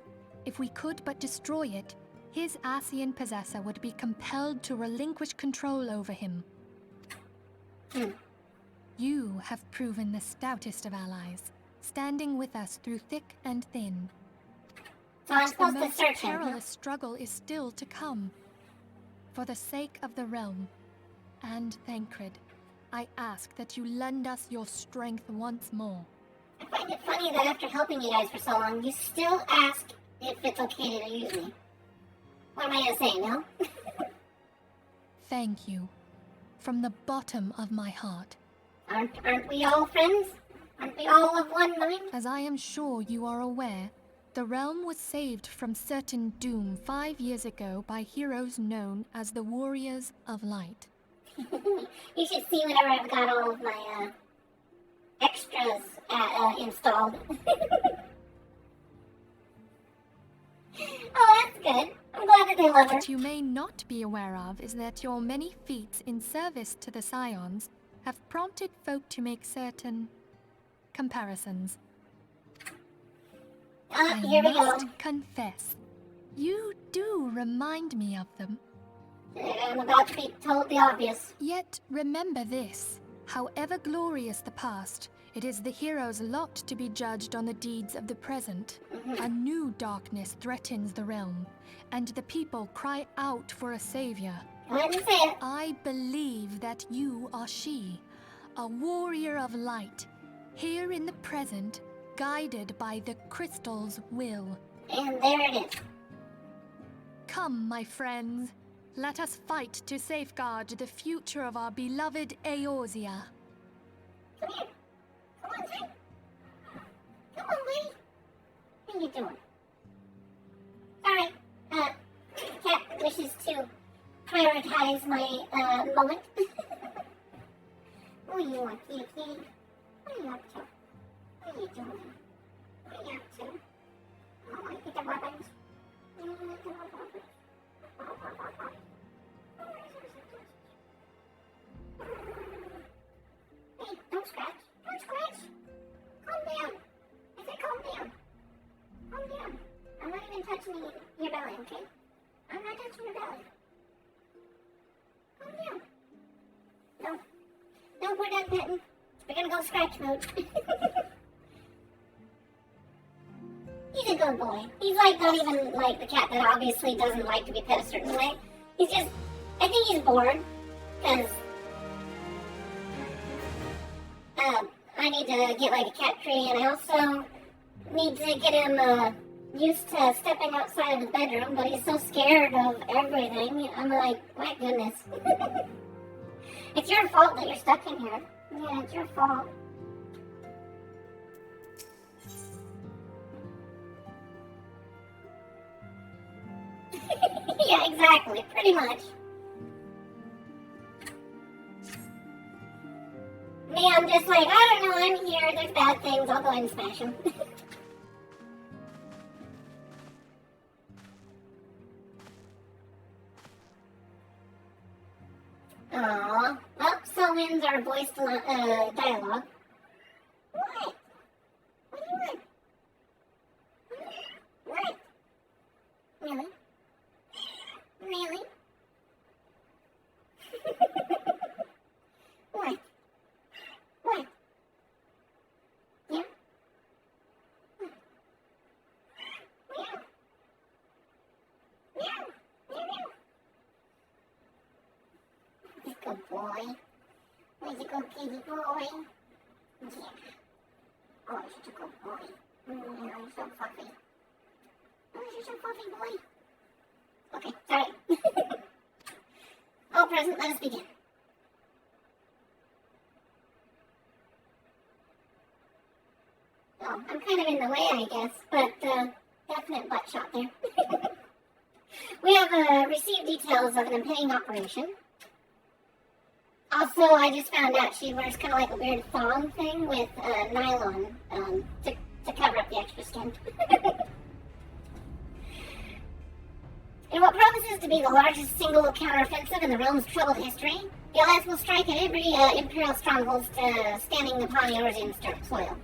If we could but destroy it, his Ascian possessor would be compelled to relinquish control over him. You have proven the stoutest of allies, standing with us through thick and thin. So I'm The supposed to most search him, huh? perilous struggle is still to come. For the sake of the realm and Thancred, I ask that you lend us your strength once more. I find it funny that after helping you guys for so long, you still ask if it's okay to use me. What am I gonna say, no? Thank you. From the bottom of my heart. Aren't we all friends? Aren't we all of one mind? As I am sure you are aware, the realm was saved from certain doom 5 years ago by heroes known as the Warriors of Light. You should see whenever I've got all of my extras installed. Oh, that's good. I'm glad that they love her. What you may not be aware of is that your many feats in service to the Scions have prompted folk to make certain comparisons. Here we go. must confess, you do remind me of them. I'm about to be told the obvious. Yet remember this, however glorious the past, it is the hero's lot to be judged on the deeds of the present. A new darkness threatens the realm, and the people cry out for a savior. I believe that you are she, a warrior of light, here in the present, guided by the crystal's will. And there it is. Come, my friends. Let us fight to safeguard the future of our beloved Eorzea. Come here. Come on, Zane. Come on, lady. What are you doing? Sorry. Cat wishes to prioritize my moment. What do you want, kitty kitty? What are you up to? What are you doing? What are you up to? Oh, I get the weapons. You don't want the weapons. Hey, don't scratch. Don't scratch. Calm down. I said calm down. Calm down. I'm not even touching your belly, okay? I'm not touching your belly. Calm down. No. No, we're done petting. We're gonna go scratch mode. He's a good boy. He's like not even like the cat that obviously doesn't like to be pet a certain way. He's just, I think he's bored, because I need to get like a cat tree, and I also need to get him used to stepping outside of the bedroom, but he's so scared of everything. I'm like, my goodness. It's your fault that you're stuck in here. Yeah, it's your fault. exactly, pretty much. Me, I'm just like, I don't know, I'm here, there's bad things, I'll go ahead and smash them. Aww. Well, so ends our voiced dialogue. What? What do you want? What? Really? Really? What? What? Yeah? What? Meow. Meow. Meow, meow. He's a good boy. He's a good kitty boy. Yeah. Oh, he's such a good boy. You're so fluffy. Oh, you're so fluffy, boy. Okay, sorry. Oh, present, let us begin. Oh, I'm kind of in the way, I guess, but definite butt shot there. We have received details of an impending operation. Also, I just found out she wears kind of like a weird thong thing with nylon to cover up the extra skin. In what promises to be the largest single counteroffensive in the realm's troubled history, the Alliance will strike at every Imperial stronghold standing upon Eorzean soil.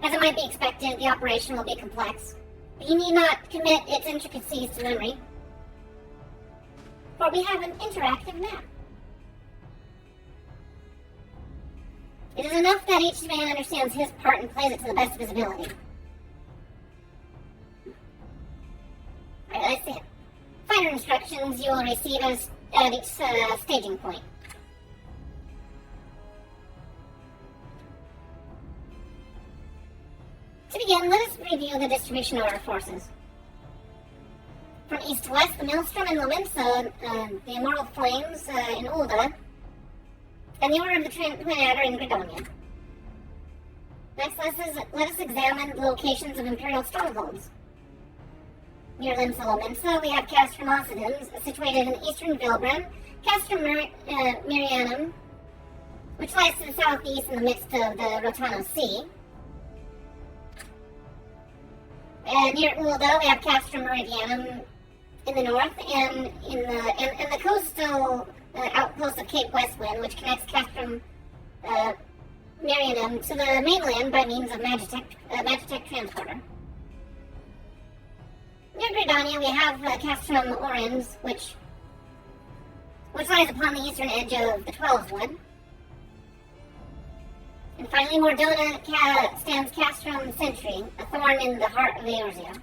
As it might be expected, the operation will be complex, but you need not commit its intricacies to memory, for we have an interactive map. It is enough that each man understands his part and plays it to the best of his ability. Alright, that's it. Finer instructions you will receive at each staging point. To begin, let us review the distribution of our forces. From east to west, the Maelstrom in Lominsa, the Immortal Flames in Ulda, and the Order of the Twin Adder in Gredonia. Next, let us examine the locations of Imperial strongholds. Near Limsa Lominsa, we have Castrum Occidens, situated in eastern Vilbren, Castrum Mirianum, which lies to the southeast in the midst of the Rotano Sea. Near Ulda, we have Castrum Meridianum in the north, and in the coastal outpost of Cape Westwind, which connects Castrum Mirianum to the mainland by means of Magitech transporter. Near Gredonia, we have Castrum Orens, which lies upon the eastern edge of the Twelves Wood. And finally, Mordona stands Castrum Sentry, a thorn in the heart of Eorzea.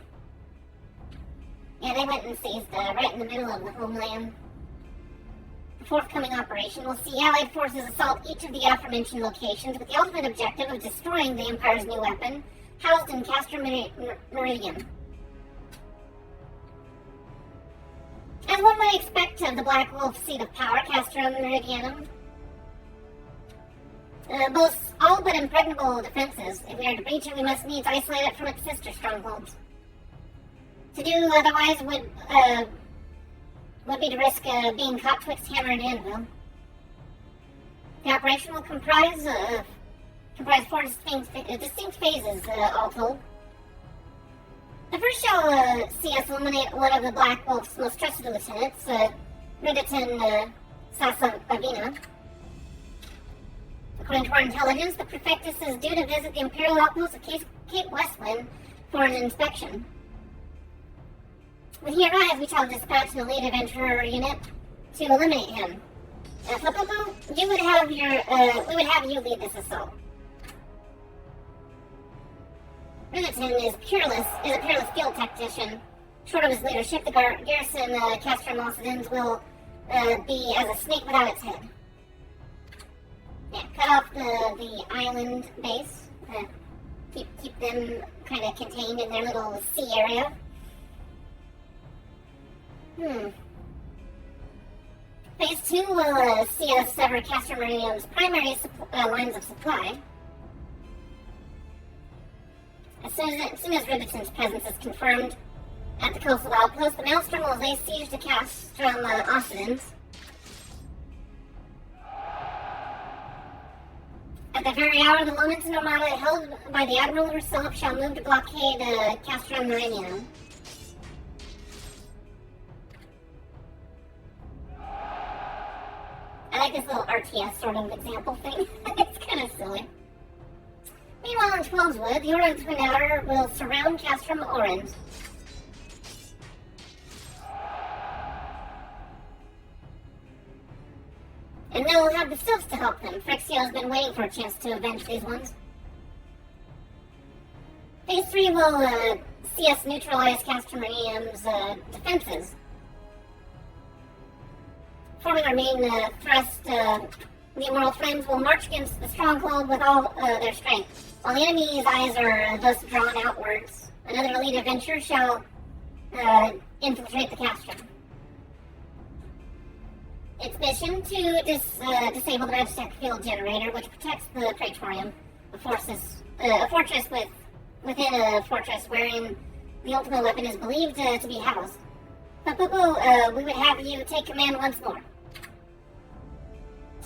Yeah, they went and seized right in the middle of the homeland. The forthcoming operation will see Allied forces assault each of the aforementioned locations with the ultimate objective of destroying the Empire's new weapon, housed in Castrum Meridian. As one might expect of the Black Wolf seat of power, Castrum Meridianum boasts all but impregnable defenses. If we are to breach it, we must needs isolate it from its sister strongholds. To do otherwise would be to risk being caught twixt hammer and anvil. The operation will comprise 4 distinct phases, all told. The first shall see us eliminate one of the Black Wolf's most trusted lieutenants, Riditon Sasavina. According to our intelligence, the Prefectus is due to visit the Imperial outpost of Cape Westwind for an inspection. When he arrives, we shall dispatch an elite adventurer unit to eliminate him. Popopo, we would have you lead this assault. Riditon is a peerless field tactician. Short of his leadership, the garrison Castrum Occidens will be as a snake without its head. Yeah, cut off the island base. Keep them kind of contained in their little sea area. Phase 2 will see us sever Castrum Meridianum's primary lines of supply. As soon as Ribiton's presence is confirmed, At the coastal outpost, the Maelstrom will lay siege to Castrum Occidens. At the very hour, the Lomenton Armada, held by the Admiral herself, shall move to blockade Castrum Meridianum. I like this little RTS sort of example thing. It's kind of silly. Meanwhile, in Twelveswood, the Order of the Twin Outer will surround Castrum Orange. And they'll have the Sylphs to help them. Phryxio has been waiting for a chance to avenge these ones. Phase 3 will see us neutralize Castrum Meridianum's defenses. Forming our main thrust, the Immortal Flames will march against the stronghold with all their strength. While the enemy's eyes are thus drawn outwards, another elite adventurer shall infiltrate the Castrum. Its mission to disable the Registec field generator, which protects the Praetorium, a fortress within a fortress wherein the Ultima weapon is believed to be housed. Papupu, we would have you take command once more.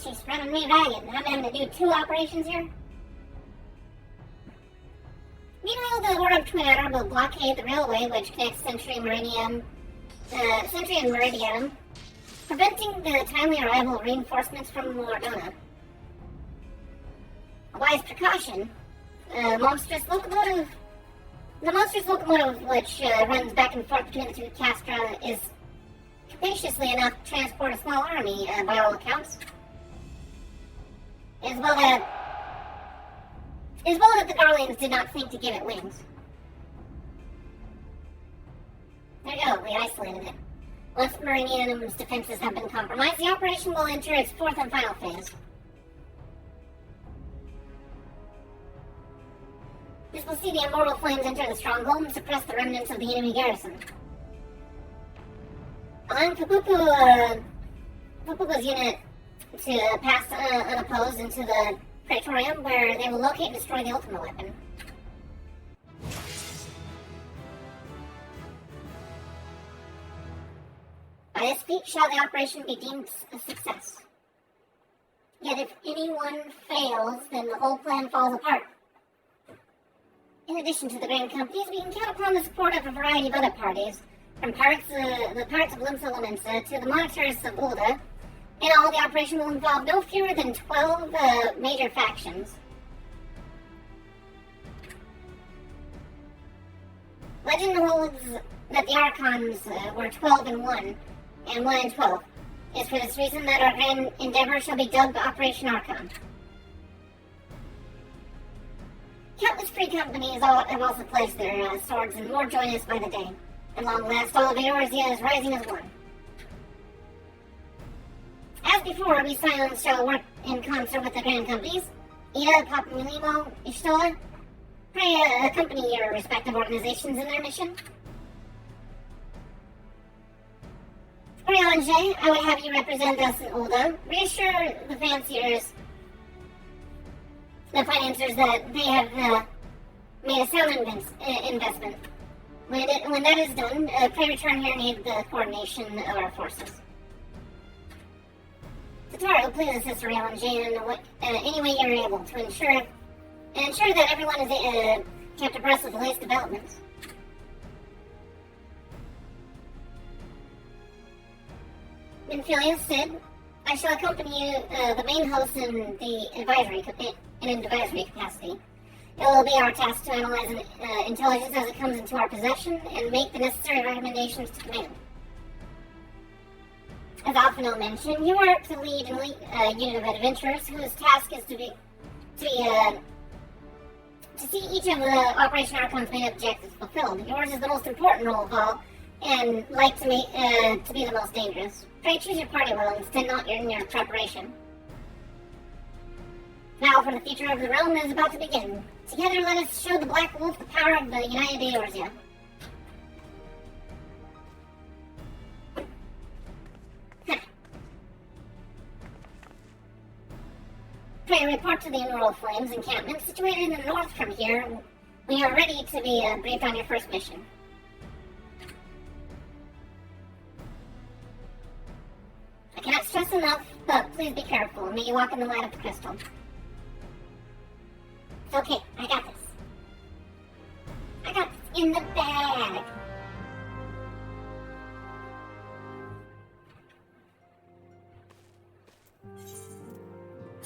She's running me ragged. I'm having to do 2 operations here. Meanwhile, the Order of Twin Outer will blockade the railway which connects Sentry and Meridianum, preventing the timely arrival of reinforcements from Mordona. A wise precaution. The monstrous locomotive which runs back and forth between the 2 castra is capaciously enough to transport a small army, by all accounts. As well that the Garleans did not think to give it wings. There you go, we isolated it. Once Meridianum's defenses have been compromised, the operation will enter its 4th and final phase. This will see the Immortal Flames enter the stronghold and suppress the remnants of the enemy garrison. Allowing Papupu's unit to pass unopposed into the Praetorium, where they will locate and destroy the Ultima weapon. By this feat shall the operation be deemed a success. Yet if anyone fails, then the whole plan falls apart. In addition to the Grand Companies, we can count upon the support of a variety of other parties, from the Pirates of Limsa Lomensa to the Monitors of Ulda. In all, the operation will involve no fewer than 12 major factions. Legend holds that the Archons were 12 in 1, and 1 in 12. It is for this reason that our grand endeavor shall be dubbed Operation Archon. Countless free companies have also placed their swords, and more join us by the day. At long last, all of Eorzea is rising as one. As before, we Silence shall work in concert with the Grand Companies. Ida, Papamilimo, Ishtola, pray accompany your respective organizations in their mission. Oriange, I would have you represent us in Ulda. Reassure the financiers that they have made a sound investment. When that is done, pray return here and aid the coordination of our forces. Tataro, please assist Oriange in any way you're able to ensure that everyone is kept abreast of the latest developments. Minfilia, Sid, I shall accompany you, the main host in the advisory capacity. It will be our task to analyze intelligence as it comes into our possession and make the necessary recommendations to command. As Alphino mentioned, you are to lead an elite unit of adventurers whose task is to see each of the Operation Archon's main objectives fulfilled. Yours is the most important role of all, and like to be the most dangerous. Pray choose your party well and stand not in your preparation. Now for the future of the realm is about to begin. Together let us show the Black Wolf the power of the United Eorzea. Pray report to the Immortal Flames encampment situated in the north from here. We are ready to be briefed on your first mission. up. Please be careful. May you walk in the light of the crystal. It's okay. I got this. I got this in the bag.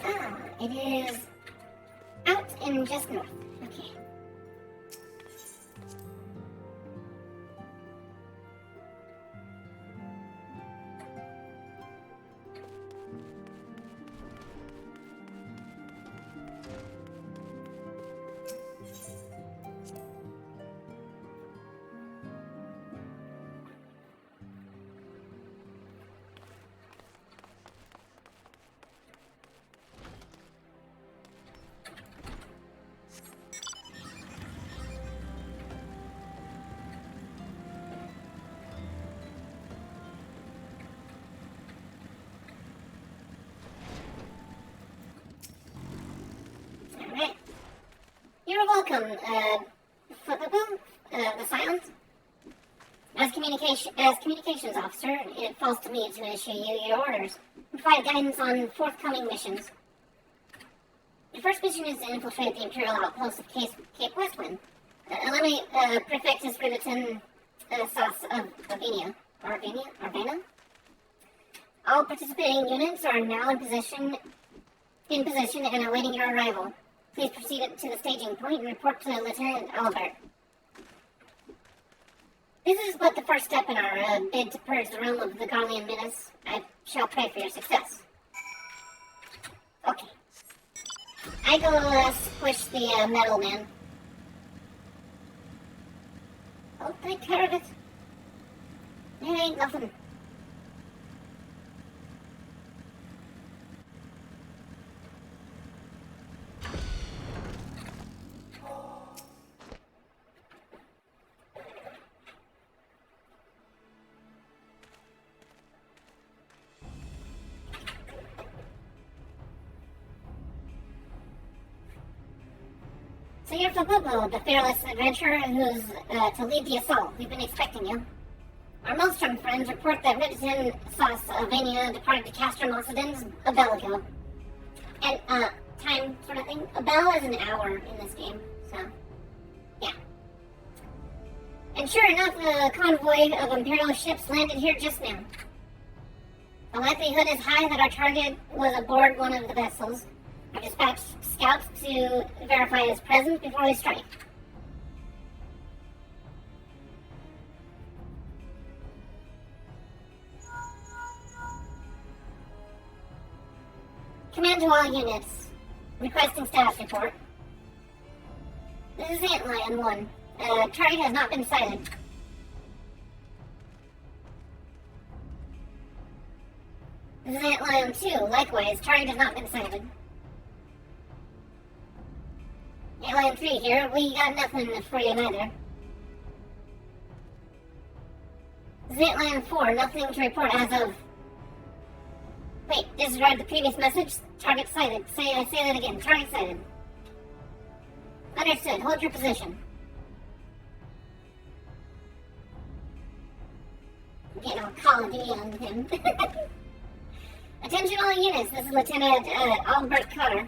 Ah, it is out and just north. Okay. Alright. You're welcome, Flippable, the Silent. As communications officer, it falls to me to issue you your orders and provide guidance on forthcoming missions. Your first mission is to infiltrate the Imperial outpost of Cape Westwind. Eliminate Prefectus Griviton Sauce of Arvana. All participating units are now in position and awaiting your arrival. Please proceed to the staging point and report to Lieutenant Albert. This is but the first step in our bid to purge the realm of the Garlean menace. I shall pray for your success. Okay. I go squish the metal man. I'll take care of it. There ain't nothing. So you're Fabubu, the fearless adventurer who's to lead the assault. We've been expecting you. Our Maelstrom friends report that Riviton Sauce Vania departed to Castor Mosidens a bell ago. And, time sort of thing. A bell is an hour in this game, so, yeah. And sure enough, a convoy of Imperial ships landed here just now. The likelihood is high that our target was aboard one of the vessels. I dispatched scouts to verify his presence before we strike. Command to all units. Requesting status report. This is Antlion 1. Target has not been sighted. This is Antlion 2. Likewise, target has not been sighted. Antlion 3 here. We got nothing for you neither. This is Antlion 4. Nothing to report as of... Wait, disregard the previous message. Target sighted. I say that again. Target sighted. Understood. Hold your position. Getting all Call of Duty on him. Attention all units. This is Lieutenant Albert Cutter.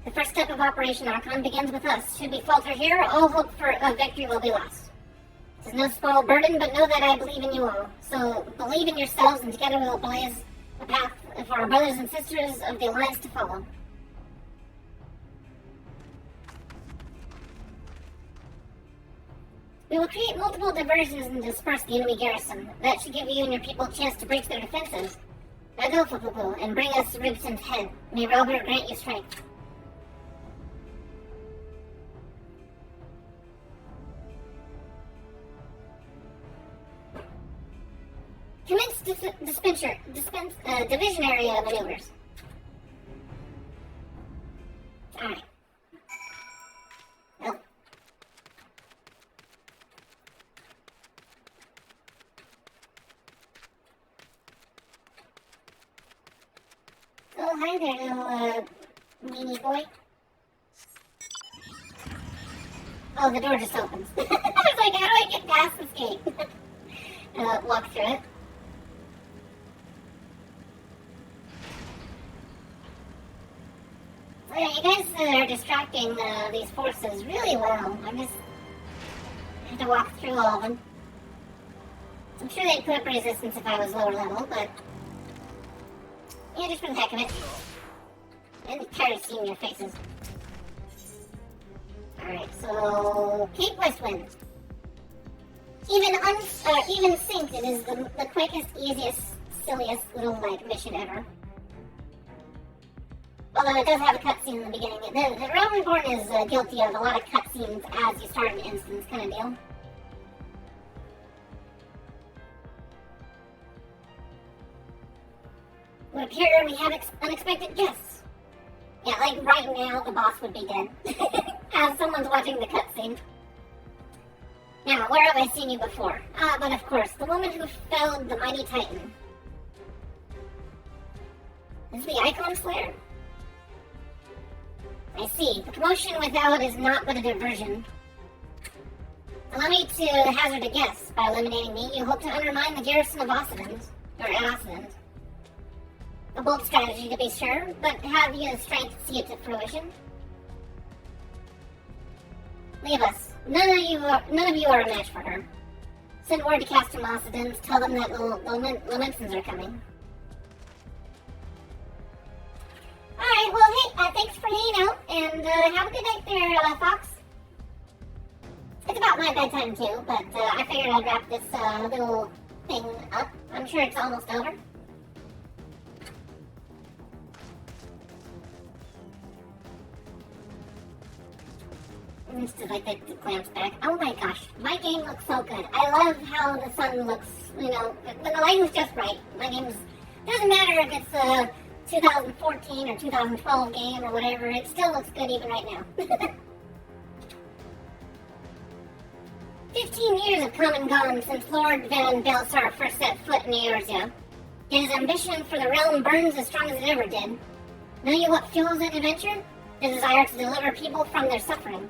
The first step of Operation Archon begins with us. Should we falter here, all hope for a victory will be lost. This is no small burden, but know that I believe in you all. So believe in yourselves, and together we will blaze a path for our brothers and sisters of the Alliance to follow. We will create multiple diversions and disperse the enemy garrison. That should give you and your people a chance to breach their defenses. Now go, Fupupu, and bring us Ribson's head. May Robert grant you strength. Commence division area maneuvers. Alright. Oh. Oh, hi there, little, meanie boy. Oh, the door just opens. I was how do I get past this gate? Walk through it. So yeah, you guys are distracting these forces really well. I just have to walk through all of them. I'm sure they'd put up resistance if I was lower level, but yeah, just for the heck of it. I'm tired of seeing your faces. Alright, so Cape Westwind. Even synced, it is the quickest, easiest, silliest little like mission ever. Although it does have a cutscene in the beginning. The Realm Reborn is guilty of a lot of cutscenes as you start an instance kind of deal. Would appear we have unexpected guests. Yeah, like right now the boss would be dead. As someone's watching the cutscene. Now, where have I seen you before? But of course, the woman who felled the mighty Titan. Is the Icon Slayer? I see. The commotion without is not but a diversion. Allow me to hazard a guess. By eliminating me, you hope to undermine the garrison of Occident. Or Occident. A bold strategy to be sure, but have you the strength to see it to fruition? Leave us. None of you are a match for her. Send word to Castor Occident, tell them that the Lamensons are coming. Alright, well hey, thanks for hanging out, and have a good night there, Fox. It's about my bedtime too, but I figured I'd wrap this little thing up. I'm sure it's almost over. Just like the glance back. Oh my gosh, my game looks so good. I love how the sun looks, you know, when the lighting's just right. My game's, doesn't matter if it's a 2014 or 2012 game or whatever, it still looks good even right now. 15 years have come and gone since Lord Van Belsar first set foot in Eorzea. Yet his ambition for the realm burns as strong as it ever did. Know you what fuels that adventure? The desire to deliver people from their suffering.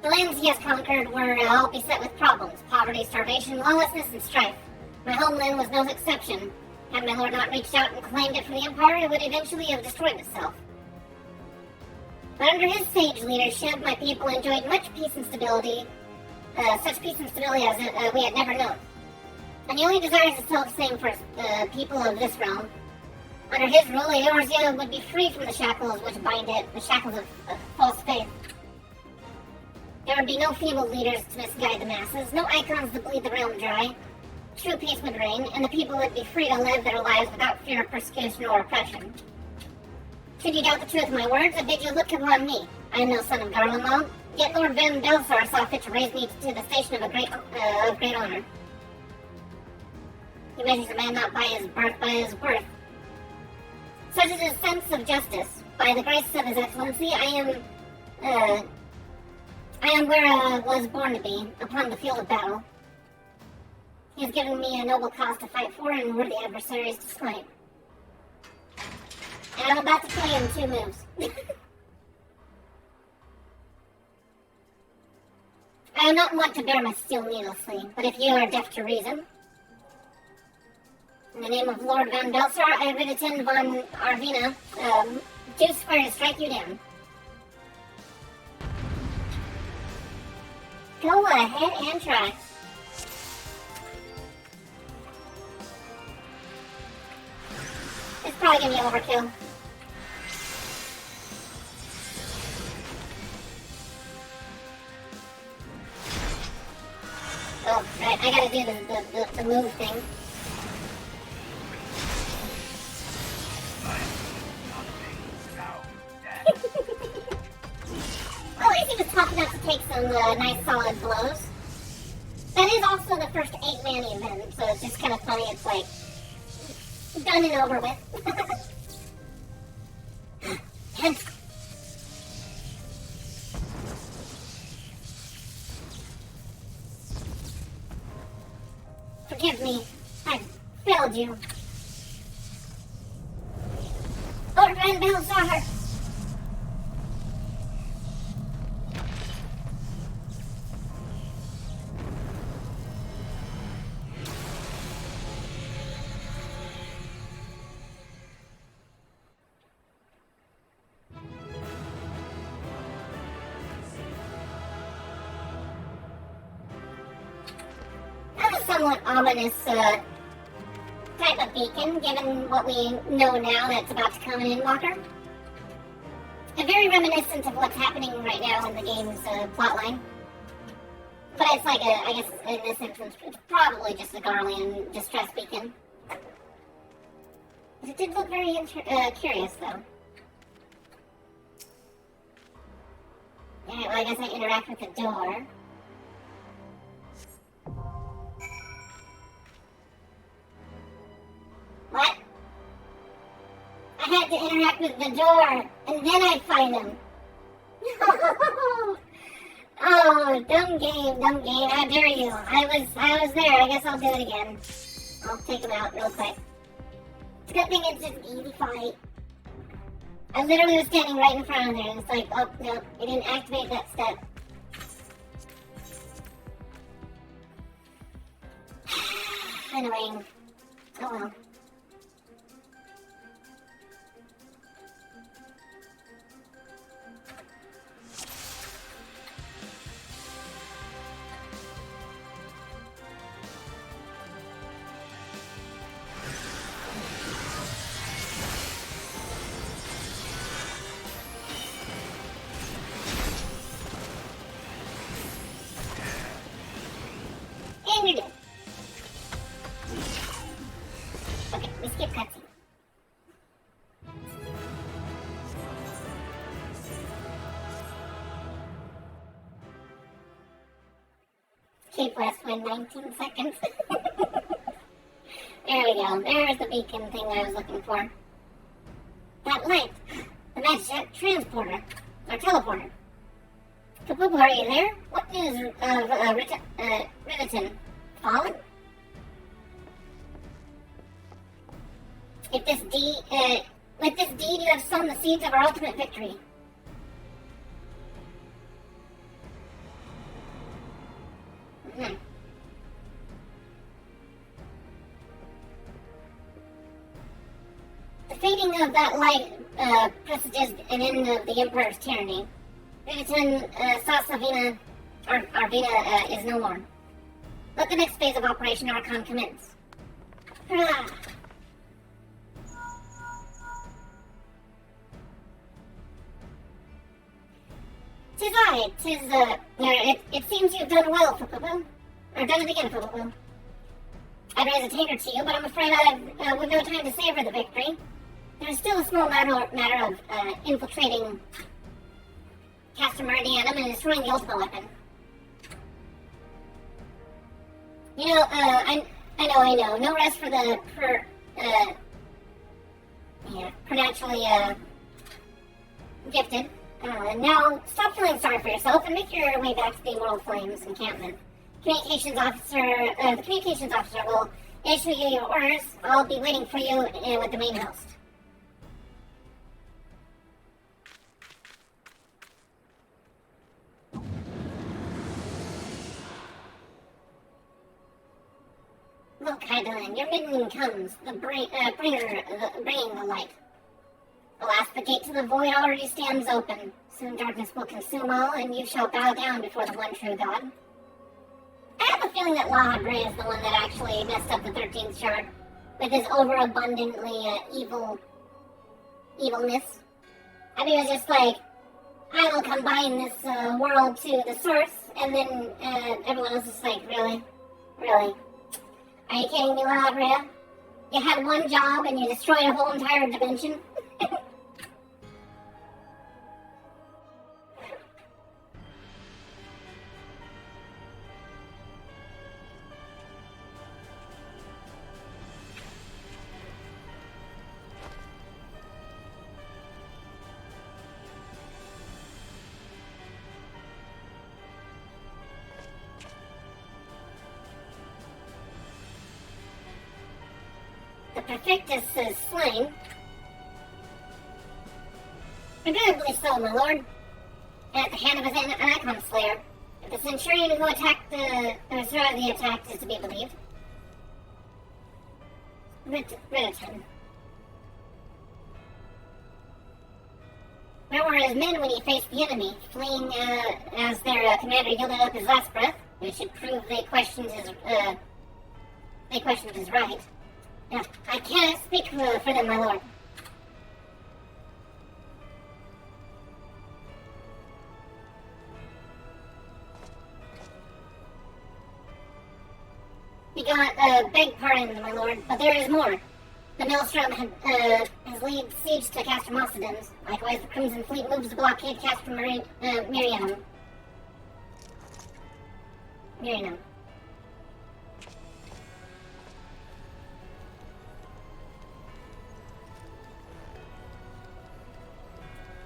The lands he has conquered were all beset with problems, poverty, starvation, lawlessness, and strife. My homeland was no exception. Had my lord not reached out and claimed it for the Empire, it would eventually have destroyed itself. But under his sage leadership, my people enjoyed much peace and stability, such peace and stability as we had never known. And he only desires the self-same for the people of this realm. Under his rule, Eorzea would be free from the shackles which bind it, the shackles of false faith. There would be no feeble leaders to misguide the masses, no icons to bleed the realm dry. True peace would reign, and the people would be free to live their lives without fear of persecution or oppression. Should you doubt the truth of my words, I bid you look upon me. I am no son of Garlemald, yet Lord Van Belsar saw fit to raise me to the station of great honor. He measures a man not by his birth, by his worth. Such is his sense of justice. By the grace of his excellency, I am where I was born to be, upon the field of battle. He has given me a noble cause to fight for and worthy adversaries to smite. And I'm about to kill you in 2 moves. I am not one to bear my steel needlessly, but if you are deaf to reason, in the name of Lord Van Belsar, I Ridditon von Arvina, do swear to strike you down. Go ahead and try. It's probably gonna be overkill. Oh, right, I gotta do the move thing. Well, at least he was tough enough to take some nice solid blows. That is also the first 8-man event, so it's just kind of funny. It's like done and over with. Forgive me, I failed you. Lord Van Belsar! somewhat ominous type of beacon, given what we know now that's about to come in Endwalker. Very reminiscent of what's happening right now in the game's plotline. But it's like I guess in this instance, it's probably just a Garlean distress beacon. It did look very curious, though. Alright, well, I guess I interact with the door. What? I had to interact with the door, and then I'd find them. Oh, dumb game, how dare you. I was there, I guess I'll do it again. I'll take him out real quick. It's a good thing it's an easy fight. I literally was standing right in front of there, and it's like, oh, no, it didn't activate that step. Annoying. Oh well. And you're dead. Okay, we skip cutscene. Keep West win 19 seconds. There we go. There's the beacon thing I was looking for. That light. The magic transporter. Or teleporter. Kabubu, are you there? What news of Riveton? Fallen? With this deed, you have sown the seeds of our ultimate victory. The fading of that light presages an end of the Emperor's tyranny. Riveton Sasavina Arvina is no more. Let the next phase of Operation Archon commence. Hurrah! Tis I, it seems you've done well, Fukubu. Or done it again, Fukubu. I'd raise a tater to you, but I'm afraid we've no time to savor the victory. There's still a small matter of infiltrating Castor Meridianum and destroying the Ultima weapon. You know, I know. No rest for the preternaturally gifted. Now, stop feeling sorry for yourself and make your way back to the Immortal Flames encampment. The communications officer will issue you your orders. I'll be waiting for you with the main host. Look, Hydaelyn, your minion comes, the bringing the light. Alas, the gate to the void already stands open. Soon darkness will consume all, and you shall bow down before the one true God. I have a feeling that Lahadre is the one that actually messed up the 13th shard with his overabundantly evilness. I mean, it was just like, I will combine this world to the source, and then everyone else is like, really? Really? Are you kidding me, Lahadre? You had one job and you destroyed a whole entire dimension? The Perfectus is slain. Regrettably so, my lord. At the hand of his icon slayer. The centurion who attacked the attack is to be believed. Riveton. Where were his men when he faced the enemy? Fleeing as their commander yielded up his last breath, which should prove they questioned his they questioned his right. Yeah, I cannot speak for them, my lord. We got, beg pardon, my lord, but there is more. The Maelstrom has laid siege to Castor Mossadens. Likewise, the Crimson Fleet moves to blockade Castor Mirianum.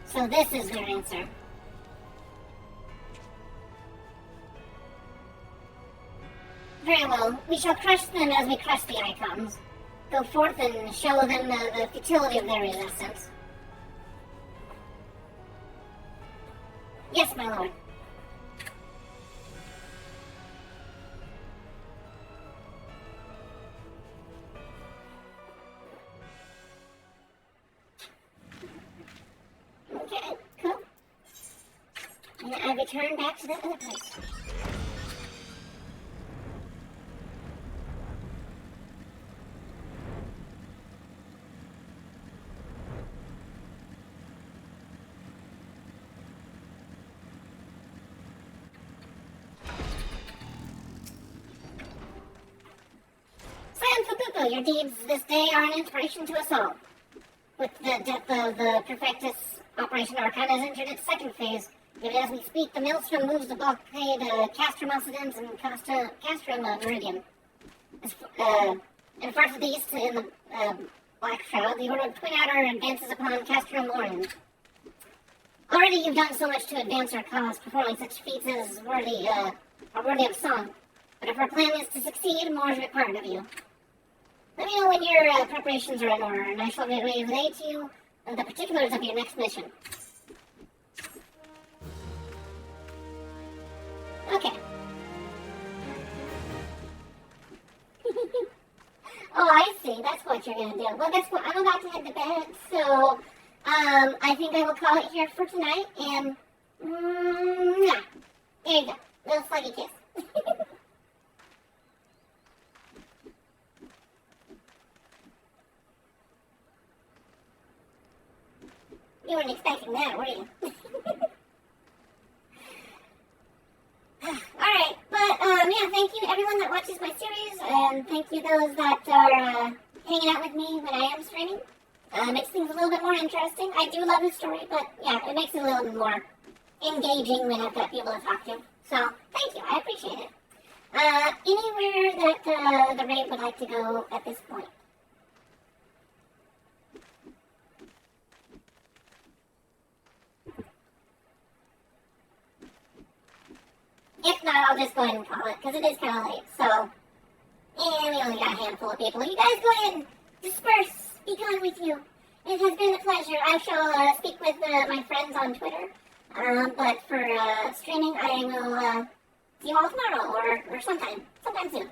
So this is their answer. Very well. We shall crush them as we crush the icons. Go forth and show them the futility of their resistance. Yes, my lord. Okay, cool. And I return back to the other place. Your deeds this day are an inspiration to us all. With the death of the Perfectus, Operation Arcana has entered its second phase. Even as we speak, the Maelstrom moves to blockade Castor Mossadens and Castrum Meridian. And far to the east, in the Black Shroud, the Order of Twin Adder advances upon Castrum Orin. Already you've done so much to advance our cause, performing such feats as are worthy of song. But if our plan is to succeed, more is required of you. Let me know when your preparations are in order, and I shall relay to you the particulars of your next mission. Okay. Oh, I see. That's what you're gonna do. Well, guess what? I'm about to head to bed, so I think I will call it here for tonight. And yeah, there you go, little sluggy kiss. You weren't expecting that, were you? Alright, but yeah, thank you everyone that watches my series, and thank you those that are hanging out with me when I am streaming. Makes things a little bit more interesting. I do love this story, but yeah, it makes it a little bit more engaging when I've got people to talk to. So, thank you, I appreciate it. Anywhere that the raid would like to go at this point? If not, I'll just go ahead and call it, because it is kind of late, so... And we only got a handful of people. You guys go ahead and disperse. Be gone with you. It has been a pleasure. I shall speak with my friends on Twitter. But for streaming, I will see you all tomorrow, or sometime soon.